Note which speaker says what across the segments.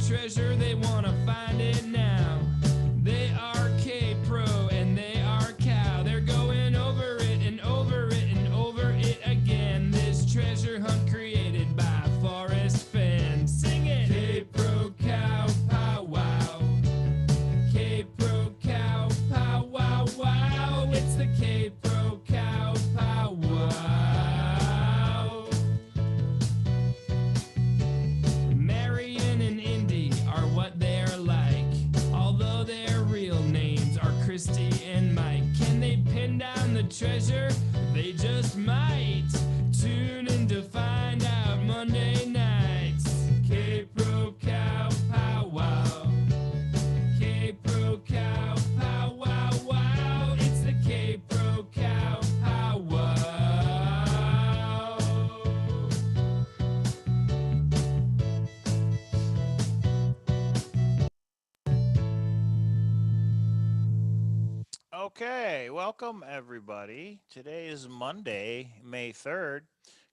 Speaker 1: this treasure, they want to find it now. They are K-Pro and they are Cow. They're going over it and over it and over it again. This treasure hunt created by Forrest Fenn. Sing it! K-Pro Cow Pow Wow. K-Pro Cow Pow Wow Wow. It's the K-Pro Cow Pow Wow. Marion and Indy are what they're like, although their real names are Christy and Mike. Can they pin down the treasure? They just might. Tune in to find out Monday nights. K-Pro Cow Pow Wow. K-Pro Cow Pow Wow Wow. It's the K-Pro Cow Pow Wow.
Speaker 2: Okay, welcome everybody. Today is Monday, May 3rd.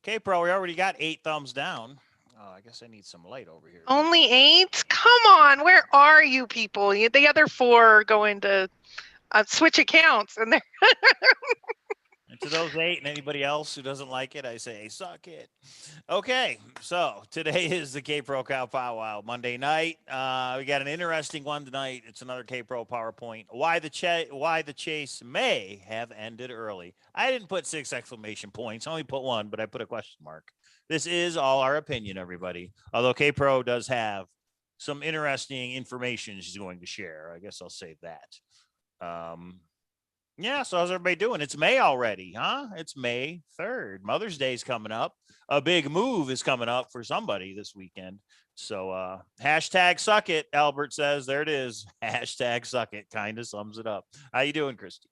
Speaker 2: K-Pro, we already got 8 thumbs down. I guess I need some light over here.
Speaker 3: Only 8? Come on, where are you people? The other 4 are going to switch accounts, and they're
Speaker 2: And to those 8 and anybody else who doesn't like it, I say, suck it. Okay, so today is the K-Pro Cow Powwow Monday night. We got an interesting one tonight. It's another K-Pro PowerPoint. Why the chase may have ended early. I didn't put 6 exclamation points. I only put 1, but I put a question mark. This is all our opinion, everybody. Although K-Pro does have some interesting information she's going to share. I guess I'll save that. Yeah, so how's everybody doing? It's May already, huh? It's May 3rd. Mother's Day's coming up. A big move is coming up for somebody this weekend. So hashtag suck it, Albert says. There it is. Hashtag suck it. Kind of sums it up. How you doing, Christy?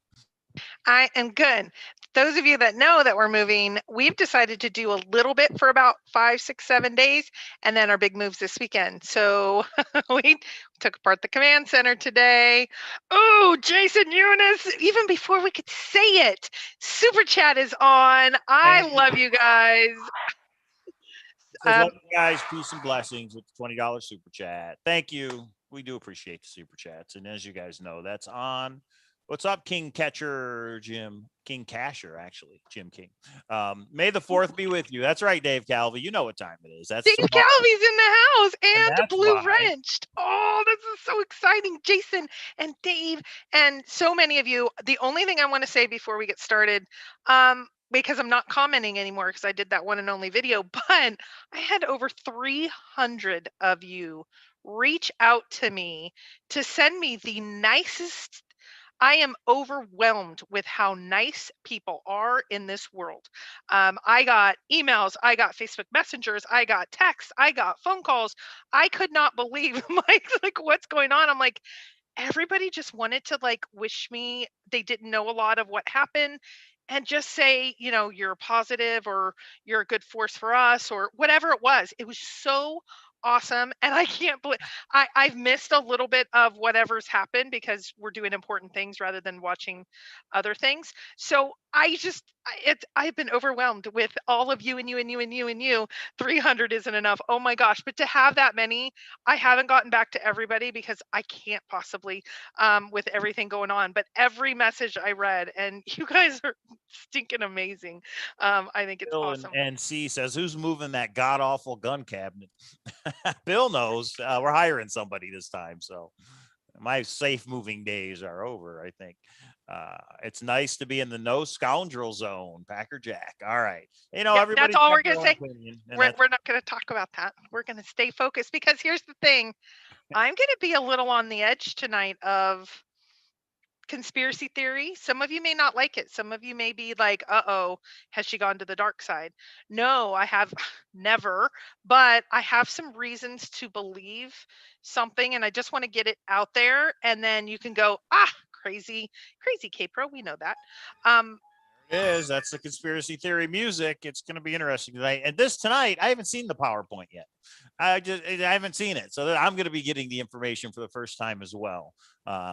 Speaker 3: I am good. Those of you that know that we're moving, we've decided to do a little bit for about 5, 6, 7 days, and then our big moves this weekend. So we took apart the command center today. Oh, Jason Eunice, even before we could say it, Super Chat is on. I love you guys.
Speaker 2: Love you guys. Peace and blessings with the $20 Super Chat. Thank you. We do appreciate the Super Chats. And as you guys know, that's on. What's up, King Catcher, Jim? King Casher, actually, Jim King. May the 4th be with you. That's right, Dave Calvi. You know what time it is. That's
Speaker 3: Dave Calvi's in the house and Blue
Speaker 2: why.
Speaker 3: Wrenched. Oh, this is so exciting. Jason and Dave and so many of you. The only thing I want to say before we get started, because I'm not commenting anymore because I did that one and only video, but I had over 300 of you reach out to me to send me the nicest. I am overwhelmed with how nice people are in this world. I got emails, I got Facebook messengers, I got texts, I got phone calls. I could not believe like what's going on. I'm like, everybody just wanted to like wish me. They didn't know a lot of what happened and just say, you know, you're positive or you're a good force for us or whatever it was. It was so awesome. And I can't believe I've missed a little bit of whatever's happened because we're doing important things rather than watching other things. So I've been overwhelmed with all of you and you and you and you and you. 300 isn't enough. Oh my gosh. But to have that many, I haven't gotten back to everybody because I can't possibly with everything going on. But every message I read, and you guys are stinking amazing. I think it's
Speaker 2: Bill
Speaker 3: awesome.
Speaker 2: And C says, who's moving that god awful gun cabinet? Bill knows. We're hiring somebody this time, so my safe moving days are over. I think it's nice to be in the no scoundrel zone. Packer Jack. All right, you know, everybody.
Speaker 3: That's all we're gonna say. We're not gonna talk about that. We're gonna stay focused because here's the thing. I'm gonna be a little on the edge tonight of conspiracy theory. Some of you may not like it. Some of you may be like, uh-oh, has she gone to the dark side? No, I have never, but I have some reasons to believe something and I just want to get it out there and then you can go, crazy K-Pro, we know that.
Speaker 2: It is. That's the conspiracy theory music. It's going to be interesting tonight. And this tonight, I haven't seen the PowerPoint yet. I haven't seen it. So I'm going to be getting the information for the first time as well.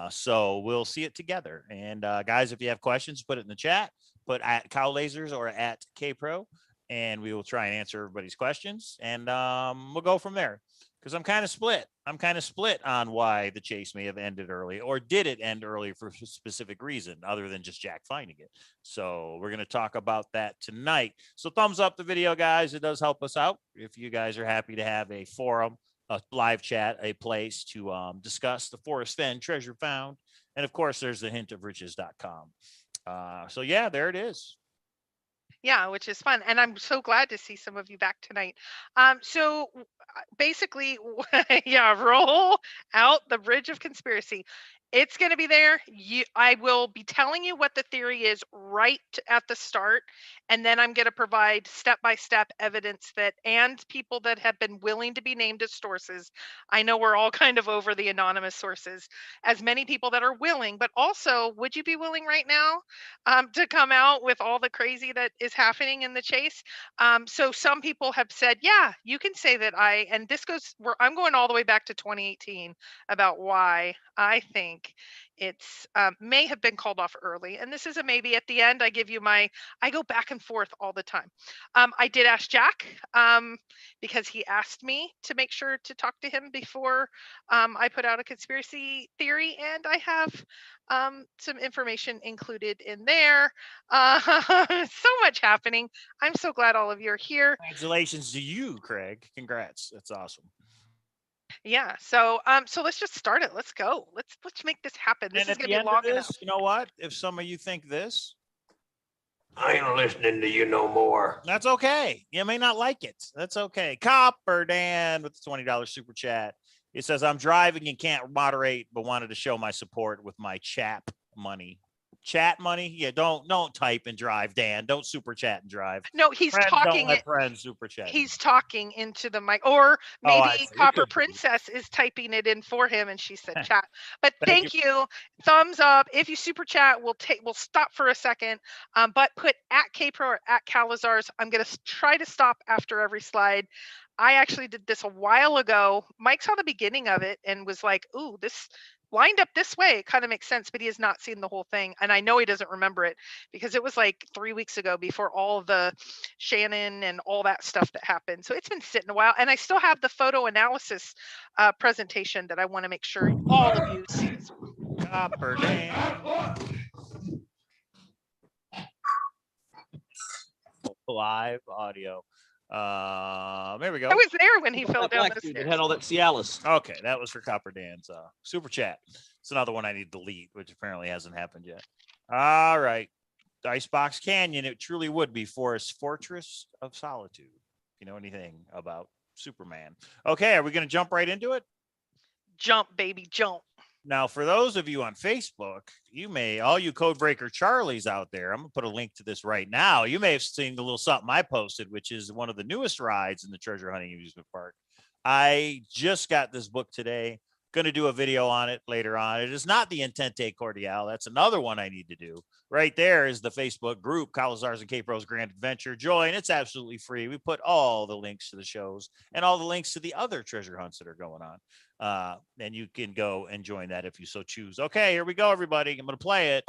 Speaker 2: So we'll see it together. And guys, if you have questions, put it in the chat. Put at Cowlazars or at K-Pro. and we will try and answer everybody's questions, and we'll go from there. Because I'm kind of split. I'm kind of split on why the chase may have ended early, or did it end early for a specific reason other than just Jack finding it. So we're going to talk about that tonight. So thumbs up the video, guys. It does help us out. If you guys are happy to have a forum, a live chat, a place to discuss the Forrest Fenn treasure found. And of course, there's the hintofriches.com. So yeah, there it is.
Speaker 3: Yeah, which is fun. And I'm so glad to see some of you back tonight. So basically, yeah, roll out the bridge of conspiracy. It's going to be there. I will be telling you what the theory is right at the start, and then I'm going to provide step-by-step evidence that, and people that have been willing to be named as sources. I know we're all kind of over the anonymous sources, as many people that are willing, but also, would you be willing right now to come out with all the crazy that is happening in the chase? So some people have said, yeah, you can say that and this goes, I'm going all the way back to 2018 about why I think it's may have been called off early. And this is a maybe. At the end, I give you I go back and forth all the time. I did ask Jack because he asked me to make sure to talk to him before I put out a conspiracy theory, and I have some information included in there. So much happening. I'm so glad all of you are here.
Speaker 2: Congratulations to you, Craig. Congrats. That's awesome.
Speaker 3: Yeah. So let's just start it. Let's go. Let's make this happen. This is gonna be long enough.
Speaker 2: You know what? If some of you think this,
Speaker 4: I ain't listening to you no more.
Speaker 2: that's okay. You may not like it. That's okay. Copper Dan with the $20 super chat. It says, I'm driving and can't moderate, but wanted to show my support with my chap money. Chat money? Yeah, don't type and drive, Dan. Don't super chat and drive.
Speaker 3: No, he's
Speaker 2: Friends
Speaker 3: talking.
Speaker 2: Don't let friends super chat.
Speaker 3: He's talking into the mic, or maybe Copper Princess is typing it in for him, and she said chat. But thank you. Thumbs up. If you super chat, we'll stop for a second. But put at KPro or at Cowlazars. I'm gonna try to stop after every slide. I actually did this a while ago. Mike saw the beginning of it and was like, "Ooh, this lined up this way. It kind of makes sense," but he has not seen the whole thing. And I know he doesn't remember it because it was like 3 weeks ago before all the Shannon and all that stuff that happened. So it's been sitting a while. And I still have the photo analysis presentation that I want to make sure all of you see as well.
Speaker 2: Copper Dan. Live audio. There we go.
Speaker 3: I was there when he fell down the stairs.
Speaker 4: It had all that Cialis.
Speaker 2: Okay, that was for Copper Dan's super chat. It's another one I need to delete, which apparently hasn't happened yet. All right. Icebox Canyon, it truly would be Forrest's Fortress of Solitude. If you know anything about Superman. Okay, are we going to jump right into it?
Speaker 3: Jump, baby, jump.
Speaker 2: Now, for those of you on Facebook, all you Codebreaker Charlies out there, I'm going to put a link to this right now. You may have seen the little something I posted, which is one of the newest rides in the treasure hunting amusement park. I just got this book today. Going to do a video on it later on. It is not the Intente Cordial. That's another one I need to do. Right there is the Facebook group, Cowlazars and KPro's Grand Adventure. Join. It's absolutely free. We put all the links to the shows and all the links to the other treasure hunts that are going on. And you can go and join that if you so choose. Okay, here we go, everybody. I'm going to play it.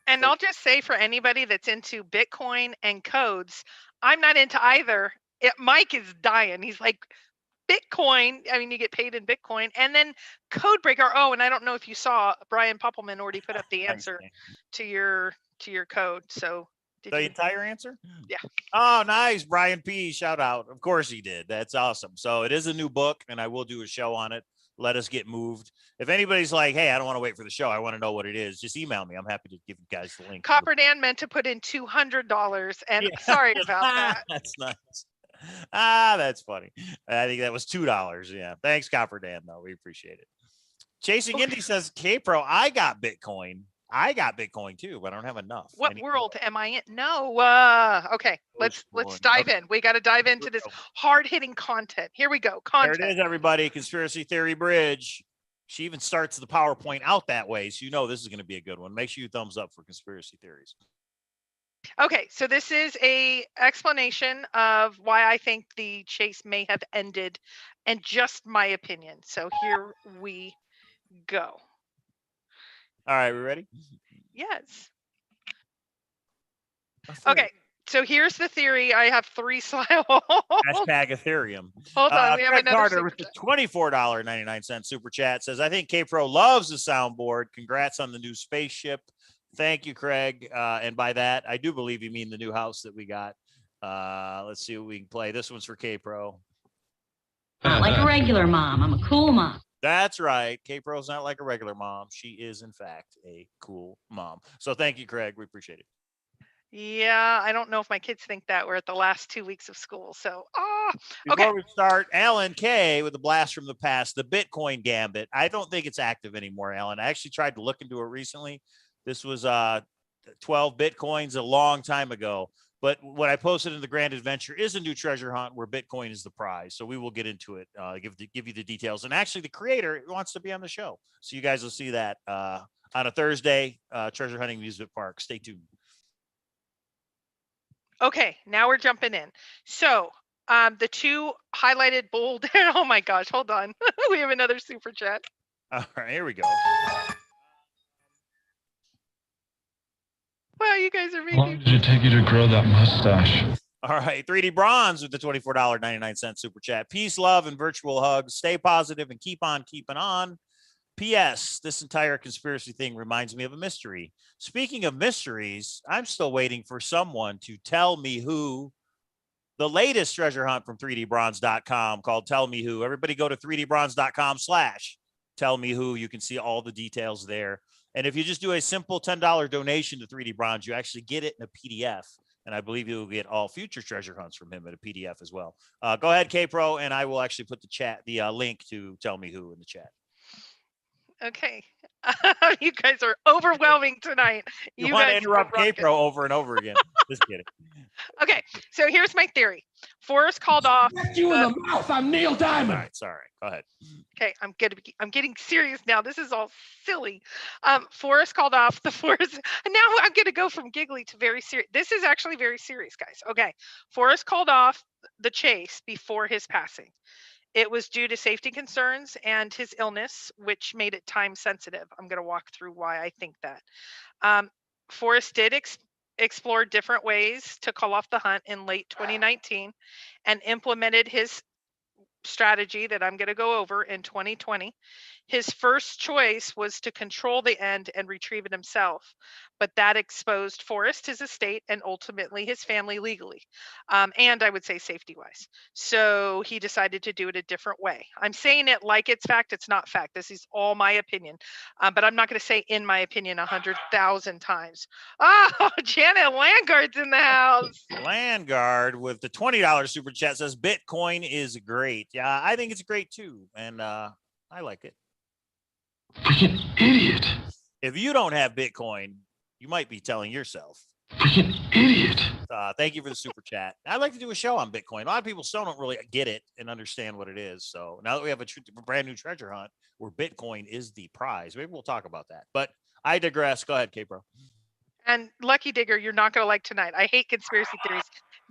Speaker 3: And I'll just say, for anybody that's into Bitcoin and codes, I'm not into either. Mike is dying. He's like, Bitcoin, I mean, you get paid in Bitcoin, and then Codebreaker. Oh, and I don't know if you saw, Brian Poppelman already put up the answer to your code. So
Speaker 2: the entire answer?
Speaker 3: Yeah.
Speaker 2: Oh, nice. Brian P. Shout out. Of course he did. That's awesome. So it is a new book, and I will do a show on it. Let us get moved. If anybody's like, hey, I don't want to wait for the show, I want to know what it is, just email me. I'm happy to give you guys the link.
Speaker 3: Copper Dan meant to put in $200, and sorry about that.
Speaker 2: That's nice. That's funny. I think that was $2. Yeah. Thanks, Copper Dan, though. We appreciate it. Chasing Indy says, KPro, I got Bitcoin. I got Bitcoin too, but I don't have enough.
Speaker 3: What world am I in? No. Okay. Let's dive in. We got to dive into this hard-hitting content. Here we go. Content.
Speaker 2: There it is, everybody. Conspiracy Theory Bridge. She even starts the PowerPoint out that way, so you know this is going to be a good one. Make sure you thumbs up for conspiracy theories.
Speaker 3: Okay, so this is a explanation of why I think the chase may have ended, and just my opinion. So here we go.
Speaker 2: All right, we ready?
Speaker 3: Yes. Okay, So here's the theory. I have 3 slides.
Speaker 2: Hashtag Ethereum.
Speaker 3: Hold on, we have
Speaker 2: Fred
Speaker 3: another
Speaker 2: Carter
Speaker 3: super
Speaker 2: with the
Speaker 3: chat.
Speaker 2: $24.99 super chat says, I think K-Pro loves the soundboard. Congrats on the new spaceship. Thank you, Craig. And by that, I do believe you mean the new house that we got. Let's see what we can play. This one's for K-Pro.
Speaker 5: Not like a regular mom. I'm a cool mom.
Speaker 2: That's right. K-Pro's not like a regular mom. She is, in fact, a cool mom. So thank you, Craig. We appreciate it.
Speaker 3: Yeah, I don't know if my kids think that. We're at the last 2 weeks of school. So,
Speaker 2: Before
Speaker 3: okay.
Speaker 2: we start, Alan K with a blast from the past, the Bitcoin gambit. I don't think it's active anymore, Alan. I actually tried to look into it recently. This was 12 Bitcoins a long time ago. But what I posted in the Grand Adventure is a new treasure hunt where Bitcoin is the prize. So we will get into it, give you the details. And actually, the creator wants to be on the show. So you guys will see that on a Thursday, treasure hunting amusement park. Stay tuned.
Speaker 3: Okay, now we're jumping in. So the 2 highlighted bold. Oh my gosh, hold on. We have another super chat.
Speaker 2: All right, here we go.
Speaker 3: Wow, you guys are
Speaker 6: How long
Speaker 3: making.
Speaker 6: did it take you to grow that mustache?
Speaker 2: All right, 3D Bronze with the $24.99 super chat. Peace, love, and virtual hugs. Stay positive and keep on keeping on. P.S. This entire conspiracy thing reminds me of a mystery. Speaking of mysteries, I'm still waiting for someone to tell me who the latest treasure hunt from 3dbronze.com called Tell Me Who. Everybody go to 3dbronze.com/tell me who. You can see all the details there. And if you just do a simple $10 donation to 3D Bronze, you actually get it in a PDF. And I believe you'll get all future treasure hunts from him at a PDF as well. Go ahead, K-Pro, and I will actually put the link to Tell Me Who in the chat.
Speaker 3: Okay. You guys are overwhelming tonight.
Speaker 2: You want to
Speaker 3: guys
Speaker 2: interrupt
Speaker 3: are rocking.
Speaker 2: K-Pro over and over again. Just kidding.
Speaker 3: Okay, so here's my theory. Forrest called off.
Speaker 4: You in the mouth. I'm Neil
Speaker 2: All
Speaker 4: Diamond.
Speaker 2: right, sorry. Go ahead.
Speaker 3: Okay, I'm getting serious now. This is all silly. Forrest called off the Forrest. And now I'm gonna go from giggly to very serious. This is actually very serious, guys. Okay, Forrest called off the chase before his passing. It was due to safety concerns and his illness, which made it time sensitive. I'm going to walk through why I think that. Forrest did explore different ways to call off the hunt in late 2019 and implemented his strategy that I'm going to go over in 2020. His first choice was to control the end and retrieve it himself, but that exposed Forrest, his estate, and ultimately his family legally, and I would say safety-wise. So he decided to do it a different way. I'm saying it like it's fact. It's not fact. This is all my opinion, but I'm not going to say in my opinion 100,000 times. Oh, Janet Landguard's in the house.
Speaker 2: Landguard with the $20 super chat says Bitcoin is great. Yeah, I think it's great too, and I like it.
Speaker 6: Freaking idiot.
Speaker 2: If you don't have Bitcoin, you might be telling yourself.
Speaker 6: Freaking idiot.
Speaker 2: Thank you for the super chat. I'd like to do a show on Bitcoin. A lot of people still don't really get it and understand what it is. So now that we have a brand new treasure hunt where Bitcoin is the prize, maybe we'll talk about that. But I digress. Go ahead, K-Pro.
Speaker 3: And Lucky Digger, you're not going to like tonight. I hate conspiracy theories.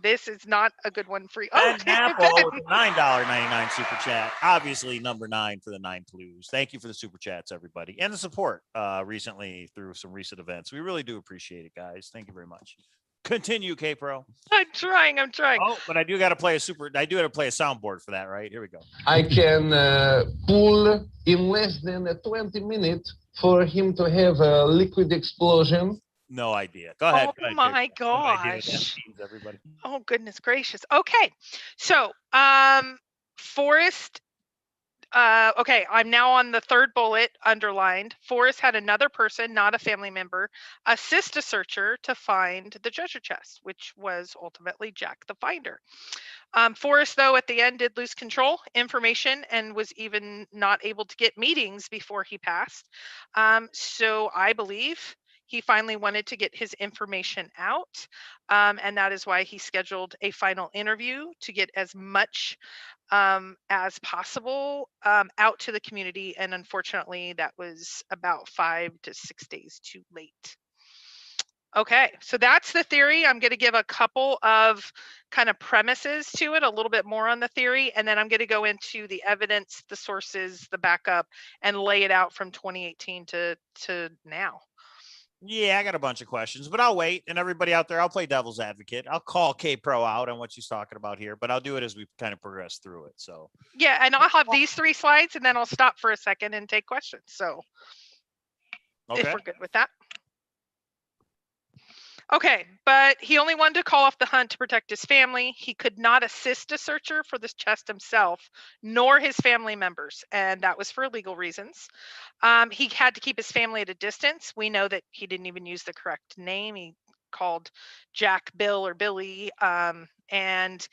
Speaker 3: This is not a good one for you.
Speaker 2: Ben
Speaker 3: Oh,
Speaker 2: Apple with the $9.99 super chat. Obviously, number 9 for the 9 clues. Thank you for the super chats, everybody, and the support recently through some recent events. We really do appreciate it, guys. Thank you very much. Continue, K-Pro.
Speaker 3: I'm trying.
Speaker 2: Oh, but I do got to play a soundboard for that, right? Here we go.
Speaker 7: I can pull in less than 20 minutes for him to have a liquid explosion.
Speaker 2: No idea. Go ahead.
Speaker 3: Oh
Speaker 2: Go ahead,
Speaker 3: my
Speaker 2: K-Pro. No idea what that
Speaker 3: gosh.
Speaker 2: means, everybody.
Speaker 3: Oh, goodness gracious. Okay. So, Forrest, okay, I'm now on the 3rd bullet underlined. Forrest had another person, not a family member, assist a searcher to find the treasure chest, which was ultimately Jack the Finder. Forrest, though, at the end did lose control, information, and was even not able to get meetings before he passed. So I believe he finally wanted to get his information out, and that is why he scheduled a final interview to get as much as possible out to the community. And unfortunately, that was about 5 to 6 days too late. Okay, so that's the theory. I'm going to give a couple of kind of premises to it, a little bit more on the theory, and then I'm going to go into the evidence, the sources, the backup, and lay it out from 2018 to now.
Speaker 2: Yeah, I got a bunch of questions, but I'll wait. And everybody out there, I'll play devil's advocate. I'll call K Pro out on what she's talking about here, but I'll do it as we kind of progress through it. So
Speaker 3: Yeah, and I'll have these 3 slides, and then I'll stop for a second and take questions. So if
Speaker 2: okay.
Speaker 3: we're good with that. Okay, but he only wanted to call off the hunt to protect his family. He could not assist a searcher for this chest himself, nor his family members, and that was for legal reasons. He had to keep his family at a distance. We know that he didn't even use the correct name. He called Jack Bill or Billy, and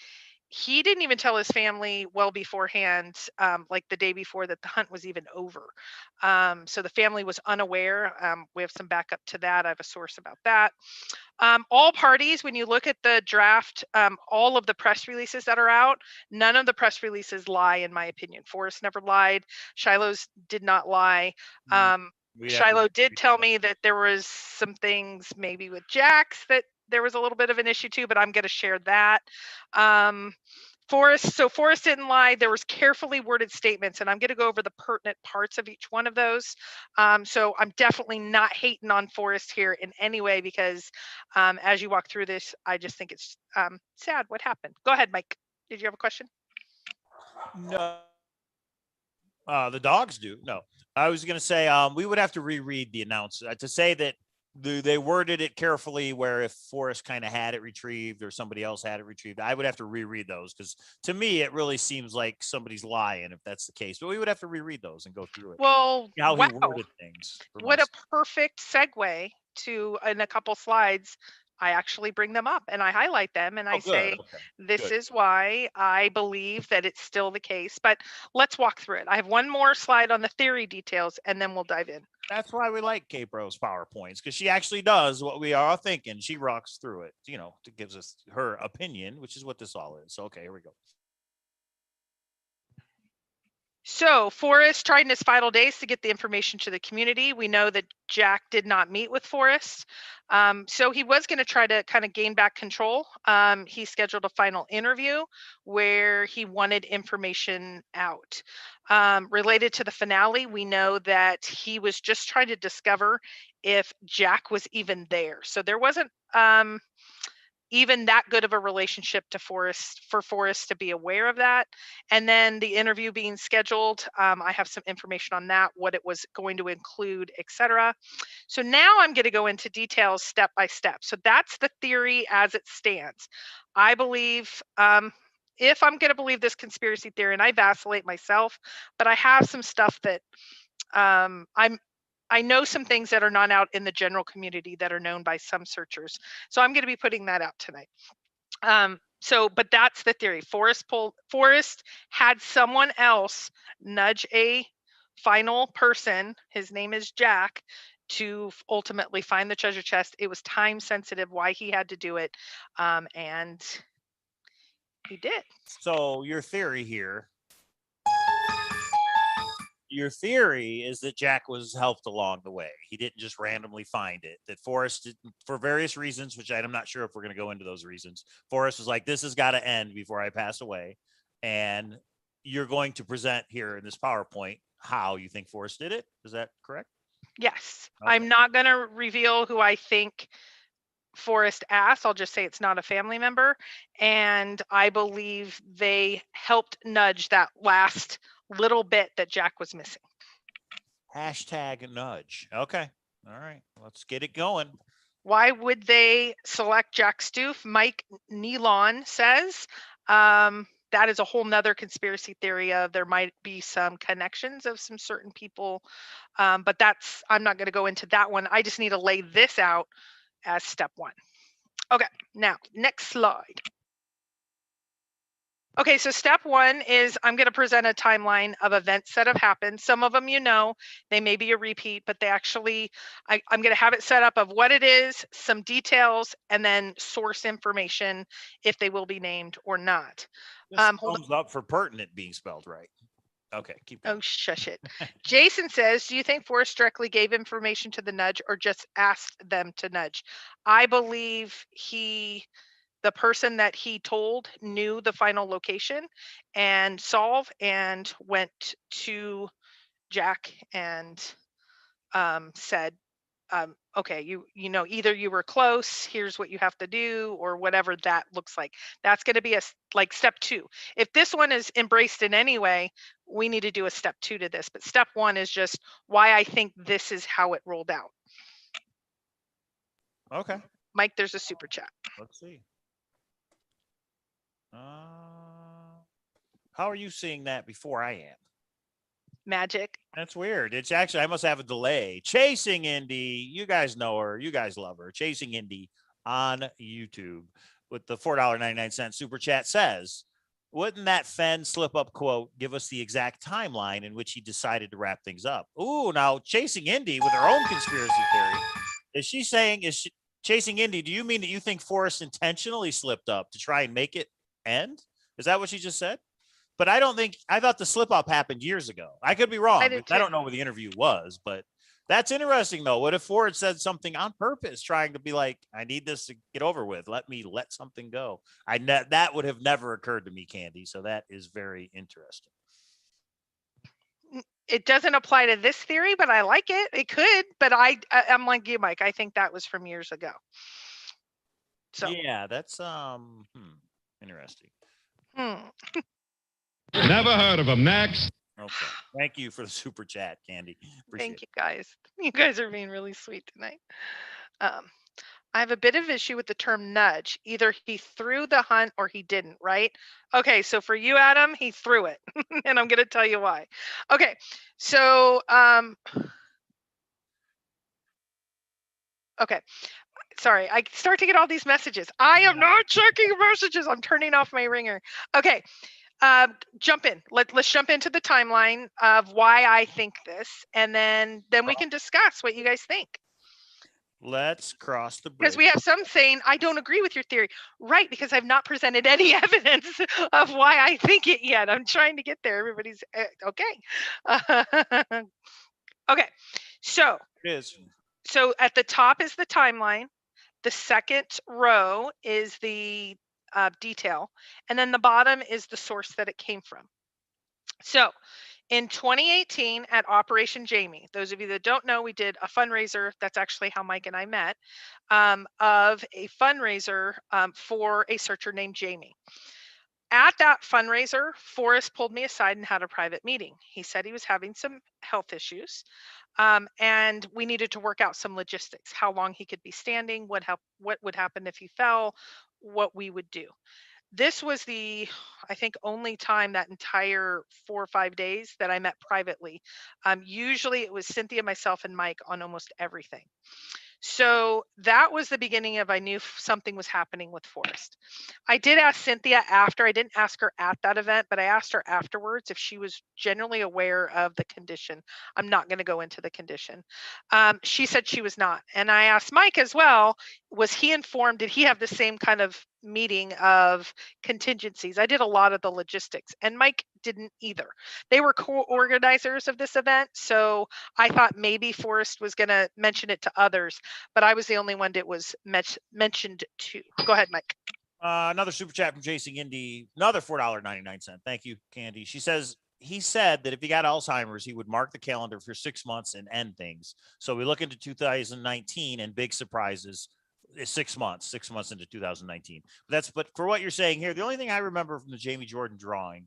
Speaker 3: he didn't even tell his family well beforehand, like the day before that the hunt was even over. So the family was unaware. We have some backup to that. I have a source about that. All parties, when you look at the draft, all of the press releases that are out, none of the press releases lie, in my opinion. Forrest never lied. Shiloh's did not lie. Shiloh did tell me that there was some things maybe with Jack's that there was a little bit of an issue too, but I'm going to share that. Forrest didn't lie. There was carefully worded statements, and I'm going to go over the pertinent parts of each one of those. So I'm definitely not hating on Forrest here in any way, because as you walk through this, I just think it's sad what happened. Go ahead, Mike. Did you have a question?
Speaker 2: No. The dogs do. No, I was going to say we would have to reread the announcement to say that they worded it carefully, where if Forrest kind of had it retrieved or somebody else had it retrieved, I would have to reread those, because to me it really seems like somebody's lying if that's the case. But we would have to reread those and go through it.
Speaker 3: Well,
Speaker 2: How
Speaker 3: wow.
Speaker 2: he worded things.
Speaker 3: What a perfect segue to, in a couple slides, I actually bring them up and I highlight them and I say, this is why I believe that it's still the case. But let's walk through it. I have one more slide on the theory details, and then we'll dive in.
Speaker 2: That's why we like K-Pro's PowerPoints, because she actually does what we are thinking. She rocks through it, it gives us her opinion, which is what this all is. So, okay, here we go.
Speaker 3: So Forrest tried in his final days to get the information to the community. We know that Jack did not meet with Forrest. So he was going to try to kind of gain back control. He scheduled a final interview where he wanted information out. Related to the finale, we know that he was just trying to discover if Jack was even there. So there wasn't even that good of a relationship to Forrest for Forrest to be aware of that. And then the interview being scheduled, I have some information on that, what it was going to include, etc. So now I'm going to go into details step by step. So that's the theory as it stands. I believe, if I'm going to believe this conspiracy theory, and I vacillate myself, but I have some stuff that I know some things that are not out in the general community that are known by some searchers. So I'm going to be putting that out tonight. But that's the theory. Forrest had someone else nudge a final person, his name is Jack, to ultimately find the treasure chest. It was time sensitive why he had to do it. And he did.
Speaker 2: So your theory here, is that Jack was helped along the way. He didn't just randomly find it. That Forrest, for various reasons, which I'm not sure if we're going to go into those reasons, Forrest was like, this has got to end before I pass away. And you're going to present here in this PowerPoint how you think Forrest did it. Is that correct?
Speaker 3: Yes. Okay. I'm not going to reveal who I think Forrest asked. I'll just say it's not a family member. And I believe they helped nudge that last little bit that Jack was missing.
Speaker 2: Hashtag nudge. Okay. All right. Let's get it going.
Speaker 3: Why would they select Jack Stoof? Mike Nealon says that is a whole nother conspiracy theory of there might be some connections of some certain people. But I'm not going to go into that one. I just need to lay this out as step one. Okay, now next slide. Okay, so step one is I'm going to present a timeline of events that have happened. Some of them, they may be a repeat, but they actually, I'm going to have it set up of what it is, some details, and then source information if they will be named or not.
Speaker 2: Thumbs up for pertinent being spelled right. Okay, keep going.
Speaker 3: Oh, shush it. Jason says, do you think Forrest directly gave information to the nudge or just asked them to nudge? I believe the person that he told knew the final location and solve and went to Jack and said, okay, you know, either you were close, here's what you have to do, or whatever that looks like. That's going to be like step 2. If this one is embraced in any way, we need to do a step 2 to this. But step 1 is just why I think this is how it rolled out.
Speaker 2: Okay.
Speaker 3: Mike, there's a super chat.
Speaker 2: Let's see. How are you seeing that before I am?
Speaker 3: Magic.
Speaker 2: That's weird. It's actually, I must have a delay. Chasing Indy. You guys know her. You guys love her. Chasing Indy on YouTube with the $4.99 super chat says, wouldn't that Fenn slip up quote give us the exact timeline in which he decided to wrap things up? Ooh, now Chasing Indy with her own conspiracy theory. Is she saying, Chasing Indy, do you mean that you think Forrest intentionally slipped up to try and make it end? Is that what she just said? But I thought the slip up happened years ago. I could be wrong. I don't know what the interview was, but that's interesting though. What if Forrest said something on purpose, trying to be like, I need this to get over with. Let me let something go. That would have never occurred to me, Candy. So that is very interesting.
Speaker 3: It doesn't apply to this theory, but I like it. It could, but I'm like you, Mike. I think that was from years ago. So
Speaker 2: yeah, that's interesting.
Speaker 6: Never heard of him. Next.
Speaker 2: Okay. Thank you for the super chat, Candy.
Speaker 3: Thank you guys. You guys are being really sweet tonight. I have a bit of issue with the term nudge. Either he threw the hunt or he didn't, right? Okay, so for you, Adam, he threw it. And I'm going to tell you why. Okay, so, okay. Sorry, I start to get all these messages. I am not checking messages. I'm turning off my ringer. Okay, jump in. Let's jump into the timeline of why I think this, and then we can discuss what you guys think.
Speaker 2: Let's cross the bridge.
Speaker 3: Because we have some saying, I don't agree with your theory. Right, because I've not presented any evidence of why I think it yet. I'm trying to get there. Everybody's okay. Okay, so
Speaker 2: it is.
Speaker 3: So at the top is the timeline. The second row is the detail. And then the bottom is the source that it came from. So in 2018 at Operation Jamie, those of you that don't know, we did a fundraiser. That's actually how Mike and I met, of a fundraiser for a searcher named Jamie. At that fundraiser, Forrest pulled me aside and had a private meeting. He said he was having some health issues, and we needed to work out some logistics, how long he could be standing, what would happen if he fell, what we would do. This was the, I think, only time that entire 4 or 5 days that I met privately. Usually it was Cynthia, myself, and Mike on almost everything. So that was the beginning of, I knew something was happening with Forrest. I did ask Cynthia after. I didn't ask her at that event, but I asked her afterwards if she was generally aware of the condition. I'm not going to go into the condition. She said she was not. And I asked Mike as well, was he informed? Did he have the same kind of meeting of contingencies? I did a lot of the logistics, and Mike didn't either. They were co-organizers of this event, so I thought maybe Forrest was going to mention it to others, but I was the only one that was mentioned to. Go ahead, Mike.
Speaker 2: Another super chat from Chasing Indy, another $4.99. Thank you, Candy. She says, he said that if he got Alzheimer's, he would mark the calendar for 6 months and end things. So we look into 2019 and big surprises. 6 months into 2019. But for what you're saying here, the only thing I remember from the Jamie Jordan drawing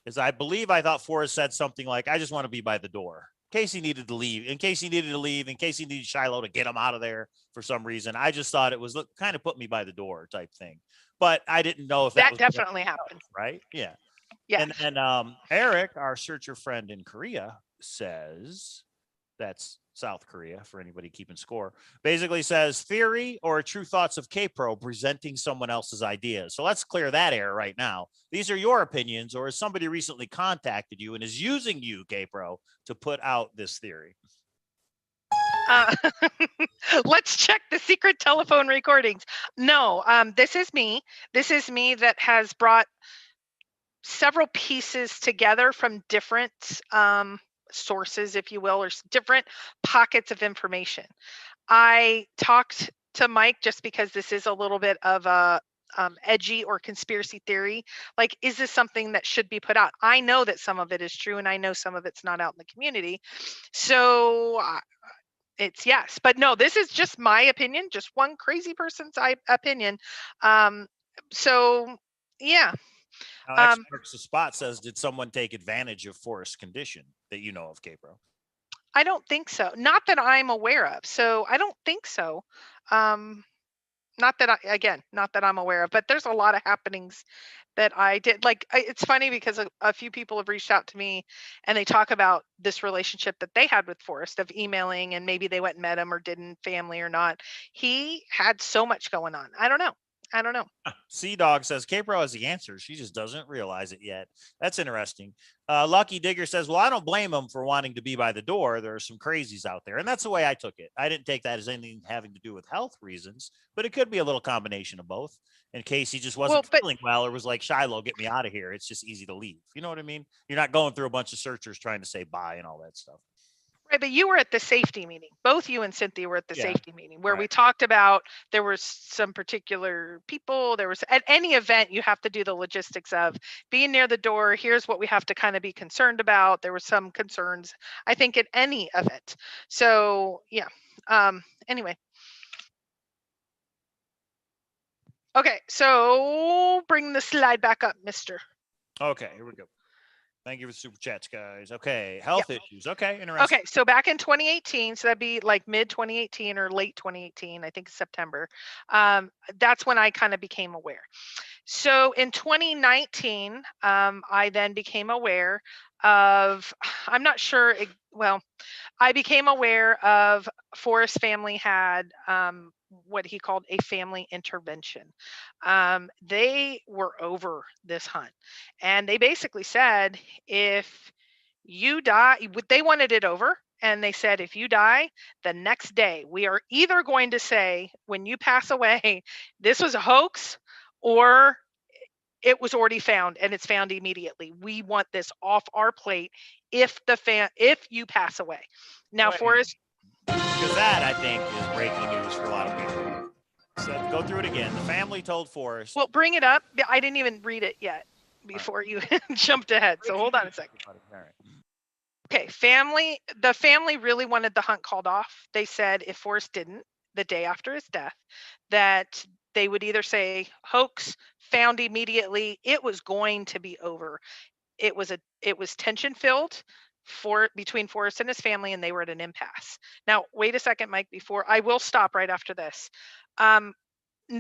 Speaker 2: is I thought Forrest said something like, I just want to be by the door in case he needed to leave, in case he needed Shiloh to get him out of there for some reason. I just thought it was kind of put me by the door type thing, but I didn't know if that was
Speaker 3: definitely happened.
Speaker 2: Right. Yeah.
Speaker 3: Yeah.
Speaker 2: And Eric, our searcher friend in Korea, says, that's South Korea for anybody keeping score, basically says theory or true thoughts of K-Pro presenting someone else's ideas. So let's clear that air right now. These are your opinions, or has somebody recently contacted you and is using you, K-Pro, to put out this theory?
Speaker 3: Let's check the secret telephone recordings. No, this is me. This is me that has brought several pieces together from different sources, if you will, or different pockets of information. I talked to Mike just because this is a little bit of a edgy or conspiracy theory. Like, is this something that should be put out? I know that some of it is true, and I know some of it's not out in the community. So it's yes, but no, this is just my opinion, just one crazy person's opinion. So yeah.
Speaker 2: Now, X Marks the Spot says, did someone take advantage of Forrest's condition that you know of, Capro?
Speaker 3: I don't think so. Not that I'm aware of. So I don't think so. Not that I'm aware of, but there's a lot of happenings that I did. Like, it's funny because a few people have reached out to me and they talk about this relationship that they had with Forrest of emailing, and maybe they went and met him or didn't, family or not. He had so much going on. I don't know.
Speaker 2: Sea Dog says Capro has the answer. She just doesn't realize it yet. That's interesting. Lucky Digger says, well, I don't blame him for wanting to be by the door. There are some crazies out there. And that's the way I took it. I didn't take that as anything having to do with health reasons, but it could be a little combination of both in case he just wasn't feeling well or was like, Shiloh, get me out of here. It's just easy to leave. You know what I mean? You're not going through a bunch of searchers trying to say bye and all that stuff.
Speaker 3: Right, but you were at the safety meeting. Both you and Cynthia were at the safety meeting where we talked about there were some particular people. There was at any event you have to do the logistics of being near the door. Here's what we have to kind of be concerned about. There were some concerns, I think, at any event. So yeah. Anyway. Okay, so bring the slide back up, mister.
Speaker 2: Okay, here we go. Thank you for the super chats, guys. Okay, health issues. Okay, interesting.
Speaker 3: Okay, so back in 2018, so that'd be like mid 2018 or late 2018, I think September. That's when I kind of became aware. So in 2019, I then became aware of, I'm not sure, I became aware of Forrest family had what he called a family intervention. They were over this hunt, and they basically said, if you die, they wanted it over. And they said, if you die the next day, we are either going to say, when you pass away, this was a hoax, or it was already found and it's found immediately. We want this off our plate if you pass away. Now, Forrest.
Speaker 2: Because that, I think, is breaking news for a lot of people. So go through it again. The family told Forrest.
Speaker 3: Well, bring it up. I didn't even read it yet before you jumped ahead. So hold on a second. Okay, the family really wanted the hunt called off. They said if Forrest didn't, the day after his death, that they would either say hoax, found immediately, it was going to be over. It was tension filled between Forrest and his family, and they were at an impasse. Now, wait a second, Mike, before I will stop right after this.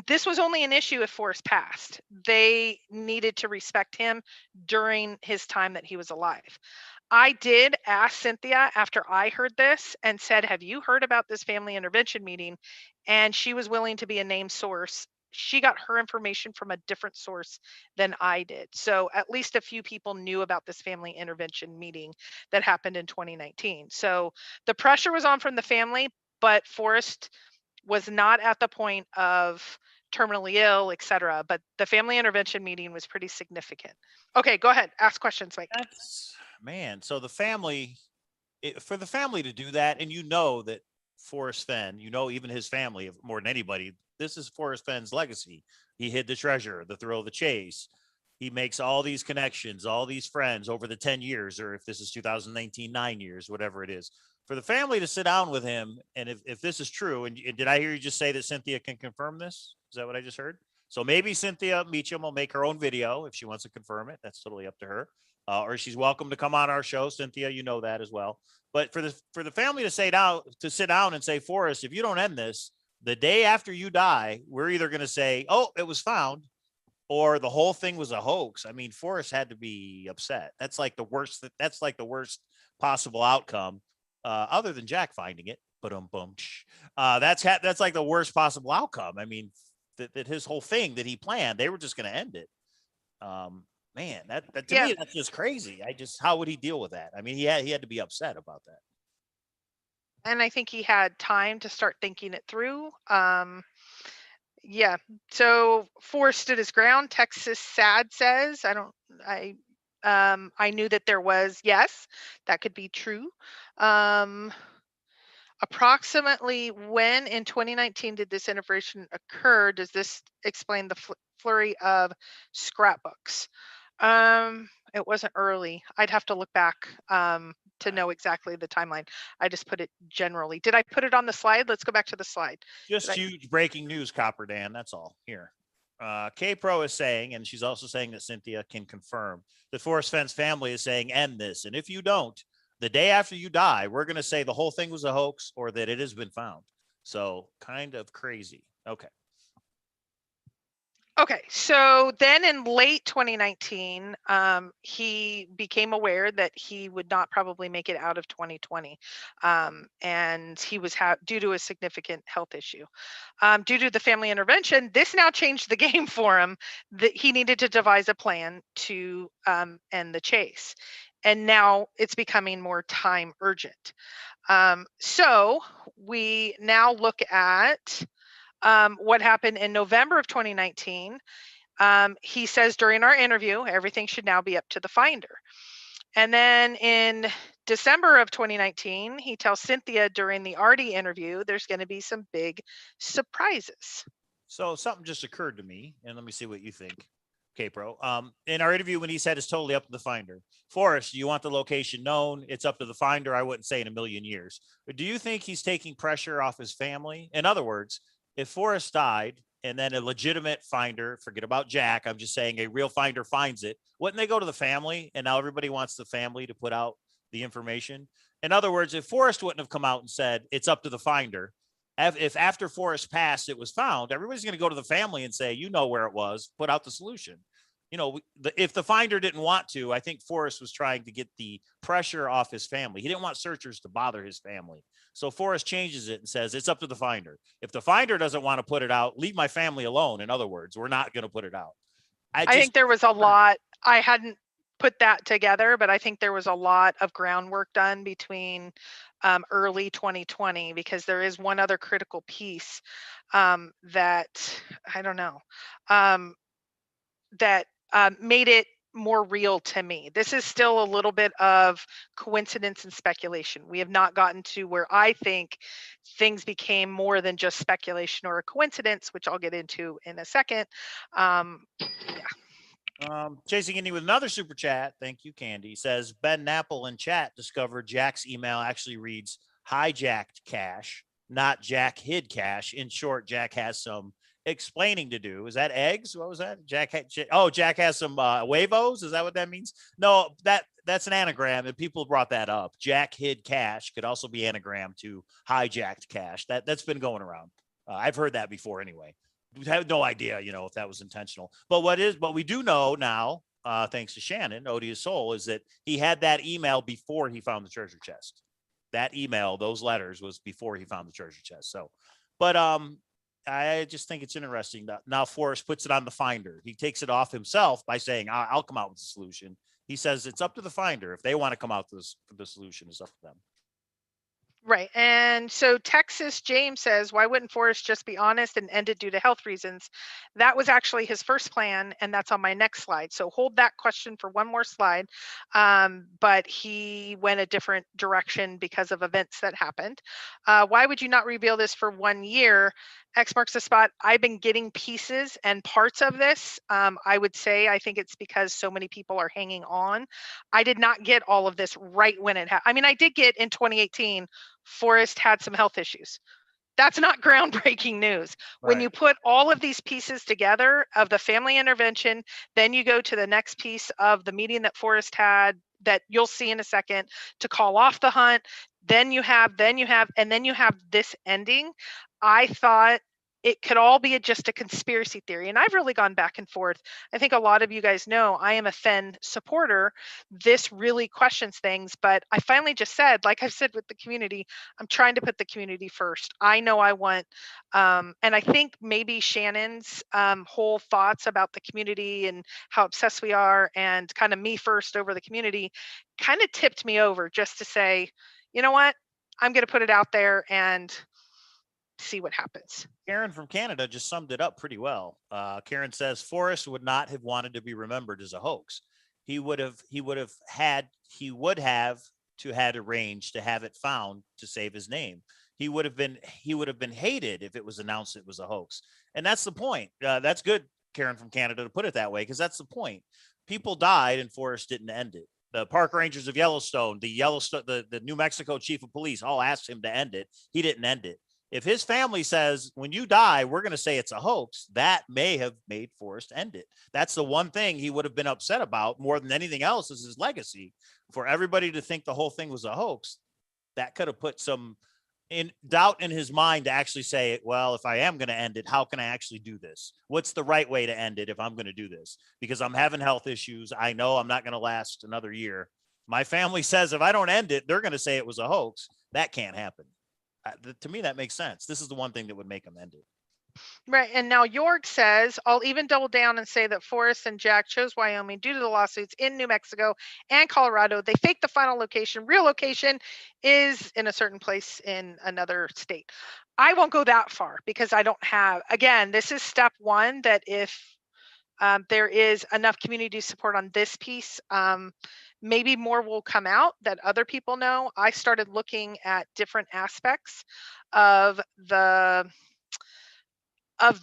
Speaker 3: This was only an issue if Forrest passed. They needed to respect him during his time that he was alive. I did ask Cynthia after I heard this and said, have you heard about this family intervention meeting? And she was willing to be a named source. She got her information from a different source than I did. So at least a few people knew about this family intervention meeting that happened in 2019. So the pressure was on from the family, but Forrest was not at the point of terminally ill, etc. But the family intervention meeting was pretty significant. Okay, go ahead. Ask questions, Mike.
Speaker 2: Man, so the family, for the family to do that, and you know that Forrest Fenn, you know, even his family, more than anybody, this is Forrest Fenn's legacy. He hid the treasure, the thrill of the chase. He makes all these connections, all these friends over the 10 years, or if this is 2019, 9 years, whatever it is. For the family to sit down with him, and if this is true, and did I hear you just say that Cynthia can confirm this? Is that what I just heard? So maybe Cynthia Meacham will make her own video if she wants to confirm it. That's totally up to her. Or she's welcome to come on our show. Cynthia, you know that as well. But for the family to sit down and say, Forrest, if you don't end this, the day after you die, we're either going to say, oh, it was found, or the whole thing was a hoax. I mean, Forrest had to be upset. That's like the worst. That's like the worst possible outcome, other than Jack finding it. But that's like the worst possible outcome. I mean, that his whole thing that he planned, they were just going to end it. Man, that to me, that's just crazy. How would he deal with that? I mean, he had to be upset about that.
Speaker 3: And I think he had time to start thinking it through. Yeah. So Forrest stood his ground. Texas Sad says, I knew that there was, yes, that could be true. Approximately when in 2019 did this intervention occur? Does this explain the flurry of scrapbooks? It wasn't early. I'd have to look back. to know exactly the timeline. I just put it generally. Did I put it on the slide? Let's go back to the slide.
Speaker 2: Just huge breaking news, Copper Dan. That's all. Here. K-Pro is saying, and she's also saying that Cynthia can confirm, that Forrest Fenn's family is saying, end this. And if you don't, the day after you die, we're going to say the whole thing was a hoax or that it has been found. So kind of crazy. Okay.
Speaker 3: Okay, so then in late 2019, he became aware that he would not probably make it out of 2020, and he was due to a significant health issue. Due to the family intervention, this now changed the game for him. That he needed to devise a plan to end the chase, and now it's becoming more time urgent. So we now look at what happened in November of 2019. He says during our interview, everything should now be up to the finder. And then in December of 2019, he tells Cynthia during the RD interview, there's going to be some big surprises.
Speaker 2: So something just occurred to me, and let me see what you think. K-Pro. In our interview, when he said it's totally up to the finder, Forrest, you want the location known? It's up to the finder. I wouldn't say in a million years. But do you think he's taking pressure off his family? In other words, if Forrest died and then a legitimate finder, forget about Jack, I'm just saying a real finder finds it, wouldn't they go to the family? And now everybody wants the family to put out the information. In other words, if Forrest wouldn't have come out and said it's up to the finder, if after Forrest passed, it was found, everybody's going to go to the family and say, you know where it was, put out the solution. You know, if the finder didn't want to, I think Forrest was trying to get the pressure off his family. He didn't want searchers to bother his family. So Forrest changes it and says, it's up to the finder. If the finder doesn't want to put it out, leave my family alone. In other words, we're not going to put it out.
Speaker 3: I think there was a lot. I hadn't put that together, but I think there was a lot of groundwork done between early 2020, because there is one other critical piece that I don't know, that made it more real to me. This is still a little bit of coincidence and speculation. We have not gotten to where I think things became more than just speculation or a coincidence, which I'll get into in a second.
Speaker 2: Chasing Indy with another super chat. Thank you, Candy. Says Ben Napple in chat discovered Jack's email actually reads hijacked cash, not Jack hid cash. In short, Jack has some explaining to do. Is that eggs? What was that? Jack has some huevos. Is that what that means? No, that's an anagram, and people brought that up. Jack hid cash could also be anagram to hijacked cash. That's been going around. I've heard that before anyway. We have no idea, if that was intentional. But what we do know now, thanks to Shannon, Odious Soul, is that he had that email before he found the treasure chest. That email, those letters, was before he found the treasure chest. So, but I just think it's interesting that now Forrest puts it on the finder. He takes it off himself by saying, I'll come out with the solution. He says it's up to the finder. If they want to come out with the solution, it's up to them.
Speaker 3: Right. And so Texas James says, why wouldn't Forrest just be honest and end it due to health reasons? That was actually his first plan, and that's on my next slide. So hold that question for one more slide. But he went a different direction because of events that happened. Why would you not reveal this for 1 year? X marks the spot. I've been getting pieces and parts of this. I would say I think it's because so many people are hanging on. I did not get all of this right when it happened. I mean, I did get in 2018, Forrest had some health issues. That's not groundbreaking news.
Speaker 2: Right.
Speaker 3: When you put all of these pieces together of the family intervention, then you go to the next piece of the meeting that Forrest had that you'll see in a second to call off the hunt. Then you have, and then you have this ending. I thought it could all be just a conspiracy theory. And I've really gone back and forth. I think a lot of you guys know I am a Fenn supporter. This really questions things, but I finally just said, like I've said with the community, I'm trying to put the community first. I know I want, and I think maybe Shannon's whole thoughts about the community and how obsessed we are and kind of me first over the community kind of tipped me over just to say, you know what, I'm going to put it out there and see what happens.
Speaker 2: Karen from Canada just summed it up pretty well. Karen says Forrest would not have wanted to be remembered as a hoax. He would have arranged to have it found to save his name. He would have been hated if it was announced it was a hoax. And that's the point. That's good, Karen from Canada, to put it that way, because that's the point. People died and Forrest didn't end it. The park rangers of Yellowstone, the New Mexico chief of police all asked him to end it. He didn't end it. If his family says, when you die, we're going to say it's a hoax, that may have made Forrest end it. That's the one thing he would have been upset about more than anything else is his legacy. For everybody to think the whole thing was a hoax, that could have put some in doubt in his mind to actually say, well, if I am going to end it, how can I actually do this? What's the right way to end it if I'm going to do this? Because I'm having health issues. I know I'm not going to last another year. My family says if I don't end it, they're going to say it was a hoax. That can't happen. To me, that makes sense. This is the one thing that would make him end it.
Speaker 3: Right. And now York says, I'll even double down and say that Forrest and Jack chose Wyoming due to the lawsuits in New Mexico and Colorado. They faked the final location. Real location is in a certain place in another state. I won't go that far because I don't have, again, this is step one, that if there is enough community support on this piece, maybe more will come out that other people know. I started looking at different aspects of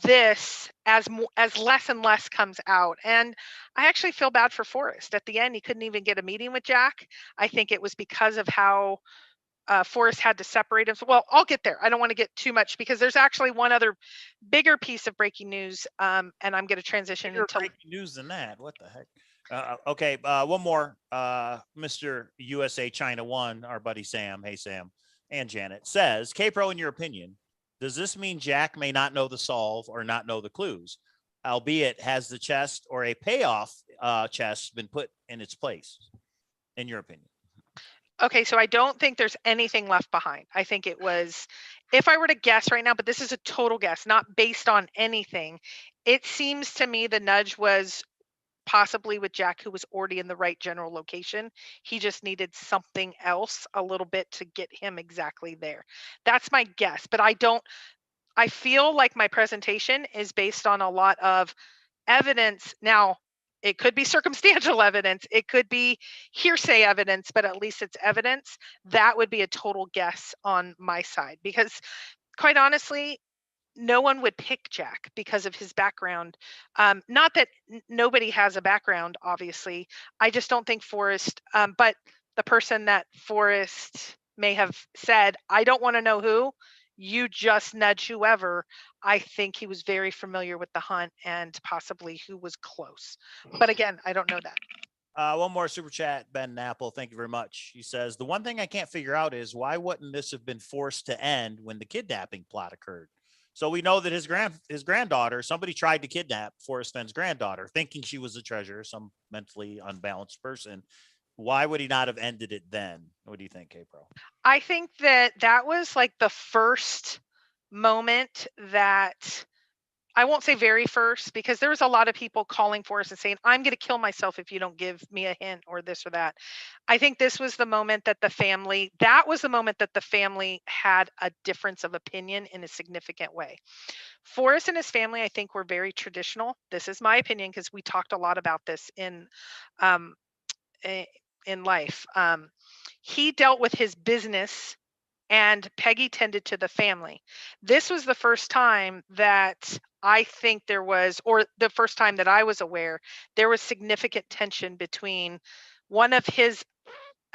Speaker 3: this as less and less comes out. And I actually feel bad for Forrest. At the end, he couldn't even get a meeting with Jack. I think it was because of how Forrest had to separate himself. Well, I'll get there. I don't want to get too much because there's actually one other bigger piece of breaking news, and I'm going to transition
Speaker 2: Bigger
Speaker 3: into
Speaker 2: breaking news than that. What the heck? Okay, one more. Mr. USA China 1, our buddy Sam, hey Sam, and Janet says, K-Pro, in your opinion, does this mean Jack may not know the solve or not know the clues? Albeit, has the chest or a payoff chest been put in its place, in your opinion?
Speaker 3: Okay, so I don't think there's anything left behind. I think it was, if I were to guess right now, but this is a total guess, not based on anything, it seems to me the nudge was possibly with Jack, who was already in the right general location. He just needed something else a little bit to get him exactly there. That's my guess, but I feel like my presentation is based on a lot of evidence. Now, it could be circumstantial evidence, it could be hearsay evidence, but at least it's evidence. That would be a total guess on my side because, quite honestly, no one would pick Jack because of his background. Not that nobody has a background, obviously. I just don't think Forrest, but the person that Forrest may have said, I don't want to know who, you just nudge whoever. I think he was very familiar with the hunt and possibly who was close. But again, I don't know that.
Speaker 2: One more super chat, Ben Napple. Thank you very much. He says, the one thing I can't figure out is why wouldn't this have been forced to end when the kidnapping plot occurred? So we know that his granddaughter, somebody tried to kidnap Forrest Fenn's granddaughter, thinking she was a treasure, some mentally unbalanced person. Why would he not have ended it then? What do you think, K-Pro?
Speaker 3: I think that was like the first moment that, I won't say very first, because there was a lot of people calling for us and saying, I'm going to kill myself if you don't give me a hint or this or that. I think this was the moment that the family had a difference of opinion in a significant way. Forrest and his family, I think, were very traditional. This is my opinion because we talked a lot about this in life. He dealt with his business and Peggy tended to the family. This was the first time that I think there was, or the first time that I was aware, there was significant tension between one of his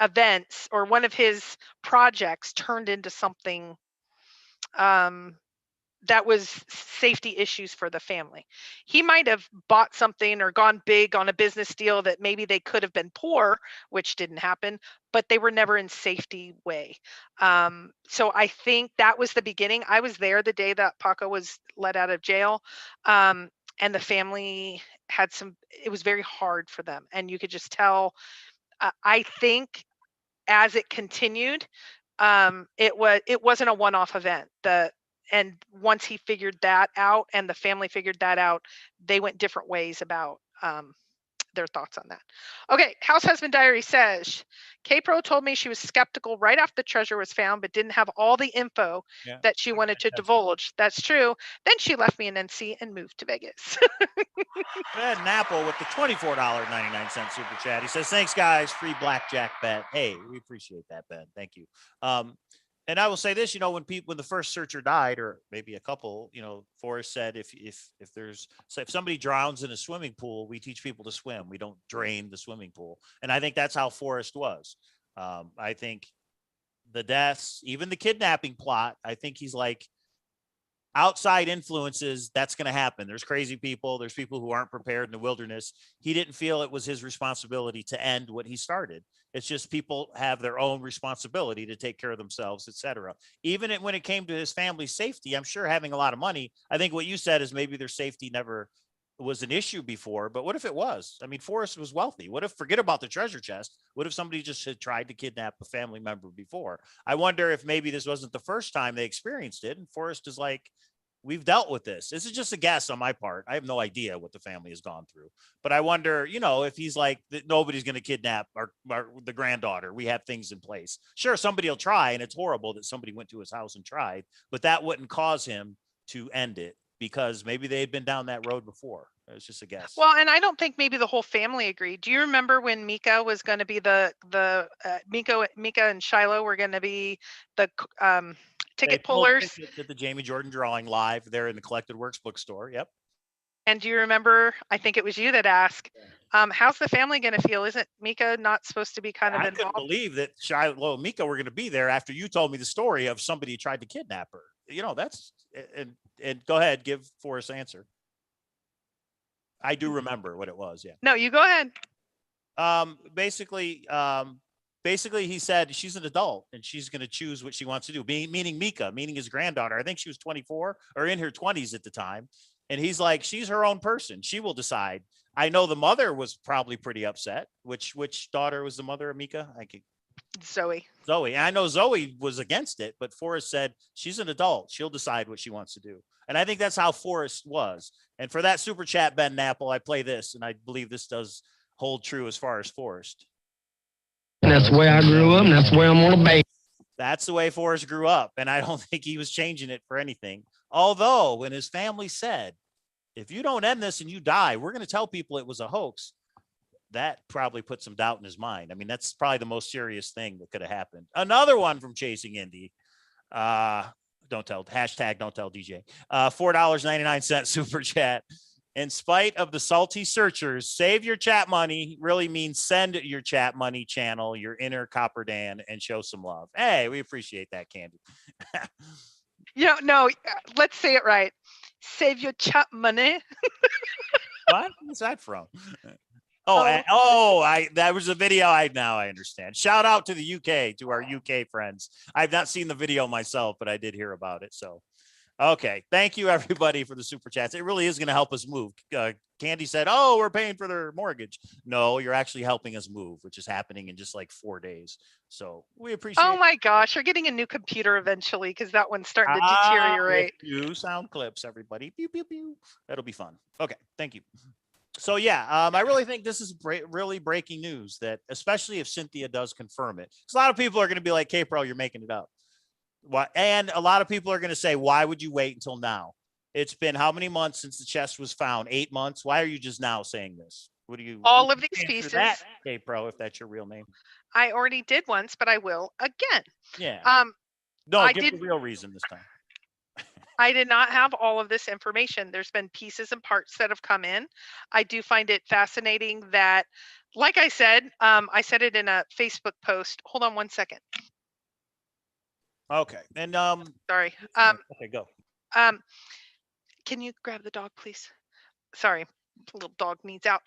Speaker 3: events or one of his projects turned into something that was safety issues for the family. He might have bought something or gone big on a business deal that maybe they could have been poor, which didn't happen, but they were never in safety way. So I think that was the beginning. I was there the day that Paco was let out of jail. And the family had it was very hard for them. And you could just tell, I think as it continued, it wasn't a one-off event. And once he figured that out and the family figured that out, they went different ways about their thoughts on that. Okay, House Husband Diary says, K-Pro told me she was skeptical right after the treasure was found, but didn't have all the info that she wanted to divulge. That's true. Then she left me in NC and moved to Vegas.
Speaker 2: Ben Napple with the $24.99 super chat. He says, thanks, guys. Free blackjack bet. Hey, we appreciate that, Ben. Thank you. And I will say this, when the first searcher died, or maybe a couple, Forrest said, if somebody drowns in a swimming pool, we teach people to swim. We don't drain the swimming pool. And I think that's how Forrest was. I think the deaths, even the kidnapping plot, I think he's like, outside influences, that's going to happen. There's crazy people. There's people who aren't prepared in the wilderness. He didn't feel it was his responsibility to end what he started. It's just people have their own responsibility to take care of themselves, etc. Even when it came to his family's safety, I'm sure having a lot of money, I think what you said is maybe their safety never was an issue before, but what if it was? I mean, Forrest was wealthy. What if, forget about the treasure chest, what if somebody just had tried to kidnap a family member before? I wonder if maybe this wasn't the first time they experienced it, and Forrest is like, we've dealt with this. This is just a guess on my part. I have no idea what the family has gone through, but I wonder, if he's like, nobody's going to kidnap the granddaughter. We have things in place. Sure, somebody will try, and it's horrible that somebody went to his house and tried, but that wouldn't cause him to end it, because maybe they had been down that road before. It's just a guess.
Speaker 3: Well, and I don't think maybe the whole family agreed. Do you remember when Mika was going to be Mika and Shiloh were going to be the ticket pullers?
Speaker 2: At the Jamie Jordan drawing live there in the Collected Works bookstore. Yep.
Speaker 3: And do you remember, I think it was you that asked, how's the family going to feel? Isn't Mika not supposed to be kind of involved?
Speaker 2: I couldn't believe that Shiloh and Mika were going to be there after you told me the story of somebody who tried to kidnap her. That's, and go ahead, give Forrest's answer. I do remember what it was. Yeah.
Speaker 3: No, you go ahead.
Speaker 2: Basically, he said she's an adult and she's going to choose what she wants to do. Meaning Mika, meaning his granddaughter. I think she was 24 or in her 20s at the time. And he's like, she's her own person. She will decide. I know the mother was probably pretty upset. Which daughter was the mother of Mika?
Speaker 3: Zoe.
Speaker 2: And I know Zoe was against it, but Forrest said she's an adult. She'll decide what she wants to do. And I think that's how Forrest was. And for that super chat, Ben Napple, I play this, and I believe this does hold true as far as Forrest.
Speaker 8: And that's the way I grew up, and that's the way I'm going to be.
Speaker 2: That's the way Forrest grew up, and I don't think he was changing it for anything. Although, when his family said, if you don't end this and you die, we're going to tell people it was a hoax, that probably put some doubt in his mind. I mean, that's probably the most serious thing that could have happened. Another one from Chasing Indy. Don't tell DJ. $4.99 super chat. In spite of the salty searchers, save your chat money really means send your chat money channel, your inner Copper Dan, and show some love. Hey, we appreciate that, Candy.
Speaker 3: No, let's say it right. Save your chat money.
Speaker 2: What? What's that from? That was a video. Now I understand. Shout out to the UK, to our UK friends. I've not seen the video myself, but I did hear about it. So, okay. Thank you everybody for the super chats. It really is going to help us move. Candy said, "Oh, we're paying for their mortgage." No, you're actually helping us move, which is happening in just like 4 days. So we appreciate.
Speaker 3: Oh my gosh, you're getting a new computer eventually because that one's starting to deteriorate.
Speaker 2: New sound clips, everybody. Pew pew pew. That'll be fun. Okay, thank you. So yeah, I really think this is really breaking news, that especially if Cynthia does confirm it, because a lot of people are going to be like, "K-Pro, you're making it up." And a lot of people are going to say, "Why would you wait until now? It's been how many months since the chest was found? 8 months. Why are you just now saying this? What do you?"
Speaker 3: All of these pieces.
Speaker 2: K-Pro, if that's your real name.
Speaker 3: I already did once, but I will again.
Speaker 2: Yeah.
Speaker 3: No,
Speaker 2: give the real reason this time.
Speaker 3: I did not have all of this information. There's been pieces and parts that have come in. I do find it fascinating that, like I said it in a Facebook post. Hold on one second.
Speaker 2: Okay. And
Speaker 3: sorry.
Speaker 2: Okay, go.
Speaker 3: Can you grab the dog, please? Sorry, the little dog needs out.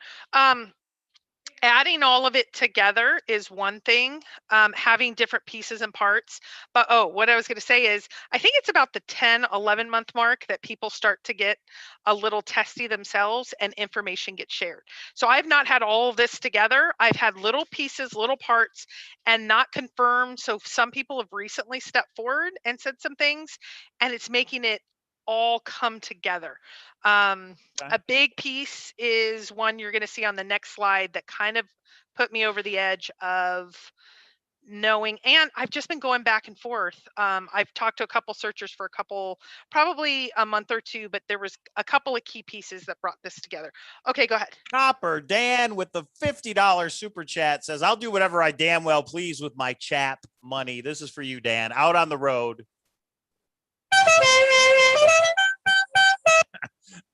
Speaker 3: Adding all of it together is one thing, having different pieces and parts. But what I was going to say is, I think it's about the 10-11 month mark that people start to get a little testy themselves and information gets shared. So I've not had all of this together. I've had little pieces, little parts, and not confirmed. So some people have recently stepped forward and said some things, and it's making it all come together. A big piece is one you're going to see on the next slide that kind of put me over the edge of knowing, and I've just been going back and forth. I've talked to a couple searchers for probably a month or two, but there was a couple of key pieces that brought this together. Okay, go ahead.
Speaker 2: Copper Dan with the $50 super chat says, I'll do whatever I damn well please with my chap money. This is for you, Dan. Out on the road.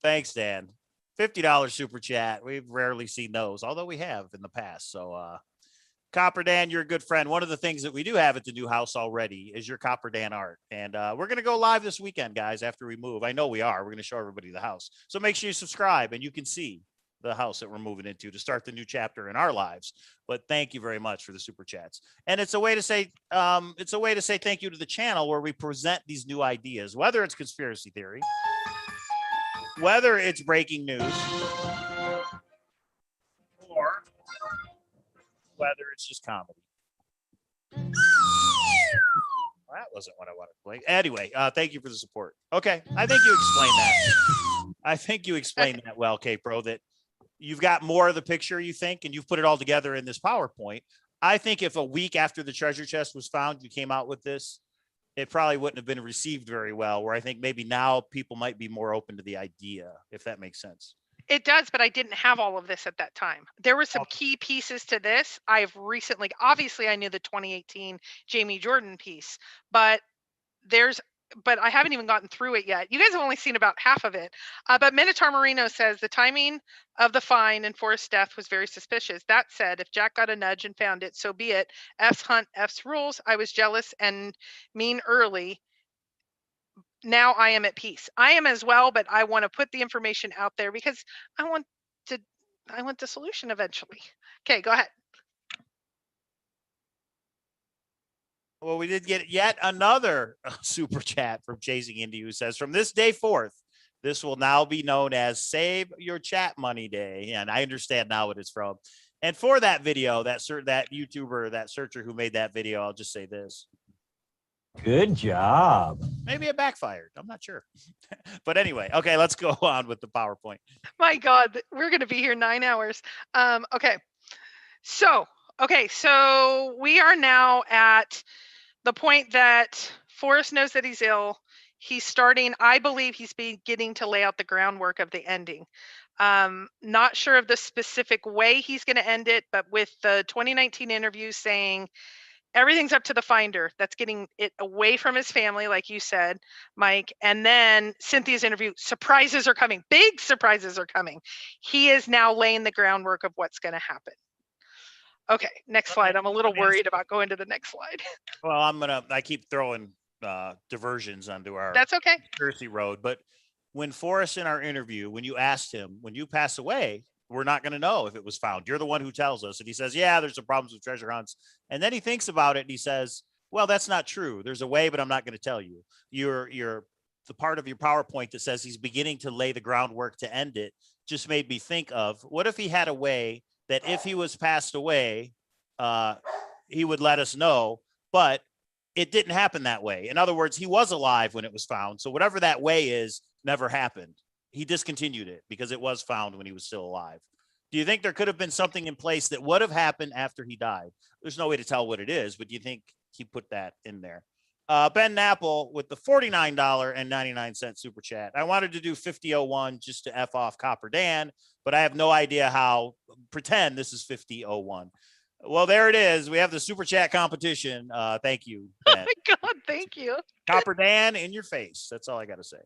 Speaker 2: Thanks, Dan. $50 super chat. We've rarely seen those, although we have in the past. So, Copper Dan, you're a good friend. One of the things that we do have at the new house already is your Copper Dan art. And we're going to go live this weekend, guys, after we move. I know we are. We're going to show everybody the house. So make sure you subscribe and you can see the house that we're moving into to start the new chapter in our lives. But thank you very much for the super chats. And it's a way to say thank you to the channel where we present these new ideas, whether it's conspiracy theory, whether it's breaking news, or whether it's just comedy. Well, that wasn't what I wanted to play. Anyway, thank you for the support. Okay, I think you explained that. I think you explained that well, K-Pro, that you've got more of the picture, you think, and you've put it all together in this PowerPoint. I think if a week after the treasure chest was found, you came out with this, it probably wouldn't have been received very well, where I think maybe now people might be more open to the idea, if that makes sense.
Speaker 3: It does, but I didn't have all of this at that time. There were some key pieces to this. I've recently, obviously I knew the 2018 Jamie Jordan piece, but I haven't even gotten through it yet. You guys have only seen about half of it. But Minotaur Marino says the timing of the find and Forrest's death was very suspicious. That said, if Jack got a nudge and found it, so be it. F's hunt, F's rules. I was jealous and mean early. Now I am at peace. I am as well, but I want to put the information out there because I want the solution eventually. Okay, go ahead.
Speaker 2: Well, we did get yet another super chat from Chasing Indy, who says, from this day forth, this will now be known as Save Your Chat Money Day. And I understand now what it's from. And for that video, that YouTuber, that searcher who made that video, I'll just say this.
Speaker 9: Good job.
Speaker 2: Maybe it backfired. I'm not sure. But anyway, okay, let's go on with the PowerPoint.
Speaker 3: My God, we're going to be here 9 hours. Okay. So we are now at the point that Forrest knows that he's ill. He's starting, I believe he's beginning to lay out the groundwork of the ending. Not sure of the specific way he's going to end it, but with the 2019 interview saying everything's up to the finder, that's getting it away from his family, like you said, Mike. And then Cynthia's interview, surprises are coming. Big surprises are coming. He is now laying the groundwork of what's going to happen. Okay, next slide. I'm a little worried about going to the next slide.
Speaker 2: Well, I keep throwing diversions onto our
Speaker 3: That's okay.
Speaker 2: conspiracy road. But when Forrest in our interview, when you asked him, when you pass away, we're not going to know if it was found. You're the one who tells us. And he says, yeah, there's some problems with treasure hunts. And then he thinks about it and he says, well, that's not true. There's a way, but I'm not going to tell you. You're the part of your PowerPoint that says he's beginning to lay the groundwork to end it just made me think of, what if he had a way that if he was passed away, he would let us know, but it didn't happen that way. In other words, he was alive when it was found. So whatever that way is never happened. He discontinued it because it was found when he was still alive. Do you think there could have been something in place that would have happened after he died? There's no way to tell what it is, but do you think he put that in there? Ben Napple with the $49.99 super chat. I wanted to do 5001 just to F off Copper Dan, but I have no idea how. Pretend this is 5001. Well, there it is. We have the super chat competition. Thank you, Ben.
Speaker 3: Oh my God, thank you.
Speaker 2: Copper Dan in your face. That's all I got to say.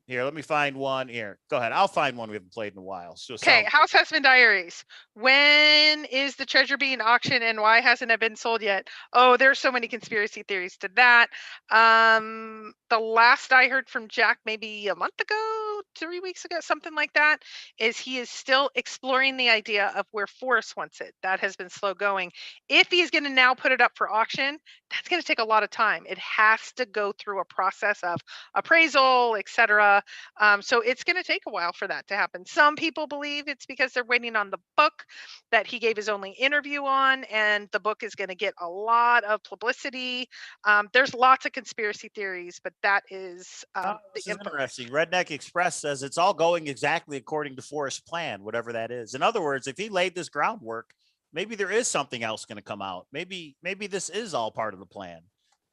Speaker 2: Here, let me find one here. Go ahead. I'll find one we haven't played in a while. So,
Speaker 3: okay, House Husband Diaries. When is the treasure being auctioned and why hasn't it been sold yet? Oh, there's so many conspiracy theories to that. The last I heard from Jack maybe a month ago, 3 weeks ago, something like that, is he is still exploring the idea of where Forrest wants it. That has been slow going. If he's going to now put it up for auction, that's going to take a lot of time. It has to go through a process of appraisal, etc. So it's going to take a while for that to happen. Some people believe it's because they're waiting on the book that he gave his only interview on, and the book is going to get a lot of publicity. There's lots of conspiracy theories, but that is
Speaker 2: this is interesting. Redneck Express says it's all going exactly according to Forrest's plan, whatever that is. In other words, if he laid this groundwork maybe there is something else going to come out. Maybe this is all part of the plan.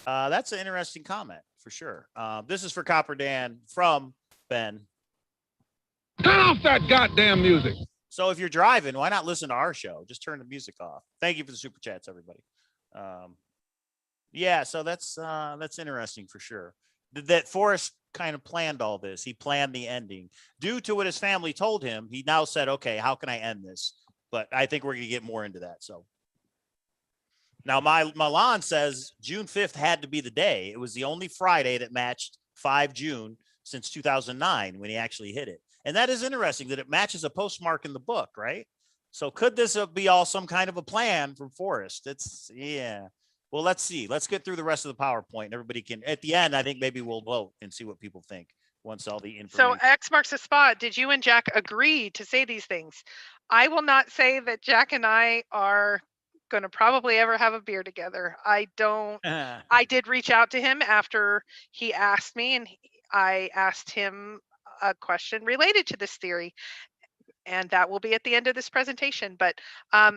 Speaker 2: That's an interesting comment for sure. This is for Copper Dan from Ben.
Speaker 6: Turn off that goddamn music.
Speaker 2: So if you're driving, why not listen to our show? Just turn the music off. Thank you for the super chats, everybody. Yeah, so that's interesting for sure. That Forrest kind of planned all this. He planned the ending. Due to what his family told him, he now said, okay, how can I end this? But I think we're going to get more into that. So now Milan says June 5th had to be the day. It was the only Friday that matched 5 June since 2009 when he actually hit it. And that is interesting that it matches a postmark in the book, right? So could this be all some kind of a plan from Forrest? Yeah. Well, let's see. Let's get through the rest of the PowerPoint. And everybody can, at the end, I think maybe we'll vote and see what people think once all the information.
Speaker 3: So X marks the spot. Did you and Jack agree to say these things? I will not say that Jack and I are going to probably ever have a beer together. I don't. I did reach out to him after he asked me, and I asked him a question related to this theory, and that will be at the end of this presentation. But I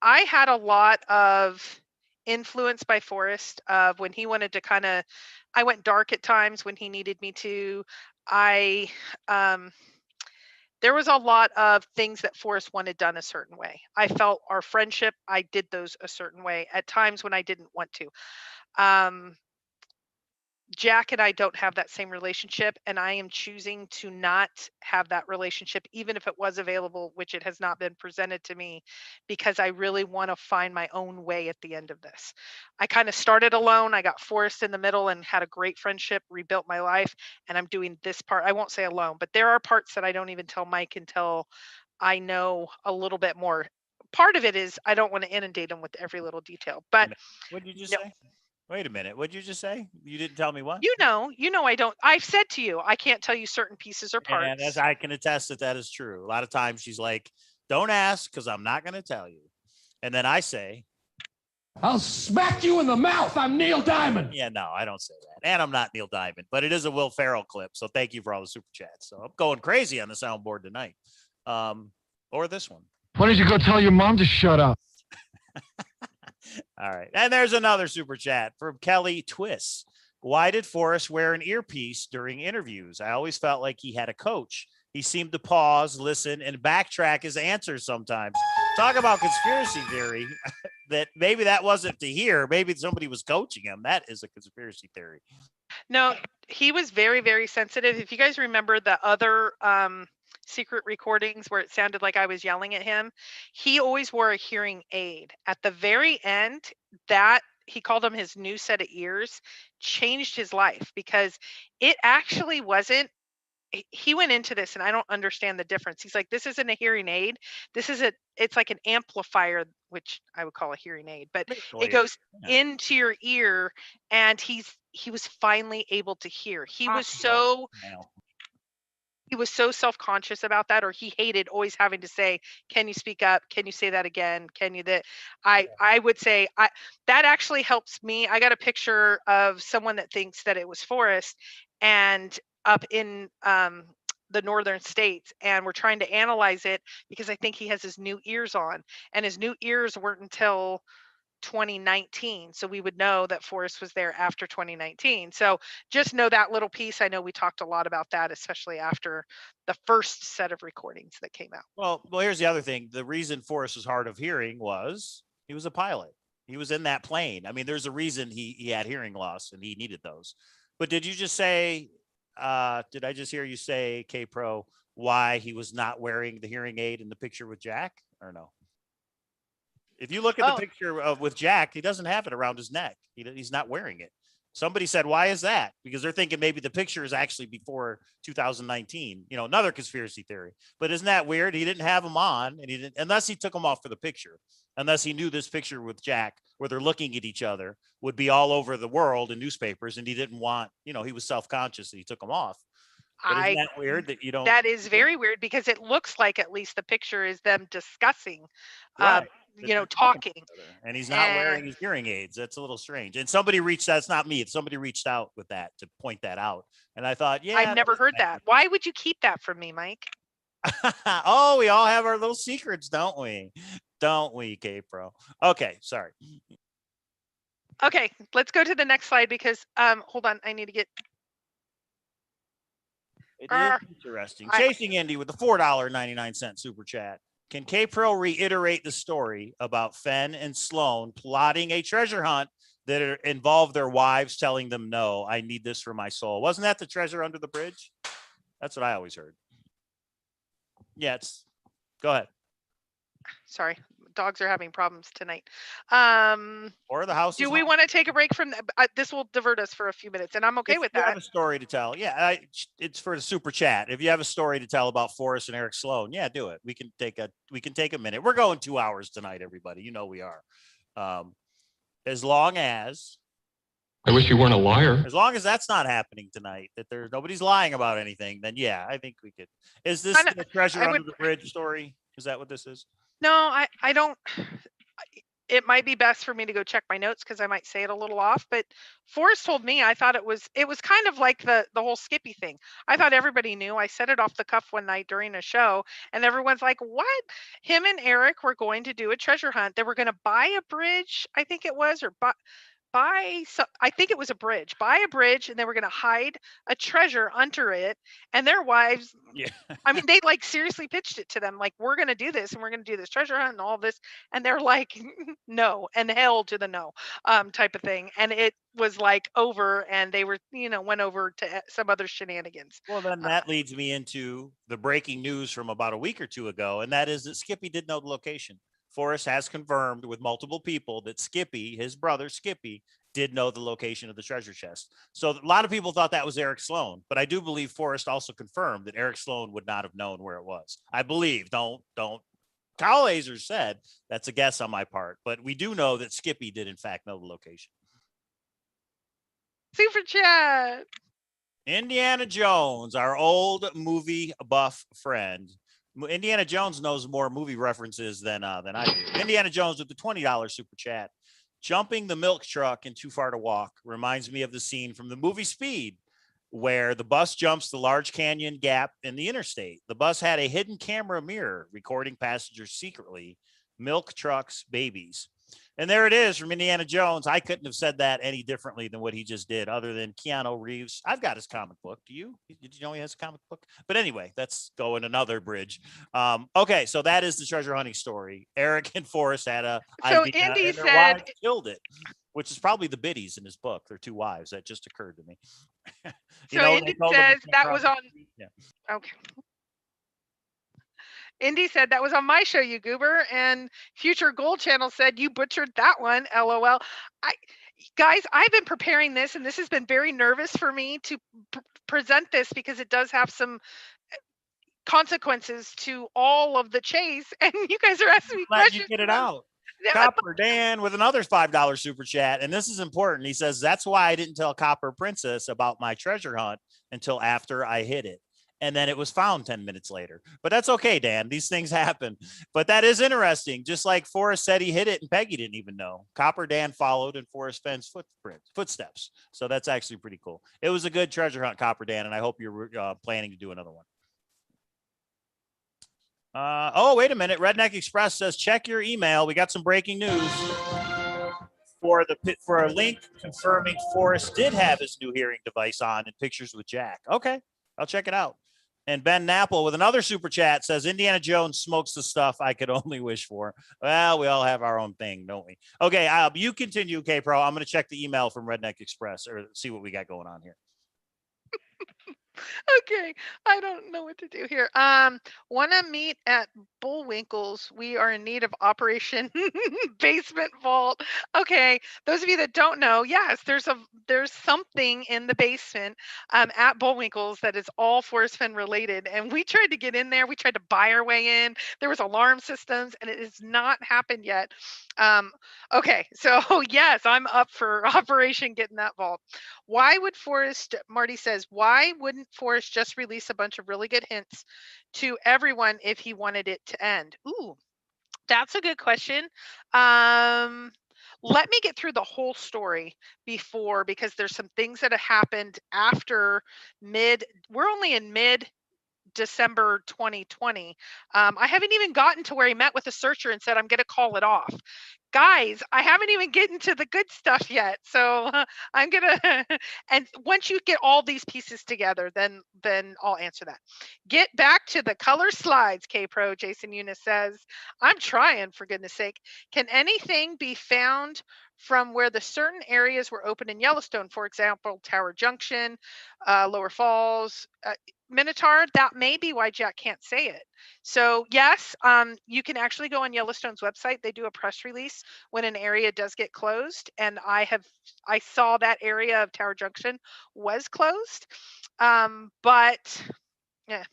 Speaker 3: had a lot of influence by Forrest of when he wanted to I went dark at times when he needed me to. There was a lot of things that Forrest wanted done a certain way. I felt our friendship, I did those a certain way at times when I didn't want to. Jack and I don't have that same relationship, and I am choosing to not have that relationship, even if it was available, which it has not been presented to me, because I really want to find my own way at the end of this. I kind of started alone. I got Forrest in the middle and had a great friendship, rebuilt my life, and I'm doing this part. I won't say alone, but there are parts that I don't even tell Mike until I know a little bit more. Part of it is I don't want to inundate him with every little detail. But
Speaker 2: what did you just say? Wait a minute. What did you just say? You didn't tell me what?
Speaker 3: You know, I don't. I've said to you, I can't tell you certain pieces or parts.
Speaker 2: And as I can attest that is true. A lot of times she's like, don't ask because I'm not going to tell you. And then I say,
Speaker 10: I'll smack you in the mouth. I'm Neil Diamond.
Speaker 2: Yeah, no, I don't say that. And I'm not Neil Diamond, but it is a Will Ferrell clip. So thank you for all the super chats. So I'm going crazy on the soundboard tonight. Or this one.
Speaker 10: Why don't you go tell your mom to shut up?
Speaker 2: All right. And there's another super chat from Kelly Twiss. Why did Forrest wear an earpiece during interviews? I always felt like he had a coach. He seemed to pause, listen, and backtrack his answers sometimes. Talk about conspiracy theory that maybe that wasn't to hear. Maybe somebody was coaching him. That is a conspiracy theory.
Speaker 3: No, he was very, very sensitive. If you guys remember the other secret recordings where it sounded like I was yelling at him, he always wore a hearing aid. At the very end, that he called them his new set of ears, changed his life, because it actually wasn't. He went into this, and I don't understand the difference. He's like, this isn't a hearing aid. It's like an amplifier, which I would call a hearing aid, but it goes into your ear, and he was finally able to hear. He was so self-conscious about that, or he hated always having to say, can you speak up? Can you say that again? Can you that? I would say that actually helps me. I got a picture of someone that thinks that it was Forrest, and up in the northern states, and we're trying to analyze it because I think he has his new ears on, and his new ears weren't until 2019, so we would know that Forrest was there after 2019. So just know that little piece. I know we talked a lot about that, especially after the first set of recordings that came out.
Speaker 2: Well, here's the other thing. The reason Forrest was hard of hearing was he was a pilot. He was in that plane. I mean, there's a reason he had hearing loss and he needed those. But did you just say, did I just hear you say, K-Pro, why he was not wearing the hearing aid in the picture with Jack, or no? If you look at the picture with Jack, he doesn't have it around his neck. He's not wearing it. Somebody said, why is that? Because they're thinking maybe the picture is actually before 2019, another conspiracy theory. But isn't that weird? He didn't have them on, and he didn't, unless he took them off for the picture, unless he knew this picture with Jack where they're looking at each other would be all over the world in newspapers. And he didn't want, he was self-conscious that he took them off. But isn't that weird that you don't?
Speaker 3: That is very weird, because it looks like at least the picture is them discussing,
Speaker 2: right.
Speaker 3: Talking.
Speaker 2: And he's not wearing his hearing aids. That's a little strange. And somebody reached out. It's not me. Somebody reached out with that to point that out. And I thought, yeah.
Speaker 3: I've never heard that. Why would you keep that from me, Mike?
Speaker 2: Oh, we all have our little secrets, don't we? Don't we, K-Pro? Okay, sorry.
Speaker 3: Okay, let's go to the next slide because hold on, I need to get.
Speaker 2: It is interesting. Chasing Indy with the $4.99 super chat. Can K-Pro reiterate the story about Fenn and Sloan plotting a treasure hunt that involved their wives telling them, no, I need this for my soul? Wasn't that the treasure under the bridge? That's what I always heard. Yeah, go ahead.
Speaker 3: Sorry, dogs are having problems tonight.
Speaker 2: Or the house.
Speaker 3: Do we want to take a break from this? Will divert us for a few minutes, and I'm okay with that.
Speaker 2: If you have a story to tell, yeah, it's for the super chat. If you have a story to tell about Forrest and Eric Sloan, yeah, do it. We can take a minute. We're going 2 hours tonight, everybody. You know we are. As long as.
Speaker 6: I wish you weren't a liar.
Speaker 2: As long as that's not happening tonight, that nobody's lying about anything, then yeah, I think we could. Is this the treasure under the bridge story? Is that what this is?
Speaker 3: No, I don't. It might be best for me to go check my notes because I might say it a little off. But Forrest told me, I thought it was kind of like the whole Skippy thing. I thought everybody knew. I said it off the cuff one night during a show, and everyone's like, "What?" Him and Eric were going to do a treasure hunt. They were going to buy a bridge, I think it was, or I think it was a bridge. Buy a bridge, and they were going to hide a treasure under it. And their wives,
Speaker 2: yeah,
Speaker 3: I mean, they like seriously pitched it to them, like, we're going to do this, and we're going to do this treasure hunt and all this. And they're like, no, and hell to the no, type of thing. And it was like over, and they were, went over to some other shenanigans.
Speaker 2: Well, then that leads me into the breaking news from about a week or two ago, and that is that Skippy did know the location. Forrest has confirmed with multiple people that Skippy, his brother Skippy, did know the location of the treasure chest. So a lot of people thought that was Eric Sloan, but I do believe Forrest also confirmed that Eric Sloan would not have known where it was. I believe. Don't. Cowlazars said that's a guess on my part, but we do know that Skippy did in fact know the location.
Speaker 3: Super chat.
Speaker 2: Indiana Jones, our old movie buff friend. Indiana Jones knows more movie references than I do. Indiana Jones with the $20 super chat. Jumping the milk truck in Too Far to Walk reminds me of the scene from the movie Speed, where the bus jumps the large canyon gap in the interstate. The bus had a hidden camera mirror recording passengers secretly. Milk trucks, babies. And there it is from Indiana Jones. I couldn't have said that any differently than what he just did, other than Keanu Reeves. I've got his comic book. Do you? Did you know he has a comic book? But anyway, that's going another bridge. Okay, so that is the treasure hunting story. Eric and Forrest had a idea,
Speaker 3: Andy
Speaker 2: and their
Speaker 3: said
Speaker 2: wives killed it, which is probably the biddies in his book. Their two wives. That just occurred to me.
Speaker 3: Andy says that was on.
Speaker 2: Yeah.
Speaker 3: Okay. Indy said that was on my show, you goober, and Future Gold Channel said you butchered that one. LOL. Guys, I've been preparing this, and this has been very nervous for me to present this because it does have some consequences to all of the chase, and you guys are asking me questions.
Speaker 2: You get it out. Copper Dan with another $5 super chat, and this is important. He says, that's why I didn't tell Copper Princess about my treasure hunt until after I hit it. And then it was found 10 minutes later. But that's okay, Dan. These things happen. But that is interesting. Just like Forrest said he hit it and Peggy didn't even know. Copper Dan followed in Forrest Fenn's footsteps. So that's actually pretty cool. It was a good treasure hunt, Copper Dan, and I hope you're planning to do another one. Oh, wait a minute. Redneck Express says, check your email. We got some breaking news for a link confirming Forrest did have his new hearing device on in Pictures with Jack. Okay, I'll check it out. And Ben Napple with another super chat says, Indiana Jones smokes the stuff I could only wish for. Well, we all have our own thing, don't we? Okay, you continue, K-Pro. I'm going to check the email from Redneck Express or see what we got going on here.
Speaker 3: Okay, I don't know what to do here. Want to meet at Bullwinkle's. We are in need of Operation Basement Vault. Okay, those of you that don't know, yes, there's something in the basement at Bullwinkle's that is all Forrest Fenn related, and we tried to get in there. We tried to buy our way in. There was alarm systems, and it has not happened yet. Okay, so yes, I'm up for Operation Getting That Vault. Why would Forrest? Marty says, why wouldn't Forrest just release a bunch of really good hints to everyone if he wanted it to end? Ooh, that's a good question. Let me get through the whole story because there's some things that have happened after we're only in mid December 2020. I haven't even gotten to where he met with a searcher and said, I'm going to call it off. Guys, I haven't even gotten to the good stuff yet. So I'm going to, and once you get all these pieces together, then I'll answer that. Get back to the color slides, K-Pro, Jason Eunice says. I'm trying, for goodness sake. Can anything be found from where the certain areas were open in Yellowstone, for example, Tower Junction, Lower Falls, Minotaur? That may be why Jack can't say it. So yes, you can actually go on Yellowstone's website. They do a press release when an area does get closed, and I saw that area of Tower Junction was closed. But yeah.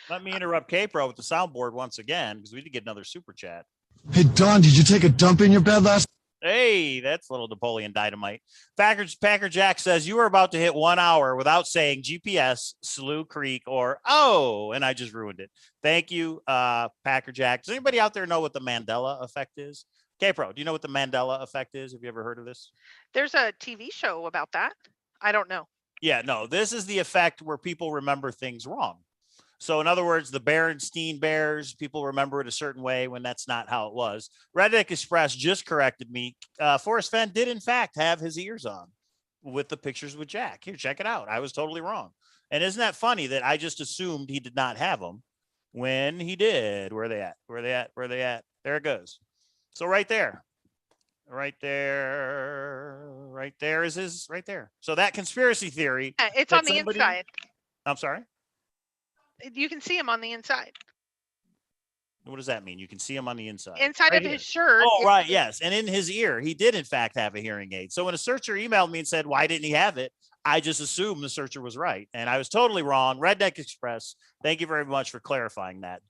Speaker 2: Let me interrupt K-Pro with the soundboard once again, because we did get another super chat.
Speaker 10: Hey, Don, did you take a dump in your bed last?
Speaker 2: Hey, that's little Napoleon Dynamite. Packer Jack says you were about to hit 1 hour without saying GPS, Slough Creek, or oh, and I just ruined it. Thank you, Packer Jack. Does anybody out there know what the Mandela effect is? K-Pro, do you know what the Mandela effect is? Have you ever heard of this?
Speaker 3: There's a TV show about that. I don't know.
Speaker 2: Yeah, no, this is the effect where people remember things wrong. So in other words, the Berenstein Bears, people remember it a certain way when that's not how it was. Redneck Express just corrected me. Forrest Fenn did in fact have his ears on with the pictures with Jack. Here, check it out. I was totally wrong. And isn't that funny that I just assumed he did not have them when he did? Where are they at? Where are they at? Where are they at? There it goes. So right there is his right there. So that conspiracy theory.
Speaker 3: It's on the inside.
Speaker 2: I'm sorry.
Speaker 3: You can see him on the inside.
Speaker 2: What does that mean? You can see him on the inside.
Speaker 3: Inside
Speaker 2: right
Speaker 3: of
Speaker 2: here.
Speaker 3: his shirt.
Speaker 2: Oh, right. Yes. And in his ear, he did, in fact, have a hearing aid. So when a searcher emailed me and said, why didn't he have it? I just assumed the searcher was right. And I was totally wrong. Redneck Express, thank you very much for clarifying that.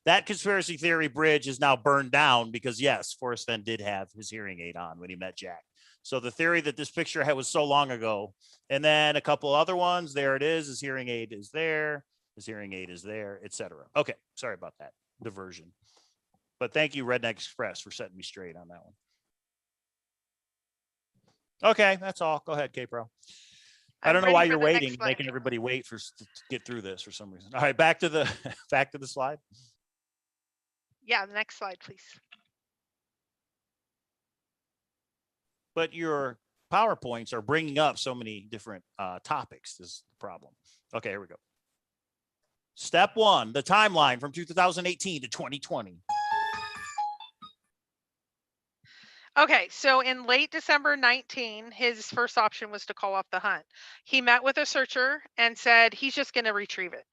Speaker 2: That conspiracy theory bridge is now burned down because, yes, Forrest Fenn did have his hearing aid on when he met Jack. So the theory that this picture was so long ago, and then a couple other ones, there it is. His hearing aid is there. His hearing aid is there, etc. Okay, sorry about that diversion. But thank you, Redneck Express, for setting me straight on that one. Okay, that's all. Go ahead, K-Pro. I don't know why you're waiting, making everybody wait to get through this for some reason. All right, back to the slide.
Speaker 3: Yeah, the next slide, please.
Speaker 2: But your PowerPoints are bringing up so many different topics. This is the problem. Okay, here we go. Step 1, the timeline from 2018 to 2020.
Speaker 3: Okay, so in late December 19, his first option was to call off the hunt. He met with a searcher and said he's just going to retrieve it.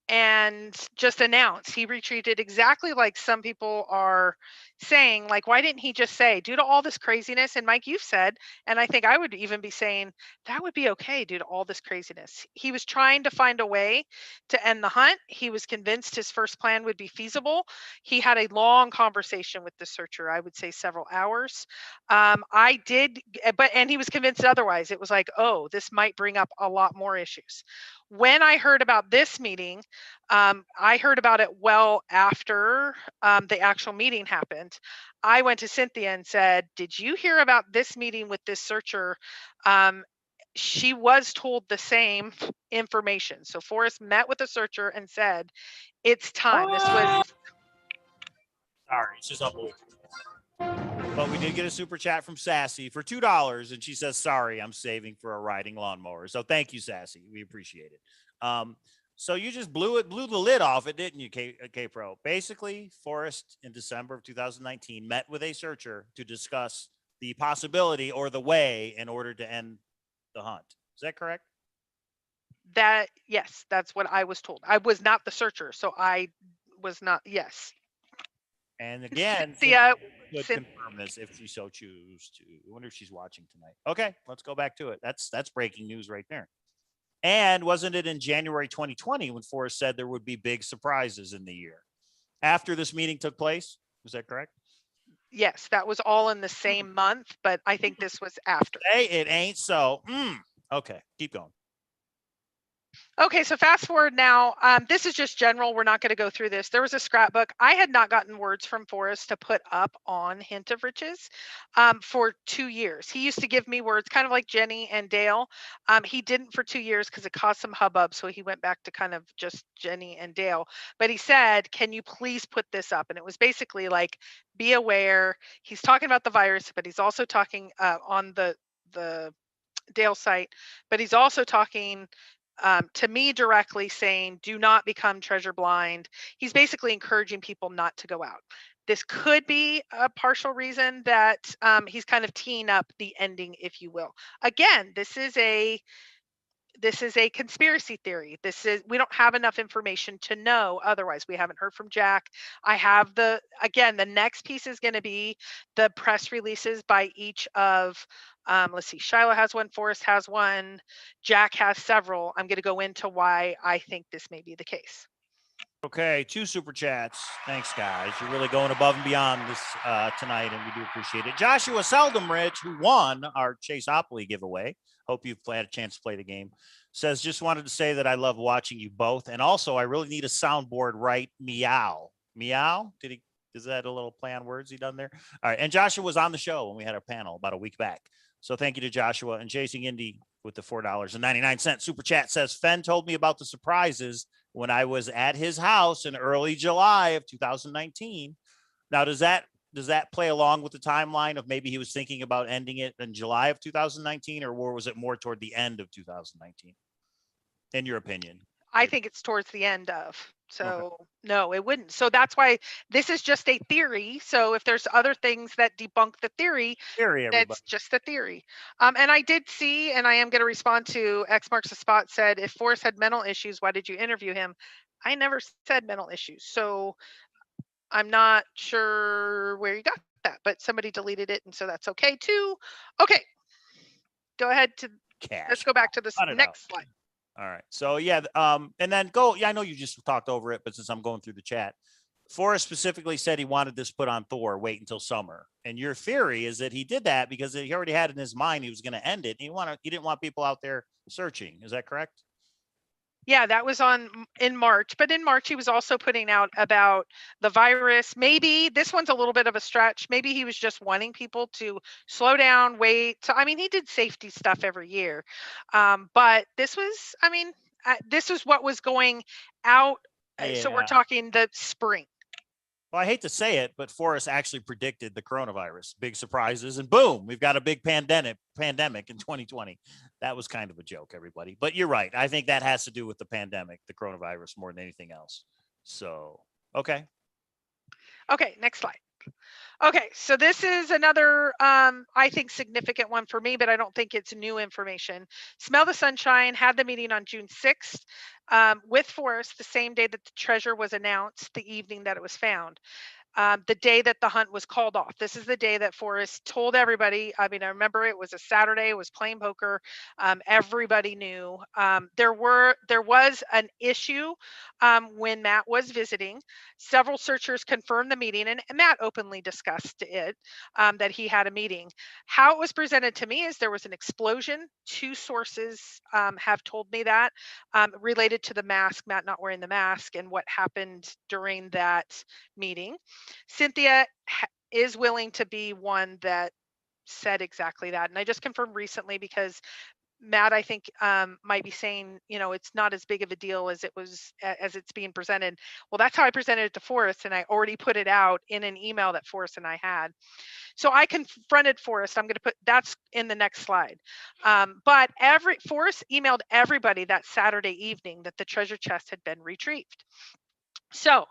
Speaker 3: And just announced he retrieved it exactly like some people are saying, like, why didn't he just say, due to all this craziness? And Mike, you've said, and I think I would even be saying that would be okay due to all this craziness. He was trying to find a way to end the hunt. He was convinced his first plan would be feasible. He had a long conversation with the searcher, I would say several hours. And he was convinced otherwise. It was like, oh, this might bring up a lot more issues. When I heard about this meeting, I heard about it well after the actual meeting happened. I went to Cynthia and said, did you hear about this meeting with this searcher? She was told the same information. So Forrest met with the searcher and said, it's time. This was...
Speaker 2: Sorry, it's just unbelievable. But we did get a super chat from Sassy for $2, and she says, sorry, I'm saving for a riding lawnmower. So thank you, Sassy. We appreciate it. So you just blew the lid off it, didn't you, K-Pro? Basically, Forrest in December of 2019 met with a searcher to discuss the possibility or the way in order to end the hunt. Is that correct?
Speaker 3: Yes, that's what I was told. I was not the searcher, so I was not, yes.
Speaker 2: And again,
Speaker 3: Cynthia
Speaker 2: could confirm this if she so choose to. I wonder if she's watching tonight. Okay, let's go back to it. That's breaking news right there. And wasn't it in January 2020 when Forrest said there would be big surprises in the year after this meeting took place? Was that correct?
Speaker 3: Yes, that was all in the same month, but I think this was after.
Speaker 2: Hey, it ain't so. Okay, keep going.
Speaker 3: Okay, so fast forward now. This is just general. We're not going to go through this. There was a scrapbook. I had not gotten words from Forrest to put up on Hint of Riches for 2 years. He used to give me words, kind of like Jenny and Dale. He didn't for 2 years because it caused some hubbub. So he went back to kind of just Jenny and Dale. But he said, "Can you please put this up?" And it was basically like, be aware. He's talking about the virus, but he's also talking on the Dale site, but he's also talking to me directly, saying, do not become treasure blind. He's basically encouraging people not to go out. This could be a partial reason that he's kind of teeing up the ending, if you will. Again, this is a conspiracy theory. We don't have enough information to know otherwise. We haven't heard from Jack. I have the next piece is going to be the press releases by each of let's see, Shiloh has one, Forrest has one, Jack has several. I'm going to go into why I think this may be the case.
Speaker 2: Okay, 2 super chats. Thanks, guys. You're really going above and beyond this tonight, and we do appreciate it. Joshua Seldom Rich, who won our Chaseopoly giveaway, hope you've had a chance to play the game, says, just wanted to say that I love watching you both, and also I really need a soundboard right meow. Meow? Is that a little play on words he done there? All right, and Joshua was on the show when we had our panel about a week back. So thank you to Joshua. And Chasing Indy with the $4.99 super chat says, Fenn told me about the surprises when I was at his house in early July of 2019. Now, does that play along with the timeline of maybe he was thinking about ending it in July of 2019, or was it more toward the end of 2019? In your opinion?
Speaker 3: I think it's towards the end of. So okay. No, it wouldn't. So that's why this is just a theory. So if there's other things that debunk the theory, that's just the theory. And I did see, and I am going to respond to X Marks the Spot said, if Forrest had mental issues, why did you interview him? I never said mental issues. So I'm not sure where you got that, but somebody deleted it. And so that's okay too. Okay. Go ahead to let's go back to this next slide.
Speaker 2: All right. So yeah, and then go. Yeah, I know you just talked over it, but since I'm going through the chat, Forrest specifically said he wanted this put on Thor, wait until summer. And your theory is that he did that because he already had in his mind he was going to end it. And he didn't want people out there searching. Is that correct?
Speaker 3: Yeah, that was in March. But in March, he was also putting out about the virus. Maybe this one's a little bit of a stretch. Maybe he was just wanting people to slow down, wait. So, I mean, he did safety stuff every year. But this was, this was what was going out. Yeah. So we're talking the spring.
Speaker 2: Well, I hate to say it, but Forrest actually predicted the coronavirus, big surprises, and boom, we've got a big pandemic in 2020. That was kind of a joke, everybody. But you're right. I think that has to do with the pandemic, the coronavirus, more than anything else. So, okay.
Speaker 3: Okay, next slide. Okay, so this is another, I think, significant one for me, but I don't think it's new information. Smell the Sunshine had the meeting on June 6th with Forrest, the same day that the treasure was announced, the evening that it was found. The day that the hunt was called off. This is the day that Forrest told everybody. I mean, I remember it was a Saturday. It was playing poker. Everybody knew. There was an issue when Matt was visiting. Several searchers confirmed the meeting, and Matt openly discussed it, that he had a meeting. How it was presented to me is there was an explosion. 2 sources have told me that related to the mask, Matt not wearing the mask, and what happened during that meeting. Cynthia is willing to be one that said exactly that. And I just confirmed recently because Matt, I think, might be saying, it's not as big of a deal as it's being presented. Well, that's how I presented it to Forrest, and I already put it out in an email that Forrest and I had. So I confronted Forrest. I'm going to put that's in the next slide. But Forrest emailed everybody that Saturday evening that the treasure chest had been retrieved. So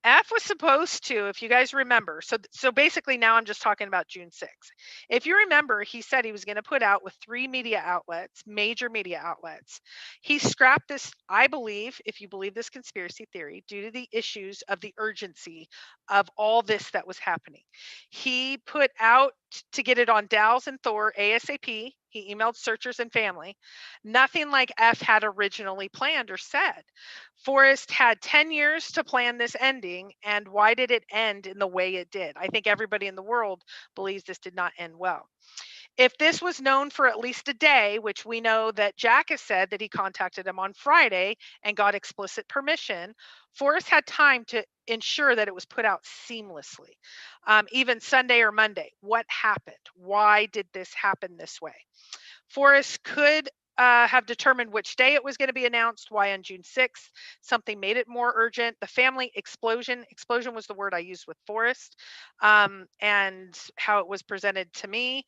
Speaker 3: F was supposed to, if you guys remember, so basically now I'm just talking about June 6th. If you remember, he said he was going to put out with 3 media outlets, major media outlets. He scrapped this, I believe, if you believe this conspiracy theory, due to the issues of the urgency of all this that was happening. He put out to get it on Dow's and Thor ASAP. He emailed searchers and family. Nothing like F had originally planned or said. Forrest had 10 years to plan this ending, and why did it end in the way it did? I think everybody in the world believes this did not end well. If this was known for at least a day, which we know that Jack has said that he contacted him on Friday and got explicit permission, Forrest had time to ensure that it was put out seamlessly, even Sunday or Monday. What happened? Why did this happen this way? Forrest could have determined which day it was going to be announced, why on June 6th. Something made it more urgent. The family explosion was the word I used with Forrest, and how it was presented to me.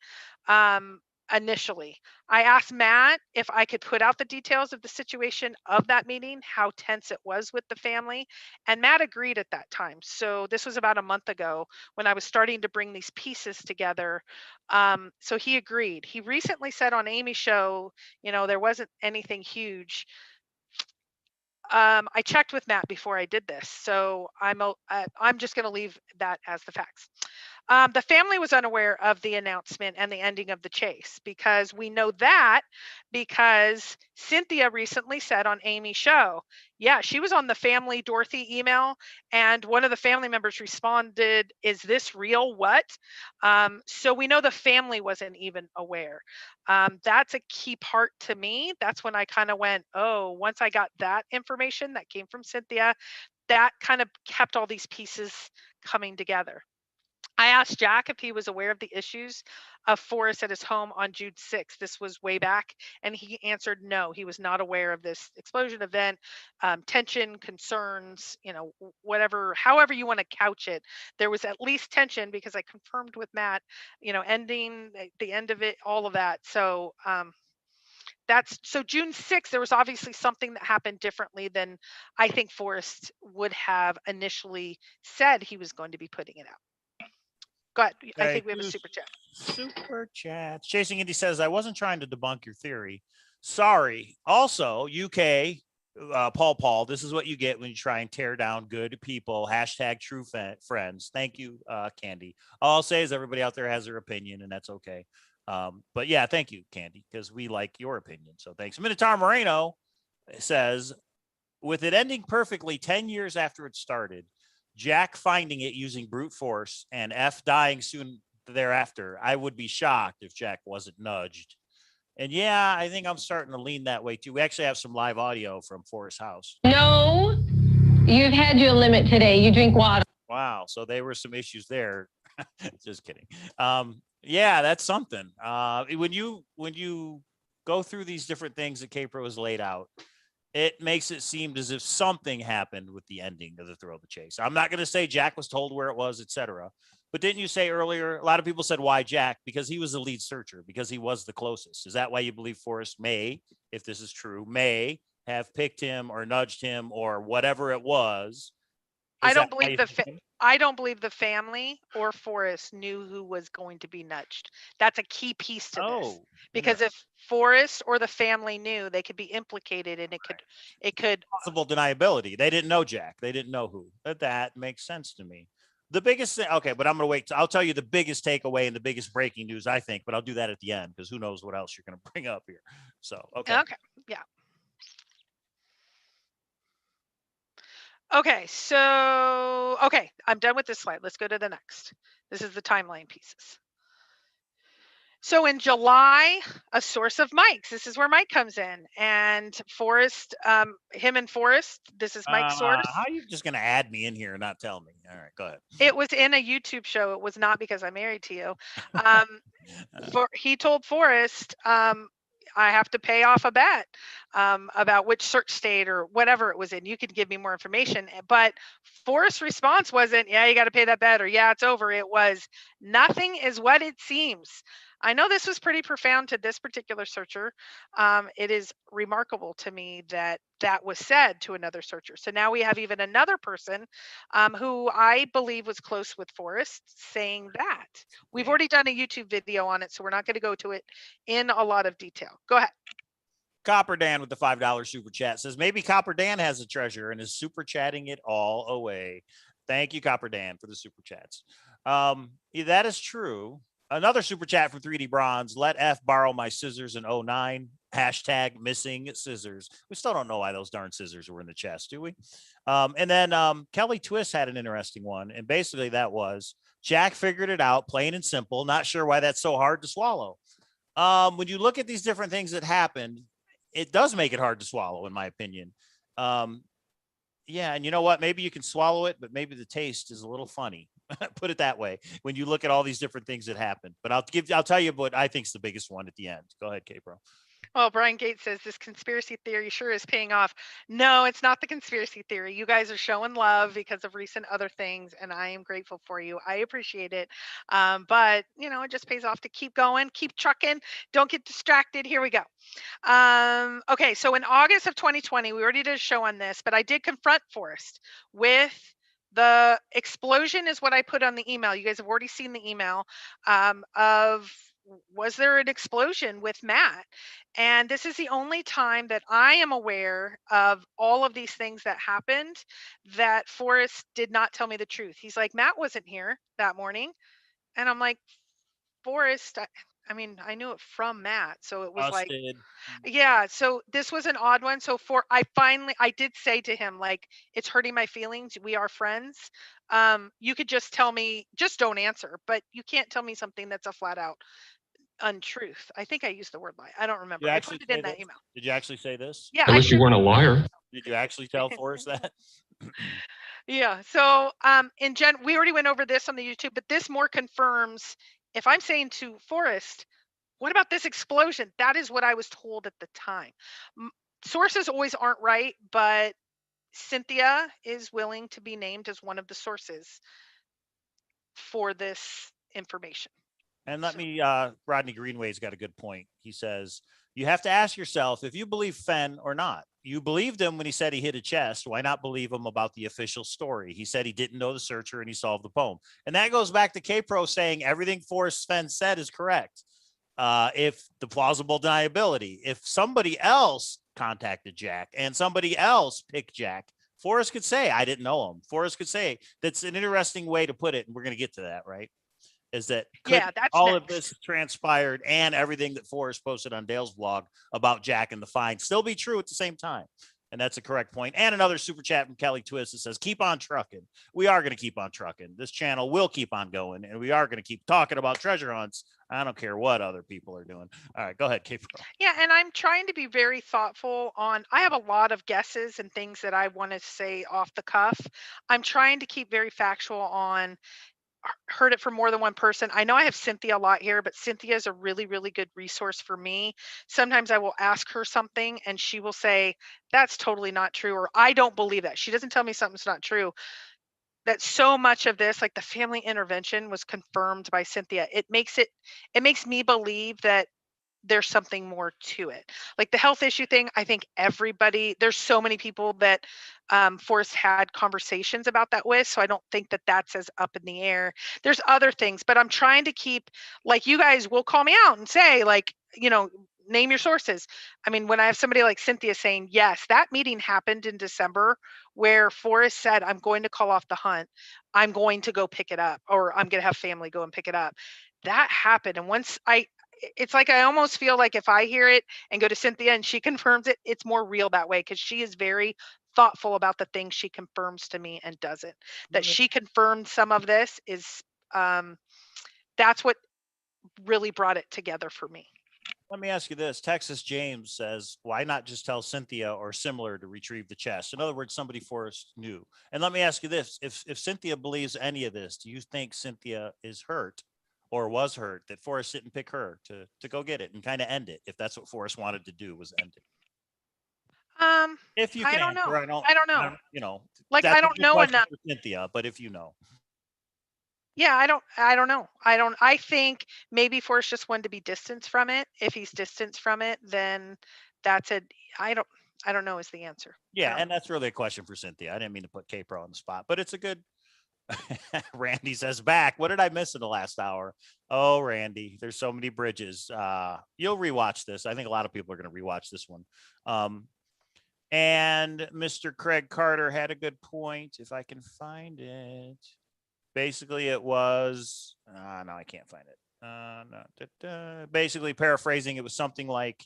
Speaker 3: Initially, I asked Matt if I could put out the details of the situation of that meeting, how tense it was with the family, and Matt agreed at that time. So this was about a month ago when I was starting to bring these pieces together. So he agreed. He recently said on Amy's show, there wasn't anything huge. I checked with Matt before I did this, so I'm just going to leave that as the facts. The family was unaware of the announcement and the ending of the chase, because we know that because Cynthia recently said on Amy's show, yeah, she was on the family Dorothy email, and one of the family members responded, "Is this real? What?" So we know the family wasn't even aware. That's a key part to me. That's when I kind of went, oh, once I got that information that came from Cynthia, that kind of kept all these pieces coming together. I asked Jack if he was aware of the issues of Forrest at his home on June 6th. This was way back, and he answered no, he was not aware of this explosion event, tension, concerns, whatever, however you want to couch it. There was at least tension because I confirmed with Matt, ending, the end of it, all of that. So so June 6th, there was obviously something that happened differently than I think Forrest would have initially said he was going to be putting it out. Go ahead. I think we have a super chat.
Speaker 2: Super chat. Chasing Indy says, I wasn't trying to debunk your theory. Sorry. Also, UK, Paul, this is what you get when you try and tear down good people. # true friends. Thank you, Candy. All I'll say is everybody out there has their opinion, and that's okay. But yeah, thank you, Candy, because we like your opinion. So thanks. Minotaur Moreno says, with it ending perfectly 10 years after it started, Jack finding it using brute force, and F dying soon thereafter, I would be shocked if Jack wasn't nudged. And yeah, I think I'm starting to lean that way too. We actually have some live audio from Forrest's house.
Speaker 5: No, you've had your limit today. You drink water.
Speaker 2: Wow. So there were some issues there. Just kidding. Yeah, that's something. When you go through these different things that K-Pro has laid out, it makes it seem as if something happened with the ending of the Thrill of the Chase. I'm not going to say Jack was told where it was, etc. But didn't you say earlier, a lot of people said, why Jack? Because he was the lead searcher, because he was the closest. Is that why you believe Forrest may, if this is true, may have picked him or nudged him or whatever it was?
Speaker 3: I don't believe the family or Forrest knew who was going to be nudged. That's a key piece to this. Because if Forrest or the family knew, they could be implicated, and it could
Speaker 2: possible deniability. They didn't know Jack. They didn't know who. That makes sense to me. The biggest thing, okay, but I'm going to wait. I'll tell you the biggest takeaway and the biggest breaking news, I think, but I'll do that at the end because who knows what else you're going to bring up here. So, okay.
Speaker 3: Okay. Yeah. Okay, so, I'm done with this slide. Let's go to the next. This is the timeline pieces. So in July, a source of Mike's, this is where Mike comes in, and Forrest, him and Forrest, this is Mike's source.
Speaker 2: How are you just going to add me in here and not tell me? All right, go ahead.
Speaker 3: It was in a YouTube show. It was not because I'm married to you. He told Forrest, I have to pay off a bet about which search state or whatever it was in. You could give me more information. But Forrest's response wasn't, yeah, you got to pay that bet, or yeah, it's over. It was, nothing is what it seems. I know this was pretty profound to this particular searcher. It is remarkable to me that that was said to another searcher. So now we have even another person who I believe was close with Forrest saying that. We've already done a YouTube video on it, so we're not going to go to it in a lot of detail. Go ahead.
Speaker 2: Copper Dan with the $5 super chat says maybe Copper Dan has a treasure and is super chatting it all away. Thank you, Copper Dan, for the super chats. Yeah, that is true. Another super chat from 3D Bronze. Let F borrow my scissors in 09. # missing scissors. We still don't know why those darn scissors were in the chest, do we? And then Kelly Twist had an interesting one. And basically that was Jack figured it out, plain and simple. Not sure why that's so hard to swallow. When you look at these different things that happened, it does make it hard to swallow, in my opinion. Yeah, and you know what? Maybe you can swallow it, but maybe the taste is a little funny. Put it that way. When you look at all these different things that happened, but I'll tell you what I think is the biggest one at the end. Go ahead, K-Pro.
Speaker 3: Well, Brian Gates says this conspiracy theory sure is paying off. No, it's not the conspiracy theory. You guys are showing love because of recent other things, and I am grateful for you. I appreciate it. But it just pays off to keep going, keep trucking. Don't get distracted. Here we go. Okay, so in August of 2020, we already did a show on this, but I did confront Forrest with the explosion is what I put on the email. You guys have already seen the email of was there an explosion with Matt? And this is the only time that I am aware of all of these things that happened that Forrest did not tell me the truth. He's like, Matt wasn't here that morning. And I'm like, Forrest, I mean, I knew it from Matt. So it was like,
Speaker 2: Busted.
Speaker 3: yeah. So this was an odd one. So I did say to him, like, it's hurting my feelings. We are friends. You could just tell me, just don't answer, but you can't tell me something that's a flat out untruth. I think I used the word lie. I don't remember.
Speaker 2: You
Speaker 3: I
Speaker 2: actually
Speaker 3: put it in
Speaker 2: say
Speaker 3: that
Speaker 2: this?
Speaker 3: email.
Speaker 2: Did you actually say this?
Speaker 3: Yeah.
Speaker 6: I wish you weren't a liar.
Speaker 2: Did you actually tell Forrest that?
Speaker 3: Yeah. So we already went over this on the YouTube, but this more confirms if I'm saying to Forrest, what about this explosion? That is what I was told at the time. Sources always aren't right, but Cynthia is willing to be named as one of the sources for this information.
Speaker 2: And Rodney Greenway's got a good point. He says, you have to ask yourself if you believe Fenn or not. You believed him when he said he hit a chest. Why not believe him about the official story? He said he didn't know the searcher and he solved the poem. And that goes back to K-Pro saying everything Forrest Fenn said is correct. If the plausible deniability, if somebody else contacted Jack and somebody else picked Jack, Forrest could say, I didn't know him. Forrest could say, that's an interesting way to put it. And we're going to get to that, right? Is that
Speaker 3: that's
Speaker 2: all
Speaker 3: next.
Speaker 2: of this transpired and everything that Forrest posted on Dale's blog about Jack and the find still be true at the same time. And that's a correct point. And another super chat from Kelly Twist that says, keep on trucking. We are going to keep on trucking. This channel will keep on going, and we are going to keep talking about treasure hunts. I don't care what other people are doing. All right, go ahead, K-Pro.
Speaker 3: Yeah, and I'm trying to be very thoughtful on, I have a lot of guesses and things that I want to say off the cuff. I'm trying to keep very factual on, heard it from more than one person. I know I have Cynthia a lot here, but Cynthia is a really, really good resource for me. Sometimes I will ask her something and she will say, that's totally not true, or I don't believe that. She doesn't tell me something's not true. That so much of this, like the family intervention, was confirmed by Cynthia. It makes me believe that there's something more to it. Like the health issue thing, I think there's so many people that Forrest had conversations about that with. So I don't think that that's as up in the air. There's other things, but I'm trying to keep, like, you guys will call me out and say, like, name your sources. I mean, when I have somebody like Cynthia saying, yes, that meeting happened in December where Forrest said, I'm going to call off the hunt. I'm going to go pick it up, or I'm going to have family go and pick it up. That happened. And it's like I almost feel like if I hear it and go to Cynthia and she confirms it, it's more real that way, because she is very thoughtful about the things she confirms to me and doesn't. That she confirmed some of this is that's what really brought it together for me.
Speaker 2: Let me ask you this. Texas James says, why not just tell Cynthia or similar to retrieve the chest? In other words, somebody Forrest knew. And let me ask you this. If Cynthia believes any of this, do you think Cynthia is hurt or was hurt that Forrest didn't pick her to go get it and kind of end it, if that's what Forrest wanted to do, was end it? If you can,
Speaker 3: I don't know.
Speaker 2: I don't know.
Speaker 3: Like, I don't know enough.
Speaker 2: Cynthia, but if you know.
Speaker 3: Yeah, I don't know. I think maybe Forrest just wanted to be distanced from it. If he's distanced from it, then that's it. I don't know is the answer.
Speaker 2: Yeah, and that's really a question for Cynthia. I didn't mean to put K-Pro on the spot, but it's a good. Randy says, back. What did I miss in the last hour? Oh, Randy, there's so many bridges. You'll rewatch this. I think a lot of people are going to rewatch this one. And Mr. Craig Carter had a good point. If I can find it. Basically, it was, no, I can't find it. Basically, paraphrasing, it was something like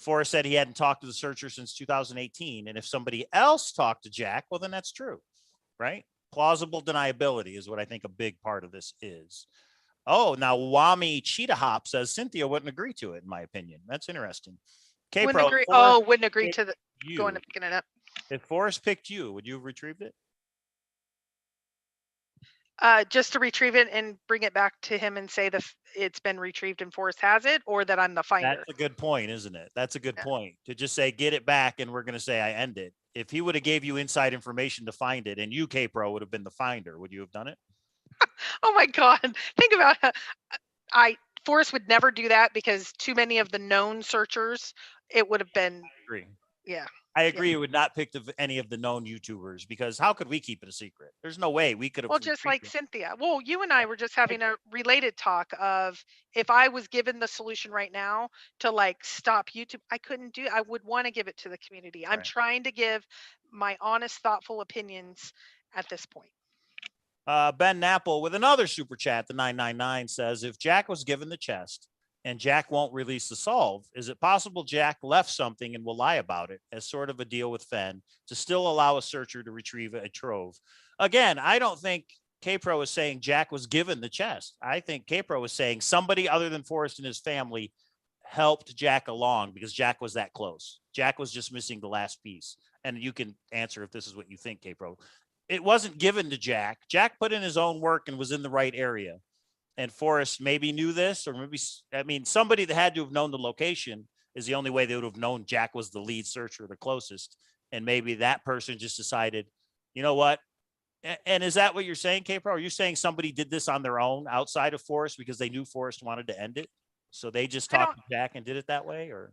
Speaker 2: Forrest said he hadn't talked to the searcher since 2018. And if somebody else talked to Jack, well, then that's true, right? Plausible deniability is what I think a big part of this is. Oh, now Wami Cheetah Hop says Cynthia wouldn't agree to it, in my opinion. That's interesting.
Speaker 3: Wouldn't agree. Wouldn't agree to the going to picking it up.
Speaker 2: If Forrest picked you, would you have retrieved it?
Speaker 3: Just to retrieve it and bring it back to him and say it's been retrieved and Forrest has it, or that I'm the finder.
Speaker 2: That's a good point, isn't it? That's a good point. To just say, get it back, and we're going to say I end it. If he would have gave you inside information to find it, and you, K-Pro, would have been the finder, would you have done it?
Speaker 3: Oh my God. Think about it. Forrest would never do that because too many of the known searchers, it would have been.
Speaker 2: I agree.
Speaker 3: Yeah.
Speaker 2: I agree. You would not pick any of the known YouTubers, because how could we keep it a secret? There's no way we could have.
Speaker 3: Well, just like Cynthia. Well, you and I were just having a related talk of, if I was given the solution right now to like stop YouTube, I couldn't do. I would want to give it to the community. I'm trying to give my honest, thoughtful opinions at this point.
Speaker 2: Ben Napple with another super chat, the 999, says, if Jack was given the chest and Jack won't release the solve, is it possible Jack left something and will lie about it as sort of a deal with Fenn to still allow a searcher to retrieve a trove? Again, I don't think K-Pro is saying Jack was given the chest. I think K-Pro is saying somebody other than Forrest and his family helped Jack along because Jack was that close. Jack was just missing the last piece. And you can answer if this is what you think, K-Pro. It wasn't given to Jack. Jack put in his own work and was in the right area. And Forrest maybe knew this, or maybe, I mean, somebody that had to have known the location is the only way they would have known Jack was the lead searcher, the closest. And maybe that person just decided, you know what? And is that what you're saying, K-Pro? Are you saying somebody did this on their own outside of Forrest because they knew Forrest wanted to end it? So they just talked to Jack and did it that way, or?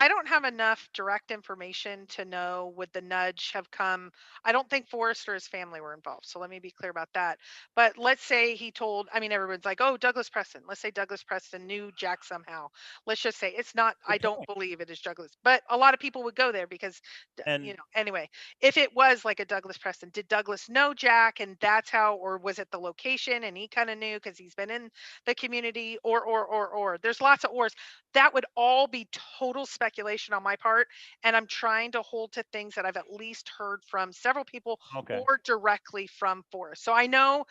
Speaker 3: I don't have enough direct information to know would the nudge have come. I don't think Forrest or his family were involved. So let me be clear about that. But let's say he told, I mean, everyone's like, oh, Douglas Preston. Let's say Douglas Preston knew Jack somehow. Let's just say it's not, I don't believe it is Douglas, but a lot of people would go there because, you know, anyway, if it was like a Douglas Preston, did Douglas know Jack and that's how, or was it the location and he kind of knew because he's been in the community, or there's lots of ors. That would all be total speculation on my part, and I'm trying to hold to things that I've at least heard from several people or directly from Forrest. So I know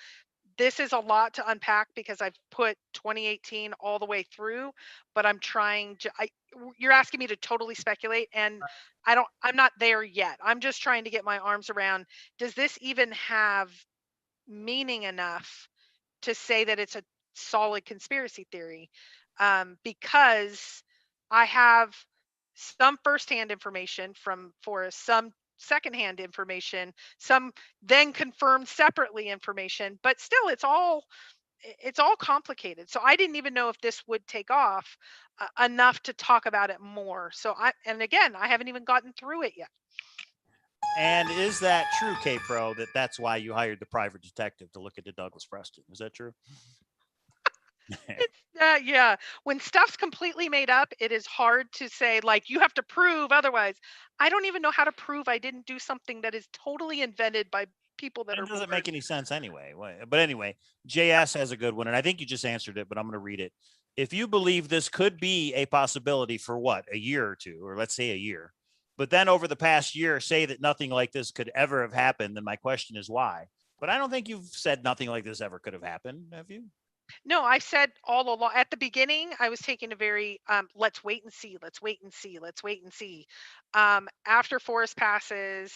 Speaker 3: this is a lot to unpack because I've put 2018 all the way through, but I'm trying to, you're asking me to totally speculate, and I'm not there yet. I'm just trying to get my arms around, does this even have meaning enough to say that it's a solid conspiracy theory? Because I have some firsthand information from Forrest, some secondhand information, some then confirmed separately information, but still it's all complicated. So I didn't even know if this would take off enough to talk about it more. So and again, I haven't even gotten through it yet.
Speaker 2: And is that true, K-Pro, that's why you hired the private detective to look into Douglas Preston? Is that true?
Speaker 3: Yeah, when stuff's completely made up, it is hard to say, like, you have to prove otherwise. I don't even know how to prove I didn't do something that is totally invented by people that
Speaker 2: it
Speaker 3: are
Speaker 2: doesn't make any sense anyway. But anyway, JS has a good one, and I think you just answered it, but I'm going to read it. If you believe this could be a possibility for what, a year or two, or let's say a year, but then over the past year say that nothing like this could ever have happened, then my question is why? But I don't think you've said nothing like this ever could have happened, have you?
Speaker 3: No, I've said all along. At the beginning, I was taking a very let's wait and see, let's wait and see, let's wait and see. After Forrest passes,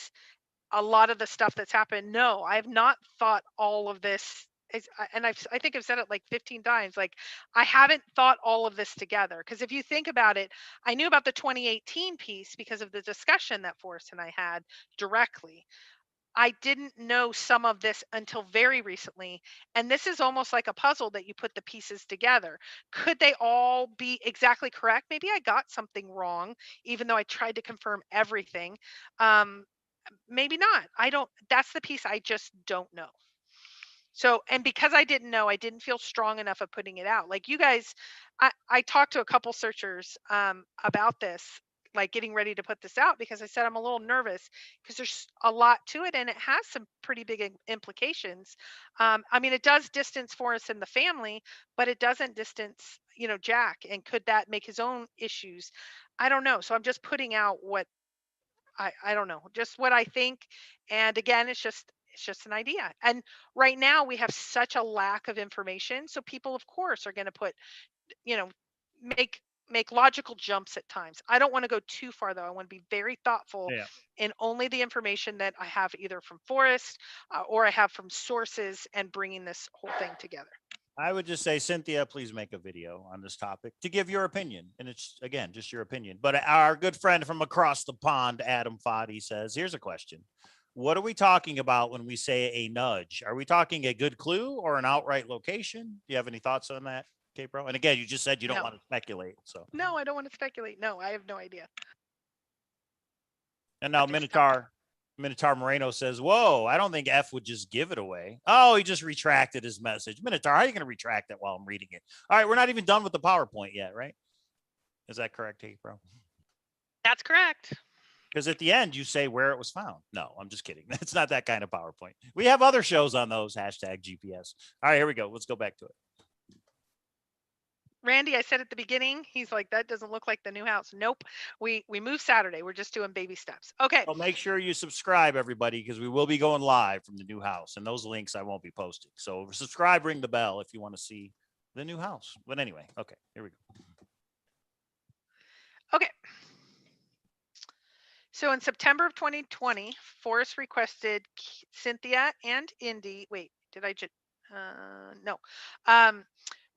Speaker 3: a lot of the stuff that's happened, no, I have not thought all of this. And I think I've said it like 15 times. Like, I haven't thought all of this together, because if you think about it, I knew about the 2018 piece because of the discussion that Forrest and I had directly. I didn't know some of this until very recently. And this is almost like a puzzle that you put the pieces together. Could they all be exactly correct? Maybe I got something wrong, even though I tried to confirm everything. Maybe not. That's the piece I just don't know. So, and because I didn't know, I didn't feel strong enough of putting it out. Like you guys, I talked to a couple searchers about this, like getting ready to put this out, because I said I'm a little nervous because there's a lot to it and it has some pretty big implications. I mean, it does distance Forrest and the family, but it doesn't distance, Jack. And could that make his own issues? I don't know. So I'm just putting out what I don't know, just what I think. And again, it's just It's just an idea. And right now we have such a lack of information. So people, of course, are going to put, you know, make logical jumps at times. I don't want to go too far though. I want to be very thoughtful
Speaker 2: Yeah.
Speaker 3: in only the information that I have either from Forrest or I have from sources and bringing this whole thing together.
Speaker 2: I would just say, Cynthia, please make a video on this topic to give your opinion. And it's, again, just your opinion. But our good friend from across the pond, Adam Foddy, says, here's a question. What are we talking about when we say a nudge? Are we talking a good clue or an outright location? Do you have any thoughts on that, K-Pro? And again, you just said you don't want to speculate. So
Speaker 3: no, I don't want to speculate. No, I have no idea.
Speaker 2: And now Minotaur Moreno says, whoa, I don't think F would just give it away. Oh, he just retracted his message. Minotaur, how are you going to retract that while I'm reading it? All right, we're not even done with the PowerPoint yet, right? Is that correct, K-Pro?
Speaker 3: That's correct.
Speaker 2: Because at the end, you say where it was found. No, I'm just kidding. It's not that kind of PowerPoint. We have other shows on those, #GPS. All right, here we go. Let's go back to it.
Speaker 3: Randy, I said at the beginning, he's like, that doesn't look like the new house. Nope. We move Saturday. We're just doing baby steps. Okay.
Speaker 2: Well, make sure you subscribe, everybody, because we will be going live from the new house. And those links I won't be posting. So subscribe, ring the bell if you want to see the new house. But anyway, okay, here we go.
Speaker 3: Okay. So in September of 2020, Forrest requested Cynthia and Indy. Wait, did I just, no.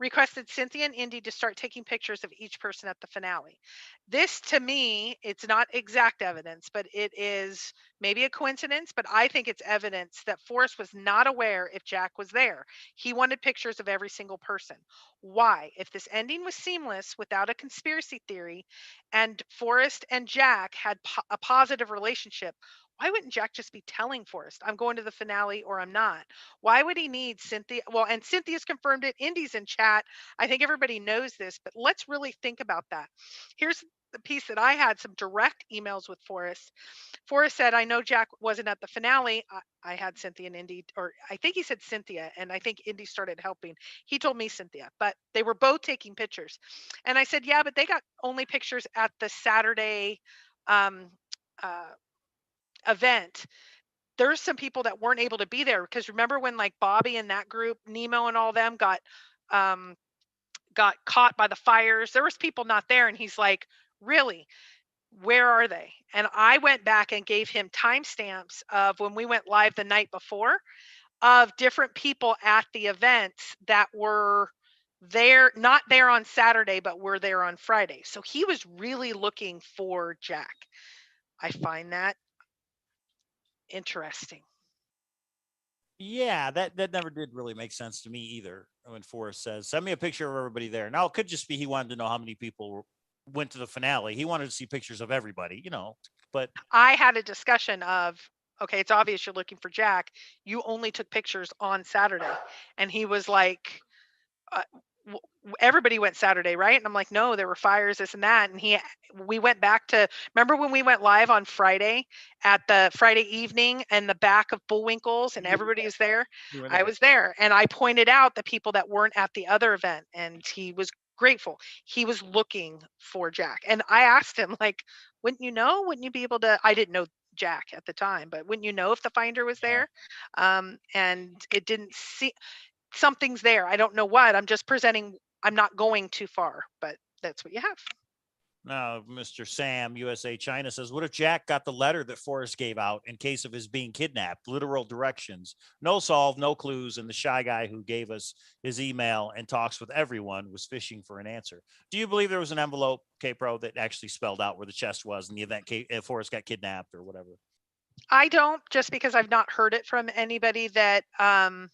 Speaker 3: Requested Cynthia and Indy to start taking pictures of each person at the finale. This, to me, it's not exact evidence, but it is maybe a coincidence, but I think it's evidence that Forrest was not aware if Jack was there. He wanted pictures of every single person. Why? If this ending was seamless without a conspiracy theory and Forrest and Jack had a positive relationship, why wouldn't Jack just be telling Forrest, I'm going to the finale or I'm not? Why would he need Cynthia? Well, and Cynthia's confirmed it. Indy's in chat. I think everybody knows this, but let's really think about that. Here's the piece that I had some direct emails with Forrest. Forrest said, I know Jack wasn't at the finale. I had Cynthia and Indy, or I think he said Cynthia, and I think Indy started helping. He told me Cynthia, but they were both taking pictures. And I said, yeah, but they got only pictures at the Saturday event. There's some people that weren't able to be there because remember when like Bobby and that group, Nemo and all them got caught by the fires. There was people not there, and he's like, really, where are they? And I went back and gave him timestamps of when we went live the night before of different people at the events that were there, not there on Saturday, but were there on Friday. So he was really looking for Jack. I find that interesting.
Speaker 2: Yeah, that never did really make sense to me either. When Forrest says, send me a picture of everybody there. Now, it could just be he wanted to know how many people went to the finale. He wanted to see pictures of everybody, but
Speaker 3: I had a discussion of, okay, it's obvious you're looking for Jack. You only took pictures on Saturday. And he was like, everybody went Saturday, right? And I'm like, no, there were fires, this and that. And we went back to, remember when we went live on Friday at the Friday evening and the back of Bullwinkle's and everybody was there? I was there. And I pointed out the people that weren't at the other event, and he was grateful. He was looking for Jack. And I asked him, like, wouldn't you know? Wouldn't you be able to? I didn't know Jack at the time, but wouldn't you know if the finder was there? And it didn't see, something's there. I don't know what. I'm just presenting. I'm not going too far, but that's what you have.
Speaker 2: Now, Mr. Sam, USA China says, what if Jack got the letter that Forrest gave out in case of his being kidnapped? Literal directions. No solve, no clues. And the shy guy who gave us his email and talks with everyone was fishing for an answer. Do you believe there was an envelope, K-Pro, that actually spelled out where the chest was in the event Forrest got kidnapped or whatever?
Speaker 3: I don't, just because I've not heard it from anybody that I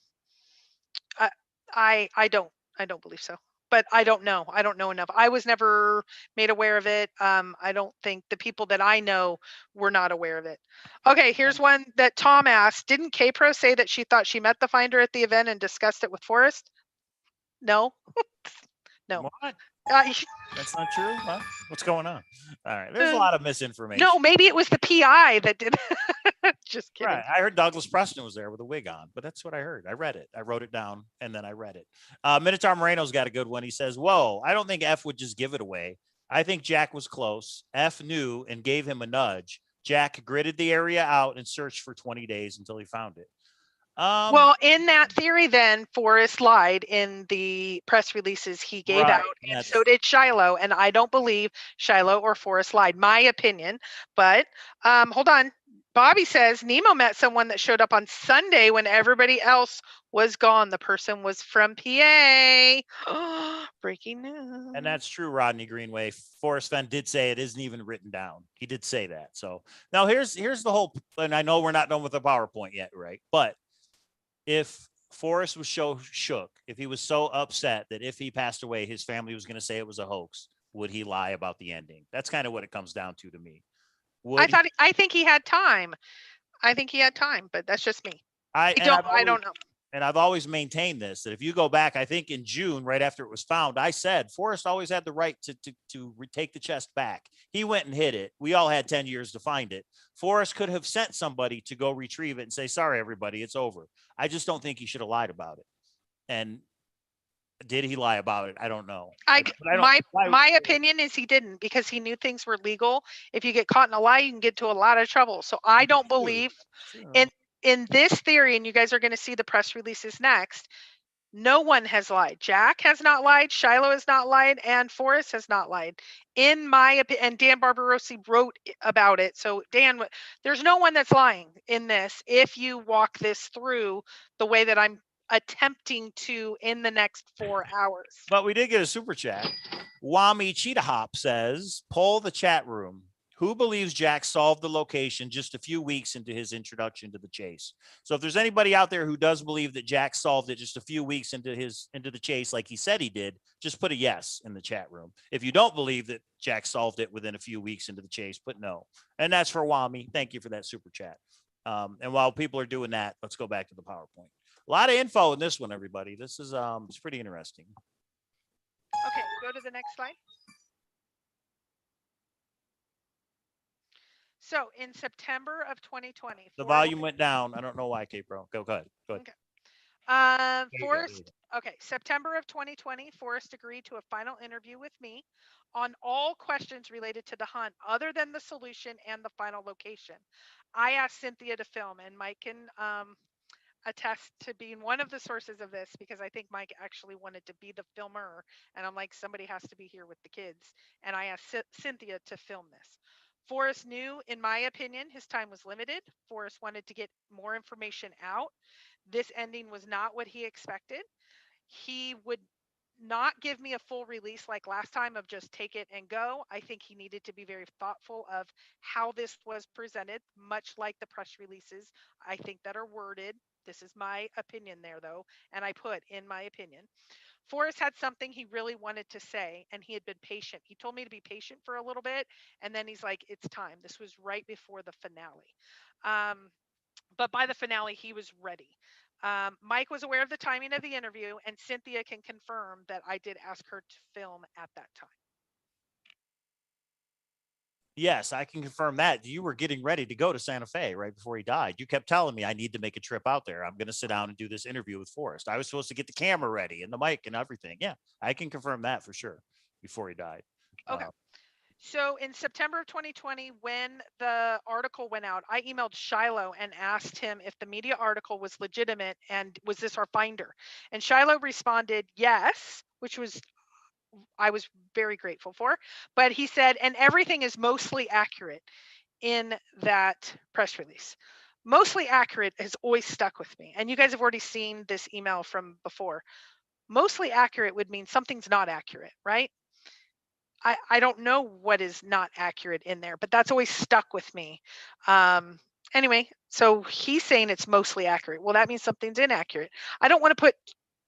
Speaker 3: don't believe so. But I don't know. I don't know enough. I was never made aware of it. I don't think the people that I know were not aware of it. Okay, here's one that Tom asked. Didn't K-Pro say that she thought she met the finder at the event and discussed it with Forrest? No. No.
Speaker 2: What? That's not true? Huh? What's going on? All right. There's a lot of misinformation.
Speaker 3: No, maybe it was the PI that did. Just kidding.
Speaker 2: Right. I heard Douglas Preston was there with a wig on, but that's what I heard. I read it. I wrote it down and then I read it. Minotaur Moreno's got a good one. He says, whoa, I don't think F would just give it away. I think Jack was close. F knew and gave him a nudge. Jack gridded the area out and searched for 20 days until he found it.
Speaker 3: Well, in that theory, then Forrest lied in the press releases he gave out, and so did Shiloh. And I don't believe Shiloh or Forrest lied. My opinion. But hold on. Bobby says Nemo met someone that showed up on Sunday when everybody else was gone. The person was from PA. Breaking news.
Speaker 2: And that's true, Rodney Greenway. Forrest Fenn did say it isn't even written down. He did say that. So now here's the whole, and I know we're not done with the PowerPoint yet, right? But if Forrest was so shook, if he was so upset that if he passed away, his family was going to say it was a hoax, would he lie about the ending? That's kind of what it comes down to me.
Speaker 3: I think he had time. I think he had time, but that's just me. I don't know.
Speaker 2: And I've always maintained this, that if you go back, I think in June, right after it was found, I said Forrest always had the right to take the chest back. He went and hid it. We all had 10 years to find it. Forrest could have sent somebody to go retrieve it and say, sorry, everybody, it's over. I just don't think he should have lied about it. And did he lie about it? I don't know.
Speaker 3: My opinion is he didn't, because he knew things were legal. If you get caught in a lie, you can get to a lot of trouble. So I don't believe in this theory, and you guys are going to see the press releases next. No one has lied. Jack has not lied. Shiloh has not lied, and Forrest has not lied. In my opinion, and Dan Barbarosi wrote about it. So Dan, there's no one that's lying in this. If you walk this through the way that I'm attempting to in the next 4 hours.
Speaker 2: But we did get a super chat. Wami Cheetah Hop says, poll the chat room. Who believes Jack solved the location just a few weeks into his introduction to the chase? So if there's anybody out there who does believe that Jack solved it just a few weeks into the chase, like he said he did, just put a yes in the chat room. If you don't believe that Jack solved it within a few weeks into the chase, put no. And that's for Wami. Thank you for that super chat. And while people are doing that, let's go back to the PowerPoint. A lot of info in this one, everybody. This is it's pretty interesting.
Speaker 3: Okay, go to the next slide. So in September of 2020,
Speaker 2: the volume went down. I don't know why, Kate Bro. Go ahead.
Speaker 3: Okay. Forrest. Okay, September of 2020, Forrest agreed to a final interview with me on all questions related to the hunt, other than the solution and the final location. I asked Cynthia to film, and Mike can attest to being one of the sources of this, because I think Mike actually wanted to be the filmer, and I'm like, somebody has to be here with the kids, and I asked Cynthia to film this. Forrest knew, in my opinion, his time was limited. Forrest wanted to get more information out. This ending was not what he expected. He would not give me a full release like last time of just take it and go. I think he needed to be very thoughtful of how this was presented, much like the press releases, I think, that are worded. This is my opinion there, though, and I put in my opinion. Forrest had something he really wanted to say, and he had been patient. He told me to be patient for a little bit, and then he's like, it's time. This was right before the finale. But by the finale, he was ready. Mike was aware of the timing of the interview, and Cynthia can confirm that I did ask her to film at that time.
Speaker 2: Yes, I can confirm that. You were getting ready to go to Santa Fe right before he died. You kept telling me I need to make a trip out there. I'm going to sit down and do this interview with Forrest. I was supposed to get the camera ready and the mic and everything. Yeah, I can confirm that for sure before he died.
Speaker 3: Okay. So in September of 2020, when the article went out, I emailed Shiloh and asked him if the media article was legitimate and was this our finder? And Shiloh responded yes, which was I was very grateful for. But he said, and everything is mostly accurate in that press release. Mostly accurate has always stuck with me. And you guys have already seen this email from before. Mostly accurate would mean something's not accurate, right? I don't know what is not accurate in there, but that's always stuck with me. Anyway, so he's saying it's mostly accurate. Well, that means something's inaccurate. I don't want to put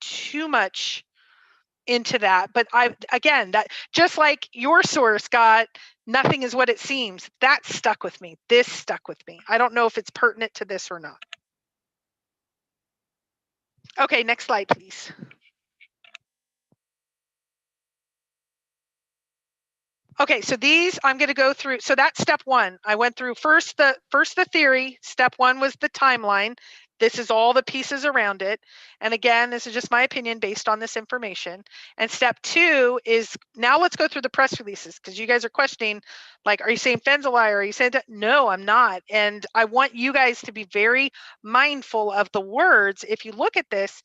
Speaker 3: too much into that, but again, that just like your source got nothing is what it seems, that stuck with me. This stuck with me. I don't know if it's pertinent to this or not. Okay, next slide, please. Okay, so these I'm going to go through. So that's step one. I went through first the theory. Step one was the timeline. This is all the pieces around it. And again, this is just my opinion based on this information. And step 2 is, now let's go through the press releases, because you guys are questioning, like, are you saying Fenn's a liar? Are you saying that? No, I'm not. And I want you guys to be very mindful of the words. If you look at this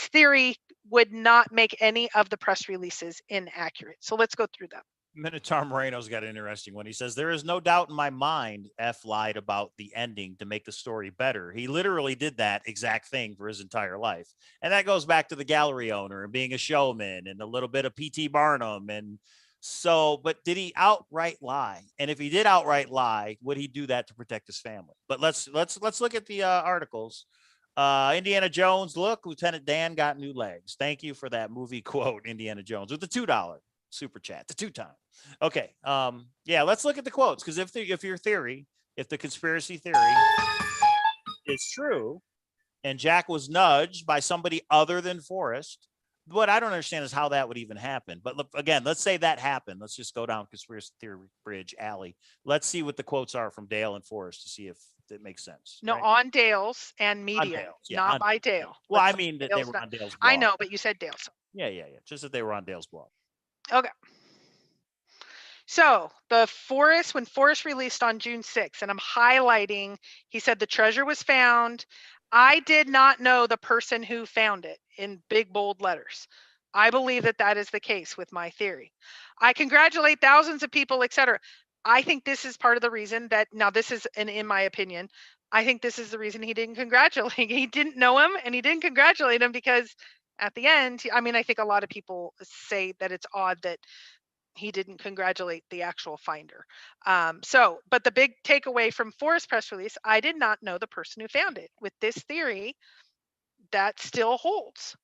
Speaker 3: theory would not make any of the press releases inaccurate. So let's go through them.
Speaker 2: Minotaur Moreno's got an interesting one. He says, there is no doubt in my mind F lied about the ending to make the story better. He literally did that exact thing for his entire life. And that goes back to the gallery owner and being a showman and a little bit of P.T. Barnum. And so, but did he outright lie? And if he did outright lie, would he do that to protect his family? But let's look at the articles. Indiana Jones, look, Lieutenant Dan got new legs. Thank you for that movie quote, Indiana Jones, with the $2 super chat, the 2-time. Okay. Yeah, let's look at the quotes, because if your theory, if the conspiracy theory is true and Jack was nudged by somebody other than Forrest, what I don't understand is how that would even happen. But look, again, let's say that happened. Let's just go down conspiracy theory bridge alley. Let's see what the quotes are from Dale and Forrest to see if it makes sense.
Speaker 3: No,
Speaker 2: right?
Speaker 3: on Dale's and media,
Speaker 2: Dale's, yeah,
Speaker 3: not by Dale.
Speaker 2: Well, I mean that they were on Dale's blog.
Speaker 3: I know, but you said Dale's.
Speaker 2: Yeah. Just that they were on Dale's blog.
Speaker 3: Okay. So when Forrest released on June 6th, and I'm highlighting, he said the treasure was found. I did not know the person who found it in big, bold letters. I believe that is the case with my theory. I congratulate thousands of people, etc. I think this is part of the reason that, now this is in my opinion, I think this is the reason he didn't congratulate. He didn't know him and he didn't congratulate him because at the end, I mean, I think a lot of people say that it's odd that he didn't congratulate the actual finder. But the big takeaway from Forrest press release, I did not know the person who found it. With this theory, that still holds.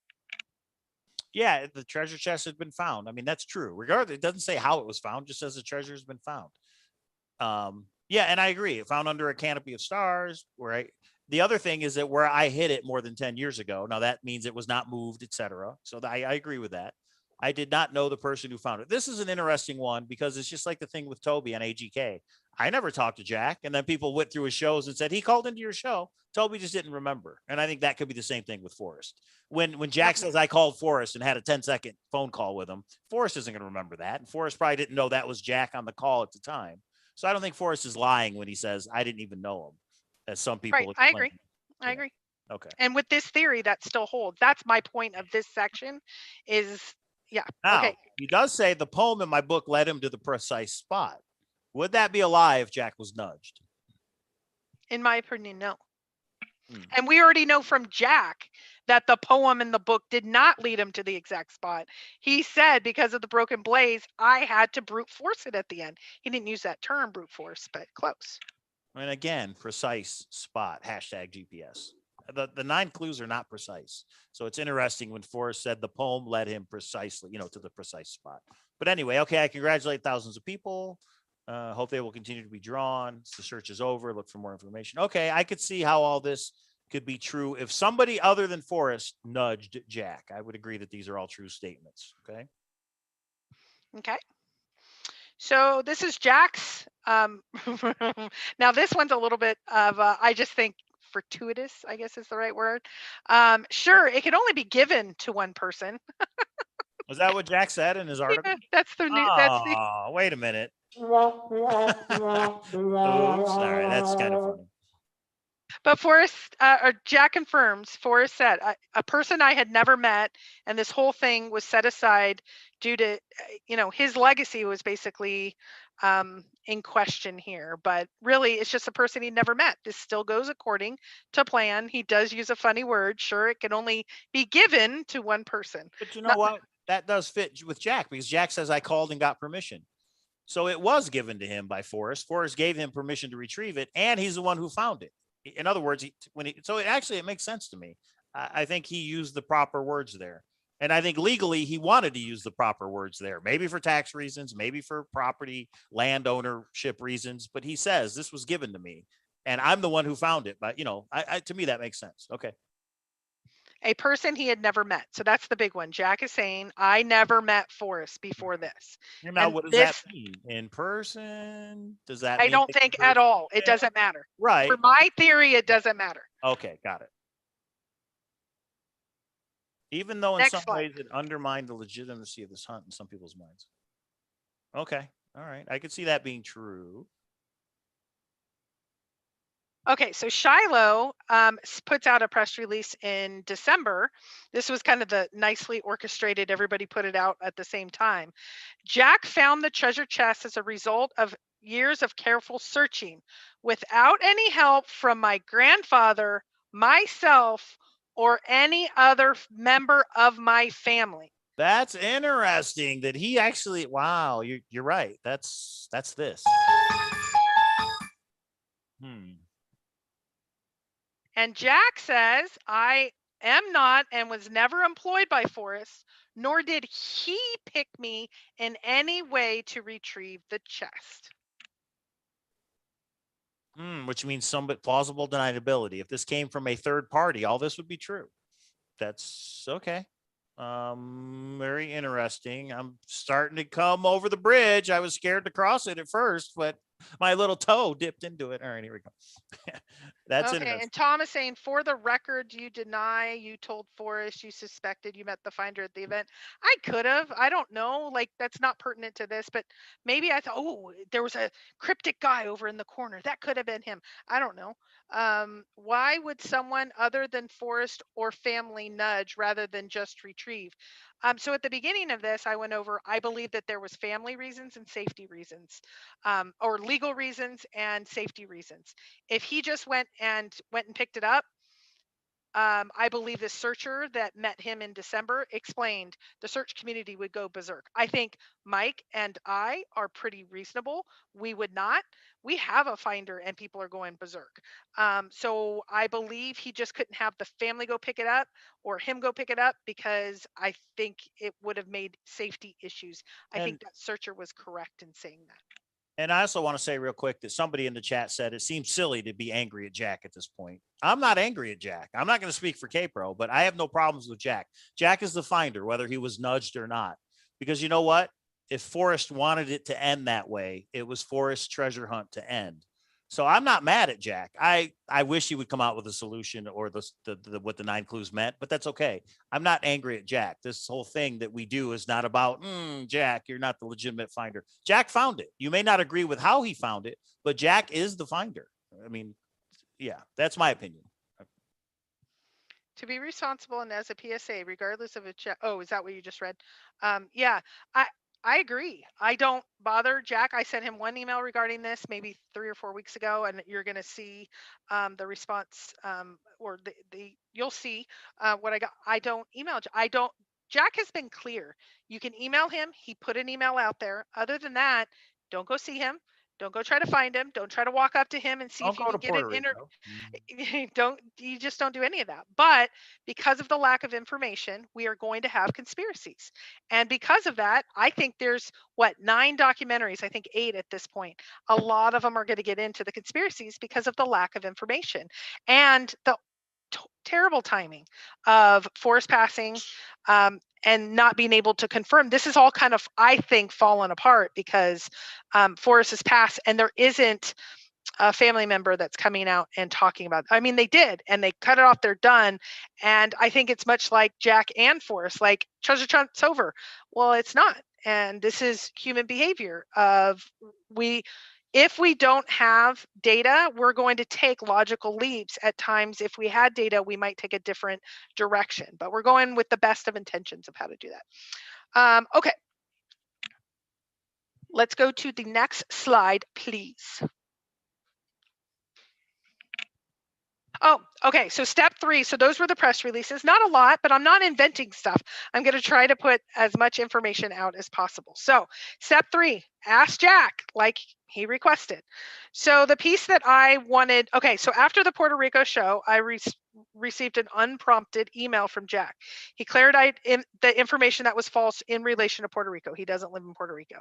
Speaker 2: Yeah, the treasure chest had been found. I mean, that's true. Regardless, it doesn't say how it was found, just says the treasure has been found. Yeah, and I agree. Found under a canopy of stars, right? The other thing is that where I hid it more than 10 years ago. Now that means it was not moved, etc. So I agree with that. I did not know the person who found it. This is an interesting one because it's just like the thing with Toby on AGK. I never talked to Jack, and then people went through his shows and said he called into your show. Toby just didn't remember, and I think that could be the same thing with Forrest. When Jack says I called Forrest and had a 10-second phone call with him, Forrest isn't going to remember that, and Forrest probably didn't know that was Jack on the call at the time. So I don't think Forrest is lying when he says I didn't even know him, as some people.
Speaker 3: Right, I agree. I agree.
Speaker 2: Okay.
Speaker 3: And with this theory, that still holds. That's my point of this section. Is yeah.
Speaker 2: Now,
Speaker 3: okay.
Speaker 2: He does say the poem in my book led him to the precise spot. Would that be a lie if Jack was nudged?
Speaker 3: In my opinion, no. And we already know from Jack that the poem in the book did not lead him to the exact spot. He said, because of the broken blaze, I had to brute force it at the end. He didn't use that term, brute force, but close.
Speaker 2: And again, precise spot, hashtag GPS. The 9 clues are not precise. So it's interesting when Forrest said the poem led him precisely, to the precise spot. But anyway, okay, I congratulate thousands of people. Hope they will continue to be drawn. The search is over. Look for more information. Okay, I could see how all this could be true if somebody other than Forrest nudged Jack. I would agree that these are all true statements. Okay.
Speaker 3: Okay. So this is Jack's. Now this one's a little bit of, I just think, fortuitous, I guess is the right word. Sure, it could only be given to one person.
Speaker 2: Was that what Jack said in his article?
Speaker 3: Yeah, that's the new.
Speaker 2: Oh, wait a minute. Oops, sorry, that's kind of funny.
Speaker 3: But Forrest, or Jack confirms, Forrest said, a person I had never met, and this whole thing was set aside due to, his legacy was basically in question here. But really, it's just a person he'd never met. This still goes according to plan. He does use a funny word. Sure, it can only be given to one person.
Speaker 2: But you know what? That does fit with Jack, because Jack says I called and got permission. So it was given to him by Forrest. Forrest gave him permission to retrieve it, and he's the one who found it. In other words, it makes sense to me. I think he used the proper words there. And I think legally he wanted to use the proper words there, maybe for tax reasons, maybe for property, land ownership reasons. But he says this was given to me and I'm the one who found it. But, to me, that makes sense. Okay.
Speaker 3: A person he had never met. So that's the big one. Jack is saying, I never met Forrest before this.
Speaker 2: Now, what does that mean? In person? Does that mean?
Speaker 3: I don't think at all. It doesn't matter.
Speaker 2: Right.
Speaker 3: For my theory, it doesn't matter.
Speaker 2: Okay. Got it. Even though in
Speaker 3: Next
Speaker 2: some
Speaker 3: slide.
Speaker 2: ways it undermined the legitimacy of this hunt in some people's minds. Okay. All right. I could see that being true.
Speaker 3: Okay, so Shiloh puts out a press release in December. This was kind of the nicely orchestrated, everybody put it out at the same time. Jack found the treasure chest as a result of years of careful searching without any help from my grandfather, myself, or any other member of my family.
Speaker 2: That's interesting that he actually, wow, you're right. That's this.
Speaker 3: And Jack says, I am not and was never employed by Forrest, nor did he pick me in any way to retrieve the chest.
Speaker 2: Which means somewhat plausible deniability. If this came from a third party, all this would be true. That's okay. Very interesting. I'm starting to come over the bridge. I was scared to cross it at first, but my little toe dipped into it. All right, here we go. That's
Speaker 3: okay.
Speaker 2: interesting.
Speaker 3: And Tom is saying, for the record, you deny you told Forrest you suspected you met the finder at the event. I could have. I don't know. Like, that's not pertinent to this, but maybe I thought, oh, there was a cryptic guy over in the corner. That could have been him. I don't know. Why would someone other than Forrest or family nudge rather than just retrieve? So at the beginning of this, I went over, I believe that there was family reasons and safety reasons, or legal reasons and safety reasons. If he just went and picked it up, I believe the searcher that met him in December explained the search community would go berserk. I think Mike and I are pretty reasonable. We would not. We have a finder and people are going berserk. So I believe he just couldn't have the family go pick it up or him go pick it up because I think it would have made safety issues. I think that searcher was correct in saying that.
Speaker 2: And I also want to say real quick that somebody in the chat said it seems silly to be angry at Jack at this point. I'm not angry at Jack. I'm not going to speak for K-Pro, but I have no problems with Jack. Jack is the finder, whether he was nudged or not. Because you know what? If Forrest wanted it to end that way, it was Forrest's treasure hunt to end. So I'm not mad at Jack. I wish he would come out with a solution or what the 9 clues meant, but that's okay. I'm not angry at Jack. This whole thing that we do is not about, Jack, you're not the legitimate finder. Jack found it. You may not agree with how he found it, but Jack is the finder. I mean, yeah, that's my opinion.
Speaker 3: To be responsible and as a PSA, regardless of a check. Oh, is that what you just read? Yeah, I agree. I don't bother Jack. I sent him one email regarding this maybe 3 or 4 weeks ago, and you're going to see the response or the you'll see what I got. I don't email. Jack has been clear. You can email him. He put an email out there. Other than that, don't go see him. Don't go try to find him. Don't try to walk up to him and see if you can get an interview. You just don't do any of that. But because of the lack of information, we are going to have conspiracies. And because of that, I think there's 9 documentaries, I think 8 at this point. A lot of them are going to get into the conspiracies because of the lack of information and the terrible timing of Forrest passing and not being able to confirm. This is all kind of, I think, fallen apart because Forrest has passed and there isn't a family member that's coming out and talking about it. I mean, they did, and they cut it off. They're done. And I think it's much like Jack and Forrest, like treasure hunt's over. Well, it's not. And this is human behavior of if we don't have data, we're going to take logical leaps. At times, if we had data, we might take a different direction, but we're going with the best of intentions of how to do that. Okay. Let's go to the next slide, please. Oh, okay. So step 3. So those were the press releases. Not a lot, but I'm not inventing stuff. I'm going to try to put as much information out as possible. So step 3, ask Jack like he requested. So the piece that I wanted, okay, so after the Puerto Rico show, I received an unprompted email from Jack. He clarified the information that was false in relation to Puerto Rico. He doesn't live in Puerto Rico.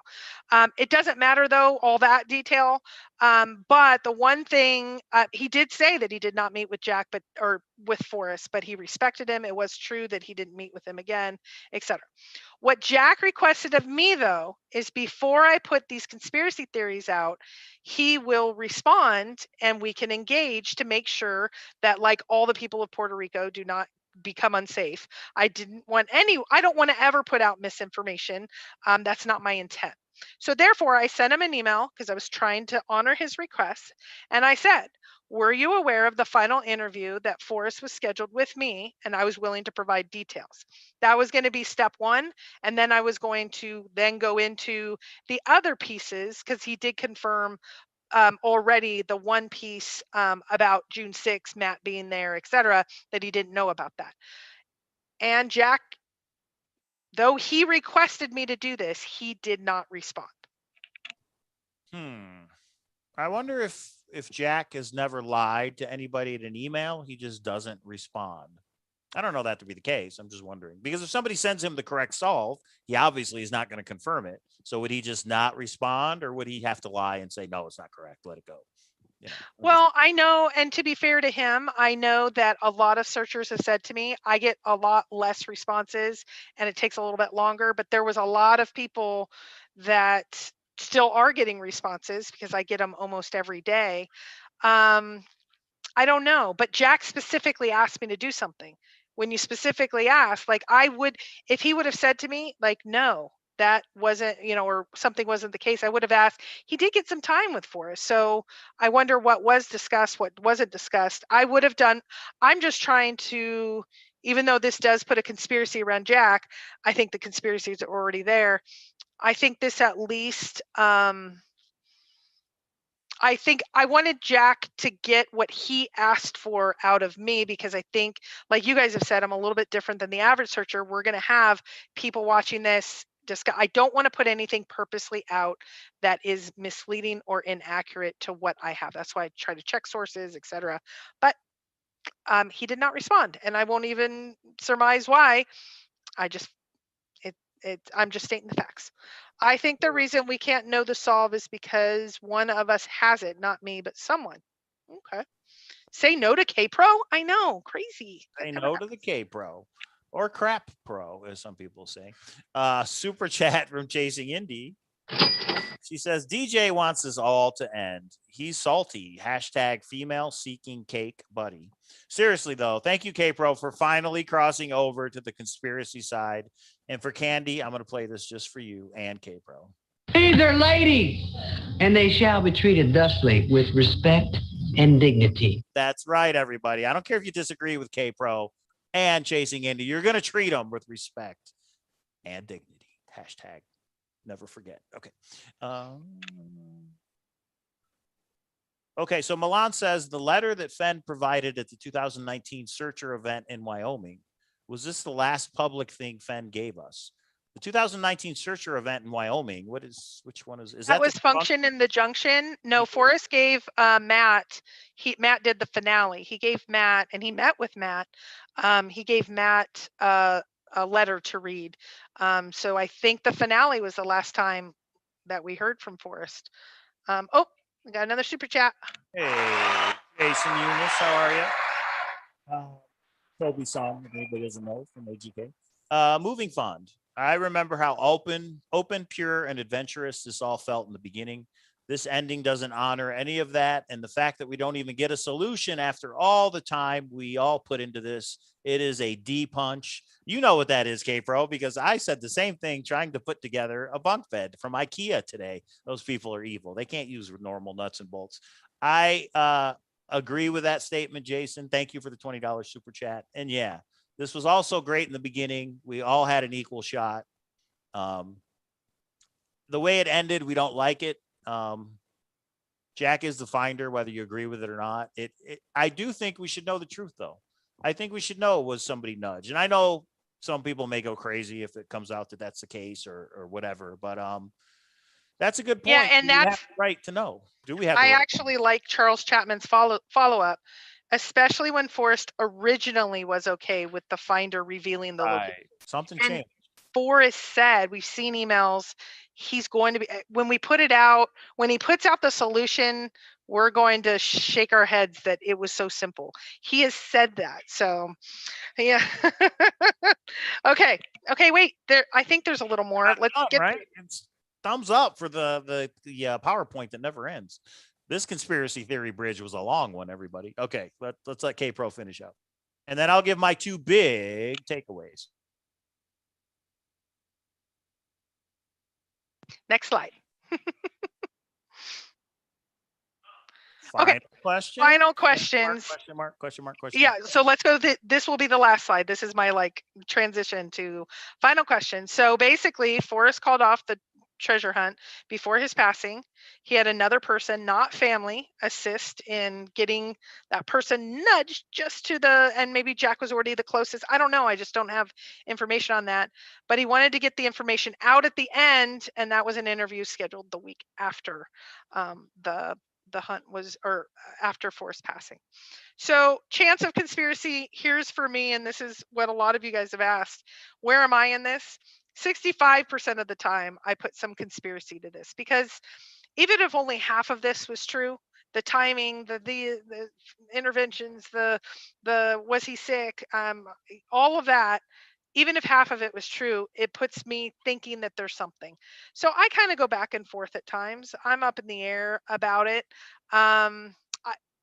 Speaker 3: It doesn't matter though, all that detail. But the one thing, he did say that he did not meet with Jack, or with Forrest, but he respected him. It was true that he didn't meet with him again, etc. What Jack requested of me though, is before I put these conspiracy theories out, he will respond and we can engage to make sure that like all the people of Puerto Rico do not become unsafe. I don't want to ever put out misinformation. That's not my intent. So therefore, I sent him an email because I was trying to honor his request. And I said, were you aware of the final interview that Forrest was scheduled with me, and I was willing to provide details? That was going to be step one. And then I was going to then go into the other pieces, because he did confirm already the one piece about June 6th, Matt being there, etc., that he didn't know about that. And Jack, though he requested me to do this, he did not respond.
Speaker 2: I wonder if Jack has never lied to anybody in an email. He just doesn't respond. I don't know that to be the case. I'm just wondering, because if somebody sends him the correct solve, he obviously is not going to confirm it. So would he just not respond, or would he have to lie and say, no, it's not correct, let it go? You know,
Speaker 3: well, I know, and to be fair to him, I know that a lot of searchers have said to me, I get a lot less responses and it takes a little bit longer, but there was a lot of people that still are getting responses because I get them almost every day. I don't know, but Jack specifically asked me to do something. When you specifically ask, like, I would, if he would have said to me, like, no, that wasn't, or something wasn't the case, I would have asked. He did get some time with Forrest. So I wonder what was discussed, what wasn't discussed. I would have done, I'm just trying to, even though this does put a conspiracy around Jack, I think the conspiracies are already there. I think this at least, I think I wanted Jack to get what he asked for out of me, because I think, like you guys have said, I'm a little bit different than the average searcher. We're going to have people watching this. I don't want to put anything purposely out that is misleading or inaccurate to what I have. That's why I try to check sources, etc. But he did not respond, and I won't even surmise why. I'm just stating the facts. I think the reason we can't know the solve is because one of us has it, not me, but someone. Okay. Say no to K-Pro? I know, crazy.
Speaker 2: Say no to the K-Pro, or crap pro, as some people say. Super chat from Chasing Indy. She says, DJ wants us all to end. He's salty. Hashtag female seeking cake buddy. Seriously, though, thank you, K-Pro, for finally crossing over to the conspiracy side. And for Candy, I'm going to play this just for you and K-Pro.
Speaker 8: These are ladies, and they shall be treated thusly with respect and dignity.
Speaker 2: That's right, everybody. I don't care if you disagree with K-Pro and Chasing Indy. You're going to treat them with respect and dignity. Hashtag never forget. Okay. Okay, so Milan says the letter that Fenn provided at the 2019 Searcher event in Wyoming, was this the last public thing Fenn gave us? The 2019 Searcher event in Wyoming, which one is
Speaker 3: that was Function in the Junction? No, Forrest gave Matt, Matt did the finale. He gave Matt, and he met with Matt. He gave Matt a letter to read. So I think the finale was the last time that we heard from Forrest. Oh, we got another super chat.
Speaker 2: Hey, Jason Eunice, how are you? Toby Song, if anybody doesn't know, from AGK. Moving Fund. I remember how open, pure, and adventurous this all felt in the beginning. This ending doesn't honor any of that. And the fact that we don't even get a solution after all the time we all put into this, it is a D punch. You know what that is, K-Pro, because I said the same thing trying to put together a bunk bed from IKEA today. Those people are evil. They can't use normal nuts and bolts. I agree with that statement, Jason. Thank you for the $20 super chat. And yeah, this was also great in the beginning. We all had an equal shot. The way it ended, we don't like it. Jack is the finder, whether you agree with it or not. I do think we should know the truth, though. I think we should know, was somebody nudged? And I know some people may go crazy if it comes out that that's the case or whatever, but that's a good point.
Speaker 3: Yeah, and that's
Speaker 2: right to know. Do we have?
Speaker 3: I actually like Charles Chapman's follow up, especially when Forrest originally was okay with the finder revealing the location.
Speaker 2: Something changed.
Speaker 3: Forrest said, we've seen emails, he's going to be, when we put it out, when he puts out the solution, we're going to shake our heads that it was so simple. He has said that. So yeah. Okay, wait, I think there's a little more. Let's get
Speaker 2: right. It's thumbs up for the PowerPoint that never ends. This conspiracy theory bridge was a long one, everybody. Okay, let's let K-Pro finish up. And then I'll give my two big takeaways.
Speaker 3: Next slide.
Speaker 2: Final
Speaker 3: Okay.
Speaker 2: question.
Speaker 3: Final questions.
Speaker 2: Question mark.
Speaker 3: Yeah, so let's go. This will be the last slide. This is my like transition to final question. So basically, Forrest called off the treasure hunt before his passing. He had another person, not family, assist in getting that person nudged just to the, and maybe Jack was already the closest. I don't know. I just don't have information on that. But he wanted to get the information out at the end, and that was an interview scheduled the week after the hunt was, or after Forrest passing. So chance of conspiracy, here's for me, and this is what a lot of you guys have asked. Where am I in this? 65% of the time, I put some conspiracy to this, because even if only half of this was true, the timing, the interventions, the was he sick, all of that, even if half of it was true, it puts me thinking that there's something. So I kind of go back and forth at times. I'm up in the air about it.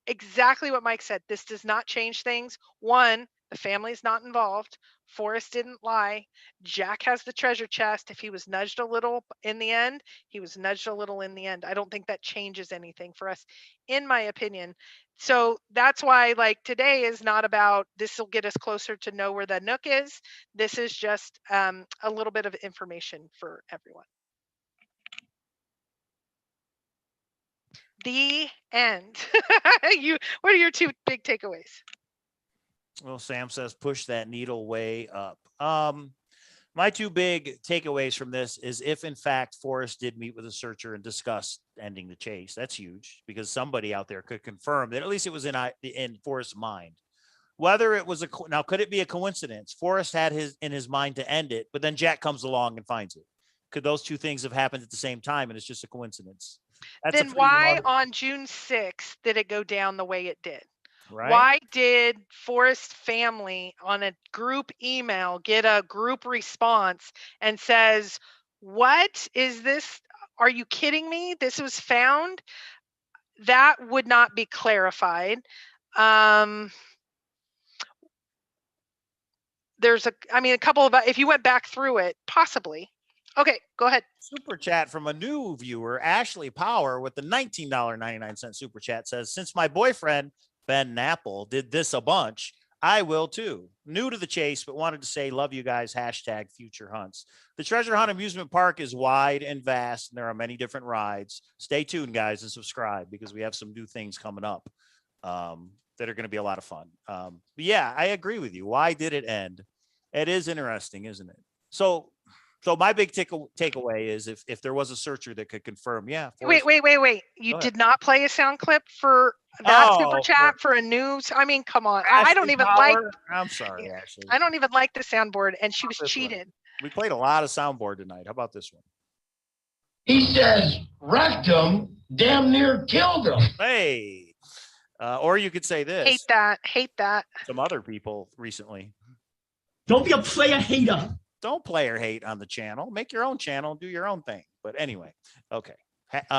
Speaker 3: Exactly what Mike said. This does not change things. One, the family's not involved. Forrest didn't lie. Jack has the treasure chest. If he was nudged a little in the end, he was nudged a little in the end. I don't think that changes anything for us, in my opinion. So that's why, like, today is not about this will get us closer to know where the nook is. This is just a little bit of information for everyone. The end. What are your two big takeaways?
Speaker 2: Well, Sam says push that needle way up. My two big takeaways from this is if in fact Forrest did meet with a searcher and discuss ending the chase, that's huge, because somebody out there could confirm that at least it was in Forrest's mind. Whether it was now, could it be a coincidence? Forrest had in his mind to end it, but then Jack comes along and finds it. Could those two things have happened at the same time and it's just a coincidence?
Speaker 3: Then why on June 6th did it go down the way it did?
Speaker 2: Right?
Speaker 3: Why did Forrest's family on a group email get a group response and says, what is this? Are you kidding me? This was found? That would not be clarified. There's a couple of, if you went back through it, possibly. Okay, go ahead.
Speaker 2: Super chat from a new viewer, Ashley Power, with the $19.99 super chat says, since my boyfriend, Ben Napple, did this a bunch, I will too. New to the chase, but wanted to say, love you guys, hashtag future hunts. The Treasure Hunt Amusement Park is wide and vast, and there are many different rides. Stay tuned, guys, and subscribe, because we have some new things coming up that are going to be a lot of fun. But yeah, I agree with you. Why did it end? It is interesting, isn't it? So my big takeaway is if there was a searcher that could confirm, yeah.
Speaker 3: Wait. You did not play a sound clip for that super chat for a news? I mean, come on. I don't even like.
Speaker 2: I'm sorry, Ashley.
Speaker 3: I don't even like the soundboard, and she was cheated.
Speaker 2: We played a lot of soundboard tonight. How about this one?
Speaker 10: He says, wrecked him, damn near killed him.
Speaker 2: Hey. Or you could say this.
Speaker 3: Hate that.
Speaker 2: Some other people recently.
Speaker 10: Don't be a player hater.
Speaker 2: Don't player hate on the channel. Make your own channel and do your own thing. But anyway, okay.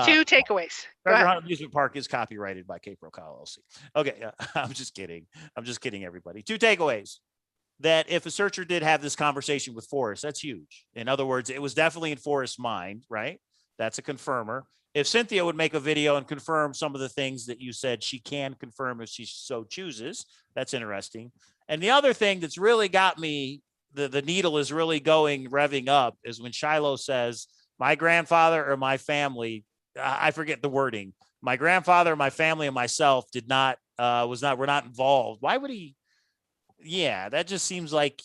Speaker 3: Two takeaways.
Speaker 2: Treasure Hunt Amusement Park is copyrighted by Cape Rocal LLC. Okay, I'm just kidding. I'm just kidding, everybody. Two takeaways. That if a searcher did have this conversation with Forrest, that's huge. In other words, it was definitely in Forrest's mind, right? That's a confirmer. If Cynthia would make a video and confirm some of the things that you said she can confirm if she so chooses, that's interesting. And the other thing that's really got me, the needle is really revving up, is when Shiloh says, my grandfather or my family, I forget the wording, my grandfather, my family, and myself were not involved. Why would he? Yeah, that just seems like,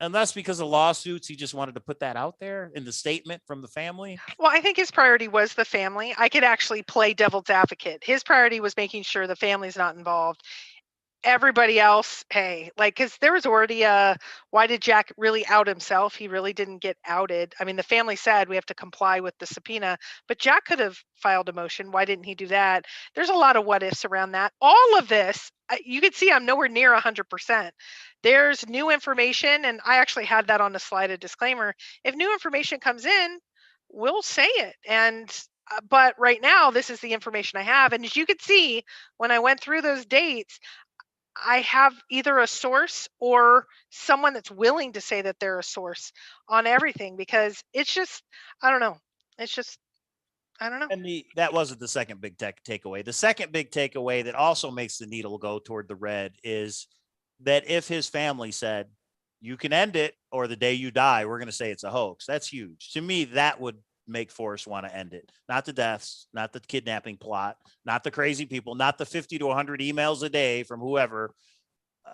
Speaker 2: unless because of lawsuits, he just wanted to put that out there in the statement from the family.
Speaker 3: Well, I think his priority was the family. I could actually play devil's advocate. His priority was making sure the family's not involved. Everybody else, hey, because there was already why did Jack really out himself? He really didn't get outed. I mean, the family said we have to comply with the subpoena, but Jack could have filed a motion. Why didn't he do that? There's a lot of what ifs around that. All of this, you can see I'm nowhere near 100%. There's new information, and I actually had that on the slide, a disclaimer. If new information comes in, we'll say it. But right now, this is the information I have. And as you can see, when I went through those dates, I have either a source or someone that's willing to say that they're a source on everything, because it's just, I don't know. It's just, I don't know.
Speaker 2: And that wasn't the second big takeaway. The second big takeaway that also makes the needle go toward the red is that if his family said, you can end it, or the day you die, we're going to say it's a hoax. That's huge. To me, that would make Forrest want to end it. Not the deaths, not the kidnapping plot, not the crazy people, not the 50 to 100 emails a day from whoever.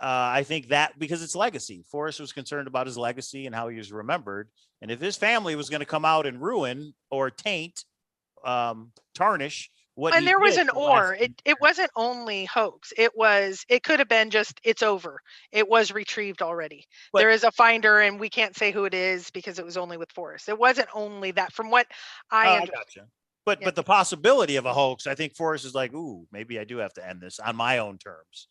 Speaker 2: I think that because it's legacy. Forrest was concerned about his legacy and how he was remembered. And if his family was going to come out and ruin or taint, tarnish what
Speaker 3: And
Speaker 2: he
Speaker 3: there was
Speaker 2: did
Speaker 3: an or. It wasn't only hoax. It could have been just, it's over. It was retrieved already.
Speaker 2: But-
Speaker 3: there is a finder, and we can't say who it is because it was only with Forrest. It wasn't only that, from what I understand.
Speaker 2: Gotcha. But
Speaker 3: Yeah.
Speaker 2: but the possibility of a hoax, I think Forrest is like, ooh, maybe I do have to end this on my own terms.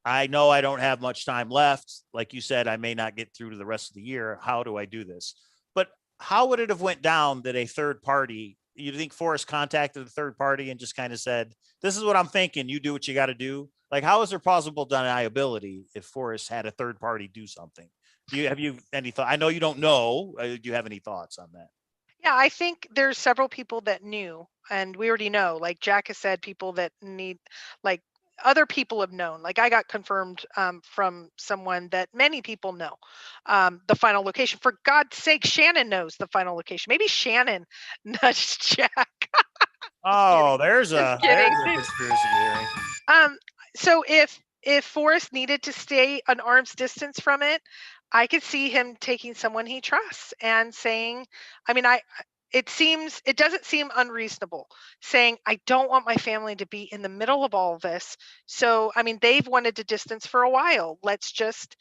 Speaker 2: I know I don't have much time left. Like you said, I may not get through to the rest of the year. How do I do this? But how would it have went down that a third party, you think Forrest contacted a third party and just kind of said, this is what I'm thinking. You do what you got to do. Like, how is there plausible deniability if Forrest had a third party do something? Have you any thought? I know you don't know. Do you have any thoughts on that?
Speaker 3: Yeah, I think there's several people that knew, and we already know, like Jack has said, people that need, like other people have known. Like I got confirmed from someone that many people know the final location. For God's sake, Shannon knows the final location. Maybe Shannon nudged Jack.
Speaker 2: Oh, there's a
Speaker 3: kidding.
Speaker 2: conspiracy theory.
Speaker 3: So if Forrest needed to stay an arm's distance from it, I could see him taking someone he trusts and saying, I mean, it doesn't seem unreasonable saying, I don't want my family to be in the middle of all of this. So, I mean, they've wanted to distance for a while. Let's just,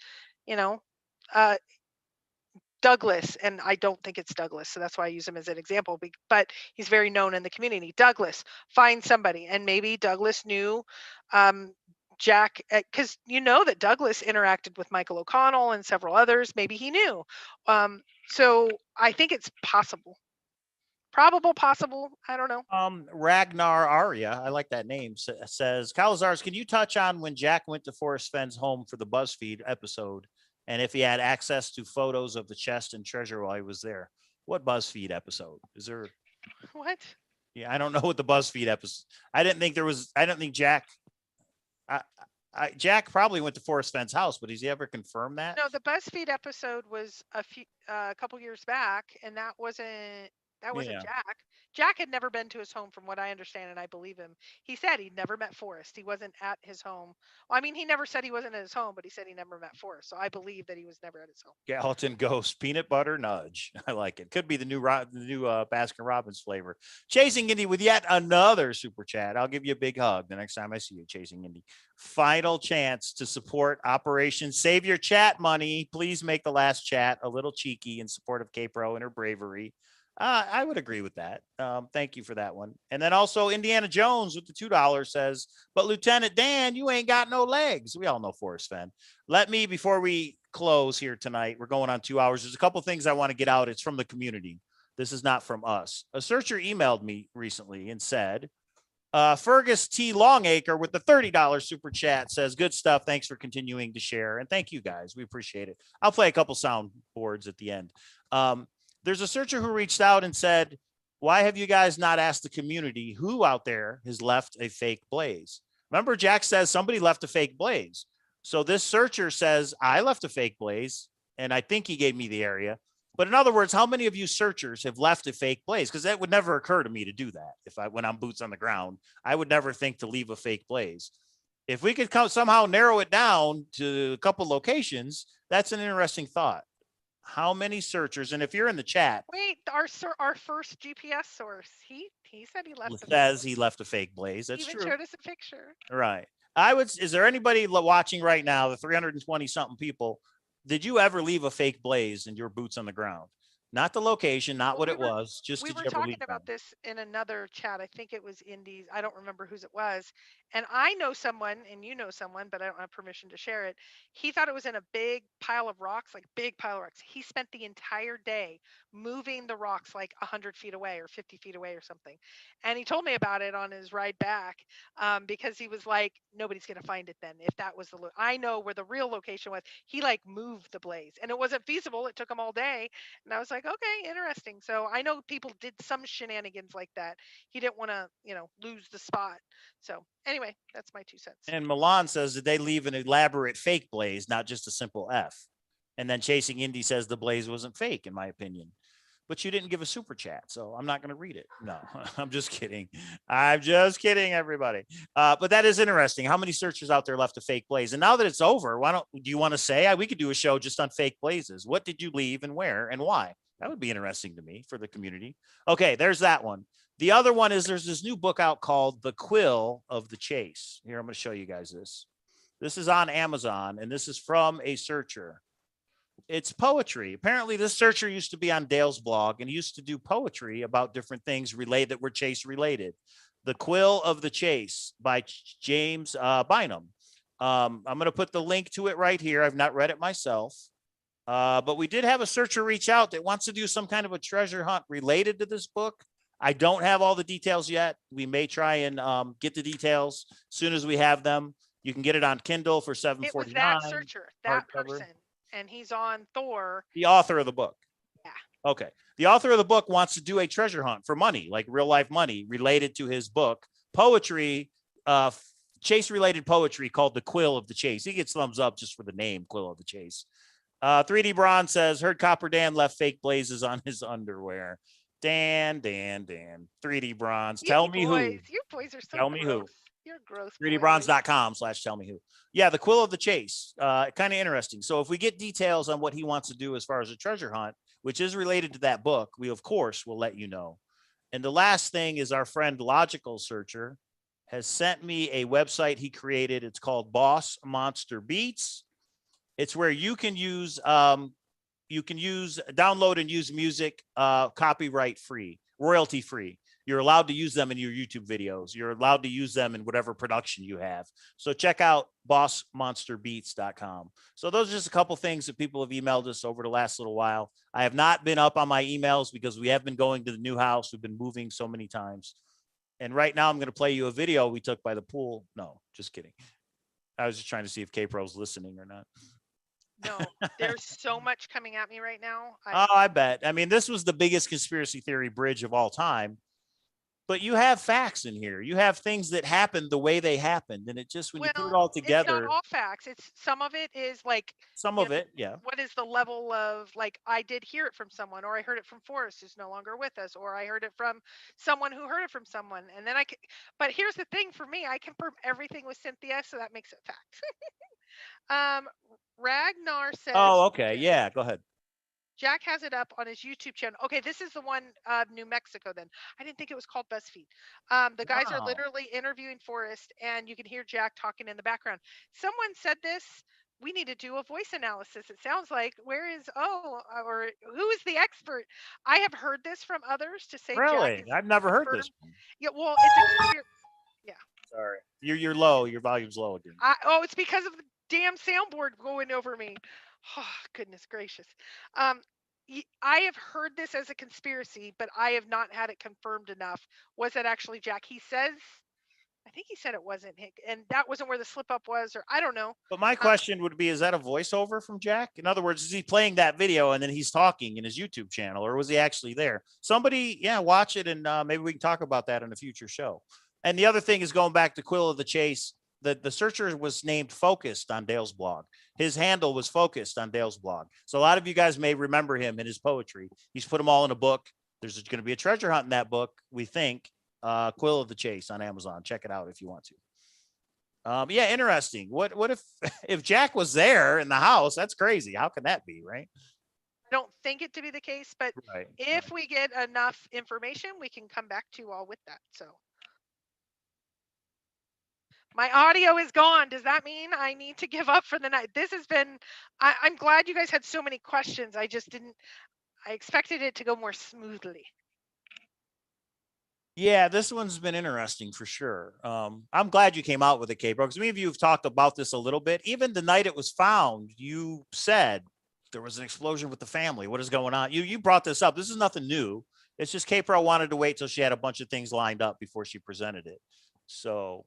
Speaker 3: Douglas, and I don't think it's Douglas, so that's why I use him as an example, but he's very known in the community. Douglas, find somebody. And maybe Douglas knew Jack, because that Douglas interacted with Michael O'Connell and several others. Maybe he knew. So I think it's possible. Probable, possible. I don't know.
Speaker 2: Ragnar Arya, I like that name, says, Cowlazars, can you touch on when Jack went to Forrest Fenn's home for the BuzzFeed episode, and if he had access to photos of the chest and treasure while he was there? What BuzzFeed episode? Is there?
Speaker 3: What?
Speaker 2: Yeah, I don't know what the BuzzFeed episode. I didn't think Jack. Jack probably went to Forrest Fenn's house, but has he ever confirmed that?
Speaker 3: No, the BuzzFeed episode was a couple years back, and that wasn't Jack. Jack had never been to his home, from what I understand, and I believe him. He said he'd never met Forrest. He wasn't at his home. Well, I mean, he never said he wasn't at his home, but he said he never met Forrest. So I believe that he was never at his home.
Speaker 2: Gallatin Ghost peanut butter nudge. I like it. Could be the new Baskin Robbins flavor. Chasing Indy with yet another super chat. I'll give you a big hug the next time I see you, Chasing Indy. Final chance to support Operation Save Your Chat money. Please make the last chat a little cheeky in support of K-Pro and her bravery. I would agree with that. Thank you for that one. And then also Indiana Jones with the $2 says, but Lieutenant Dan, you ain't got no legs. We all know Forrest Fenn. Before we close here tonight, we're going on 2 hours. There's a couple things I want to get out. It's from the community. This is not from us. A searcher emailed me recently and said, Fergus T. Longacre with the $30 super chat says, good stuff. Thanks for continuing to share. And thank you guys. We appreciate it. I'll play a couple sound boards at the end. There's a searcher who reached out and said, why have you guys not asked the community who out there has left a fake blaze? Remember, Jack says somebody left a fake blaze. So this searcher says, I left a fake blaze, and I think he gave me the area. But in other words, how many of you searchers have left a fake blaze? Because that would never occur to me to do that. When I'm boots on the ground, I would never think to leave a fake blaze. If we could somehow narrow it down to a couple locations, that's an interesting thought. How many searchers? And if you're in the chat,
Speaker 3: wait, our first GPS source, he said he left.
Speaker 2: He left a fake blaze. That's
Speaker 3: true.
Speaker 2: Even
Speaker 3: showed us a picture.
Speaker 2: Right. Is there anybody watching right now? The 320 something people. Did you ever leave a fake blaze in your boots on the ground? Not the location, not what
Speaker 3: we
Speaker 2: it was. Just
Speaker 3: we
Speaker 2: did
Speaker 3: were
Speaker 2: you ever
Speaker 3: talking
Speaker 2: leave them?
Speaker 3: about this in another chat. I think it was Indies. I don't remember whose it was. And I know someone, and you know someone, but I don't have permission to share it. He thought it was in a big pile of rocks, like big pile of rocks. He spent the entire day moving the rocks like 100 feet away or 50 feet away or something. And he told me about it on his ride back because he was like, nobody's going to find it then. If that was I know where the real location was. He like moved the blaze and it wasn't feasible. It took him all day. And I was like, okay, interesting. So I know people did some shenanigans like that. He didn't want to, lose the spot. So anyway, that's my 2 cents.
Speaker 2: And Milan says, did they leave an elaborate fake blaze, not just a simple F? And then Chasing Indy says the blaze wasn't fake, in my opinion. But you didn't give a super chat, so I'm not going to read it. No, I'm just kidding. I'm just kidding, everybody. But that is interesting. How many searchers out there left a fake blaze? And now that it's over, do you want to say we could do a show just on fake blazes? What did you leave and where and why? That would be interesting to me for the community. Okay, there's that one. The other one is there's this new book out called The Quill of the Chase. Here, I'm going to show you guys this. This is on Amazon, and this is from a searcher. It's poetry. Apparently, this searcher used to be on Dale's blog and he used to do poetry about different things related that were chase related. The Quill of the Chase by James Bynum. I'm going to put the link to it right here. I've not read it myself, but we did have a searcher reach out that wants to do some kind of a treasure hunt related to this book. I don't have all the details yet. We may try and get the details as soon as we have them. You can get it on Kindle for $7.49.
Speaker 3: It was that searcher, that
Speaker 2: hardcover.
Speaker 3: person. And he's on Thor.
Speaker 2: The author of the book.
Speaker 3: Yeah.
Speaker 2: Okay. The author of the book wants to do a treasure hunt for money, like real life money related to his book. Poetry, chase related poetry called The Quill of the Chase. He gets thumbs up just for the name Quill of the Chase. 3D Bronze says, heard Copper Dan left fake blazes on his underwear. Dan. 3D Bronze. Tell me who.
Speaker 3: You boys are so
Speaker 2: Tell me who.
Speaker 3: You're gross.
Speaker 2: 3dbronze.com/tell me who. Yeah, The Quill of the Chase. Kind of interesting. So if we get details on what he wants to do as far as a treasure hunt, which is related to that book, we of course will let you know. And the last thing is our friend Logical Searcher has sent me a website he created. It's called Boss Monster Beats. It's where you can use download and use music copyright free, royalty free. You're allowed to use them in your YouTube videos. You're allowed to use them in whatever production you have. So check out bossmonsterbeats.com. So those are just a couple things that people have emailed us over the last little while. I have not been up on my emails because we have been going to the new house. We've been moving so many times. And right now I'm going to play you a video we took by the pool. No, just kidding. I was just trying to see if K-Pro's listening or not.
Speaker 3: No, there's so much coming at me right now.
Speaker 2: I bet. I mean, this was the biggest conspiracy theory bridge of all time. But you have facts in here. You have things that happened the way they happened. And it just, when you put it all together.
Speaker 3: It's not all facts. Some of it is like.
Speaker 2: Some of it, yeah.
Speaker 3: What is the level of, like, I did hear it from someone, or I heard it from Forrest, who's no longer with us, or I heard it from someone who heard it from someone. And then but here's the thing for me, I confirm everything with Cynthia, so that makes it fact. Ragnar says.
Speaker 2: Oh, okay. Yeah, go ahead.
Speaker 3: Jack has it up on his YouTube channel. Okay, this is the one of New Mexico then. I didn't think it was called BuzzFeed. The guys are literally interviewing Forrest, and you can hear Jack talking in the background. Someone said this. We need to do a voice analysis. It sounds like, or who is the expert? I have heard this from others to say.
Speaker 2: Really? I've never heard this one.
Speaker 3: Yeah, well, it's a yeah.
Speaker 2: Sorry. You're low. Your volume's low again.
Speaker 3: It's because of the damn soundboard going over me. Oh, goodness gracious. I have heard this as a conspiracy, but I have not had it confirmed enough. Was that actually Jack? I think he said it wasn't, and that wasn't where the slip up was, or I don't know.
Speaker 2: But my question would be, is that a voiceover from Jack? In other words, is he playing that video and then he's talking in his YouTube channel, or was he actually there? Somebody, watch it, and maybe we can talk about that in a future show. And the other thing is, going back to Quill of the Chase, the searcher was named Focused on Dale's blog. His handle was Focused on Dale's blog. So a lot of you guys may remember him in his poetry. He's put them all in a book. There's going to be a treasure hunt in that book, we think. Quill of the Chase on Amazon. Check it out if you want to. Yeah, interesting. What if Jack was there in the house? That's crazy. How can that be, right?
Speaker 3: I don't think it to be the case, but if we get enough information, we can come back to you all with that. So my audio is gone. Does that mean I need to give up for the night? This has been, I'm glad you guys had so many questions. I just didn't, I expected it to go more smoothly.
Speaker 2: Yeah, this one's been interesting for sure. I'm glad you came out with it, K-Bro, because many of you have talked about this a little bit. Even the night it was found, you said there was an explosion with the family. What is going on? You brought this up. This is nothing new. It's just K-Pro wanted to wait till she had a bunch of things lined up before she presented it. So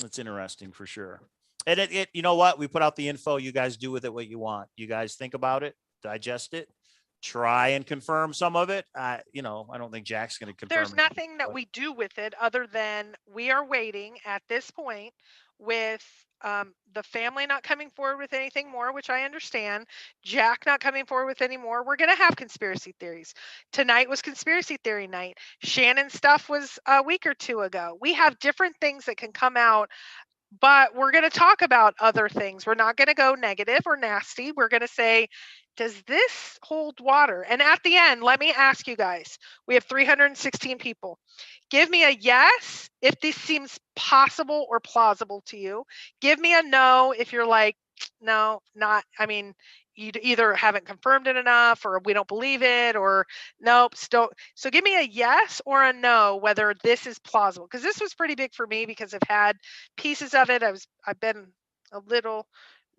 Speaker 2: it's interesting for sure. And it you know what? We put out the info. You guys do with it what you want. You guys think about it, digest it, try and confirm some of it. I don't think Jack's going to confirm.
Speaker 3: There's nothing that we do with it other than we are waiting at this point with the family not coming forward with anything more, which I understand. Jack not coming forward with any more. We're going to have conspiracy theories. Tonight was conspiracy theory night. Shannon stuff was a week or two ago. We have different things that can come out, but we're going to talk about other things. We're not going to go negative or nasty. We're going to say, does this hold water? And at the end, let me ask you guys, we have 316 people. Give me a yes if this seems possible or plausible to you. Give me a no if you're like, no, not, I mean, you either haven't confirmed it enough or we don't believe it or nope. So give me a yes or a no, whether this is plausible. Because this was pretty big for me because I've had pieces of it. I've been a little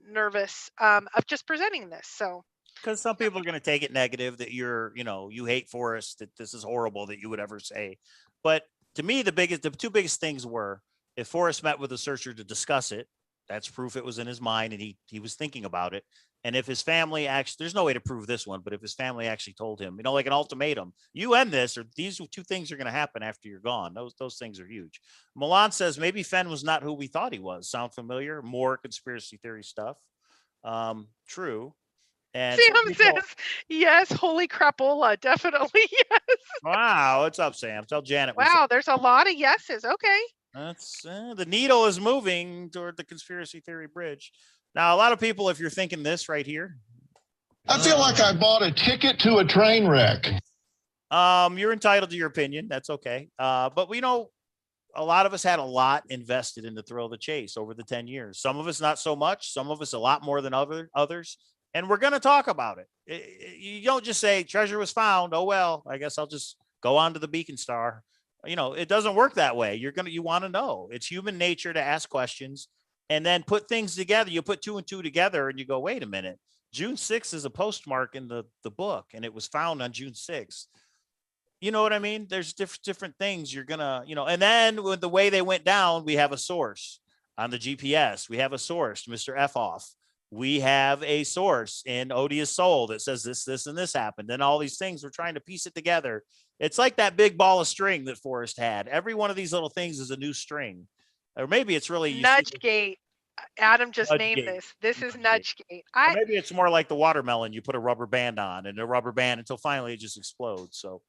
Speaker 3: nervous of just presenting this. So
Speaker 2: because some people are going to take it negative that you hate Forrest, that this is horrible that you would ever say. But to me, the two biggest things were if Forrest met with a searcher to discuss it, that's proof it was in his mind and he was thinking about it. And if his family actually, there's no way to prove this one, but if his family actually told him, like an ultimatum, you end this, or these two things are going to happen after you're gone. Those things are huge. Milan says maybe Fenn was not who we thought he was. Sound familiar? More conspiracy theory stuff. True. And
Speaker 3: Sam says, yes, holy crapola, definitely yes.
Speaker 2: Wow, what's up, Sam? Tell Janet.
Speaker 3: Wow, there's a lot of yeses. Okay.
Speaker 2: That's the needle is moving toward the conspiracy theory bridge. Now, a lot of people, if you're thinking this right here.
Speaker 10: I feel like I bought a ticket to a train wreck.
Speaker 2: You're entitled to your opinion. That's okay. But we know a lot of us had a lot invested in the thrill of the chase over the 10 years. Some of us not so much. Some of us a lot more than others. And we're going to talk about it. You don't just say treasure was found. Oh, well, I guess I'll just go on to the Beacon Star. It doesn't work that way. You want to know. It's human nature to ask questions and then put things together. You put 2 and 2 together and you go, wait a minute. June 6th is a postmark in the book and it was found on June 6th. You know what I mean? There's different things you're going to, and then with the way they went down, we have a source on the GPS. We have a source, Mr. F off. We have a source in Odious Soul that says this, and this happened. And all these things, we're trying to piece it together. It's like that big ball of string that Forrest had. Every one of these little things is a new string. Or maybe it's really
Speaker 3: Nudgegate. Adam just named this. This is Nudgegate.
Speaker 2: Maybe it's more like the watermelon. You put a rubber band on and a rubber band until finally it just explodes. So,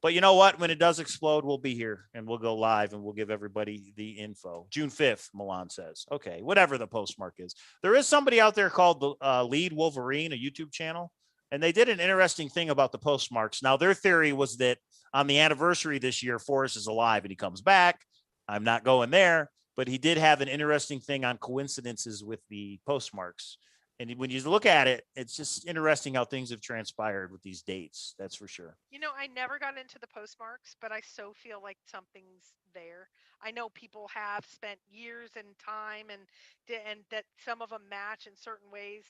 Speaker 2: but you know what? When it does explode, we'll be here and we'll go live and we'll give everybody the info. June 5th, Milan says. Okay, whatever the postmark is. There is somebody out there called the Lead Wolverine, a YouTube channel, and they did an interesting thing about the postmarks. Now, their theory was that on the anniversary this year, Forrest is alive and he comes back. I'm not going there, but he did have an interesting thing on coincidences with the postmarks. And when you look at it, it's just interesting how things have transpired with these dates. That's for sure.
Speaker 3: I never got into the postmarks, but I so feel like something's there. I know people have spent years and time and that some of them match in certain ways.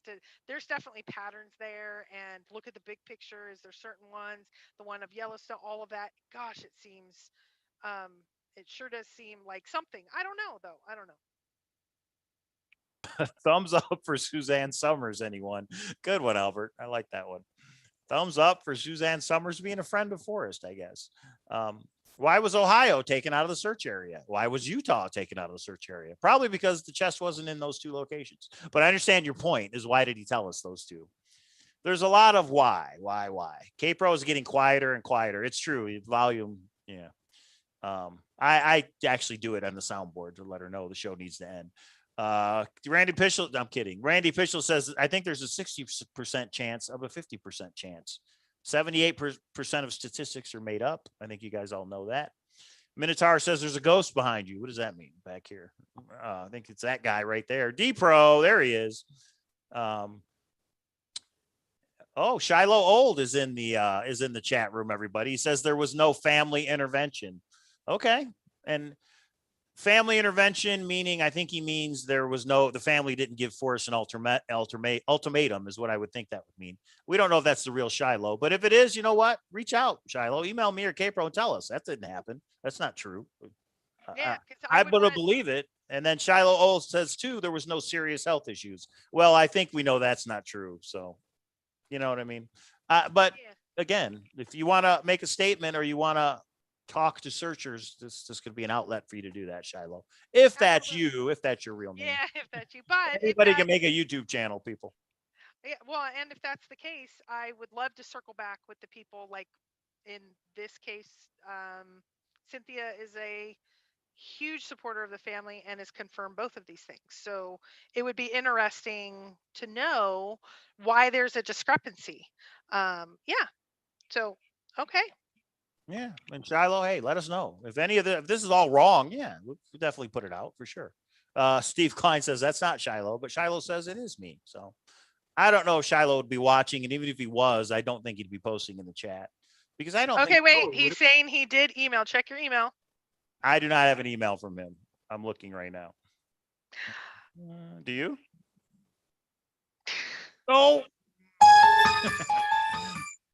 Speaker 3: There's definitely patterns there. And look at the big picture. Is there certain ones? The one of Yellowstone, all of that. Gosh, it seems, it sure does seem like something. I don't know, though. I don't know.
Speaker 2: Thumbs up for Suzanne Summers, anyone? Good one, Albert. I like that one. Thumbs up for Suzanne Summers being a friend of Forrest, I guess. Why was Ohio taken out of the search area? Why was Utah taken out of the search area? Probably because the chest wasn't in those 2 locations. But I understand your point is why did he tell us those 2? There's a lot of why. K-Pro is getting quieter and quieter. It's true. Volume, yeah. I actually do it on the soundboard to let her know the show needs to end. Randy Pischel, I'm kidding. Randy Pischel says, I think there's a 60% chance of a 50% chance. 78% of statistics are made up. I think you guys all know that. Minotaur says there's a ghost behind you. What does that mean back here? I think it's that guy right there. D-Pro, there he is. Oh, Shiloh Old is in the chat room, everybody. He says there was no family intervention. Okay. And family intervention, meaning I think he means the family didn't give Forrest an ultimatum is what I would think that would mean. We don't know if that's the real Shiloh, but if it is, you know what? Reach out, Shiloh. Email me or K-Pro and tell us. That didn't happen. That's not true.
Speaker 3: Yeah,
Speaker 2: I would believe it. And then Shiloh Old says too, there was no serious health issues. Well, I think we know that's not true. So, you know what I mean? But again, if you want to make a statement or you want to talk to searchers, this could be an outlet for you to do that, Shiloh. If that's you, if that's your real name.
Speaker 3: Yeah, if that's you. But
Speaker 2: anybody can make a YouTube channel, people.
Speaker 3: Yeah, well, and if that's the case, I would love to circle back with the people. Like in this case, Cynthia is a huge supporter of the family and has confirmed both of these things. So it would be interesting to know why there's a discrepancy. Yeah. So okay.
Speaker 2: Yeah, and Shiloh, hey, let us know if if this is all wrong. Yeah, we'll definitely put it out for sure. Steve Klein says that's not Shiloh, but Shiloh says it is me. So I don't know if Shiloh would be watching, and even if he was, I don't think he'd be posting in the chat because I don't.
Speaker 3: Okay, wait. He's saying he did email. Check your email.
Speaker 2: I do not have an email from him. I'm looking right now. Do you? No.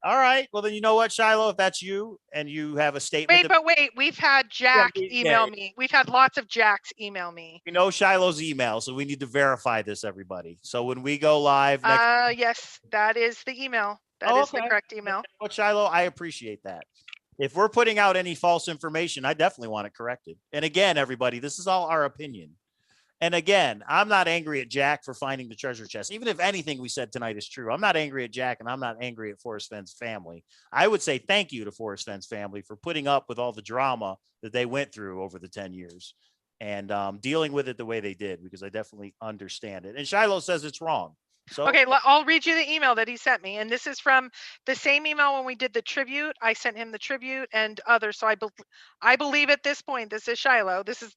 Speaker 2: All right. Well, then you know what, Shiloh, if that's you and you have a statement.
Speaker 3: Wait. We've had Jack email me. We've had lots of Jacks email me.
Speaker 2: We know Shiloh's email, so we need to verify this, everybody. So when we go live next.
Speaker 3: Yes, that is the email. That is the correct email.
Speaker 2: But Shiloh, I appreciate that. If we're putting out any false information, I definitely want it corrected. And again, everybody, this is all our opinion. And again, I'm not angry at Jack for finding the treasure chest. Even if anything we said tonight is true, I'm not angry at Jack and I'm not angry at Forrest Fenn's family. I would say thank you to Forrest Fenn's family for putting up with all the drama that they went through over the 10 years and dealing with it the way they did, because I definitely understand it. And Shiloh says it's wrong. So
Speaker 3: okay, I'll read you the email that he sent me. And this is from the same email when we did the tribute. I sent him the tribute and others. So I believe at this point, this is Shiloh. This is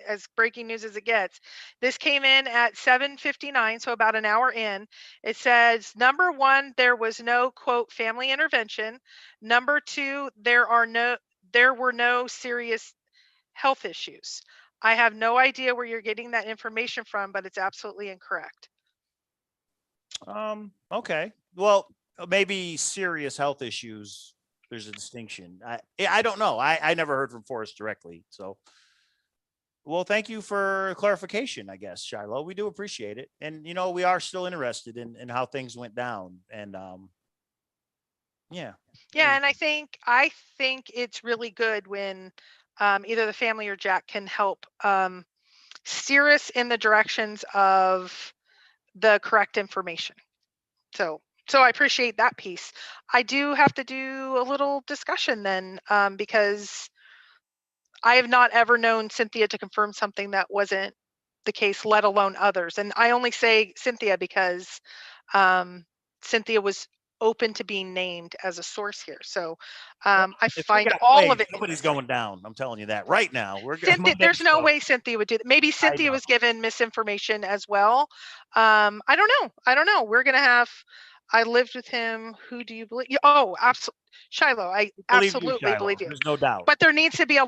Speaker 3: as breaking news as it gets. This came in at 7:59, so about an hour in. It says, number one, there was no, quote, family intervention. Number two, there were no serious health issues. I have no idea where you're getting that information from, but it's absolutely incorrect.
Speaker 2: Okay. Well, maybe serious health issues. There's a distinction. I don't know. I never heard from Forrest directly. So, well, thank you for clarification, I guess, Shiloh. We do appreciate it. And, you know, we are still interested in how things went down. And, yeah.
Speaker 3: Yeah. And I think it's really good when either the family or Jack can help steer us in the directions of the correct information. So I appreciate that piece. I do have to do a little discussion then, because I have not ever known Cynthia to confirm something that wasn't the case, let alone others. And I only say Cynthia because Cynthia was open to being named as a source here. So I find all of it.
Speaker 2: Nobody's going down. I'm telling you that right now.
Speaker 3: Cynthia, there's no way Cynthia would do that. Maybe Cynthia was given misinformation as well. I don't know. We're going to have, I lived with him. Who do you believe? Oh, absolutely. Shiloh, I absolutely believe you.
Speaker 2: There's no doubt.
Speaker 3: But there has to be a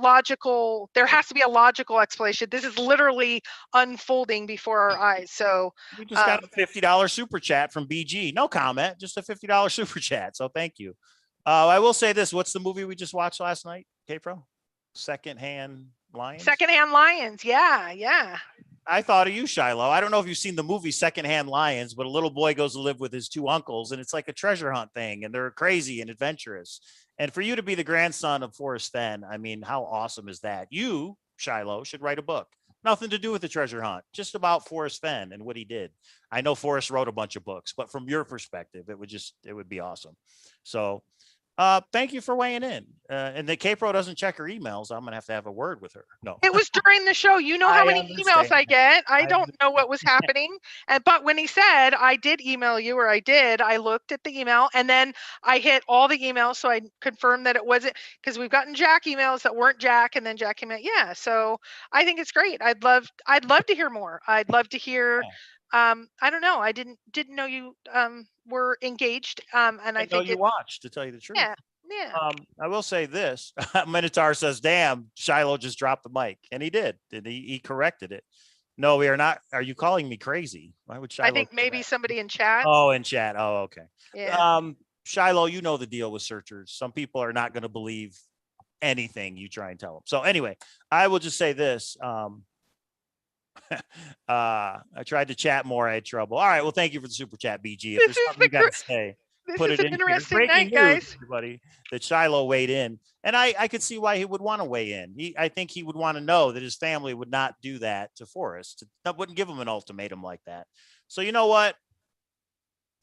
Speaker 3: logical explanation. This is literally unfolding before our eyes. So
Speaker 2: we just got a $50 super chat from BG. No comment, just a $50 super chat. So thank you. I will say this. What's the movie we just watched last night, K-Pro? Secondhand Lions?
Speaker 3: Secondhand Lions. Yeah.
Speaker 2: I thought of you, Shiloh. I don't know if you've seen the movie Secondhand Lions, but a little boy goes to live with his two uncles, and it's like a treasure hunt thing, and they're crazy and adventurous. And for you to be the grandson of Forrest Fenn, I mean, how awesome is that? You, Shiloh, should write a book. Nothing to do with the treasure hunt, just about Forrest Fenn and what he did. I know Forrest wrote a bunch of books, but from your perspective, it would be awesome. So thank you for weighing in. And the K-Pro doesn't check her emails. I'm going to have a word with her. No.
Speaker 3: It was during the show. You know how many emails I get. I don't know what was happening. But when he said, I did email you, or I looked at the email and then I hit all the emails. So I confirmed that it wasn't, because we've gotten Jack emails that weren't Jack, and then Jack emailed. Yeah. So I think it's great. I'd love to hear more. I'd love to hear I don't know. I didn't know you were engaged. And I
Speaker 2: I know
Speaker 3: think
Speaker 2: you
Speaker 3: it.
Speaker 2: watched, to tell you the truth.
Speaker 3: Yeah. Yeah.
Speaker 2: I will say this. Minotaur says, damn, Shiloh just dropped the mic. And he did. He corrected it. No, we are not. Are you calling me crazy? Why would Shiloh?
Speaker 3: I think maybe somebody in chat.
Speaker 2: Oh, in chat. Oh, okay.
Speaker 3: Yeah.
Speaker 2: Shiloh, you know the deal with searchers. Some people are not going to believe anything you try and tell them. So anyway, I will just say this. I tried to chat more. I had trouble. All right. Well, thank you for the super chat, BG. If
Speaker 3: This
Speaker 2: there's
Speaker 3: is
Speaker 2: something you got to say,
Speaker 3: This
Speaker 2: put
Speaker 3: is
Speaker 2: it
Speaker 3: an
Speaker 2: in here.
Speaker 3: interesting
Speaker 2: Breaking
Speaker 3: night,
Speaker 2: news,
Speaker 3: guys.
Speaker 2: everybody, that Shiloh weighed in. And I could see why he would want to weigh in. I think he would want to know that his family would not do that to Forrest. That wouldn't give him an ultimatum like that. So you know what?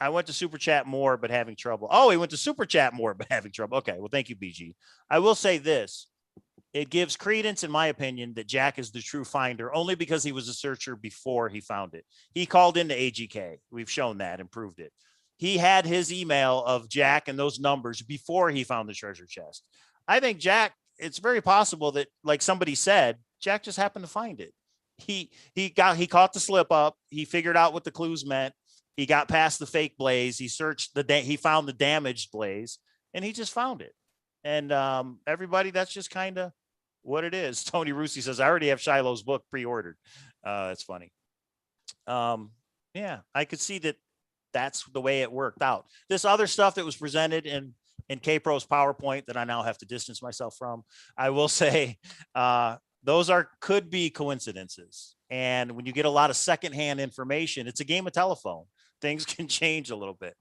Speaker 2: I went to super chat more, but having trouble. Oh, he went to super chat more, but having trouble. Okay. Well, thank you, BG. I will say this. It gives credence, in my opinion, that Jack is the true finder only because he was a searcher before he found it. He called into AGK. We've shown that and proved it. He had his email of Jack and those numbers before he found the treasure chest. I think Jack, it's very possible that, like somebody said, Jack just happened to find it. He caught the slip up. He figured out what the clues meant. He got past the fake blaze. He searched he found the damaged blaze, and he just found it. And everybody, that's just kind of what it is. Tony Rusi says, I already have Shiloh's book pre-ordered. That's funny. Yeah, I could see that that's the way it worked out. This other stuff that was presented in K-Pro's PowerPoint that I now have to distance myself from, I will say those could be coincidences. And when you get a lot of secondhand information, it's a game of telephone. Things can change a little bit.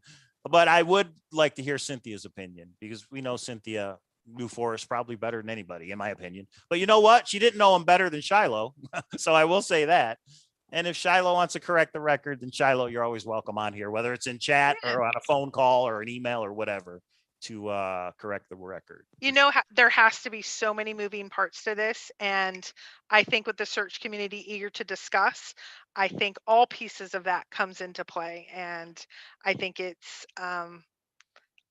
Speaker 2: But I would like to hear Cynthia's opinion, because we know Cynthia knew Forrest probably better than anybody, in my opinion. But you know what? She didn't know him better than Shiloh. So I will say that. And if Shiloh wants to correct the record, then Shiloh, you're always welcome on here, whether it's in chat or on a phone call or an email or whatever, to correct the record.
Speaker 3: You know, there has to be so many moving parts to this. And I think with the search community eager to discuss, I think all pieces of that comes into play. And I think it's,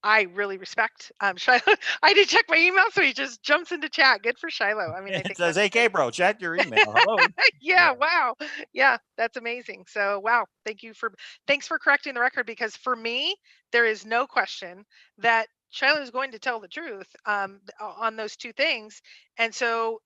Speaker 3: I really respect Shiloh. I did check my email, so he just jumps into chat. Good for Shiloh. I mean, I think
Speaker 2: it says, hey, K-Bro, check your email. Hello.
Speaker 3: yeah, wow. Yeah, that's amazing. So, wow, thanks for correcting the record, because for me, there is no question that Shiloh is going to tell the truth on those two things. And so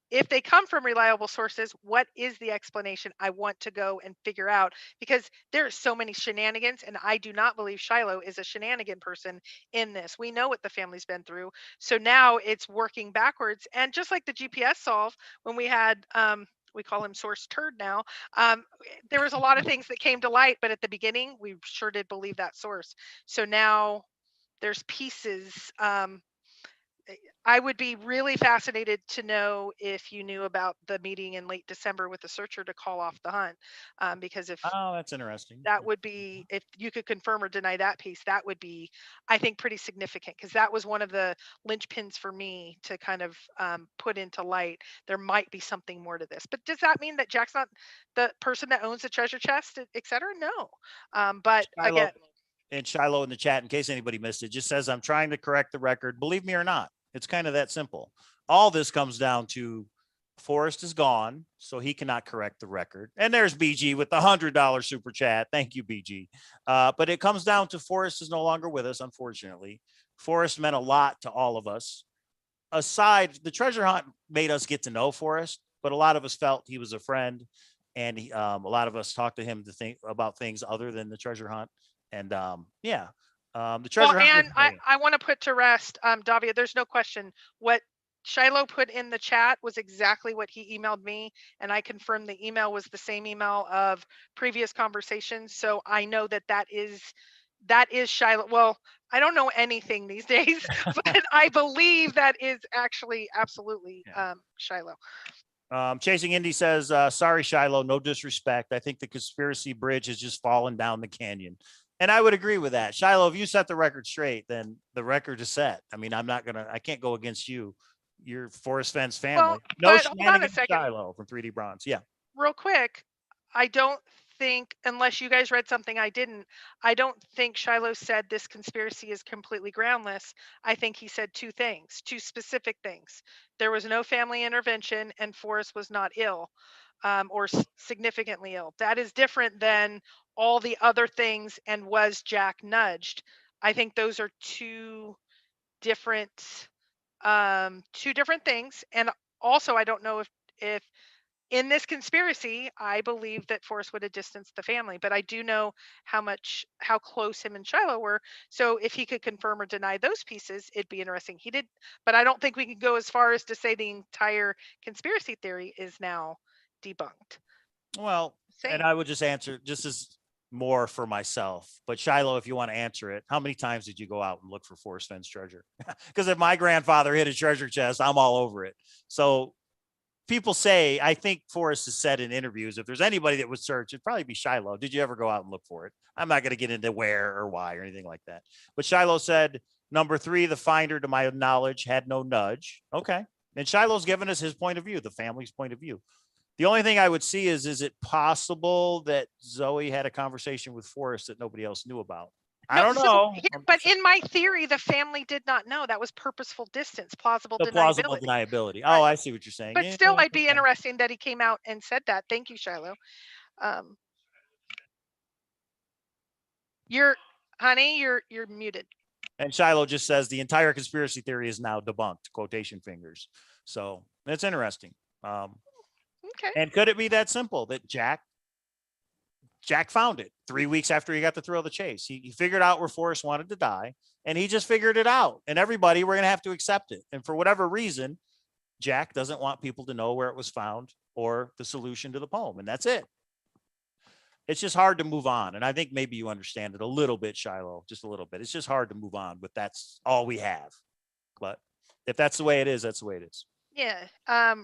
Speaker 3: if they come from reliable sources, what is the explanation? I want to go and figure out, because there are so many shenanigans, and I do not believe Shiloh is a shenanigan person in this. We know what the family's been through. So now it's working backwards. And just like the GPS solve, when we had, we call him Source Turd now, there was a lot of things that came to light, but at the beginning, we sure did believe that source. So now there's pieces. I would be really fascinated to know if you knew about the meeting in late December with the searcher to call off the hunt, because if
Speaker 2: that's interesting.
Speaker 3: That would be, if you could confirm or deny that piece, that would be, I think, pretty significant, because that was one of the linchpins for me to kind of put into light. There might be something more to this. But does that mean that Jack's not the person that owns the treasure chest, et cetera? No. But
Speaker 2: Shiloh,
Speaker 3: again.
Speaker 2: And Shiloh in the chat, in case anybody missed it, just says, I'm trying to correct the record. Believe me or not, it's kind of that simple. All this comes down to Forrest is gone, so he cannot correct the record. And there's BG with the $100 super chat. Thank you, BG. But it comes down to Forrest is no longer with us, unfortunately. Forrest meant a lot to all of us. Aside, the treasure hunt made us get to know Forrest, but a lot of us felt he was a friend. And a lot of us talked to him to think about things other than the treasure hunt. And the treasure hunt.
Speaker 3: And I want to put to rest, Davia, there's no question. What Shiloh put in the chat was exactly what he emailed me. And I confirmed the email was the same email of previous conversations. So I know that is Shiloh. Well, I don't know anything these days, but I believe that is actually absolutely Shiloh.
Speaker 2: Chasing Indy says, sorry, Shiloh, no disrespect. I think the conspiracy bridge has just fallen down the canyon. And I would agree with that. Shiloh, if you set the record straight, then the record is set. I mean, I can't go against you. You're Forrest Fenn's family.
Speaker 3: Well,
Speaker 2: no
Speaker 3: shenanigans,
Speaker 2: Shiloh from 3D Bronze. Yeah.
Speaker 3: Real quick, I don't think, unless you guys read something I didn't, I don't think Shiloh said this conspiracy is completely groundless. I think he said two specific things. There was no family intervention and Forrest was not ill. or significantly ill. That is different than all the other things. And was Jack nudged? I think those are two different things. And also, I don't know if in this conspiracy, I believe that Forrest would have distanced the family, but I do know how close him and Shiloh were. So if he could confirm or deny those pieces, it'd be interesting. He did, but I don't think we can go as far as to say the entire conspiracy theory is now debunked.
Speaker 2: Well,
Speaker 3: Same.
Speaker 2: and I would just answer just as more for myself. But Shiloh, if you want to answer it, how many times did you go out and look for Forrest Fenn's treasure? Because if my grandfather hit a treasure chest, I'm all over it. So people say, I think Forrest has said in interviews, if there's anybody that would search, it'd probably be Shiloh. Did you ever go out and look for it? I'm not going to get into where or why or anything like that. But Shiloh said, number 3, the finder, to my knowledge, had no nudge. Okay. And Shiloh's given us his point of view, the family's point of view. The only thing I would see is it possible that Zoe had a conversation with Forrest that nobody else knew about? I don't know.
Speaker 3: But in my theory, the family did not know. That was purposeful distance, plausible
Speaker 2: deniability. Oh, I see what you're saying.
Speaker 3: But still, I'd be interesting that he came out and said that. Thank you, Shiloh. You're muted.
Speaker 2: And Shiloh just says the entire conspiracy theory is now debunked, quotation fingers. So that's interesting.
Speaker 3: Okay.
Speaker 2: And could it be that simple that Jack found it 3 weeks after he got the thrill of the chase? He figured out where Forrest wanted to die, and he just figured it out. And everybody, we're going to have to accept it. And for whatever reason, Jack doesn't want people to know where it was found or the solution to the poem. And that's it. It's just hard to move on. And I think maybe you understand it a little bit, Shiloh, just a little bit. It's just hard to move on, but that's all we have. But if that's the way it is, that's the way it is.
Speaker 3: Yeah.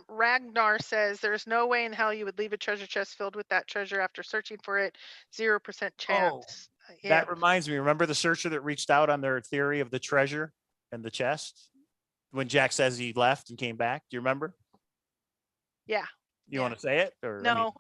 Speaker 3: Ragnar says there's no way in hell you would leave a treasure chest filled with that treasure after searching for it. 0% chance.
Speaker 2: Yeah. That reminds me. Remember the searcher that reached out on their theory of the treasure and the chest when Jack says he left and came back? Do you remember?
Speaker 3: Yeah.
Speaker 2: You want to say it? Or
Speaker 3: no,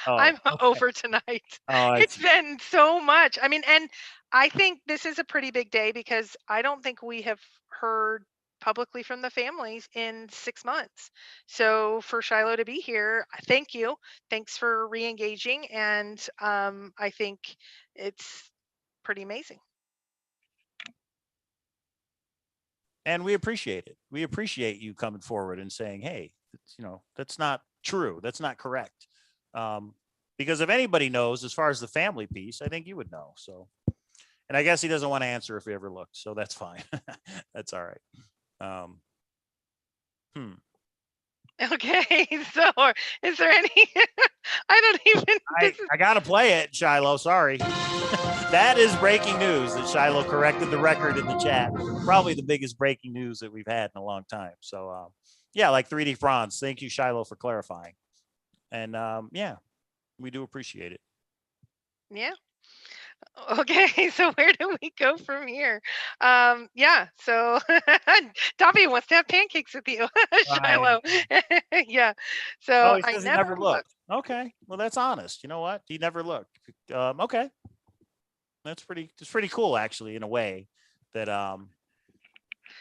Speaker 2: I'm
Speaker 3: over tonight. It's been so much. I mean, and I think this is a pretty big day because I don't think we have heard publicly from the families in 6 months. So for Shiloh to be here, thank you. Thanks for re-engaging. And I think it's pretty amazing.
Speaker 2: And we appreciate it. We appreciate you coming forward and saying, hey, that's not true. That's not correct. Because if anybody knows, as far as the family piece, I think you would know. So, and I guess he doesn't want to answer if he ever looked. So that's fine. That's all right.
Speaker 3: Okay, so is there any
Speaker 2: I gotta play it, Shiloh. Sorry. That is breaking news that Shiloh corrected the record in the chat. Probably the biggest breaking news that we've had in a long time. So yeah, like 3D Franz. Thank you, Shiloh, for clarifying. And yeah, we do appreciate it.
Speaker 3: Yeah. Okay, so where do we go from here? Yeah, so Dobby wants to have pancakes with you, Shiloh. Yeah, so
Speaker 2: he says he never looked. Okay, well that's honest. You know what? He never looked. Okay, it's pretty cool actually in a way. That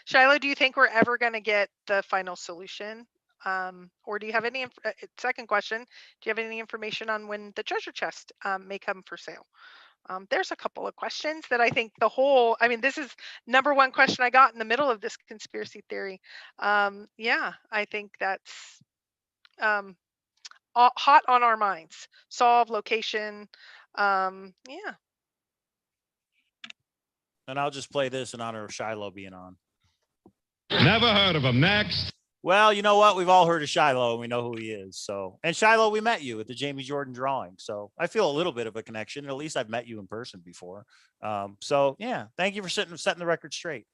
Speaker 3: Shiloh, do you think we're ever going to get the final solution? Or do you have any? Second question: do you have any information on when the treasure chest may come for sale? There's a couple of questions that I think this is number one question I got in the middle of this conspiracy theory. Yeah, I think that's hot on our minds. Solve, location. Yeah.
Speaker 2: And I'll just play this in honor of Shiloh being on.
Speaker 6: Never heard of him. Next.
Speaker 2: Well, you know what? We've all heard of Shiloh and we know who he is. So, and Shiloh, we met you at the Jamie Jordan drawing. So I feel a little bit of a connection. At least I've met you in person before. So yeah, thank you for setting the record straight.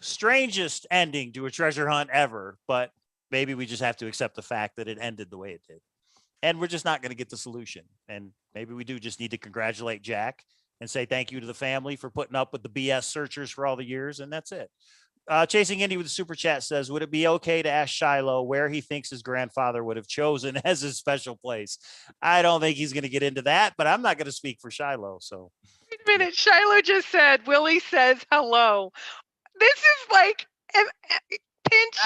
Speaker 2: Strangest ending to a treasure hunt ever, but maybe we just have to accept the fact that it ended the way it did. And we're just not going to get the solution. And maybe we do just need to congratulate Jack and say thank you to the family for putting up with the BS searchers for all the years. And that's it. Chasing Indy with the super chat says, would it be okay to ask Shiloh where he thinks his grandfather would have chosen as his special place? I don't think he's going to get into that, but I'm not going to speak for Shiloh. So
Speaker 3: wait a minute. Shiloh just said, Willie says hello. This is like pinch,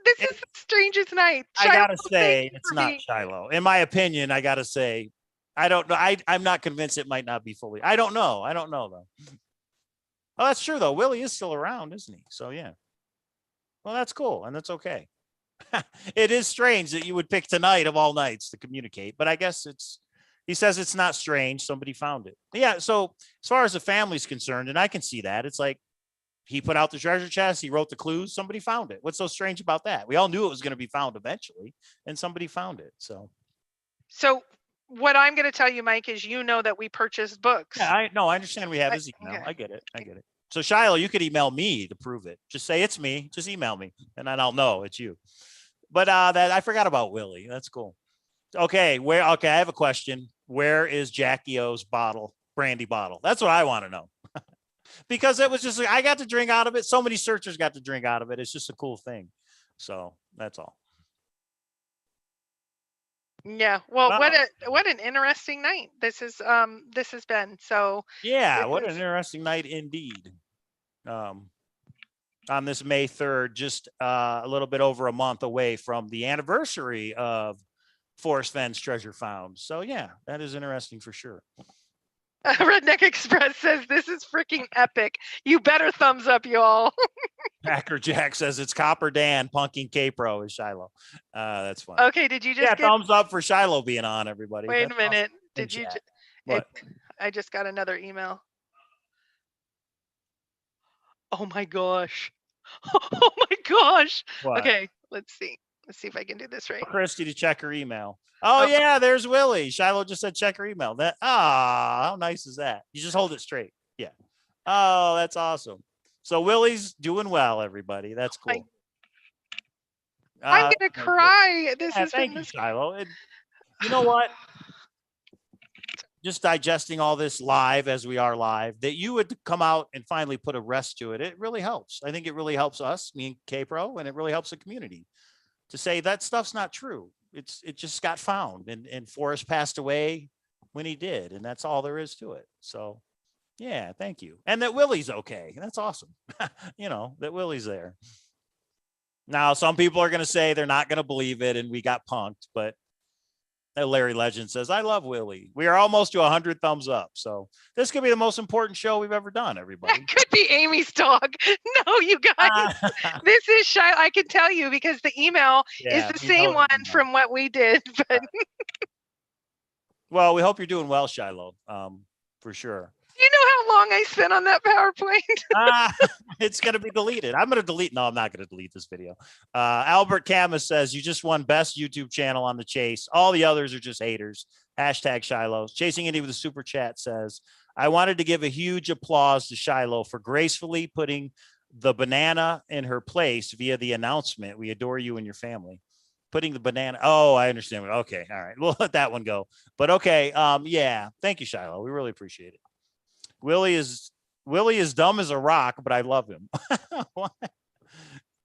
Speaker 3: this is strangest night.
Speaker 2: I
Speaker 3: Shiloh,
Speaker 2: gotta
Speaker 3: thank
Speaker 2: say,
Speaker 3: you
Speaker 2: it's
Speaker 3: for
Speaker 2: not
Speaker 3: being-
Speaker 2: Shiloh. In my opinion, I gotta say, I don't know. I'm not convinced it might not be fully. I don't know. I don't know though. Oh, that's true though. Willie is still around, isn't he? So yeah. Well, that's cool, and that's okay. It is strange that you would pick tonight of all nights to communicate, but I guess it's. He says it's not strange. Somebody found it. Yeah. So as far as the family's concerned, and I can see that, it's like he put out the treasure chest. He wrote the clues. Somebody found it. What's so strange about that? We all knew it was going to be found eventually, and somebody found it. So
Speaker 3: what I'm going to tell you, Mike, is that we purchased books.
Speaker 2: yeah, I understand we have his email.
Speaker 3: Okay.
Speaker 2: I get it. I get it. So Shiloh, you could email me to prove it. Just say it's me. Just email me, and then I'll know it's you. But that I forgot about Willie. That's cool. Okay, okay, I have a question. Where is Jackie O's brandy bottle? That's what I want to know. Because it was just like, I got to drink out of it. So many searchers got to drink out of it. It's just a cool thing. So that's all.
Speaker 3: Yeah. Well,
Speaker 2: Wow.
Speaker 3: what an interesting night this has been. So
Speaker 2: yeah, what an interesting night indeed. On this May 3rd, just a little bit over a month away from the anniversary of Forrest Fenn's Treasure Found. So yeah, that is interesting for sure.
Speaker 3: Redneck Express says this is freaking epic. You better thumbs up, y'all.
Speaker 2: Packer Jack says it's Copper Dan punking K-Pro is Shiloh. That's fine.
Speaker 3: Okay, did you just get
Speaker 2: thumbs up for Shiloh being on, everybody?
Speaker 3: Wait
Speaker 2: That's
Speaker 3: a minute.
Speaker 2: awesome.
Speaker 3: Did you
Speaker 2: What?
Speaker 3: I just got another email. Oh my gosh. Oh my gosh.
Speaker 2: What?
Speaker 3: Okay, let's see. Let's see if I can do this right.
Speaker 2: Christy to check her email. Oh yeah, there's Willie. Shiloh just said check her email. How nice is that? You just hold it straight. Yeah. Oh, that's awesome. So Willie's doing well, everybody. That's cool.
Speaker 3: I'm gonna cry. This is
Speaker 2: thank you, Shiloh. You know what? Just digesting all this live as we are live, that you would come out and finally put a rest to it. It really helps. I think it really helps us, me and K-Pro, and it really helps the community to say that stuff's not true. It just got found, and Forrest passed away when he did, and that's all there is to it. So yeah, thank you. And that Willie's okay. That's awesome. That Willie's there. Now, some people are going to say they're not going to believe it and we got punked, but Larry Legend says, I love Willie. We are almost to 100 thumbs up. So this could be the most important show we've ever done, everybody.
Speaker 3: That could be Amy's dog. No, you guys. This is Shiloh. I can tell you because the email is the same one from what we did. But
Speaker 2: well, we hope you're doing well, Shiloh, for sure.
Speaker 3: You know how long I spent on that PowerPoint?
Speaker 2: It's going to be deleted. I'm going to delete. No, I'm not going to delete this video. Albert Camus says, you just won best YouTube channel on the chase. All the others are just haters. Hashtag Shiloh. Chasing Indy with a super chat says, I wanted to give a huge applause to Shiloh for gracefully putting the banana in her place via the announcement. We adore you and your family. Putting the banana. Oh, I understand. Okay. All right. We'll let that one go. But okay. Yeah. Thank you, Shiloh. We really appreciate it. Willie is dumb as a rock, but I love him.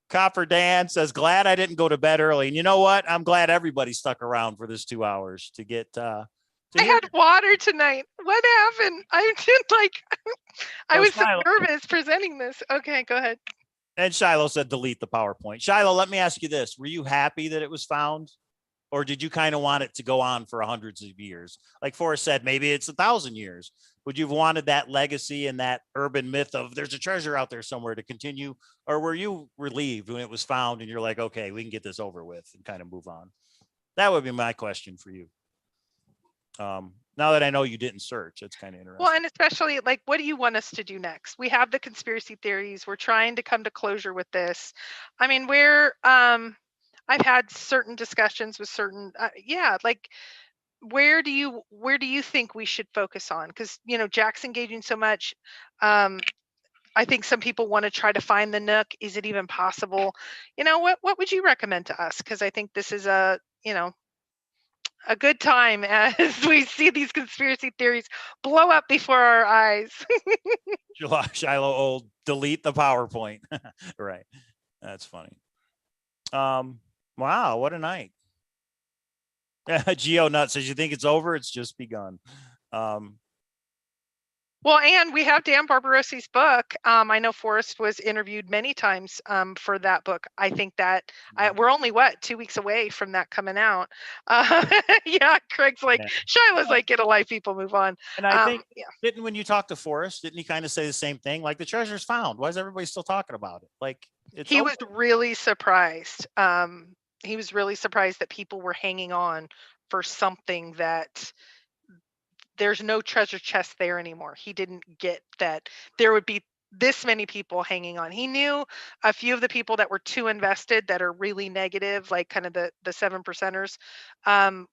Speaker 2: Copper Dan says, glad I didn't go to bed early. And you know what? I'm glad everybody stuck around for this 2 hours to get I
Speaker 3: had water tonight. What happened? I did I was so nervous presenting this. Okay, go ahead.
Speaker 2: And Shiloh said, delete the PowerPoint. Shiloh, let me ask you this. Were you happy that it was found? Or did you kind of want it to go on for hundreds of years? Like Forrest said, maybe it's 1,000 years. Would you have wanted that legacy and that urban myth of there's a treasure out there somewhere to continue? Or were you relieved when it was found and you're like, okay, we can get this over with and kind of move on? That would be my question for you. Now that I know you didn't search, it's kind of interesting.
Speaker 3: Well, and especially what do you want us to do next? We have the conspiracy theories. We're trying to come to closure with this. I mean, I've had certain discussions with certain, where do you think we should focus on? Because Jack's engaging so much. I think some people want to try to find the nook. Is it even possible? What would you recommend to us? Because I think this is a good time as we see these conspiracy theories blow up before our eyes.
Speaker 2: Shiloh, delete the PowerPoint. Right. That's funny. Wow, what a night. Geo Nut says, you think it's over? It's just begun.
Speaker 3: Well, and we have Dan Barbarosi's book. I know Forrest was interviewed many times for that book. I think that we're only 2 weeks away from that coming out. Yeah, Craig's like,
Speaker 2: Yeah.
Speaker 3: Shiloh's like, get a life, people, move on.
Speaker 2: And I think,
Speaker 3: yeah.
Speaker 2: when you talk to Forrest, didn't he kind of say the same thing? Like, the treasure's found. Why is everybody still talking about it? Like, it's
Speaker 3: He
Speaker 2: over.
Speaker 3: was really surprised. He was really surprised that people were hanging on for something that there's no treasure chest there anymore. He didn't get that there would be this many people hanging on. He knew a few of the people that were too invested, that are really negative, like kind of the 7%ers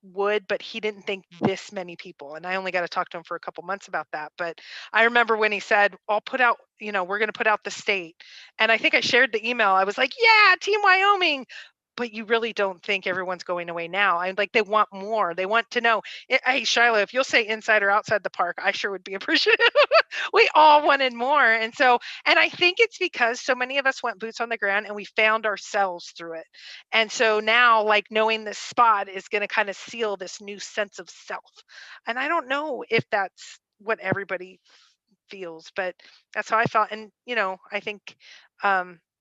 Speaker 3: would, but he didn't think this many people. And I only got to talk to him for a couple months about that. But I remember when he said, I'll put out, we're going to put out the state. And I think I shared the email. I was like, yeah, Team Wyoming. But you really don't think everyone's going away now. I'm like, they want more. They want to know. Hey, Shiloh, if you'll say inside or outside the park, I sure would be appreciative. We all wanted more. And I think it's because so many of us went boots on the ground and we found ourselves through it. And so now, like, knowing this spot is going to kind of seal this new sense of self. And I don't know if that's what everybody feels, but that's how I felt. And, I think,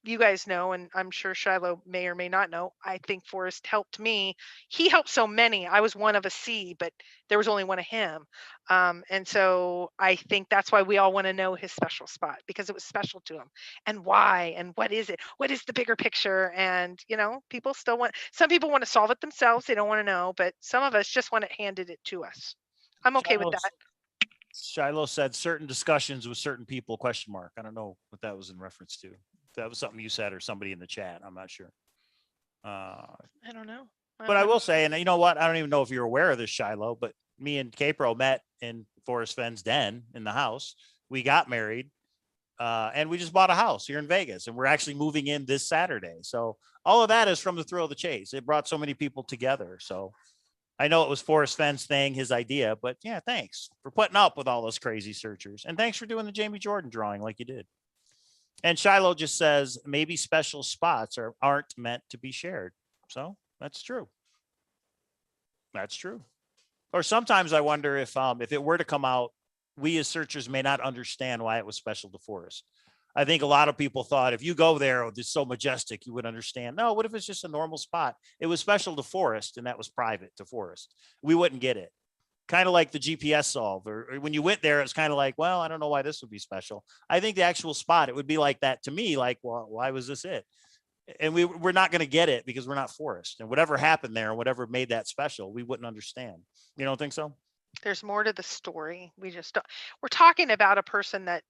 Speaker 3: you guys know, and I'm sure Shiloh may or may not know, I think Forrest helped me. He helped so many. I was one of a sea, but there was only one of him. And so I think that's why we all want to know his special spot, because it was special to him. And why, and what is it? What is the bigger picture? And, people still some people want to solve it themselves. They don't want to know, but some of us just want it handed it to us. I'm okay with that.
Speaker 2: Shiloh said certain discussions with certain people, ? I don't know what that was in reference to. If that was something you said or somebody in the chat. I'm not sure.
Speaker 3: I don't know.
Speaker 2: But I will say, and you know what? I don't even know if you're aware of this, Shiloh, but me and Capro met in Forrest Fenn's den in the house. We got married and we just bought a house here in Vegas, and we're actually moving in this Saturday. So all of that is from the thrill of the chase. It brought so many people together. So I know it was Forrest Fenn's thing, his idea, but yeah, thanks for putting up with all those crazy searchers. And thanks for doing the Jamie Jordan drawing like you did. And Shiloh just says, maybe special spots aren't meant to be shared. So that's true. That's true. Or sometimes I wonder if it were to come out, we as searchers may not understand why it was special to Forrest. I think a lot of people thought if you go there, it's so majestic, you would understand. No, what if it's just a normal spot? It was special to Forrest, and that was private to Forrest. We wouldn't get it. Kind of like the GPS solve, or when you went there, it's kind of like, well, I don't know why this would be special. I think the actual spot, it would be like that to me, like, well, why was this it? And we're not going to get it because we're not Forrest. And whatever happened there, whatever made that special, we wouldn't understand. You don't think so?
Speaker 3: There's more to the story. We just don't. We're talking about a person that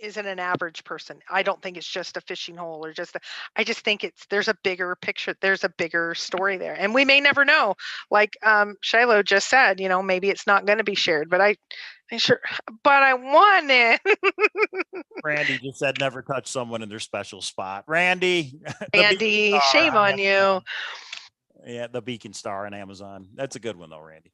Speaker 3: isn't an average person. I don't think it's just a fishing hole or I just think there's a bigger picture. There's a bigger story there, and we may never know. Like Shiloh just said, maybe it's not going to be shared, but I want it.
Speaker 2: Randy just said never touch someone in their special spot. Randy,
Speaker 3: shame on you.
Speaker 2: Yeah, the Beacon Star on Amazon. That's a good one though, Randy.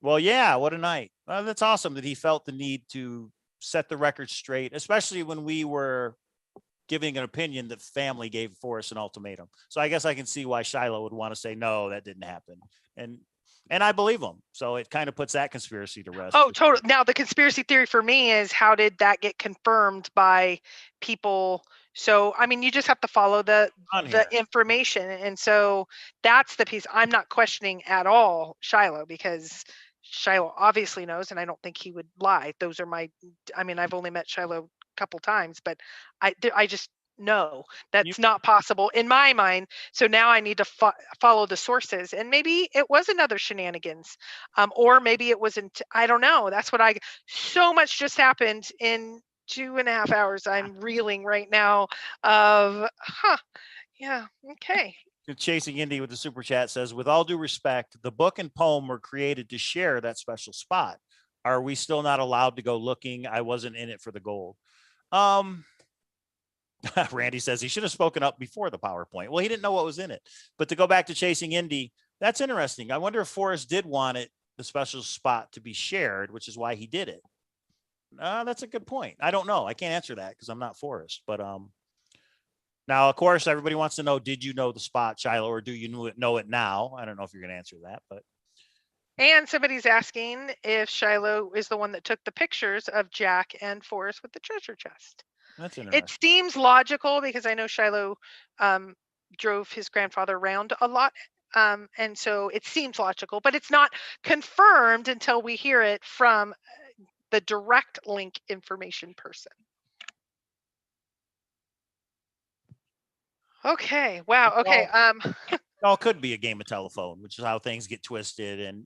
Speaker 2: Well, yeah, what a night. That's awesome that he felt the need to set the record straight, especially when we were giving an opinion that family gave Forrest an ultimatum. So I guess I can see why Shiloh would want to say, no, that didn't happen. And I believe him. So it kind of puts that conspiracy to rest.
Speaker 3: Oh, totally. Now the conspiracy theory for me is, how did that get confirmed by people? So, I mean, you just have to follow the information. And so that's the piece I'm not questioning at Shiloh, because Shiloh obviously knows, and I don't think he would lie. Those are I've only met Shiloh a couple times, but I just know that's not possible in my mind. So now I need to follow the sources, and maybe it was another shenanigans, or maybe it wasn't. I don't know. That's what so much just happened in 2.5 hours. I'm reeling right now yeah, okay.
Speaker 2: Chasing Indy with the super chat says, with all due respect, the book and poem were created to share that special spot. Are we still not allowed to go looking? I wasn't in it for the gold. Randy says he should have spoken up before the PowerPoint. Well, he didn't know what was in it. But to go back to Chasing Indy, that's interesting. I wonder if Forrest did want the special spot to be shared, which is why he did it. That's a good point. I don't know. I can't answer that because I'm not Forrest. But now, of course, everybody wants to know, did you know the spot, Shiloh, or do you know it now? I don't know if you're going to answer that, but
Speaker 3: And somebody's asking if Shiloh is the one that took the pictures of Jack and Forrest with the treasure chest.
Speaker 2: That's interesting.
Speaker 3: It seems logical because I know Shiloh drove his grandfather around a lot. And so it seems logical, but it's not confirmed until we hear it from the direct link information person. Okay. Wow. Okay.
Speaker 2: Well, it could be a game of telephone, which is how things get twisted. And,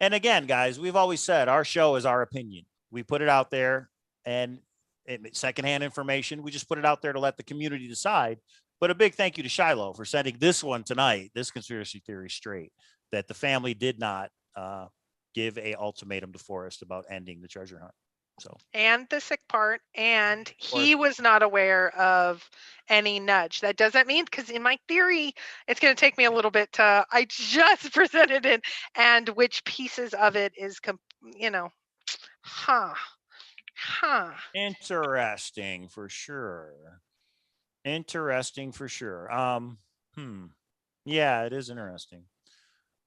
Speaker 2: and again, guys, we've always said our show is our opinion. We put it out there, and secondhand information. We just put it out there to let the community decide. But a big thank you to Shiloh for sending this one tonight, this conspiracy theory straight, that the family did not give a ultimatum to Forrest about ending the treasure hunt. So,
Speaker 3: and the sick part, and he was not aware of any nudge. That doesn't mean, because in my theory, it's going to take me a little bit to, I just presented it, and which pieces of it is,
Speaker 2: Interesting for sure. Interesting for sure. Yeah, it is interesting.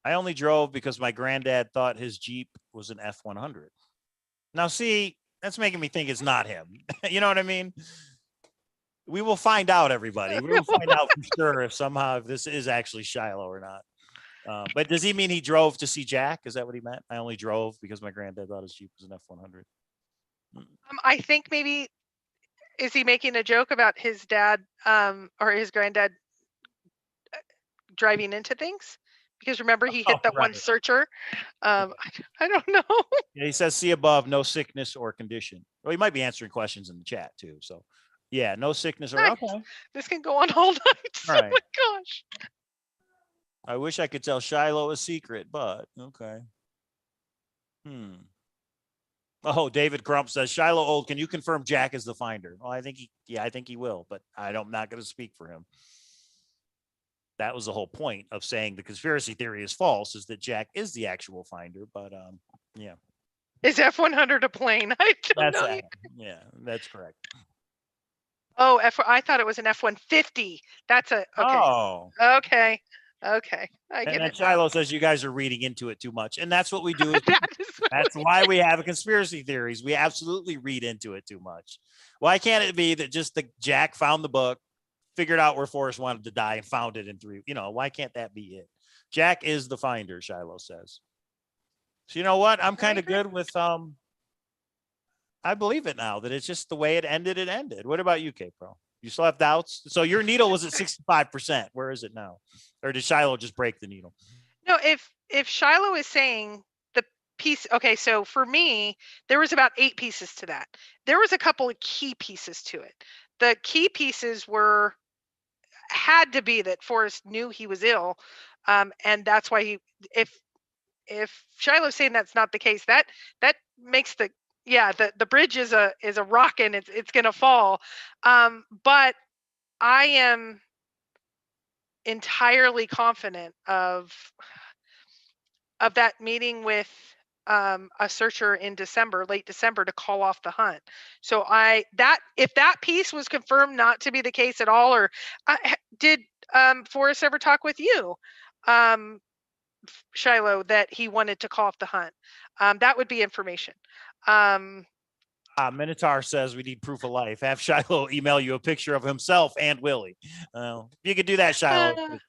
Speaker 2: I only drove because my granddad thought his Jeep was an F-100. Now, see, that's making me think it's not him. You know what I mean? We will find out, everybody. We will find out for sure if this is actually Shiloh or not. But does he mean he drove to see Jack? Is that what he meant? I only drove because my granddad thought his Jeep was an F-100.
Speaker 3: I think maybe, is he making a joke about his dad or his granddad driving into things? Because remember, he hit that one searcher. I don't know.
Speaker 2: Yeah, he says, see above, no sickness or condition. Well, he might be answering questions in the chat too. So, yeah, no sickness or
Speaker 3: nice.
Speaker 2: Okay.
Speaker 3: This can go on all night.
Speaker 2: All right.
Speaker 3: Oh my gosh.
Speaker 2: I wish I could tell Shiloh a secret, but okay. Oh, David Crump says, Shiloh old, can you confirm Jack is the finder? Well, I think he will, but I'm not going to speak for him. That was the whole point of saying the conspiracy theory is false, is that Jack is the actual finder. But yeah.
Speaker 3: Is F-100 a plane? I don't know.
Speaker 2: Yeah, that's correct.
Speaker 3: Oh, I thought it was an F-150. That's a, okay.
Speaker 2: Oh.
Speaker 3: Okay. Okay. I get it.
Speaker 2: Shiloh says you guys are reading into it too much. And that's what we do. That's why we have conspiracy theories. We absolutely read into it too much. Why can't it be that just Jack found the book, figured out where Forrest wanted to die, and found it in 3? Why can't that be it? Jack is the finder, Shiloh says. So you know what? I'm kind of good with I believe it now that it's just the way it ended. It ended. What about you, K-Pro? You still have doubts? So your needle was at 65%. Where is it now? Or did Shiloh just break the needle?
Speaker 3: No, if Shiloh is saying the piece, okay, so for me, there was about 8 pieces to that. There was a couple of key pieces to it. The key pieces had to be that Forrest knew he was ill, and that's why if Shiloh's saying that's not the case, that makes the bridge is a rock and it's gonna fall. But I am entirely confident of that meeting with a searcher in late December, to call off the hunt. So if that piece was confirmed not to be the case at all, or did Forrest ever talk with you, Shiloh, that he wanted to call off the hunt? That would be information.
Speaker 2: Minotaur says we need proof of life. Have Shiloh email you a picture of himself and Willie. You could do that, Shiloh.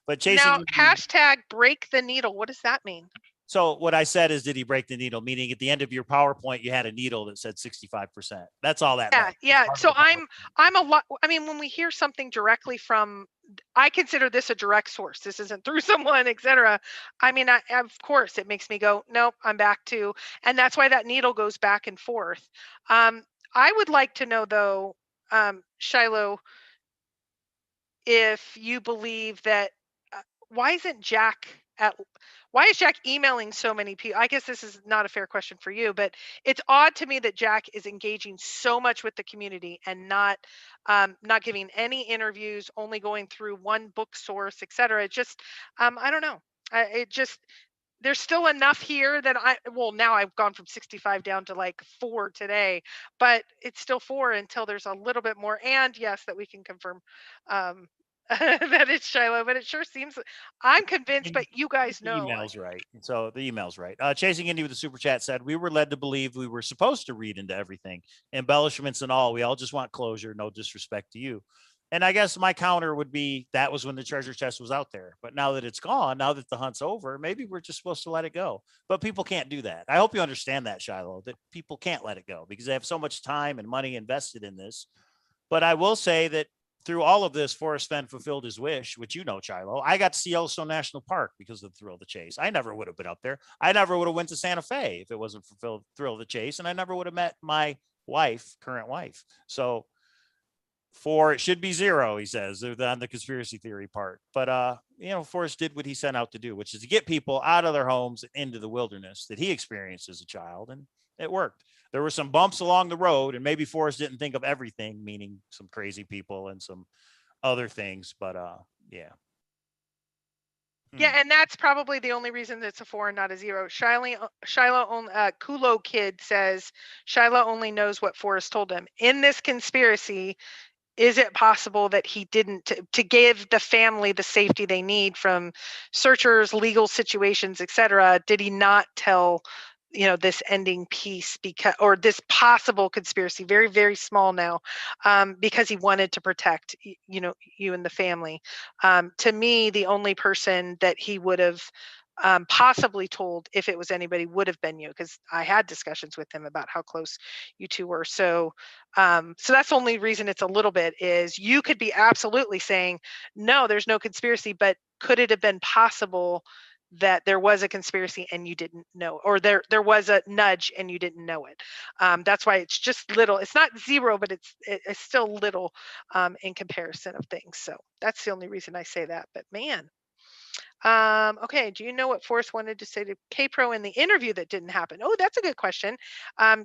Speaker 2: But chasing
Speaker 3: now, hashtag break the needle. What does that mean?
Speaker 2: So what I said is, did he break the needle? Meaning at the end of your PowerPoint, you had a needle that said 65%. That's all that meant.
Speaker 3: Yeah. So I'm a lot. I mean, when we hear something directly from, I consider this a direct source. This isn't through someone, etc. I mean, of course, it makes me go, nope, I'm back to, and that's why that needle goes back and forth. I would like to know, though, Shiloh, if you believe that, why is Jack emailing so many people? I guess this is not a fair question for you, but it's odd to me that Jack is engaging so much with the community and not giving any interviews, only going through one book source, etc. It just, I don't know. There's still enough here that now I've gone from 65 down to like 4 today, but it's still 4 until there's a little bit more. And yes, that we can confirm that it's Shiloh, but it sure seems. I'm convinced, but you guys
Speaker 2: The
Speaker 3: know.
Speaker 2: email's right. So the email's right. Chasing Indy with the super chat said, we were led to believe we were supposed to read into everything, embellishments and all. We all just want closure. No disrespect to you. And I guess my counter would be that was when the treasure chest was out there. But now that it's gone, now that the hunt's over, maybe we're just supposed to let it go. But people can't do that. I hope you understand that, Shiloh, that people can't let it go because they have so much time and money invested in this. But I will say that through all of this, Forrest Fenn fulfilled his wish, which you know, Shiloh. I got to see Yellowstone National Park because of the thrill of the chase. I never would have been up there. I never would have went to Santa Fe if it wasn't for thrill of the chase, and I never would have met my wife, current wife. So it should be 0, he says, on the conspiracy theory part. But Forrest did what he set out to do, which is to get people out of their homes and into the wilderness that he experienced as a child, and it worked. There were some bumps along the road, and maybe Forrest didn't think of everything, meaning some crazy people and some other things. But yeah.
Speaker 3: Yeah, and that's probably the only reason it's a 4 and not a 0. Shiloh Kulo Kid says Shiloh only knows what Forrest told him. In this conspiracy, is it possible that he didn't to give the family the safety they need from searchers, legal situations, etc.? Did he not tell this ending piece or this possible conspiracy, very, very small now, because he wanted to protect you and the family? To me, the only person that he would have possibly told, if it was anybody, would have been you, because I had discussions with him about how close you two were. So that's the only reason it's a little bit is you could be absolutely saying, no, there's no conspiracy, but could it have been possible that there was a conspiracy and you didn't know, or there was a nudge and you didn't know it? That's why it's just little. It's not 0, but it's still little in comparison of things. So that's the only reason I say that. But man. Okay, do you know what Forrest wanted to say to K-Pro in the interview that didn't happen? Oh, that's a good question,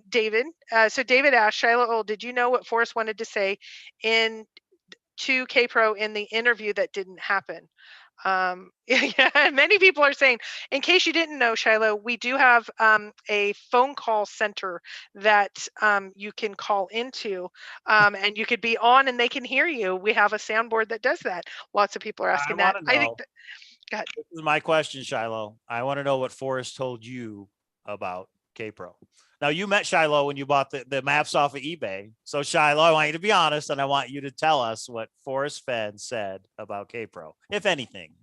Speaker 3: David. So David asked, Shiloh, did you know what Forrest wanted to say to K-Pro in the interview that didn't happen? Yeah, many people are saying, in case you didn't know, Shiloh, we do have a phone call center that you can call into, and you could be on and they can hear you. We have a soundboard that does that. Lots of people are asking that. I think that, go ahead.
Speaker 2: This is my question, Shiloh. I want to know what Forrest told you about K-Pro. Now, you met Shiloh when you bought the maps off of eBay. So, Shiloh, I want you to be honest, and I want you to tell us what Forrest Fenn said about K-Pro, if anything.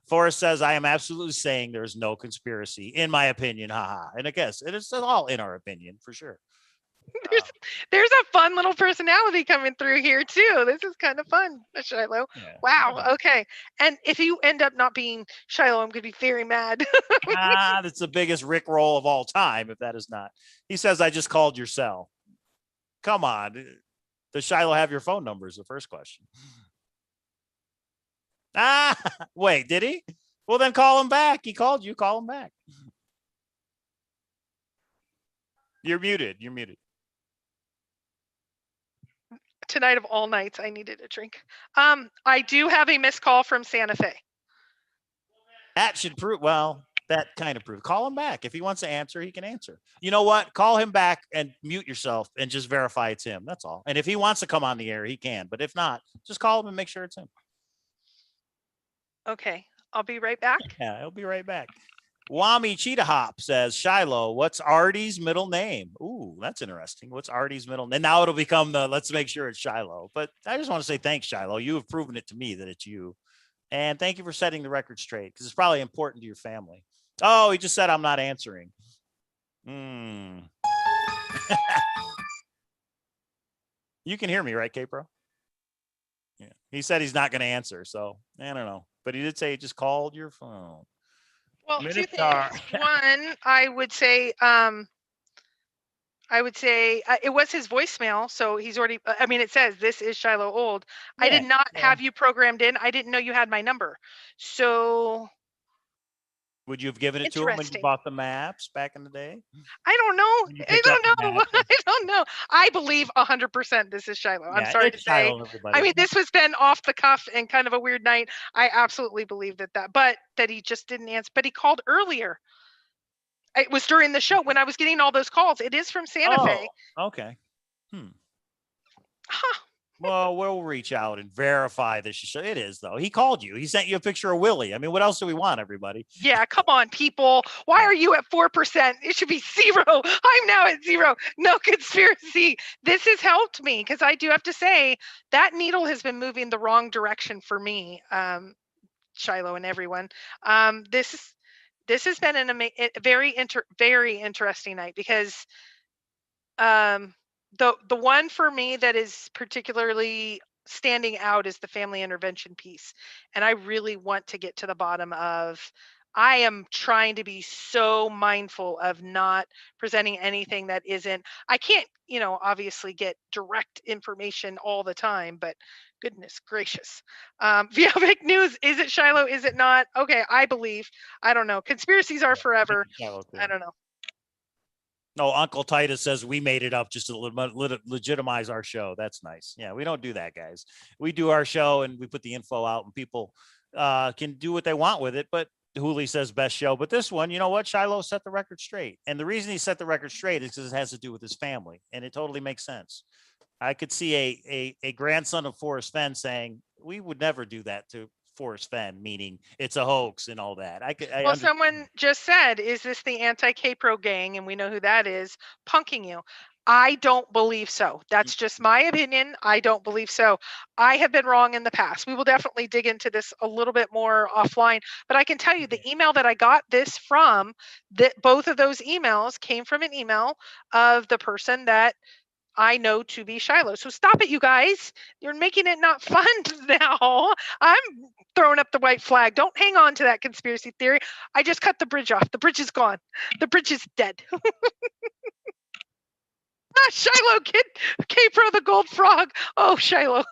Speaker 2: Forrest says, I am absolutely saying there's no conspiracy, in my opinion. Haha. And I guess it is all in our opinion, for sure.
Speaker 3: There's a fun little personality coming through here too. This is kind of fun, Shiloh. Yeah. Wow. Okay. And if you end up not being Shiloh, I'm gonna be very mad.
Speaker 2: That's the biggest Rick roll of all time. If that is not, he says, I just called your cell. Come on. Does Shiloh have your phone number? Is the first question. Wait, did he? Well, then call him back. He called you. Call him back. You're muted. You're muted.
Speaker 3: Tonight of all nights, I needed a drink. I do have a missed call from Santa Fe.
Speaker 2: That should prove, well, that kind of proves. Call him back. If he wants to answer, he can answer. You know what? Call him back and mute yourself and just verify it's him. That's all. And if he wants to come on the air, he can. But if not, just call him and make sure it's him.
Speaker 3: Okay. I'll be right back.
Speaker 2: Yeah, he'll be right back. Wami Cheetah Hop says, Shiloh, what's Artie's middle name? Ooh, that's interesting. What's Artie's middle name? And now it'll become let's make sure it's Shiloh. But I just want to say thanks, Shiloh. You have proven it to me that it's you. And thank you for setting the record straight, because it's probably important to your family. Oh, he just said I'm not answering. You can hear me, right, K-Pro? Yeah. He said he's not going to answer, so I don't know. But he did say he just called your phone.
Speaker 3: Well, 2 things. One, I would say it was his voicemail, so he's already. I mean, it says this is Shiloh Old. Yeah, I did not have you programmed in. I didn't know you had my number. So,
Speaker 2: would you have given it to him when you bought the maps back in the day?
Speaker 3: I don't know. I don't know. I believe 100% this is Shiloh. Yeah, I'm sorry to say. Shiloh, I mean, this has been off the cuff and kind of a weird night. I absolutely believe but that he just didn't answer. But he called earlier. It was during the show when I was getting all those calls. It is from Santa Fe.
Speaker 2: Okay.
Speaker 3: Huh.
Speaker 2: Well, we'll reach out and verify this. It is, though. He called you. He sent you a picture of Willie. I mean, what else do we want, everybody?
Speaker 3: Yeah, come on, people. Why are you at 4%? It should be 0. I'm now at 0. No conspiracy. This has helped me because I do have to say that needle has been moving the wrong direction for me, Shiloh and everyone. This has been a very interesting night because the one for me that is particularly standing out is the family intervention piece, and I really want to get to the bottom of. I am trying to be so mindful of not presenting anything that isn't. I can't, obviously get direct information all the time, but goodness gracious. Fake news, is it Shiloh? Is it not? Okay, I believe. I don't know. Conspiracies are forever. I don't know.
Speaker 2: No, Uncle Titus says we made it up just to legitimize our show. That's nice. Yeah, we don't do that, guys. We do our show and we put the info out and people can do what they want with it. But Hooley says best show. But this one, you know what? Shiloh set the record straight. And the reason he set the record straight is because it has to do with his family. And it totally makes sense. I could see a grandson of Forrest Fenn saying, we would never do that to Forrest Fenn, meaning it's a hoax and all that.
Speaker 3: Well, someone just said, is this the anti-K-Pro gang? And we know who that is, punking you. I don't believe so. That's just my opinion. I don't believe so. I have been wrong in the past. We will definitely dig into this a little bit more offline. But I can tell you the email that I got this from, that both of those emails came from an email of the person that I know to be Shiloh. So stop it, you guys. You're making it not fun now. I'm throwing up the white flag. Don't hang on to that conspiracy theory. I just cut the bridge off. The bridge is gone. The bridge is dead. Shiloh, kid, K-Pro the gold frog. Oh, Shiloh.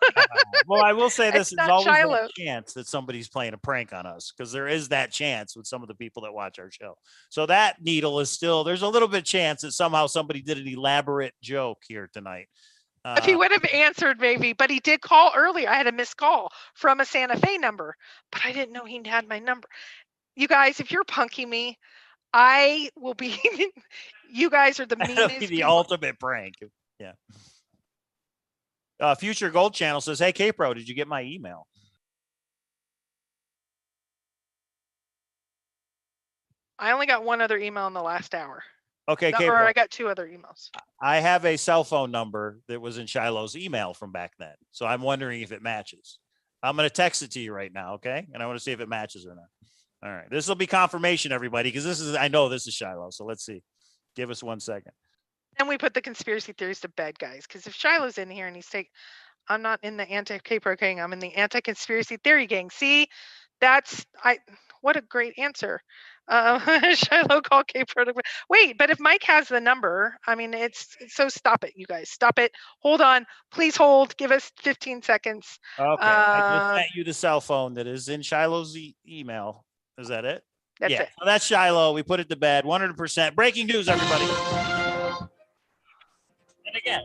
Speaker 2: Well, I will say this: there's always
Speaker 3: Shiloh.
Speaker 2: a chance that somebody's playing a prank on us, because there is that chance with some of the people that watch our show. So that needle is still, there's a little bit chance that somehow somebody did an elaborate joke here tonight.
Speaker 3: If he would have answered, maybe, but he did call earlier. I had a missed call from a Santa Fe number, but I didn't know he had my number. You guys, if you're punking me, I will be. You guys are the meanest.
Speaker 2: The ultimate prank. Yeah. Future Gold Channel says, "Hey, K-Pro, did you get my email?"
Speaker 3: I only got one other email in the last hour.
Speaker 2: Okay,
Speaker 3: Or I got 2 other emails.
Speaker 2: I have a cell phone number that was in Shiloh's email from back then, so I'm wondering if it matches. I'm going to text it to you right now, okay? And I want to see if it matches or not. All right, this will be confirmation, everybody, because I know this is Shiloh. So let's see. Give us 1 second.
Speaker 3: And we put the conspiracy theories to bed, guys, because if Shiloh's in here and he's I'm not in the anti-K-Pro gang. I'm in the anti-conspiracy theory gang. See, what a great answer. Shiloh called K-Pro. Wait, but if Mike has the number, I mean, so stop it, you guys. Stop it. Hold on. Please hold. Give us 15 seconds.
Speaker 2: Okay. I just sent you the cell phone that is in Shiloh's email. Is that it?
Speaker 3: That's it.
Speaker 2: So that's Shiloh. We put it to bed. 100%. Breaking news, everybody. And again,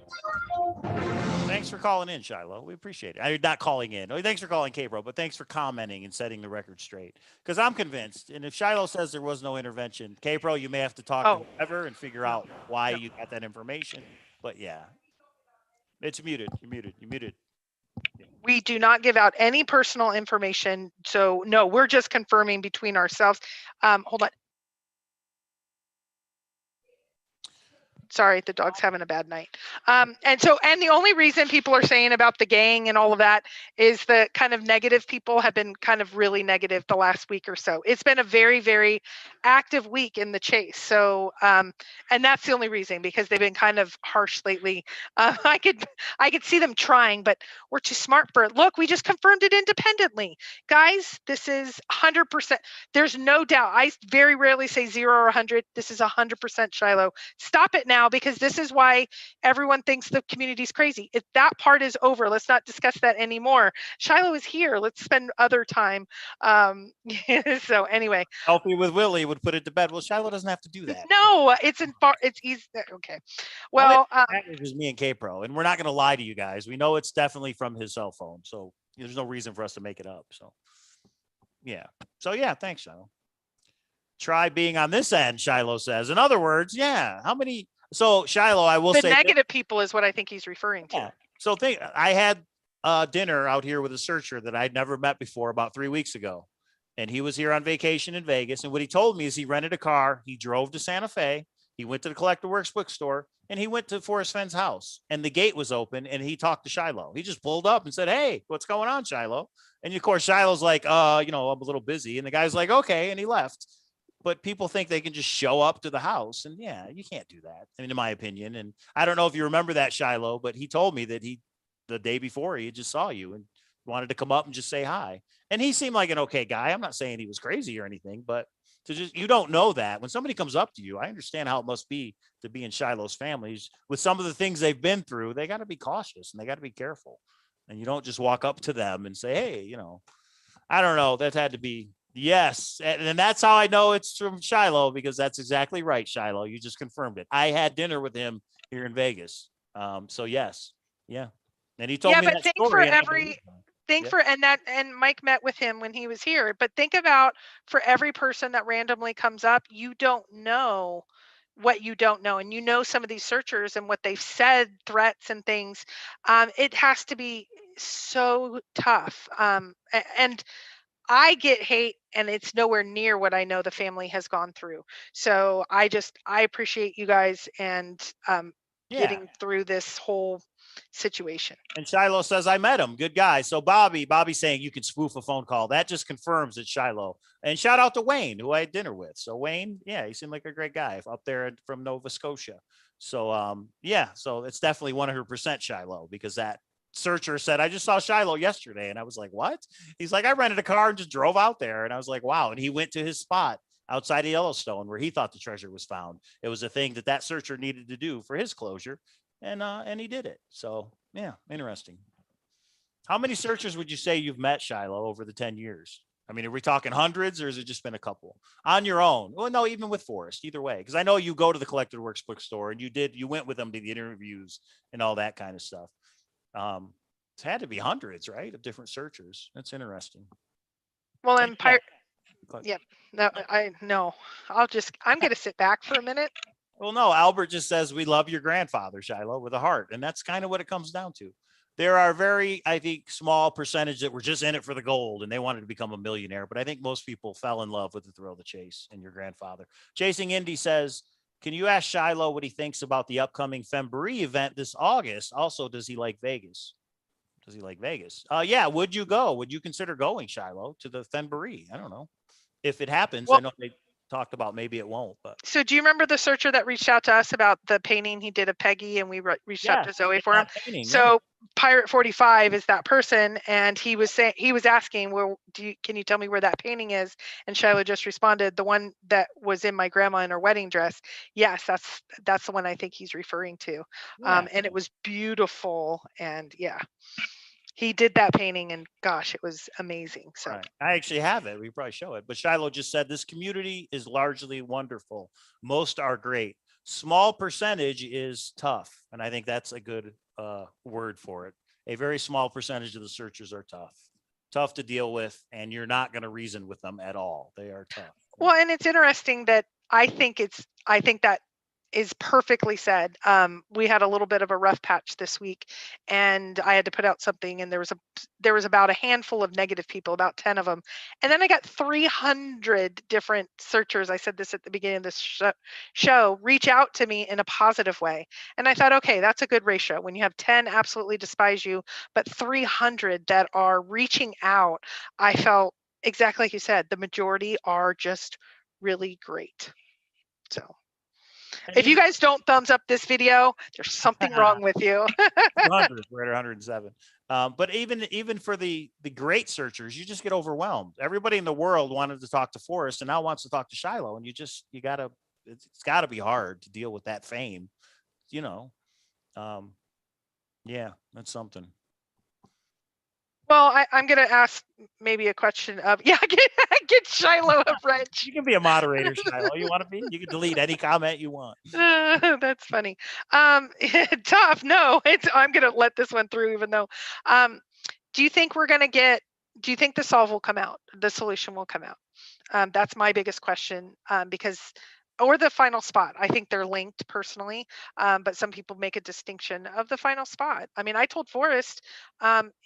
Speaker 2: thanks for calling in, Shiloh. We appreciate it. I'm not calling in. Thanks for calling K-Pro, but thanks for commenting and setting the record straight. Because I'm convinced, and if Shiloh says there was no intervention, K-Pro, you may have to talk to whoever and figure out why you got that information. But yeah, it's muted. You're muted. You're muted.
Speaker 3: We do not give out any personal information. So no, we're just confirming between ourselves. Hold on. Sorry, the dog's having a bad night. And the only reason people are saying about the gang and all of that is the kind of negative people have been kind of really negative the last week or so. It's been a very, very active week in the chase. So, and that's the only reason, because they've been kind of harsh lately. I could see them trying, but we're too smart for it. Look, we just confirmed it independently. Guys, this is 100%. There's no doubt. I very rarely say 0 or 100. This is 100% Shiloh. Stop it now, because this is why everyone thinks the community's crazy. If that part is over, let's not discuss that anymore. Shiloh is here. Let's spend other time. So anyway.
Speaker 2: Healthy with Willie would put it to bed. Well, Shiloh doesn't have to do that.
Speaker 3: No, it's easy. Okay. Well,
Speaker 2: it was me and K-Pro, and we're not going to lie to you guys. We know it's definitely from his cell phone, so there's no reason for us to make it up. So yeah, thanks, Shiloh. Try being on this end, Shiloh says. In other words, yeah. How many? So Shiloh, I will say
Speaker 3: the negative people is what I think he's referring to.
Speaker 2: Yeah. So I had dinner out here with a searcher that I'd never met before about 3 weeks ago. And he was here on vacation in Vegas. And what he told me is he rented a car. He drove to Santa Fe. He went to the Collector Works bookstore, and he went to Forrest Fenn's house, and the gate was open, and he talked to Shiloh. He just pulled up and said, "Hey, what's going on, Shiloh?" And of course, Shiloh's like, I'm a little busy. And the guy's like, "Okay." And he left. But people think they can just show up to the house. And yeah, you can't do that. I mean, in my opinion. And I don't know if you remember that, Shiloh, but he told me that the day before he just saw you and wanted to come up and just say hi. And he seemed like an okay guy. I'm not saying he was crazy or anything, but you don't know that when somebody comes up to you. I understand how it must be to be in Shiloh's families with some of the things they've been through. They got to be cautious and they got to be careful. And you don't just walk up to them and say, "Hey, I don't know." That had to be, yes. And that's how I know it's from Shiloh, because that's exactly right, Shiloh. You just confirmed it. I had dinner with him here in Vegas. So yes. Yeah. And he told me that story.
Speaker 3: And Mike met with him when he was here. But think about, for every person that randomly comes up, you don't know what you don't know. And some of these searchers and what they've said, threats and things. It has to be so tough. And I get hate, and it's nowhere near what I know the family has gone through. So I appreciate you guys and getting through this whole situation.
Speaker 2: And Shiloh says, "I met him. Good guy." So Bobby's saying you can spoof a phone call. That just confirms it's Shiloh. And shout out to Wayne, who I had dinner with. So Wayne, he seemed like a great guy up there from Nova Scotia. So so it's definitely 100% Shiloh, because that searcher said, "I just saw Shiloh yesterday." And I was like, "What?" He's like, "I rented a car and just drove out there." And I was like, "Wow." And he went to his spot outside of Yellowstone where he thought the treasure was found. It was a thing that searcher needed to do for his closure. And he did it. So yeah, interesting. How many searchers would you say you've met, Shiloh, over the 10 years? I mean, are we talking hundreds, or has it just been a couple on your own? Well, no, even with Forrest, either way. Because I know you go to the Collector Works bookstore, and you went with them to the interviews and all that kind of stuff. It's had to be hundreds, right, of different searchers. That's interesting.
Speaker 3: Well, and yeah, no, I'm going to sit back for a minute.
Speaker 2: Well, no, Albert just says, "We love your grandfather, Shiloh," with a heart. And that's kind of what it comes down to. There are very, I think, small percentage that were just in it for the gold and they wanted to become a millionaire. But I think most people fell in love with the thrill of the chase and your grandfather. Chasing Indy says, "Can you ask Shiloh what he thinks about the upcoming Femboree event this August? Also, does he like Vegas?" Does he like Vegas? Yeah. Would you go? Would you consider going, Shiloh, to the Femboree? I don't know. If it happens, I know they talked about maybe it won't. But
Speaker 3: so do you remember the searcher that reached out to us about the painting he did of Peggy, and we reached out to Zoe for him? So Pirate 45 is that person, and he was asking, "Well, can you tell me where that painting is?" And Shiloh just responded, "The one that was in my grandma in her wedding dress." Yes, that's the one I think he's referring to. And it was beautiful, and he did that painting, and gosh, it was amazing. So
Speaker 2: right. I actually have it. We probably show it. But Shiloh just said, "This community is largely wonderful. Most are great. Small percentage is tough." And I think that's a good word for it. A very small percentage of the searchers are tough to deal with, and you're not going to reason with them at all. They are tough.
Speaker 3: Well, and it's interesting that I think that is perfectly said. We had a little bit of a rough patch this week, and I had to put out something, and there was about a handful of negative people, about 10 of them. And then I got 300 different searchers. I said this at the beginning of this show, reach out to me in a positive way. And I thought, okay, that's a good ratio. When you have 10 absolutely despise you, but 300 that are reaching out, I felt exactly like you said, the majority are just really great. So if you guys don't thumbs up this video, there's something wrong with you.
Speaker 2: We're at 107. But even for the great searchers, you just get overwhelmed. Everybody in the world wanted to talk to Forrest and now wants to talk to Shiloh. And it's gotta be hard to deal with that fame, that's something.
Speaker 3: Well, I'm going to ask maybe a question of, get Shiloh a wrench.
Speaker 2: You can be a moderator, Shiloh. You want to be? You can delete any comment you want.
Speaker 3: That's funny. Tough. No, I'm going to let this one through, even though, do you think the solve will come out? The solution will come out? That's my biggest question, because or the final spot. I think they're linked personally, but some people make a distinction of the final spot. I mean, I told Forrest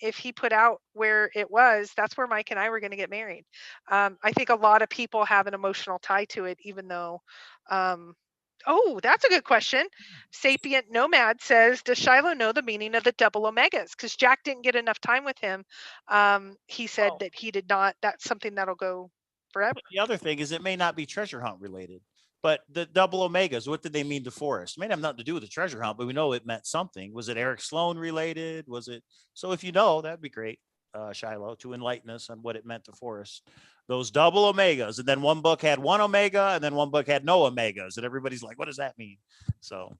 Speaker 3: if he put out where it was, that's where Mike and I were going to get married. I think a lot of people have an emotional tie to it, even though. Oh, that's a good question. Sapient Nomad says, does Shiloh know the meaning of the double omegas? Because Jack didn't get enough time with him. He said that he did not. That's something that'll go forever.
Speaker 2: The other thing is it may not be treasure hunt related, but the double omegas, what did they mean to Forrest? It may have nothing to do with the treasure hunt, but we know it meant something. Was it Eric Sloan related? Was it? So if you know, that'd be great, Shiloh, to enlighten us on what it meant to Forrest. Those double omegas. And then one book had one omega and then one book had no omegas. And everybody's like, what does that mean? So.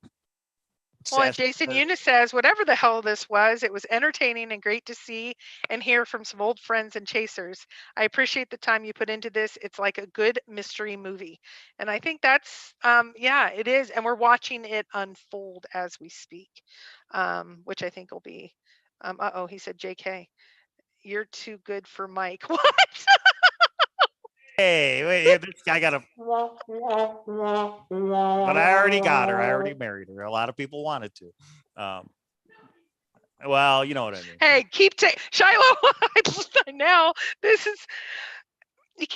Speaker 3: Well, and Jason Eunice says, whatever the hell this was, it was entertaining and great to see and hear from some old friends and chasers. I appreciate the time you put into this. It's like a good mystery movie. And I think that's, yeah, it is. And we're watching it unfold as we speak, which I think will be, uh-oh, he said, JK, you're too good for Mike. What?
Speaker 2: Hey, wait, this guy got a. But I already got her. I already married her. A lot of people wanted to. Well, you know what I mean.
Speaker 3: Hey, Shiloh. Now this is. You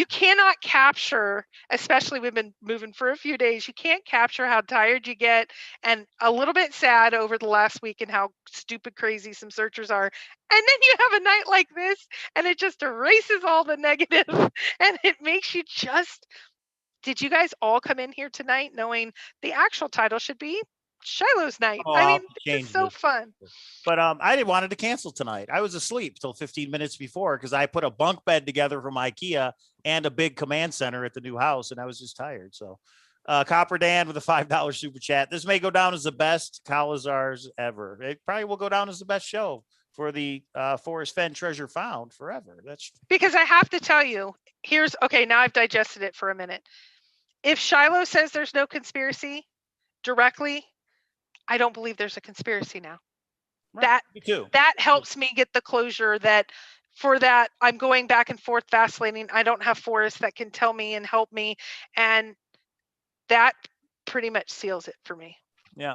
Speaker 3: cannot capture, especially we've been moving for a few days. You can't capture how tired you get and a little bit sad over the last week and how stupid crazy some searchers are. And then you have a night like this and it just erases all the negative and it makes you just, did you guys all come in here tonight knowing the actual title should be Shiloh's night?
Speaker 2: Oh,
Speaker 3: I mean, it's so fun.
Speaker 2: But I wanted to cancel tonight. I was asleep till 15 minutes before because I put a bunk bed together from IKEA and a big command center at the new house, and I was just tired. So, Copper Dan with a $5 super chat. This may go down as the best Cowlazars ever. It probably will go down as the best show for the Forrest Fenn Treasure Found forever. That's
Speaker 3: because I have to tell you. Okay. Now I've digested it for a minute. If Shiloh says there's no conspiracy directly, I don't believe there's a conspiracy now.
Speaker 2: Right. Me too.
Speaker 3: That helps me get the closure that for that I'm going back and forth vacillating. I don't have Forrest that can tell me and help me. And that pretty much seals it for me.
Speaker 2: Yeah.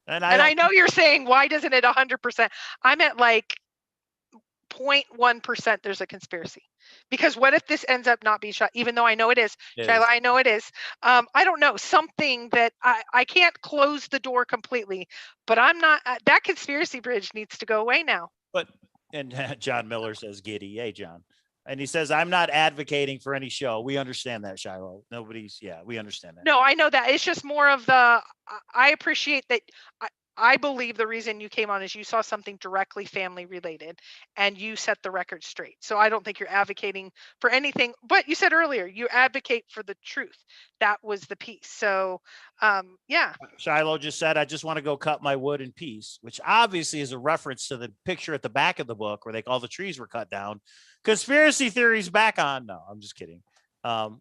Speaker 2: And
Speaker 3: I know you're saying, why doesn't it 100%? I'm at like 0.1% there's a conspiracy. Because what if this ends up not being shot, even though I know it is. Shiloh, I know it is. I don't know, something that I can't close the door completely, but I'm not, that conspiracy bridge needs to go away now.
Speaker 2: But, and John Miller says giddy. Hey, John. And he says, I'm not advocating for any show. We understand that, Shiloh. We understand that.
Speaker 3: No, I know that. It's just more of the, I appreciate that. I believe the reason you came on is you saw something directly family related and you set the record straight. So I don't think you're advocating for anything, but you said earlier, you advocate for the truth. That was the piece. So yeah.
Speaker 2: Shiloh just said, I just want to go cut my wood in peace, which obviously is a reference to the picture at the back of the book where all the trees were cut down. Conspiracy theories back on. No, I'm just kidding.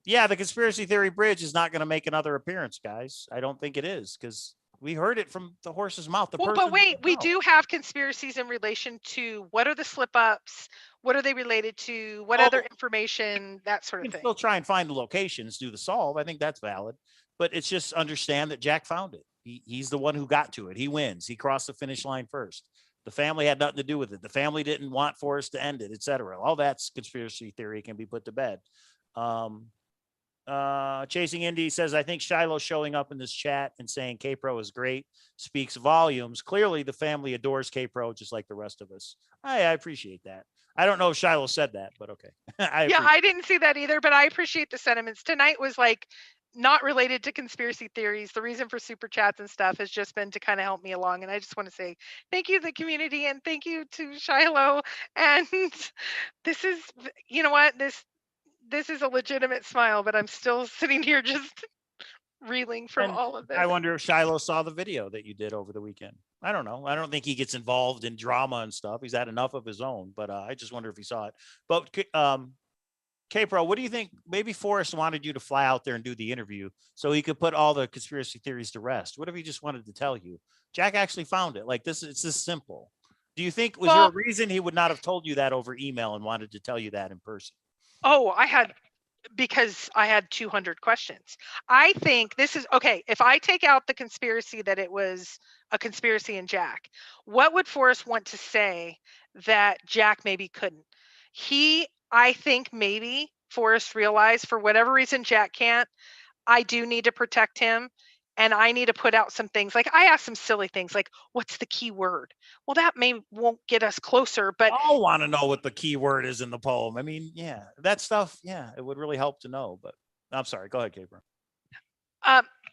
Speaker 2: Yeah, the conspiracy theory bridge is not going to make another appearance, guys. I don't think it is because we heard it from the horse's mouth.
Speaker 3: But wait, we do have conspiracies in relation to what are the slip ups? What are they related to? What other information? That sort of thing.
Speaker 2: Still try and find the locations, do the solve. I think that's valid, but it's just understand that Jack found it. He's the one who got to it. He wins. He crossed the finish line first. The family had nothing to do with it. The family didn't want Forrest to end it, etc. All that's conspiracy theory can be put to bed. Chasing Indy says, I think Shiloh showing up in this chat and saying K-Pro is great speaks volumes. Clearly the family adores K-Pro just like the rest of us. I appreciate that. I don't know if Shiloh said that, but okay.
Speaker 3: I didn't see that either, but I appreciate the sentiments. Tonight was like not related to conspiracy theories. The reason for super chats and stuff has just been to kind of help me along. And I just want to say thank you to the community and thank you to Shiloh. And this is, you know what, this is a legitimate smile, but I'm still sitting here just reeling from all of this.
Speaker 2: I wonder if Shiloh saw the video that you did over the weekend. I don't know. I don't think he gets involved in drama and stuff. He's had enough of his own, but I just wonder if he saw it. But K-Pro, what do you think? Maybe Forrest wanted you to fly out there and do the interview so he could put all the conspiracy theories to rest. What if he just wanted to tell you? Jack actually found it. Like this, it's this simple. Do you think, was there a reason he would not have told you that over email and wanted to tell you that in person?
Speaker 3: Oh, I had because I had 200 questions. I think this is okay. If I take out the conspiracy that it was a conspiracy in Jack, what would Forrest want to say that Jack maybe couldn't? I think maybe Forrest realized for whatever reason Jack can't. I do need to protect him, and I need to put out some things. Like I asked some silly things like, what's the key word? Well, that won't get us closer, but
Speaker 2: I want to know what the key word is in the poem. I mean, yeah, that stuff, yeah, it would really help to know, but I'm sorry. Go ahead, Gabriel.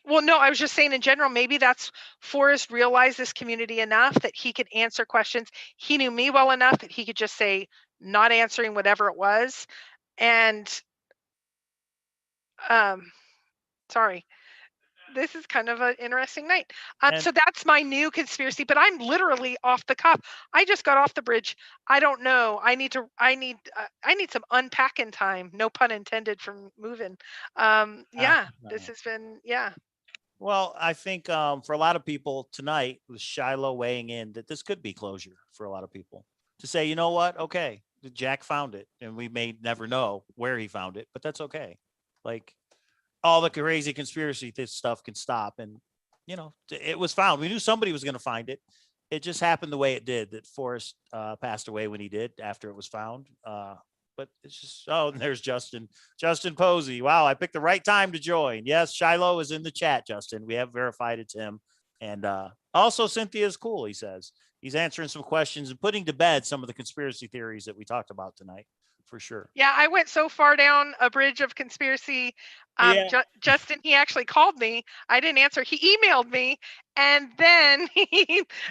Speaker 3: Well, no, I was just saying in general, maybe that's Forrest realized this community enough that he could answer questions. He knew me well enough that he could just say, not answering whatever it was. And sorry, this is kind of an interesting night. So that's my new conspiracy, but I'm literally off the cuff. I just got off the bridge. I don't know. I need some unpacking time. No pun intended from moving. This has been,
Speaker 2: Well, I think for a lot of people tonight, with Shiloh weighing in, that this could be closure for a lot of people to say, you know what? Okay, Jack found it, and we may never know where he found it, but that's okay. Like all the crazy conspiracy stuff can stop, and it was found. We knew somebody was going to find it. It just happened the way it did. That Forrest passed away when he did after it was found. But it's just, and there's Justin Posey. Wow, I picked the right time to join. Yes, Shiloh is in the chat, Justin. We have verified it's him. And also Cynthia's cool, he says. He's answering some questions and putting to bed some of the conspiracy theories that we talked about tonight, for sure.
Speaker 3: Yeah, I went so far down a bridge of conspiracy. Justin, he actually called me. I didn't answer. He emailed me, and then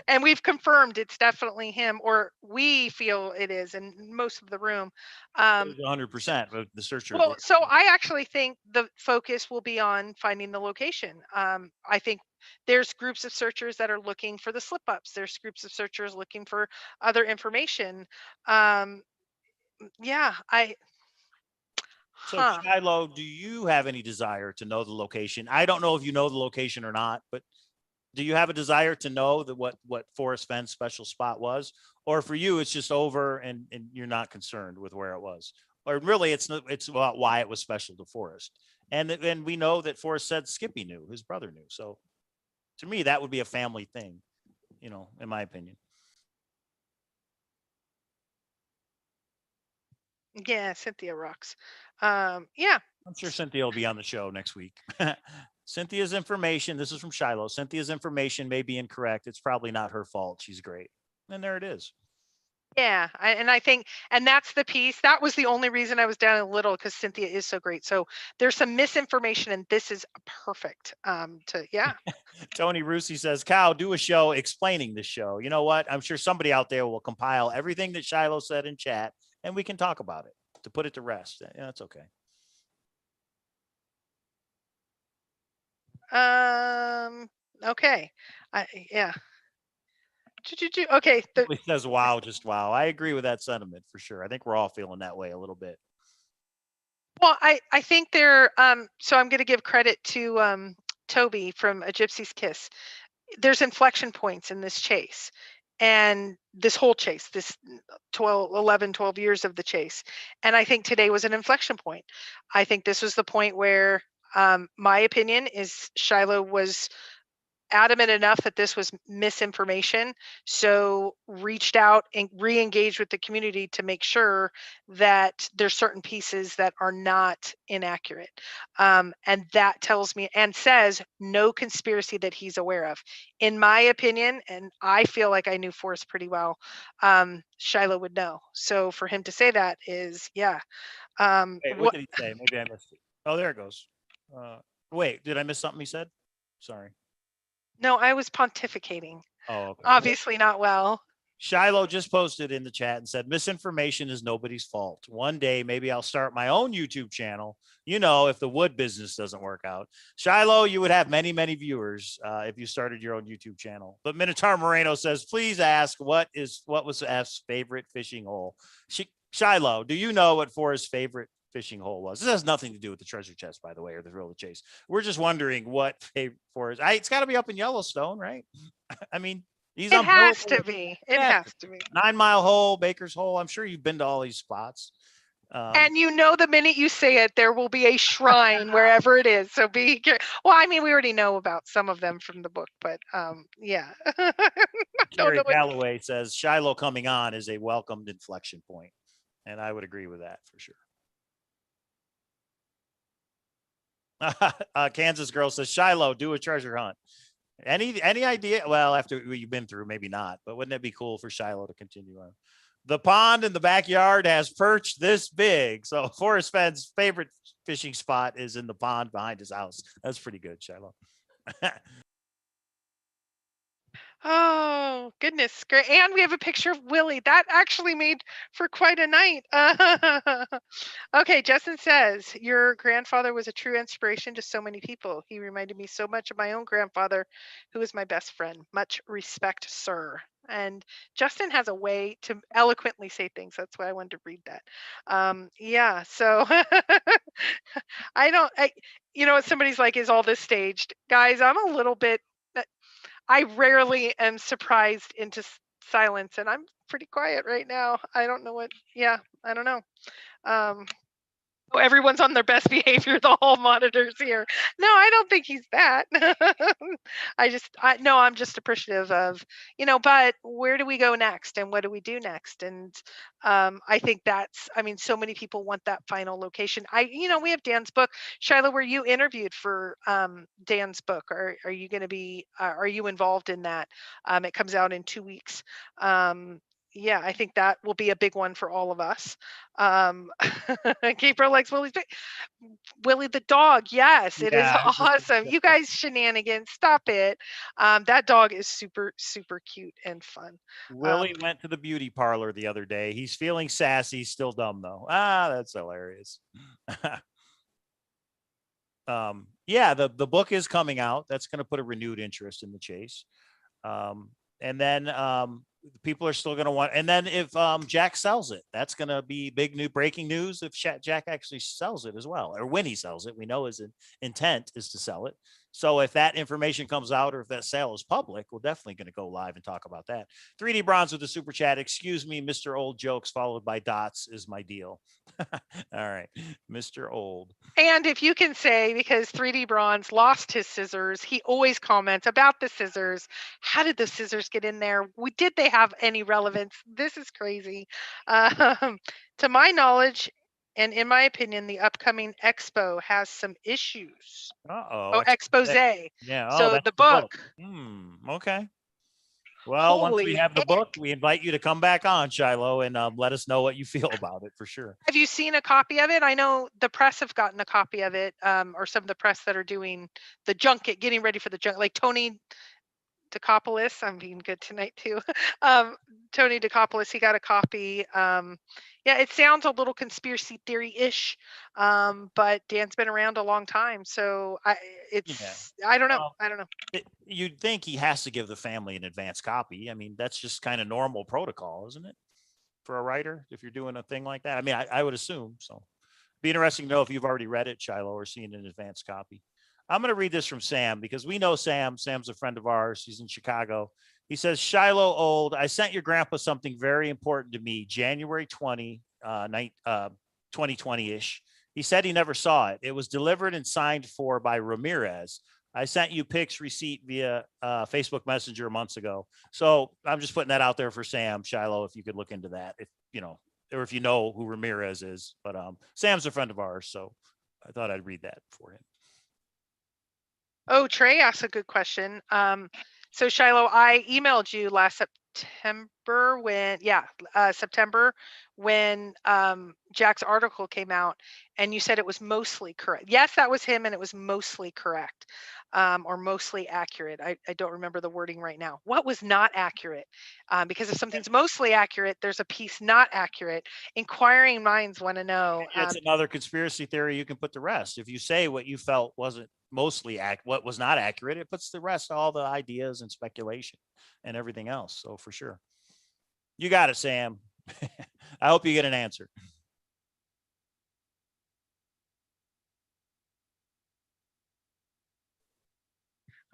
Speaker 3: and we've confirmed it's definitely him, or we feel it is, and most of the room.
Speaker 2: 100% of the searcher.
Speaker 3: Well, so I actually think the focus will be on finding the location. I think there's groups of searchers that are looking for the slip ups. There's groups of searchers looking for other information.
Speaker 2: So Shiloh, do you have any desire to know the location? I don't know if you know the location or not, but do you have a desire to know that what Forrest Fenn's special spot was? Or for you, it's just over and you're not concerned with where it was? Or really it's about why it was special to Forrest. And we know that Forrest said Skippy knew, his brother knew. So to me, that would be a family thing, in my opinion.
Speaker 3: Yeah, Cynthia rocks.
Speaker 2: I'm sure Cynthia will be on the show next week. Cynthia's information, this is from Shiloh. Cynthia's information may be incorrect. It's probably not her fault. She's great. And there it is.
Speaker 3: Yeah, I think, and that's the piece. That was the only reason I was down a little, because Cynthia is so great. So there's some misinformation, and this is perfect.
Speaker 2: Tony Rusi says, Cow, do a show explaining the show. You know what? I'm sure somebody out there will compile everything that Shiloh said in chat, and we can talk about it to put it to rest. Yeah, that's okay.
Speaker 3: Okay. Okay.
Speaker 2: He says, wow, just wow. I agree with that sentiment for sure. I think we're all feeling that way a little bit.
Speaker 3: Well, I think they're, so I'm going to give credit to Toby from A Gypsy's Kiss. There's inflection points in this chase. And this whole chase, this 12 years of the chase. And I think today was an inflection point. I think this was the point where my opinion is Shiloh was adamant enough that this was misinformation, so reached out and re-engaged with the community to make sure that there's certain pieces that are not inaccurate. And that tells me and says no conspiracy that he's aware of. In my opinion, and I feel like I knew Forrest pretty well, Shiloh would know. So for him to say that is,
Speaker 2: Wait, what did he say? Maybe I missed it. Oh, there it goes. Wait, did I miss something he said? Sorry.
Speaker 3: No, I was pontificating.
Speaker 2: Oh, okay.
Speaker 3: Obviously not well.
Speaker 2: Shiloh just posted in the chat and said, misinformation is nobody's fault. One day, maybe I'll start my own YouTube channel. If the wood business doesn't work out. Shiloh, you would have many, many viewers if you started your own YouTube channel. But Minotaur Moreno says, please ask what was F's favorite fishing hole? Shiloh, do you know what Forrest's favorite fishing hole was? This has nothing to do with the treasure chest, by the way, or the thrill of the chase. We're just wondering what Forrest. It's got to be up in Yellowstone, right? I mean,
Speaker 3: it has to be. It has to be.
Speaker 2: 9 Mile Hole, Baker's Hole. I'm sure you've been to all these spots.
Speaker 3: And you know, the minute you say it, there will be a shrine wherever it is. So be careful. Well, I mean, we already know about some of them from the book, but yeah.
Speaker 2: Carrie Galloway says Shiloh coming on is a welcomed inflection point, and I would agree with that for sure. Kansas girl says Shiloh, do a treasure hunt. Any idea? Well, after what you've been through, maybe not, but wouldn't it be cool for Shiloh to continue on? The pond in the backyard has perch this big. So Forrest Fenn's favorite fishing spot is in the pond behind his house. That's pretty good, Shiloh.
Speaker 3: Oh, goodness. Great. And we have a picture of Willie. That actually made for quite a night. Okay, Justin says, your grandfather was a true inspiration to so many people. He reminded me so much of my own grandfather, who was my best friend. Much respect, sir. And Justin has a way to eloquently say things. That's why I wanted to read that. Yeah, so you know what, somebody's like, is all this staged? Guys, I'm a little bit, I rarely am surprised into silence, and I'm pretty quiet right now. I don't know what, yeah, I don't know. Everyone's on their best behavior. The hall monitors here. No, I don't think he's that. I'm just appreciative of, you know, but where do we go next and what do we do next? And I think so many people want that final location. We have Dan's book. Shiloh, were you interviewed for Dan's book? Are you going to be, are you involved in that? It comes out in 2 weeks. Yeah, I think that will be a big one for all of us. Gabriel likes Willie the dog. Yes, it is awesome. You guys shenanigans, stop it. That dog is super, super cute and fun.
Speaker 2: Willie went to the beauty parlor the other day. He's feeling sassy, still dumb though. That's hilarious. Yeah, the book is coming out. That's going to put a renewed interest in the chase. And then people are still going to want, and then if Jack sells it, that's going to be big new breaking news if Jack actually sells it as well, or when he sells it. We know his intent is to sell it. So if that information comes out or if that sale is public, we're definitely going to go live and talk about that. 3D Bronze with the super chat. Excuse me, Mr. Old jokes followed by dots is my deal. All right, Mr. Old.
Speaker 3: And if you can say, because 3D Bronze lost his scissors, he always comments about the scissors. How did the scissors get in there? Did they have any relevance? This is crazy. To my knowledge, and in my opinion, the upcoming expo has some issues.
Speaker 2: Oh,
Speaker 3: expose.
Speaker 2: Yeah.
Speaker 3: So the book.
Speaker 2: Okay. Well, once we have the
Speaker 3: Holy
Speaker 2: book, we invite you to come back on, Shiloh, and let us know what you feel about it for sure.
Speaker 3: Have you seen a copy of it? I know the press have gotten a copy of it, or some of the press that are doing the junket, getting ready for the junket, like Tony DeCopolis. I'm being good tonight too. Tony DeCopolis, he got a copy. Yeah, it sounds a little conspiracy theory-ish, but Dan's been around a long time, so I don't know. I don't know.
Speaker 2: You'd think he has to give the family an advance copy. I mean, that's just kind of normal protocol, isn't it, for a writer if you're doing a thing like that? I mean, I would assume so. Be interesting to know if you've already read it, Shiloh, or seen an advance copy. I'm going to read this from Sam because we know Sam. Sam's a friend of ours. He's in Chicago. He says, Shiloh Old, I sent your grandpa something very important to me, January 2020-ish. He said he never saw it. It was delivered and signed for by Ramirez. I sent you pics receipt via Facebook Messenger months ago. So I'm just putting that out there for Sam, Shiloh, if you could look into that, if you know, or if you know who Ramirez is. But Sam's a friend of ours, so I thought I'd read that for him.
Speaker 3: Oh, Trey asked a good question. So Shiloh, I emailed you last September when Jack's article came out, and you said it was mostly correct. Yes, that was him, and it was mostly correct, or mostly accurate. I don't remember the wording right now. What was not accurate? Because if something's mostly accurate, there's a piece not accurate. Inquiring minds want to know.
Speaker 2: It's another conspiracy theory you can put to rest. If you say what you felt wasn't mostly what was not accurate, it puts the rest all the ideas and speculation and everything else. So for sure, you got it, Sam. I hope you get an answer.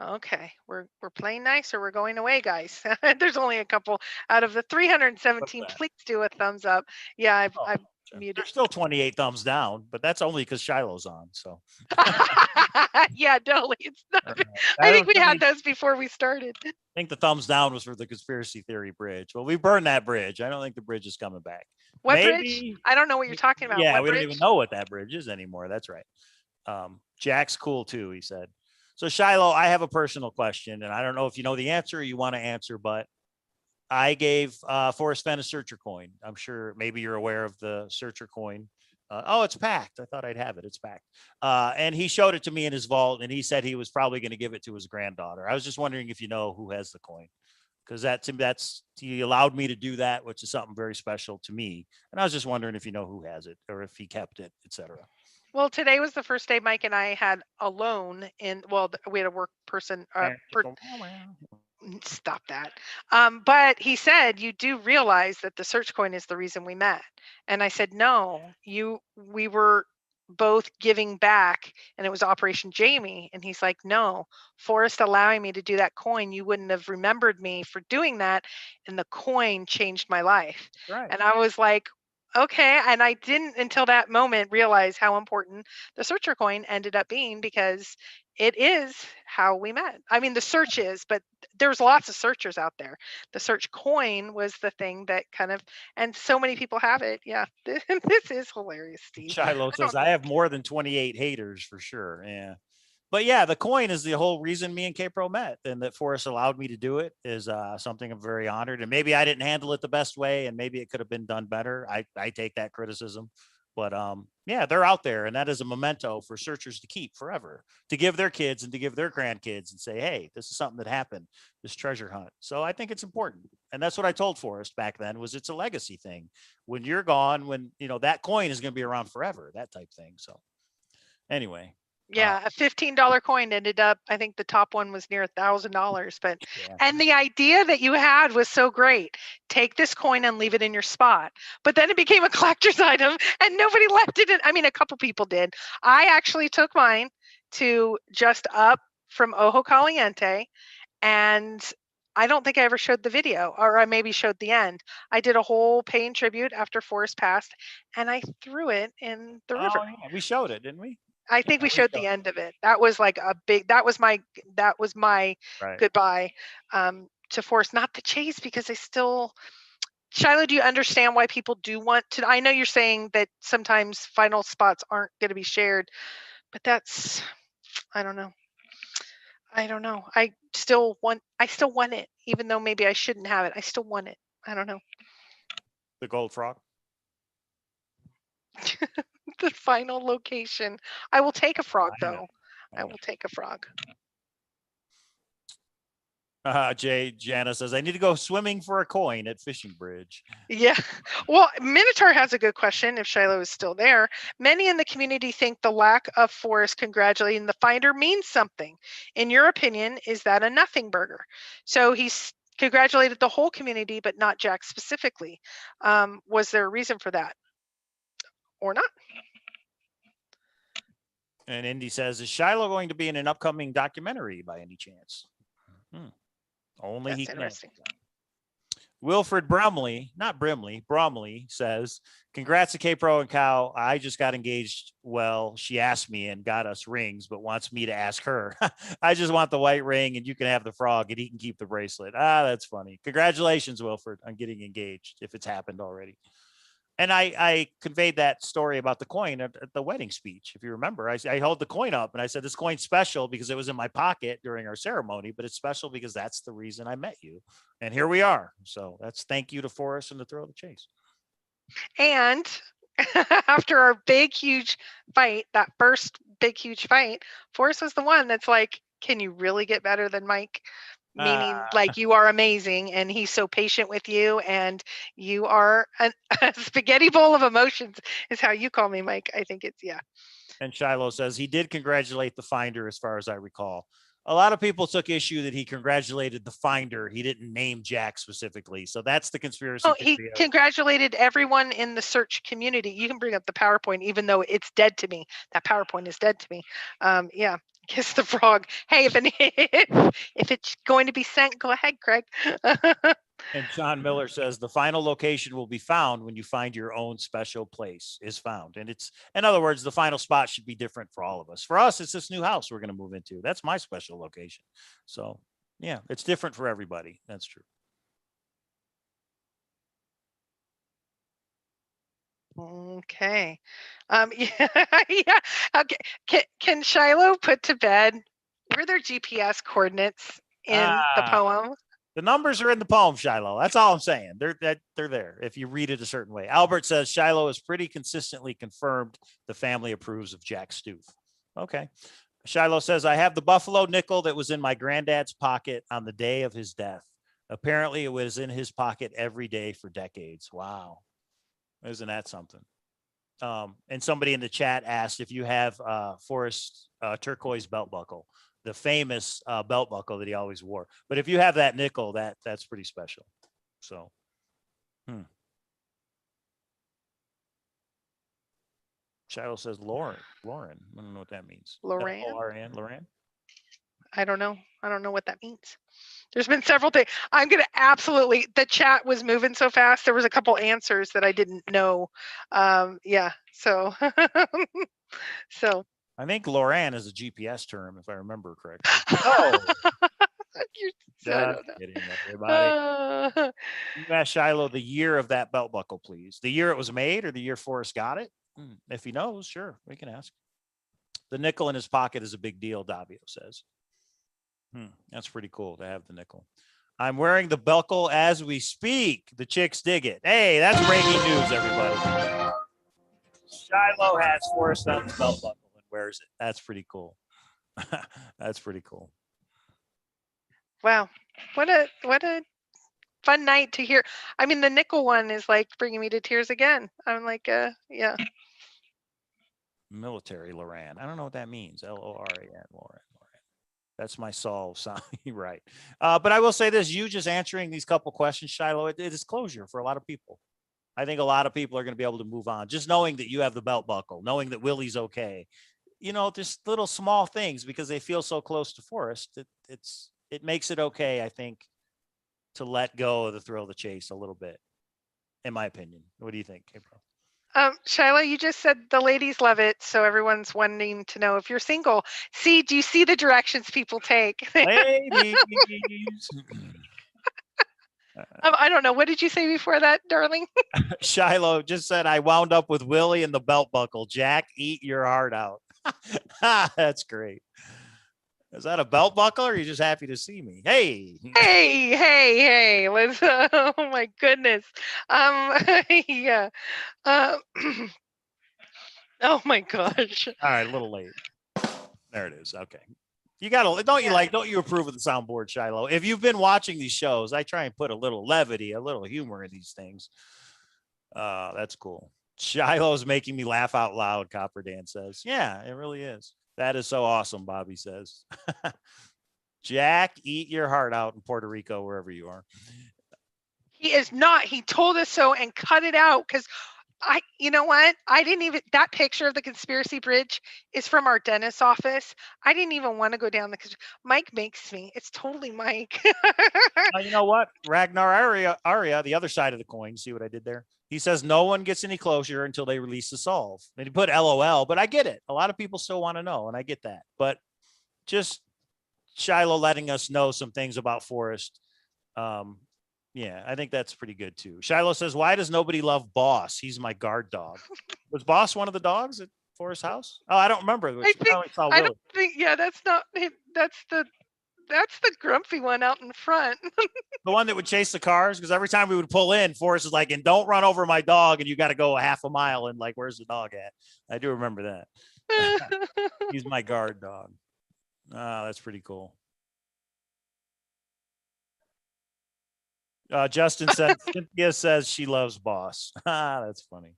Speaker 3: Okay, we're playing nice, or we're going away, guys. There's only a couple out of the 317. Please do a thumbs up. Yeah, muted.
Speaker 2: There's still 28 thumbs down, but that's only because Shiloh's on. So
Speaker 3: Yeah, no, it's not.
Speaker 2: I
Speaker 3: I think
Speaker 2: don't
Speaker 3: we had
Speaker 2: think-
Speaker 3: those before we started.
Speaker 2: I think the thumbs down was for the conspiracy theory bridge. Well, we burned that bridge. I don't think the bridge is coming back.
Speaker 3: What
Speaker 2: Maybe,
Speaker 3: bridge? I don't know what you're talking about.
Speaker 2: Yeah,
Speaker 3: What
Speaker 2: we
Speaker 3: bridge?
Speaker 2: don't even know what that bridge is anymore. That's right. Jack's cool too, he said. So Shiloh, I have a personal question, and I don't know if you know the answer or you want to answer, but I gave Forrest Fenn a searcher coin. I'm sure maybe you're aware of the searcher coin. Oh, it's packed. I thought I'd have it. It's packed. And he showed it to me in his vault, and he said he was probably going to give it to his granddaughter. I was just wondering if you know who has the coin, because that's he allowed me to do that, which is something very special to me. And I was just wondering if you know who has it or if he kept it, etc.
Speaker 3: Well, today was the first day Mike and I had alone we had a work person. Stop that. But he said, you do realize that the search coin is the reason we met. And I said, no, we were both giving back and it was Operation Jamie. And he's like, no, Forrest allowing me to do that coin, you wouldn't have remembered me for doing that. And the coin changed my life.
Speaker 2: Right.
Speaker 3: And I was like, okay. And I didn't until that moment realize how important the searcher coin ended up being, because it is how we met. I mean, the search is, but there's lots of searchers out there. The search coin was the thing that kind of, and so many people have it. Yeah, this is hilarious, Steve.
Speaker 2: Shiloh says, I have more than 28 haters for sure. Yeah. But yeah, the coin is the whole reason me and K-Pro met, and that Forrest allowed me to do it is something I'm very honored. And maybe I didn't handle it the best way, and maybe it could have been done better. I take that criticism. But yeah, they're out there, and that is a memento for searchers to keep forever, to give their kids and to give their grandkids and say, hey, this is something that happened, this treasure hunt. So I think it's important. And that's what I told Forrest back then, was it's a legacy thing. When you're gone, when, that coin is going to be around forever, that type thing. So anyway.
Speaker 3: Yeah, a $15 coin ended up, I think the top one was near $1,000, but
Speaker 2: Yeah.
Speaker 3: and the idea that you had was so great. Take this coin and leave it in your spot. But then it became a collector's item and nobody left it in. I mean, a couple people did. I actually took mine to just up from Ojo Caliente, and I don't think I ever showed the video, or I maybe showed the end. I did a whole paying tribute after Forrest passed, and I threw it in the river.
Speaker 2: Oh, yeah. We showed it, didn't we?
Speaker 3: I think we showed the end of it. That was like that was my
Speaker 2: Right.
Speaker 3: goodbye to Forrest, not the chase, because I still, Shiloh, do you understand why people do want to? I know you're saying that sometimes final spots aren't going to be shared, but that's, I don't know. I still want it, even though maybe I shouldn't have it. I still want it. I don't know.
Speaker 2: The gold frog.
Speaker 3: The final location. I will take a frog,
Speaker 2: I know.
Speaker 3: though. I will take a frog.
Speaker 2: Jana says, I need to go swimming for a coin at Fishing Bridge.
Speaker 3: Yeah. Well, Minotaur has a good question, if Shiloh is still there. Many in the community think the lack of Forrest congratulating the finder means something. In your opinion, is that a nothing burger? So he's congratulated the whole community, but not Jack specifically. Was there a reason for that or not?
Speaker 2: And Indy says, is Shiloh going to be in an upcoming documentary by any chance? Only
Speaker 3: That's
Speaker 2: he can.
Speaker 3: interesting.
Speaker 2: Wilfred Bromley says, congrats to K-Pro and Cow. I just got engaged. Well, she asked me and got us rings, but wants me to ask her. I just want the white ring and you can have the frog and he can keep the bracelet. That's funny. Congratulations, Wilfred, on getting engaged, if it's happened already. And I conveyed that story about the coin at the wedding speech. If you remember, I held the coin up and I said, this coin's special because it was in my pocket during our ceremony, but it's special because that's the reason I met you. And here we are. So that's thank you to Forrest and the Thrill of the Chase.
Speaker 3: And after our big, huge fight, that first big, huge fight, Forrest was the one that's like, can you really get better than Mike? Meaning like you are amazing and he's so patient with you and you are a spaghetti bowl of emotions is how you call me, Mike. I think it's, yeah.
Speaker 2: And Shiloh says he did congratulate the finder as far as I recall. A lot of people took issue that he congratulated the finder. He didn't name Jack specifically. So that's the conspiracy.
Speaker 3: Oh, he congratulated everyone in the search community. You can bring up the PowerPoint, even though it's dead to me. That PowerPoint is dead to me. Yeah. Kiss the frog. Hey, if it's going to be sent, go ahead, Craig.
Speaker 2: And John Miller says the final location will be found when you find your own special place is found. And it's, in other words, the final spot should be different for all of us. For us, it's this new house we're going to move into. That's my special location. So yeah, it's different for everybody. That's true.
Speaker 3: Okay. Yeah, yeah. Okay. Can Shiloh put to bed? Were there GPS coordinates in the poem?
Speaker 2: The numbers are in the poem, Shiloh. That's all I'm saying. They're there if you read it a certain way. Albert says Shiloh is pretty consistently confirmed the family approves of Jack Stoof. Okay. Shiloh says, I have the buffalo nickel that was in my granddad's pocket on the day of his death. Apparently it was in his pocket every day for decades. Wow. Isn't that something? And somebody in the chat asked if you have Forrest turquoise belt buckle, the famous belt buckle that he always wore. But if you have that nickel, that's pretty special. So, Shiloh says Lauren. I don't know what that means.
Speaker 3: Loran?
Speaker 2: Loran?
Speaker 3: I don't know. I don't know what that means. There's been several things. I'm going to absolutely, the chat was moving so fast. There was a couple answers that I didn't know. Yeah. So, so.
Speaker 2: I think Loran is a GPS term, if I remember correctly. Oh. Kidding, everybody. You ask Shiloh the year of that belt buckle, please. The year it was made or the year Forrest got it? If he knows, sure, we can ask. The nickel in his pocket is a big deal, Davio says. That's pretty cool to have the nickel. I'm wearing the buckle as we speak. The chicks dig it. Hey, that's breaking news, everybody. Shiloh has Forrest Fenn's belt buckle and wears it. That's pretty cool. That's pretty cool.
Speaker 3: Wow. What a fun night to hear. I mean, the nickel one is like bringing me to tears again. I'm like, yeah.
Speaker 2: Military Loran. I don't know what that means. L-O-R-A-N, Loran. That's my soul sound. Right. But I will say this, you just answering these couple questions, Shiloh, it is closure for a lot of people. I think a lot of people are going to be able to move on. Just knowing that you have the belt buckle, knowing that Willie's okay. You know, just little small things because they feel so close to Forrest. It makes it okay, I think, to let go of the thrill of the chase a little bit, in my opinion. What do you think, April?
Speaker 3: Shiloh, you just said the ladies love it, so everyone's wanting to know if you're single. See, do you see the directions people take?
Speaker 2: Ladies.
Speaker 3: I don't know. What did you say before that, darling?
Speaker 2: Shiloh just said, I wound up with Willie and the belt buckle. Jack, eat your heart out. That's great. Is that a belt buckle or are you just happy to see me? Hey.
Speaker 3: Hey. Let's, oh my goodness. Yeah. Oh my gosh.
Speaker 2: All right, a little late. There it is. Okay. You gotta, don't you approve of the soundboard, Shiloh? If you've been watching these shows, I try and put a little levity, a little humor in these things. That's cool. Shiloh's making me laugh out loud, Copper Dan says. Yeah, it really is. That is so awesome, Bobby says. Jack, eat your heart out in Puerto Rico, wherever you are.
Speaker 3: He is not. He told us so and cut it out because you know what? That picture of the conspiracy bridge is from our dentist's office. I didn't even want to go down Mike makes me. It's totally Mike.
Speaker 2: You know what? Ragnar Aria, the other side of the coin. See what I did there? He says no one gets any closure until they release the solve. And he put LOL, but I get it. A lot of people still want to know, and I get that. But just Shiloh letting us know some things about Forrest. Yeah, I think that's pretty good too. Shiloh says, why does nobody love Boss? He's my guard dog. Was Boss one of the dogs at Forrest's house? Oh, I don't remember.
Speaker 3: I don't think, yeah, that's the grumpy one out in front.
Speaker 2: The one that would chase the cars, because every time we would pull in, Forrest is like, and don't run over my dog, and you got to go a half a mile, and like, where's the dog at? I do remember that. He's my guard dog. Oh, that's pretty cool. Justin says, Cynthia says she loves Boss. That's funny.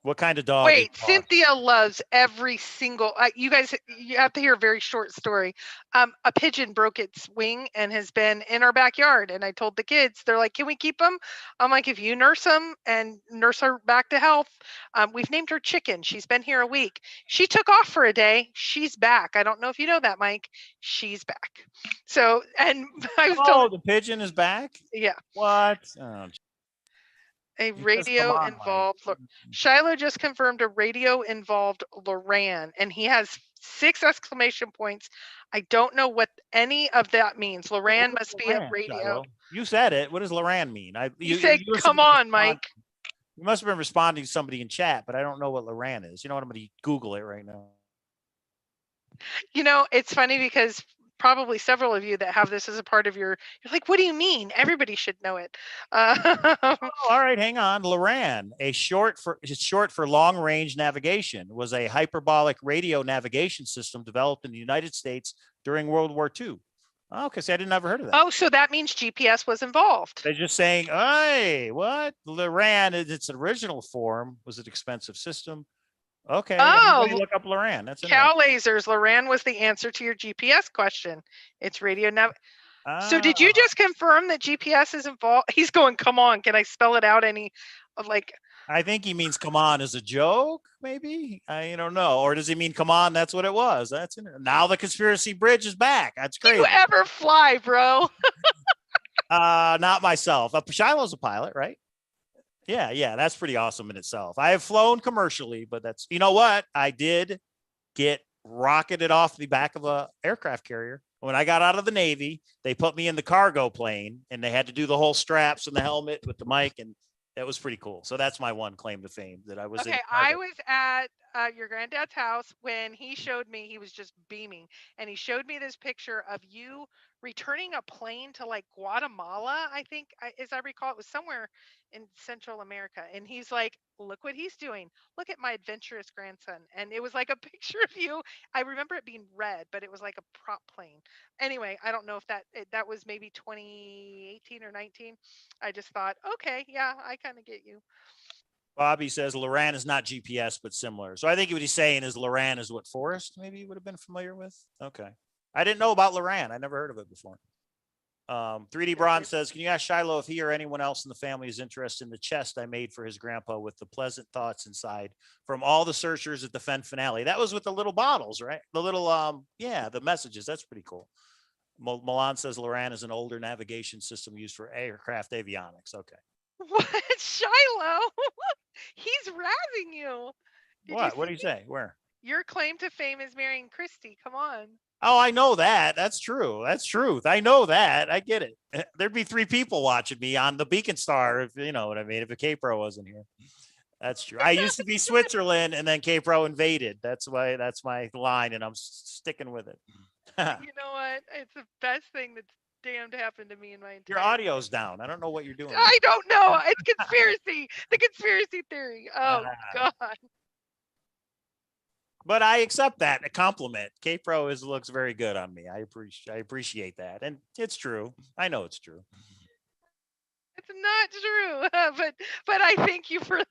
Speaker 2: What kind of dog?
Speaker 3: Wait, Cynthia loves every single. You guys, you have to hear a very short story. A pigeon broke its wing and has been in our backyard. And I told the kids, they're like, "Can we keep him?" I'm like, "If you nurse him and nurse her back to health." We've named her Chicken. She's been here a week. She took off for a day. She's back. I don't know if you know that, Mike. She's back. So, and I was told.
Speaker 2: The pigeon is back.
Speaker 3: Yeah.
Speaker 2: What? Oh,
Speaker 3: a radio involved. Shiloh just confirmed a radio involved Loran, and he has 6 exclamation points. I don't know what any of that means. Loran must be a radio.
Speaker 2: Shiloh? You said it. What does Loran mean?
Speaker 3: You said, "Come on, Mike."
Speaker 2: You must have been responding to somebody in chat, but I don't know what Loran is. You know what? I'm going to Google it right now.
Speaker 3: You know, it's funny because probably several of you that have this as a part of you're like, "What do you mean? Everybody should know it."
Speaker 2: Oh, all right, hang on. Loran, it's short for long range navigation, was a hyperbolic radio navigation system developed in the United States during World War II. Okay, so I didn't ever heard of that.
Speaker 3: Oh, so that means GPS was involved.
Speaker 2: They're just saying, "Hey, what? Loran in its original form was an expensive system." Okay.
Speaker 3: Oh,
Speaker 2: look up Loran. That's
Speaker 3: Cowlazars. Loran was the answer to your GPS question. It's radio nav. So did you just confirm that GPS is involved? He's going, "Come on, can I spell it out any like?"
Speaker 2: I think he means "come on" as a joke, maybe. I don't know. Or does he mean "come on"? That's what it was. That's now the conspiracy bridge is back. That's great.
Speaker 3: You ever fly, bro?
Speaker 2: Not myself. Shiloh's a pilot, right? Yeah, that's pretty awesome in itself. I have flown commercially, but that's, you know what? I did get rocketed off the back of a aircraft carrier. When I got out of the Navy, they put me in the cargo plane and they had to do the whole straps and the helmet with the mic, and that was pretty cool. So that's my one claim to fame, that I was
Speaker 3: okay. I was at your granddad's house when he showed me, he was just beaming, and he showed me this picture of you returning a plane to like Guatemala, I think, as I recall. It was somewhere in Central America, and he's like, "Look what he's doing. Look at my adventurous grandson." And it was like a picture of you. I remember it being red, but it was like a prop plane. Anyway, I don't know if that was maybe 2018 or 19. I just thought, okay, yeah, I kind of get you.
Speaker 2: Bobby says Loran is not GPS, but similar. So I think what he's saying is Loran is what Forrest maybe would have been familiar with. Okay. I didn't know about Loran. I never heard of it before. 3D Bronze says, "Can you ask Shiloh if he or anyone else in the family is interested in the chest I made for his grandpa with the pleasant thoughts inside from all the searchers at the Fenn finale?" That was with the little bottles, right? The little, the messages. That's pretty cool. Milan says Loran is an older navigation system used for aircraft avionics. Okay.
Speaker 3: What? Shiloh? He's razzing you.
Speaker 2: What do you say? Where?
Speaker 3: Your claim to fame is marrying Christy. Come on.
Speaker 2: Oh, I know that. That's true. That's truth. I know that. I get it. There'd be 3 people watching me on the Beacon Star, if you know what I mean, if a K-Pro wasn't here. That's true. I used to be Switzerland, and then K-Pro invaded. That's my line, and I'm sticking with it.
Speaker 3: You know what? It's the best thing that's damned happened to me in my entire
Speaker 2: Your audio's down. I don't know what you're doing.
Speaker 3: I don't know. It's conspiracy. The conspiracy theory. Oh, God.
Speaker 2: But I accept that, a compliment. K-Pro looks very good on me. I appreciate that. And it's true. I know it's true.
Speaker 3: It's not true. But I thank you for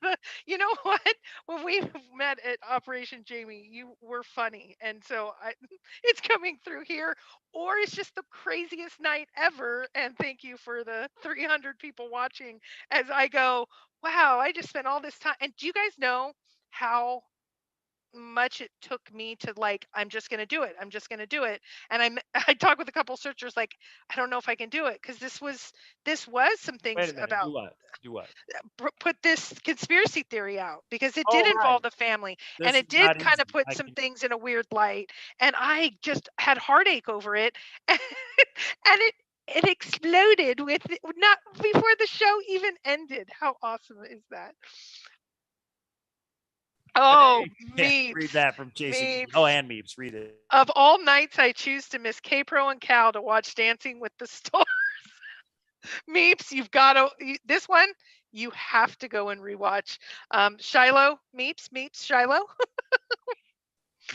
Speaker 3: you know what? When we met at Operation Jamie, you were funny. And so it's coming through here, or it's just the craziest night ever. And thank you for the 300 people watching as I go, wow, I just spent all this time. And do you guys know how much it took me to like, I'm just going to do it. And I talked with a couple searchers, like, I don't know if I can do it. Cause this was some things about
Speaker 2: do what?
Speaker 3: Put this conspiracy theory out, because it did involve the family, and it did kind of put some things in a weird light. And I just had heartache over it. And it exploded not before the show even ended. How awesome is that? Oh, Meeps.
Speaker 2: Read that from Jason. Oh, and Meeps. Read it.
Speaker 3: Of all nights, I choose to miss K-Pro and Cal to watch Dancing with the Stars. Meeps, you've got to, this one, you have to go and rewatch. Shiloh, Meeps, Shiloh.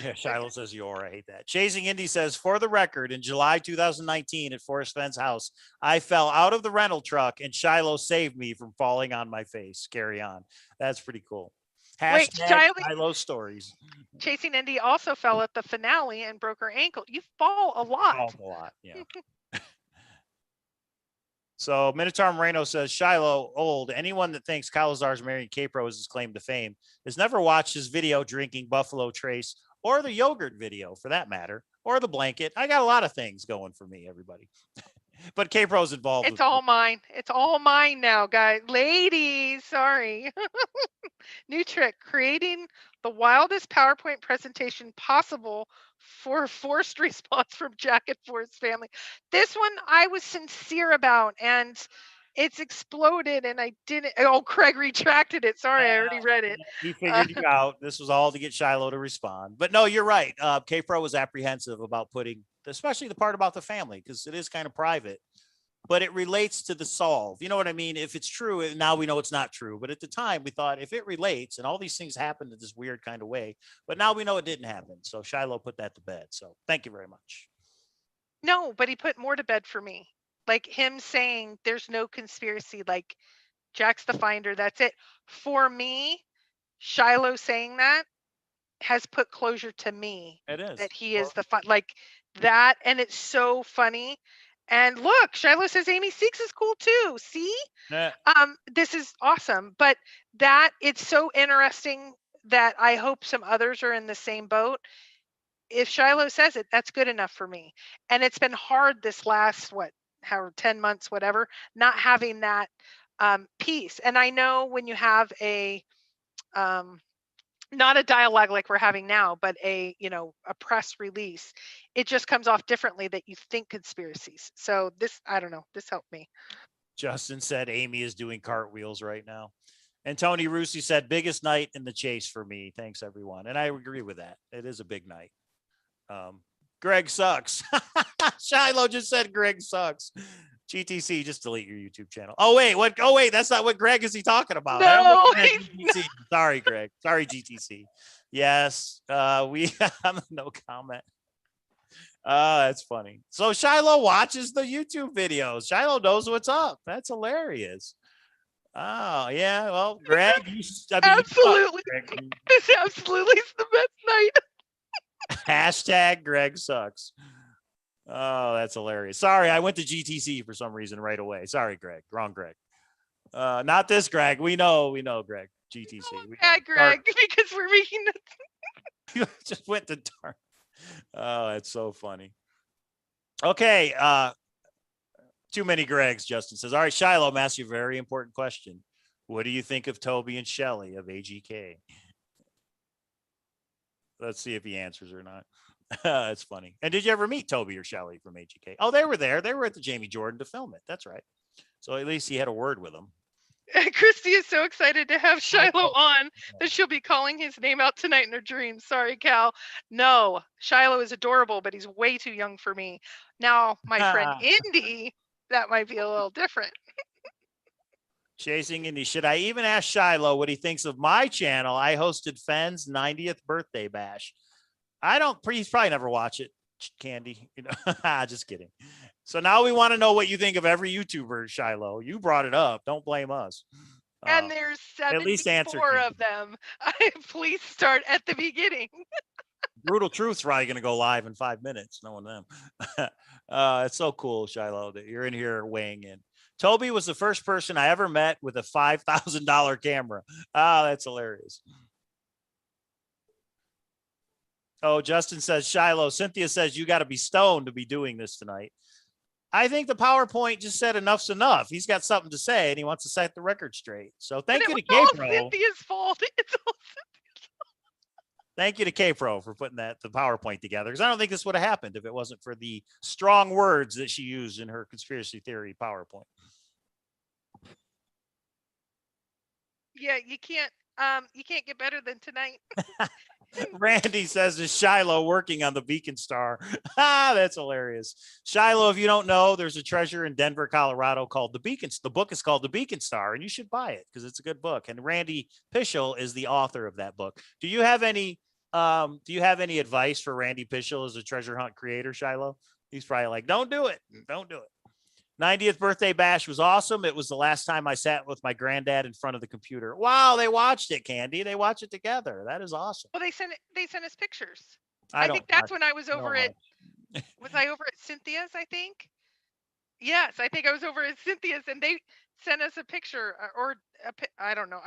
Speaker 2: Yeah, Shiloh says I hate that. Chasing Indy says, for the record, in July 2019 at Forrest Fenn's house, I fell out of the rental truck and Shiloh saved me from falling on my face. Carry on. That's pretty cool.
Speaker 3: Wait,
Speaker 2: Hashtag Shiloh stories.
Speaker 3: Chasing Indy also fell at the finale and broke her ankle. You fall a lot.
Speaker 2: A lot, yeah. So Minotaur Moreno says, Shiloh, old. Anyone that thinks Cowlazars marrying K-Pro is his claim to fame has never watched his video drinking Buffalo Trace or the yogurt video for that matter, or the blanket. I got a lot of things going for me, everybody. But K-Pro's involved.
Speaker 3: It's all mine. It's all mine now, guys. Ladies, sorry. New trick, creating the wildest PowerPoint presentation possible for a forced response from Jack and Forrest family. This one I was sincere about, and it's exploded, and I didn't. Oh, Craig retracted it. Sorry, I already read it.
Speaker 2: He figured you out. This was all to get Shiloh to respond. But no, you're right. K-Pro was apprehensive about putting, especially the part about the family, because it is kind of private. But it relates to the solve. You know what I mean? If it's true, now we know it's not true. But at the time, we thought if it relates, and all these things happened in this weird kind of way, but now we know it didn't happen. So Shiloh put that to bed. So thank you very much.
Speaker 3: No, but he put more to bed for me. Like him saying there's no conspiracy, like Jack's the finder, that's it. For me, Shiloh saying that has put closure to me.
Speaker 2: It is.
Speaker 3: That he is the like that, and it's so funny. And look, Shiloh says Amy Seeks is cool too. See?
Speaker 2: Yeah.
Speaker 3: This is awesome. But that it's so interesting that I hope some others are in the same boat. If Shiloh says it, that's good enough for me. And it's been hard this last, 10 months, whatever, not having that piece. And I know when you have a not a dialogue like we're having now, but a press release, it just comes off differently that you think conspiracies. So this, I don't know, this helped me.
Speaker 2: Justin said Amy is doing cartwheels right now. And Tony Rusi said biggest night in the chase for me. Thanks everyone. And I agree with that. It is a big night. Greg sucks. Shiloh just said Greg sucks. GTC, just delete your YouTube channel. Oh wait, what? Oh wait, that's not what Greg is he talking about?
Speaker 3: No,
Speaker 2: GTC. Sorry, Greg. Sorry, GTC. Yes, we have no comment. That's funny. So Shiloh watches the YouTube videos. Shiloh knows what's up. That's hilarious. Oh yeah, well, Greg,
Speaker 3: absolutely. Greg. This absolutely is the best night.
Speaker 2: Hashtag Greg sucks. Oh, that's hilarious. Sorry, I went to GTC for some reason right away. Sorry, Greg. Wrong Greg. Not this Greg. We know, Greg. GTC.
Speaker 3: Yeah, Greg, because we're making it.
Speaker 2: You just went to dark. Oh, that's so funny. Okay. Too many Gregs, Justin says. All right, Shiloh, I'm asking you a very important question. What do you think of Toby and Shelley of AGK? Let's see if he answers or not. That's funny. And did you ever meet Toby or Shelley from AGK? Oh, they were there. They were at the Jamie Jordan to film it. That's right. So at least he had a word with them.
Speaker 3: Christy is so excited to have Shiloh on that she'll be calling his name out tonight in her dreams. Sorry, Cal. No, Shiloh is adorable, but he's way too young for me. Now, my friend Indy, that might be a little different.
Speaker 2: Chasing Indy. Should I even ask Shiloh what he thinks of my channel? I hosted Fenn's 90th birthday bash. He's probably never watch it, Candy. Just kidding. So now we want to know what you think of every YouTuber, Shiloh. You brought it up. Don't blame us.
Speaker 3: And there's 74 of them. Please start at the beginning.
Speaker 2: Brutal Truth's probably going to go live in 5 minutes, knowing them. It's so cool, Shiloh, that you're in here weighing in. Toby was the first person I ever met with a $5,000 camera. Oh, that's hilarious. Oh, Justin says, Shiloh. Cynthia says, you got to be stoned to be doing this tonight. I think the PowerPoint just said enough's enough. He's got something to say, and he wants to set the record straight. So thank you to K-Pro.
Speaker 3: Cynthia's fault. It's all Cynthia's fault.
Speaker 2: Thank you to K-Pro for putting the PowerPoint together, because I don't think this would have happened if it wasn't for the strong words that she used in her conspiracy theory PowerPoint.
Speaker 3: Yeah, you can't get better than tonight.
Speaker 2: Randy says, is Shiloh working on the Beacon Star? That's hilarious. Shiloh, if you don't know, there's a treasure in Denver, Colorado called the Beacon. The book is called The Beacon Star, and you should buy it because it's a good book. And Randy Pischel is the author of that book. Do you have any advice for Randy Pischel as a treasure hunt creator, Shiloh? He's probably like, don't do it. Don't do it. 90th birthday bash was awesome. It was the last time I sat with my granddad in front of the computer. Wow, they watched it, Candy. They watched it together. That is awesome.
Speaker 3: Well, they sent us pictures.
Speaker 2: I
Speaker 3: think that's when I was over at. Was I over at Cynthia's? I think. Yes, I think I was over at Cynthia's, and they sent us a picture, I don't know.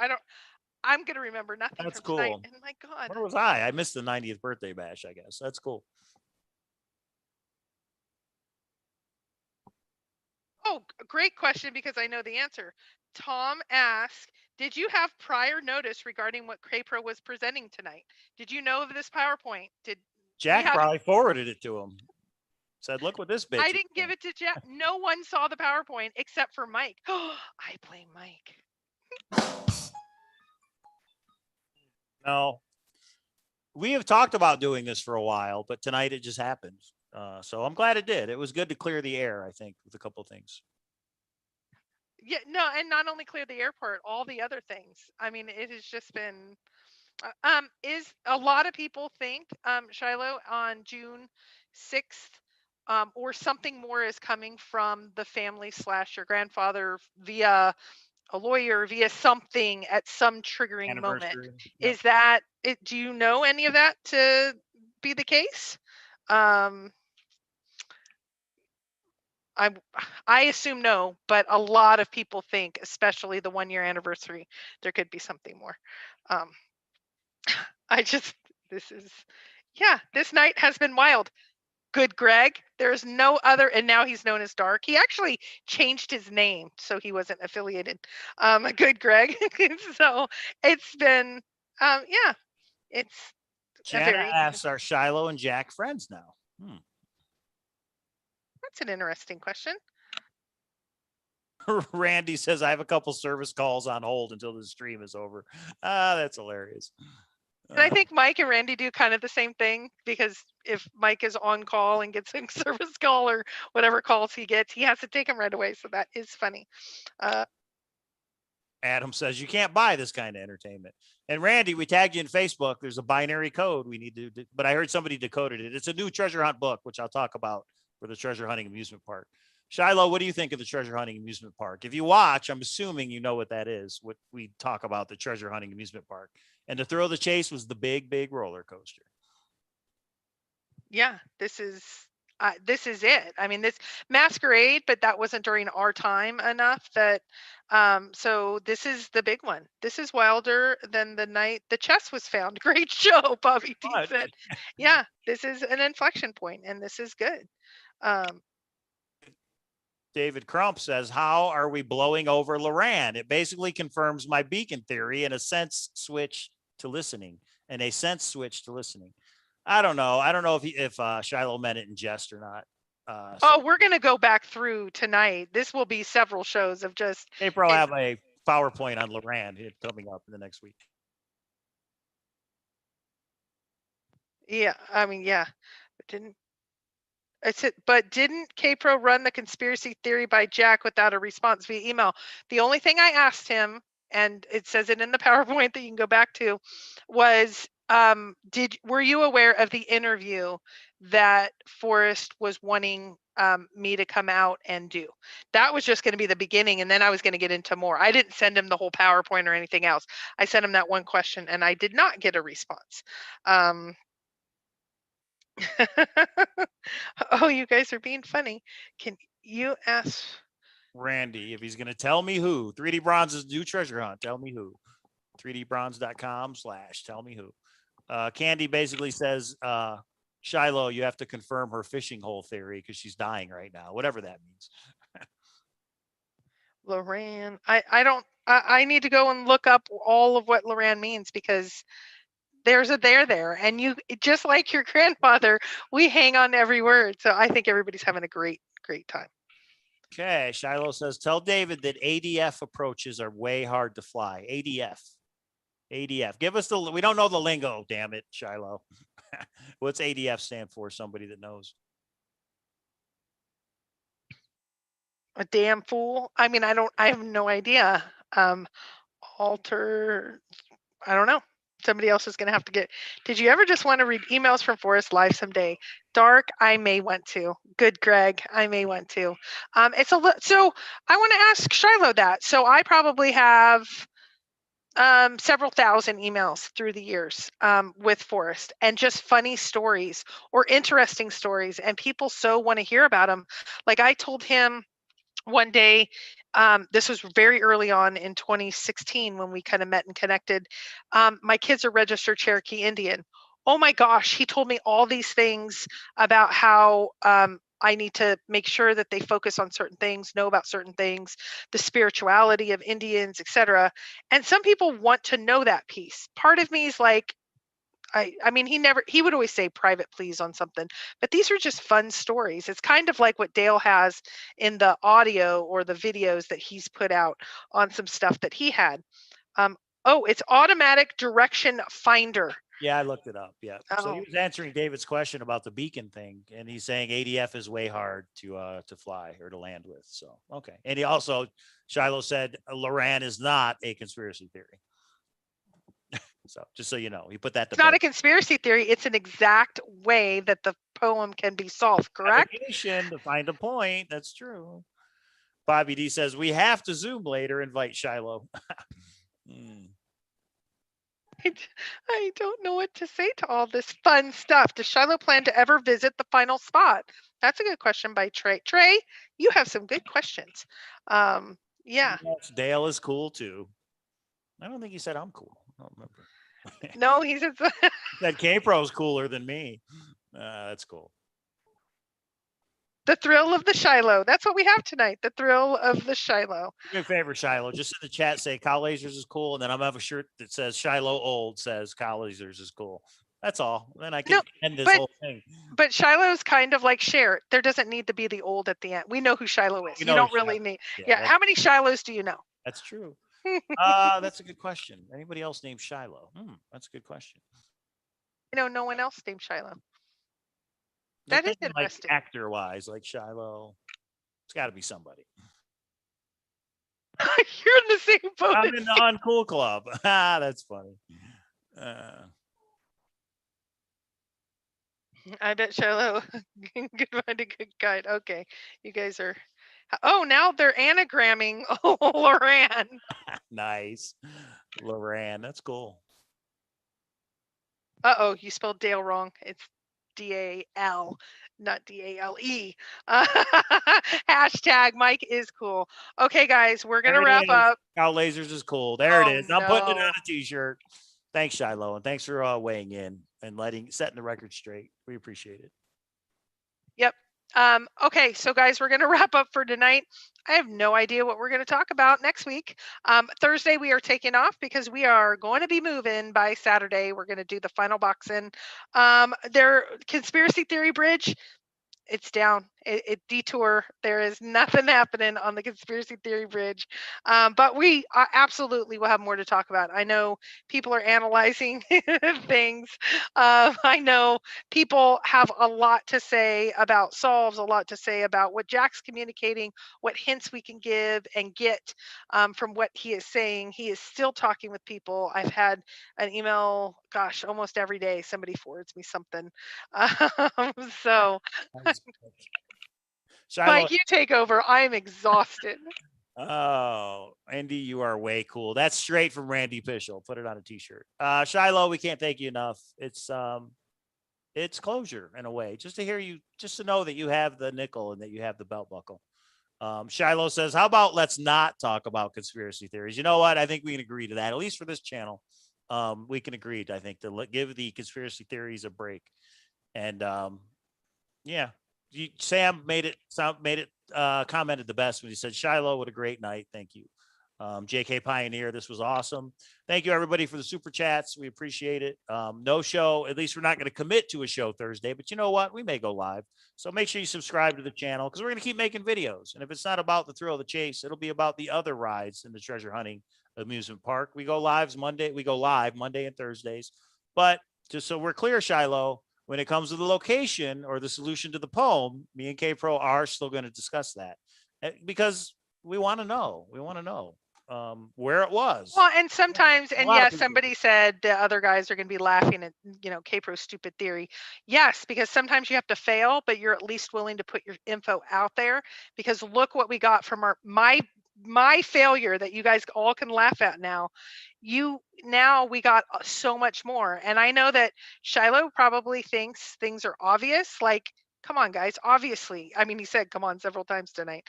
Speaker 3: I'm gonna remember nothing.
Speaker 2: That's
Speaker 3: from tonight.
Speaker 2: cool.
Speaker 3: And my God.
Speaker 2: Where was I? I missed the 90th birthday bash, I guess. That's cool.
Speaker 3: Oh, great question, because I know the answer. Tom asked, did you have prior notice regarding what Crapro was presenting tonight? Did you know of this PowerPoint? Did
Speaker 2: Jack probably forwarded it to him? Said, look what this bitch.
Speaker 3: I didn't give it to Jack. No one saw the PowerPoint except for Mike. Oh, I blame Mike.
Speaker 2: No, we have talked about doing this for a while, but tonight it just happened. So I'm glad it did. It was good to clear the air, I think, with a couple of things.
Speaker 3: Yeah, no, and not only clear the airport, all the other things. I mean, it has just been. Is a lot of people think Shiloh on June 6th, or something more is coming from the family / your grandfather via a lawyer, via something at some triggering moment. Yep. Is that it? Do you know any of that to be the case? I assume no, but a lot of people think, especially the 1-year anniversary, there could be something more. This night has been wild. Good Greg. There's no other, and now he's known as Dark. He actually changed his name so he wasn't affiliated. Good Greg. So it's been, it's.
Speaker 2: Jana asks, are Shiloh and Jack friends now?
Speaker 3: That's an interesting question.
Speaker 2: Randy says, I have a couple service calls on hold until the stream is over. That's hilarious.
Speaker 3: And I think Mike and Randy do kind of the same thing, because if Mike is on call and gets a service call or whatever calls he gets, he has to take them right away. So that is funny.
Speaker 2: Adam says, you can't buy this kind of entertainment. And Randy, we tagged you in Facebook. There's a binary code we need to, but I heard somebody decoded it. It's a new treasure hunt book, which I'll talk about for the treasure hunting amusement park. Shiloh, what do you think of the treasure hunting amusement park? If you watch, I'm assuming you know what that is, what we talk about, the treasure hunting amusement park. And the thrill of the chase was the big roller coaster.
Speaker 3: Yeah, this is it. I mean, this Masquerade, but that wasn't during our time enough that, so this is the big one. This is wilder than the night the chest was found. Great show, Bobby D said. Yeah, this is an inflection point, and this is good.
Speaker 2: David Crump says, how are we blowing over Loran? It basically confirms my beacon theory and a sense switch to listening. I don't know. I don't know if Shiloh meant it in jest or not.
Speaker 3: We're going to go back through tonight. This will be several shows of just.
Speaker 2: April have a PowerPoint on Loran coming up in the next week.
Speaker 3: Yeah, I mean, yeah. Didn't K-Pro run the conspiracy theory by Jack without a response via email? The only thing I asked him, and it says it in the PowerPoint that you can go back to, was, were you aware of the interview that Forrest was wanting me to come out and do? That was just going to be the beginning, and then I was going to get into more. I didn't send him the whole PowerPoint or anything else. I sent him that one question, and I did not get a response. Oh, you guys are being funny. Can you ask
Speaker 2: Randy if he's going to tell me who? 3D Bronze's new treasure hunt. Tell me who. 3dbronze.com/tell me who. Candy basically says, Shiloh, you have to confirm her fishing hole theory because she's dying right now, whatever that means.
Speaker 3: Loran? I need to go and look up all of what Loran means, because there's a there, and you, just like your grandfather, we hang on to every word. So I think everybody's having a great time.
Speaker 2: Okay, Shiloh says, tell David that ADF approaches are way hard to fly. ADF. Give us we don't know the lingo, damn it, Shiloh. What's ADF stand for? Somebody that knows.
Speaker 3: A damn fool. I mean, I have no idea. Alter, I don't know. Somebody else is going to have to get. Did you ever just want to read emails from Forrest live someday? Dark, I may want to. Good, Greg, I may want to. It's a so I want to ask Shiloh that. So I probably have several thousand emails through the years with Forrest, and just funny stories or interesting stories, and people so want to hear about them. Like I told him one day, this was very early on in 2016 when we kind of met and connected. My kids are registered Cherokee Indian. Oh my gosh, he told me all these things about how I need to make sure that they focus on certain things, know about certain things, the spirituality of Indians, etc. And some people want to know that piece. Part of me is like, I mean, he would always say private please on something, but these are just fun stories. It's kind of like what Dale has in the audio or the videos that he's put out on some stuff that he had. Oh, it's automatic direction finder.
Speaker 2: Yeah, I looked it up. Yeah. So he
Speaker 3: Oh.
Speaker 2: was answering David's question about the beacon thing, and he's saying ADF is way hard to fly or to land with. So okay. And he also, Shiloh said Loran is not a conspiracy theory. So just so you know, he put that to
Speaker 3: It's not
Speaker 2: bed.
Speaker 3: a conspiracy theory. It's an exact way that the poem can be solved, correct?
Speaker 2: Navigation to find a point. That's true. Bobby D says we have to Zoom later. Invite Shiloh.
Speaker 3: I don't know what to say to all this fun stuff. Does Shiloh plan to ever visit the final spot? That's a good question by Trey. Trey, you have some good questions. Yeah.
Speaker 2: Yes, Dale is cool too. I don't think he said I'm cool. I don't remember.
Speaker 3: No, he said
Speaker 2: that K-Pro's cooler than me. That's cool.
Speaker 3: The thrill of the Shiloh. That's what we have tonight. The thrill of the Shiloh.
Speaker 2: Do me a favor, Shiloh. Just in the chat, say Cowlazars is cool, and then I'm gonna have a shirt that says Shiloh Old says Cowlazars is cool. That's all. Then I can end this whole thing.
Speaker 3: But Shiloh's kind of like Cher. There doesn't need to be the old at the end. We know who Shiloh is. You don't really need. Yeah. How many Shilohs do you know?
Speaker 2: That's true. That's a good question. Anybody else named Shiloh? That's a good question.
Speaker 3: No one else named Shiloh. That is interesting.
Speaker 2: Like actor-wise, like Shiloh. It's got to be somebody.
Speaker 3: You're in the same boat.
Speaker 2: I'm in the Uncool Club. That's funny.
Speaker 3: I bet Shiloh could find a good guide. Okay, you guys are. Oh, now they're anagramming. Oh, Loran.
Speaker 2: Nice, Loran. That's cool.
Speaker 3: Uh-oh, you spelled Dale wrong. It's D-A-L, not D-A-L-E. Hashtag Mike is cool. Okay, guys, we're going to wrap up.
Speaker 2: Cowlazars is cool. There it is. I'm putting it on a t-shirt. Thanks, Shiloh, and thanks for weighing in and setting the record straight. We appreciate it.
Speaker 3: Yep. Okay, so guys, we're going to wrap up for tonight. I have no idea what we're going to talk about next week. Thursday, we are taking off because we are going to be moving by Saturday. We're going to do the final box in. Their conspiracy theory bridge, it's down. It detour. There is nothing happening on the conspiracy theory bridge. But we absolutely will have more to talk about. I know people are analyzing things. I know people have a lot to say about solves, a lot to say about what Jack's communicating, what hints we can give and get from what he is saying. He is still talking with people. I've had an email, gosh, almost every day. Somebody forwards me something. So Mike, you take over. I'm exhausted.
Speaker 2: Oh, Andy, you are way cool. That's straight from Randy Pishel. Put it on a t-shirt. Shiloh, we can't thank you enough. It's closure in a way, just to hear you, just to know that you have the nickel and that you have the belt buckle. Shiloh says, how about let's not talk about conspiracy theories? You know what? I think we can agree to that, at least for this channel. We can agree, I think, to give the conspiracy theories a break. And yeah. Sam commented the best when he said, Shiloh, what a great night. Thank you. JK Pioneer, this was awesome. Thank you, everybody, for the super chats. We appreciate it. No show. At least we're not going to commit to a show Thursday, but you know what? We may go live. So make sure you subscribe to the channel because we're going to keep making videos. And if it's not about the thrill of the chase, it'll be about the other rides in the treasure hunting amusement park. We go live Monday and Thursdays. But just so we're clear, Shiloh, when it comes to the location or the solution to the poem, me and K-Pro are still going to discuss that because we want to know. We want to know. where it was.
Speaker 3: Well, and sometimes, and
Speaker 2: lot of
Speaker 3: yes,
Speaker 2: people-
Speaker 3: somebody said the other guys are going to be laughing at, K-Pro's stupid theory. Yes, because sometimes you have to fail, but you're at least willing to put your info out there. Because look what we got from my failure that you guys all can laugh at now. Now we got so much more, and I know that Shiloh probably thinks things are obvious. Like, come on, guys, obviously. I mean, he said, "Come on," several times tonight.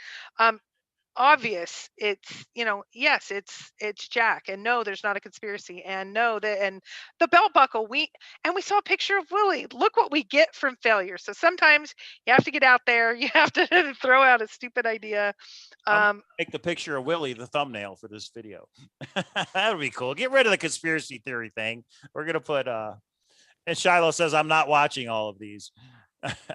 Speaker 3: Obvious, it's yes, it's Jack, and no, there's not a conspiracy, and no, and the belt buckle, we saw a picture of Willie. Look what we get from failure. So sometimes you have to get out there, you have to throw out a stupid idea.
Speaker 2: Make the picture of Willie the thumbnail for this video. That would be cool. Get rid of the conspiracy theory thing. We're gonna put and Shiloh says I'm not watching all of these.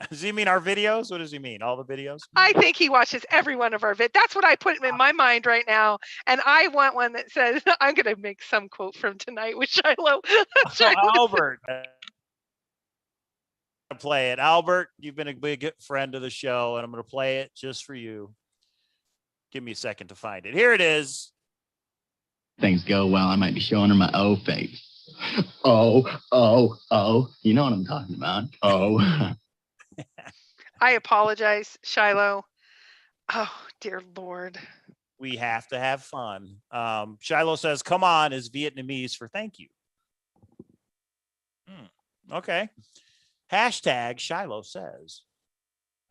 Speaker 2: Does he mean our videos? What does he mean? All the videos?
Speaker 3: I think he watches every one of our vid. That's what I put in my mind right now. And I want one that says, I'm going to make some quote from tonight with Shiloh.
Speaker 2: Albert. Play it. Albert, you've been a big friend of the show, and I'm going to play it just for you. Give me a second to find it. Here it is.
Speaker 11: Things go well, I might be showing her my O face. Oh. You know what I'm talking about. Oh.
Speaker 3: I apologize, Shiloh. Oh, dear Lord.
Speaker 2: We have to have fun. Shiloh says, come on, is Vietnamese for thank you. Okay. Hashtag Shiloh says.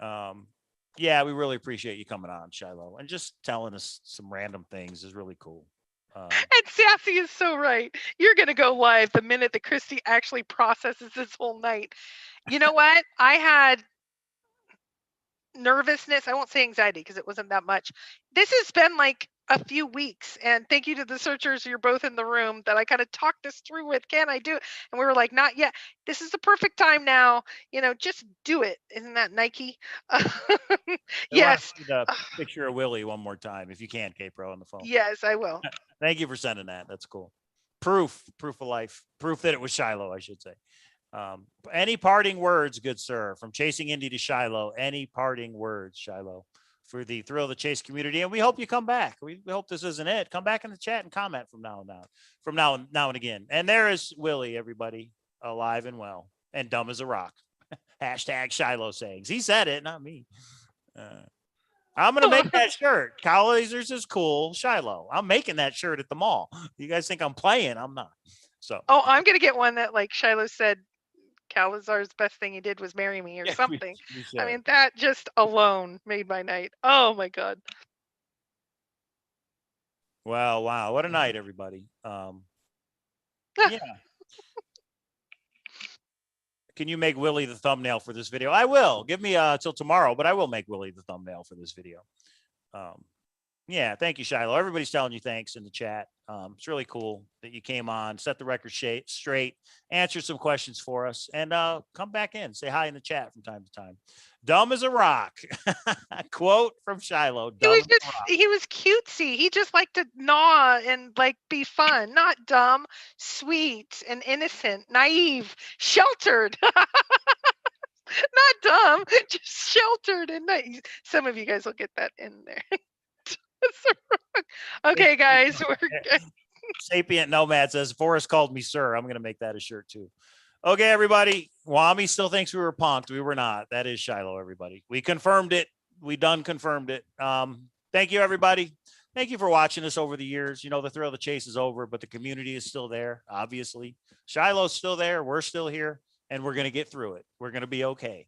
Speaker 2: Yeah, we really appreciate you coming on, Shiloh. And just telling us some random things is really cool.
Speaker 3: And Sassy is so right. You're going to go live the minute that Christy actually processes this whole night. You know what? I had nervousness. I won't say anxiety because it wasn't that much. This has been like a few weeks, and thank you to the searchers. You're both in the room that I kind of talked this through with. Can I do it? And we were like, not yet. This is the perfect time now. Just do it. Isn't that Nike? Yes.
Speaker 2: The picture of Willie one more time, if you can, K-Pro on the phone.
Speaker 3: Yes, I will.
Speaker 2: Thank you for sending that. That's cool. Proof of life. Proof that it was Shiloh, I should say. Any parting words, good sir, from Chasing Indy to Shiloh? Any parting words, Shiloh, for the Thrill of the Chase community? And we hope you come back. We hope this isn't it. Come back in the chat and comment from now and again. And there is Willie, everybody, alive and well and dumb as a rock. Hashtag Shiloh sayings. He said it, not me. I'm going to make that shirt. Cowlazars is cool. Shiloh. I'm making that shirt at the mall. You guys think I'm playing? I'm not. So.
Speaker 3: Oh, I'm going to get one that, like Shiloh said, Cowlazars' best thing he did was marry me or something. I mean, that just alone made my night. Oh my God.
Speaker 2: Well, wow. What a night, everybody. Yeah. Can you make Willie the thumbnail for this video? I will. Give me till tomorrow, but I will make Willie the thumbnail for this video. Yeah, thank you, Shiloh. Everybody's telling you thanks in the chat. It's really cool that you came on, set the record straight, answer some questions for us, and come back in. Say hi in the chat from time to time. Dumb as a rock. Quote from Shiloh.
Speaker 3: He was cutesy. He just liked to gnaw and like be fun, not dumb, sweet and innocent, naive, sheltered. Not dumb, just sheltered and nice. Some of you guys will get that in there. Okay, guys, we're good.
Speaker 2: Sapient Nomad says Forrest called me sir. I'm gonna make that a shirt too. Okay, everybody. Wami still thinks we were punked. We were not. That is Shiloh, everybody. We confirmed it. We done confirmed it. Thank you, everybody. Thank you for watching us over the years. The thrill of the chase is over, but the community is still there, obviously. Shiloh's still there. We're still here, and we're gonna get through it. We're gonna be okay.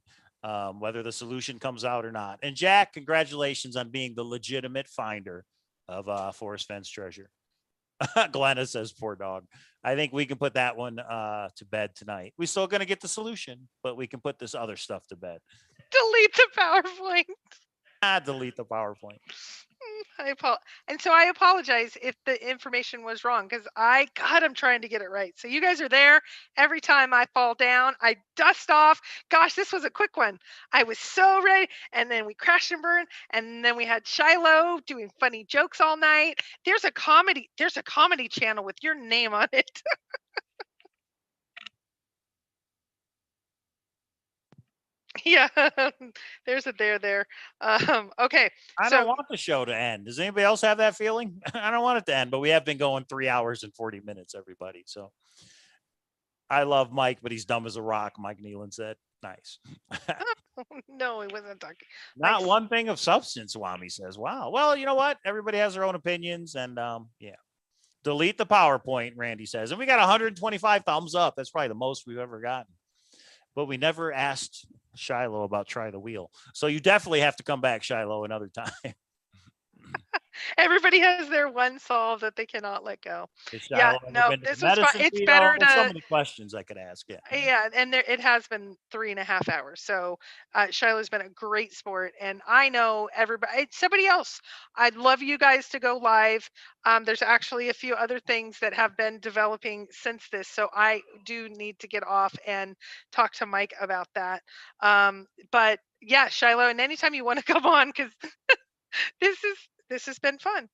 Speaker 2: Whether the solution comes out or not. And Jack, congratulations on being the legitimate finder of Forrest Fenn's treasure. Glenna says, poor dog. I think we can put that one to bed tonight. We're still going to get the solution, but we can put this other stuff to bed.
Speaker 3: Delete the PowerPoint.
Speaker 2: Delete the PowerPoint.
Speaker 3: I apologize if the information was wrong because I'm trying to get it right. So you guys are there. Every time I fall down, I dust off. Gosh, this was a quick one. I was so ready. And then we crashed and burned. And then we had Shiloh doing funny jokes all night. There's a comedy channel with your name on it. Yeah, there's a there. Okay.
Speaker 2: I don't want the show to end. Does anybody else have that feeling? I don't want it to end, but we have been going 3 hours and 40 minutes, everybody. So I love Mike, but he's dumb as a rock, Mike Nealon said. Nice.
Speaker 3: No, he wasn't talking.
Speaker 2: Not one thing of substance, Wami says. Wow. Well, you know what? Everybody has their own opinions, and yeah. Delete the PowerPoint, Randy says. And we got 125 thumbs up. That's probably the most we've ever gotten. But we never asked Shiloh about Try the Wheel. So you definitely have to come back, Shiloh, another time.
Speaker 3: Everybody has their one solve that they cannot let go.
Speaker 2: Yeah,
Speaker 3: no, this was fun. It's better to
Speaker 2: some of the questions I could ask.
Speaker 3: Yeah, and it has been 3.5 hours. So Shiloh's been a great sport, and I know everybody. Somebody else. I'd love you guys to go live. There's actually a few other things that have been developing since this, so I do need to get off and talk to Mike about that. But yeah, Shiloh, and anytime you want to come on, because this has been fun.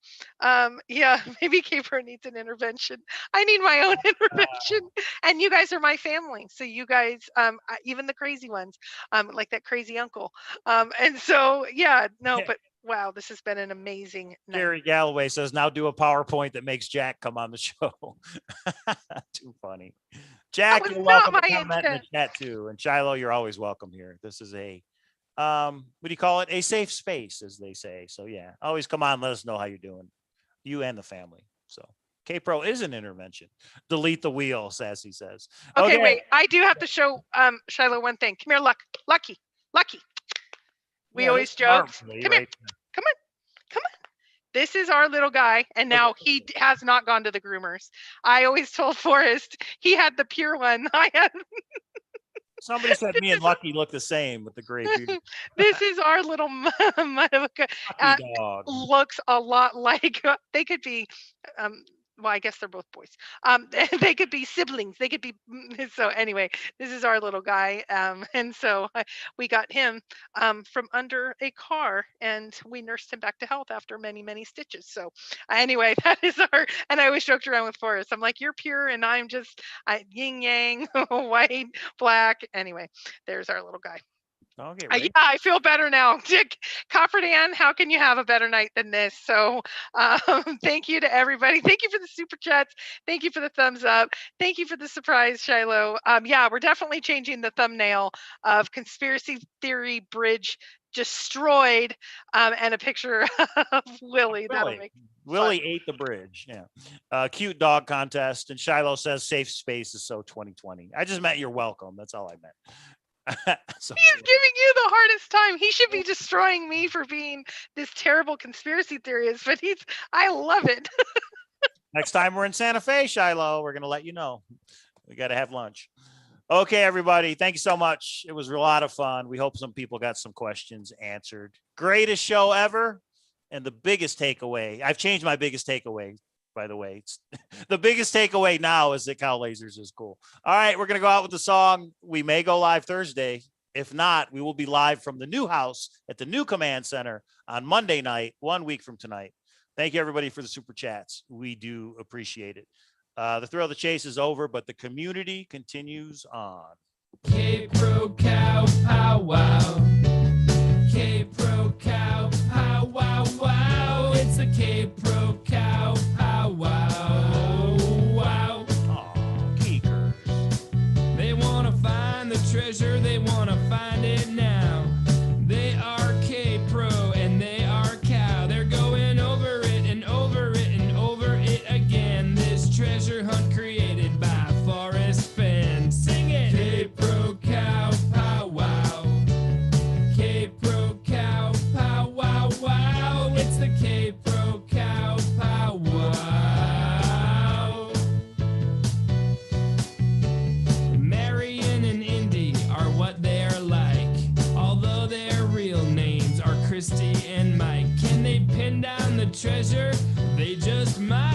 Speaker 3: Yeah, maybe Caper needs an intervention. I need my own intervention. And you guys are my family. So you guys, even the crazy ones, like that crazy uncle. And so, yeah, no, but wow, this has been an amazing night.
Speaker 2: Gary Galloway says, now do a PowerPoint that makes Jack come on the show. Too funny. Jack, you're welcome to comment in the chat too. And Shiloh, you're always welcome here. This is a what do you call it? A safe space, as they say. So yeah, always come on, let us know how you're doing, you and the family. So K-Pro is an intervention. Delete the wheel, Sassy says.
Speaker 3: Okay, wait, I do have to show Shiloh one thing. Come here, Lucky. We always joke. Come here. Come on. This is our little guy, and now he has not gone to the groomers. I always told Forrest he had the pure one. I had
Speaker 2: Somebody said me and Lucky look the same with the gray beard.
Speaker 3: This is our little dog. Looks a lot like they could be. Well, I guess they're both boys. They could be siblings. They could be. So anyway, this is our little guy, and so we got him from under a car, and we nursed him back to health after many stitches. So anyway, that is our. And I always joked around with Forrest. I'm like, you're pure, and I'm just yin yang, white, black. Anyway, there's our little guy.
Speaker 2: Okay,
Speaker 3: yeah, I feel better now. Dick Cofferdan, how can you have a better night than this? So thank you to everybody. Thank you for the super chats. Thank you for the thumbs up. Thank you for the surprise, Shiloh. Yeah, we're definitely changing the thumbnail of Conspiracy Theory Bridge Destroyed and a picture of Willie. That'll make
Speaker 2: Willie
Speaker 3: fun.
Speaker 2: Ate the bridge. Yeah. Cute dog contest. And Shiloh says safe space is so 2020. I just meant you're welcome. That's all I meant.
Speaker 3: So he's giving you the hardest time. He should be destroying me for being this terrible conspiracy theorist, but I love it.
Speaker 2: Next time we're in Santa Fe, Shiloh, we're going to let you know. We got to have lunch. Okay, everybody. Thank you so much. It was a lot of fun. We hope some people got some questions answered. Greatest show ever. And the biggest takeaway, I've changed my biggest takeaway, by the way. The biggest takeaway now is that Cowlazars is cool. All right, we're going to go out with the song. We may go live Thursday. If not, we will be live from the new house at the new command center on Monday night, 1 week from tonight. Thank you, everybody, for the super chats. We do appreciate it. The thrill of the chase is over, but the community continues on.
Speaker 1: K-Pro Cow Pow Wow. K-Pro Cow Pow Wow Wow. It's a K-Pro Cow Pow Wow. Wow.
Speaker 2: Aw, geekers.
Speaker 1: They want to find the treasure. They want to find it now. They are K-Pro and they are cow. They're going over it and over it and over it again. This treasure hunt created by Forrest Fenn. Sing it! K-Pro Cow Pow Wow. K-Pro Cow Pow Wow Wow. It's the K-Pro Cow Pow Wow. Marion and Indy are what they're like, although their real names are Christy and Mike. Can they pin down the treasure? They just might.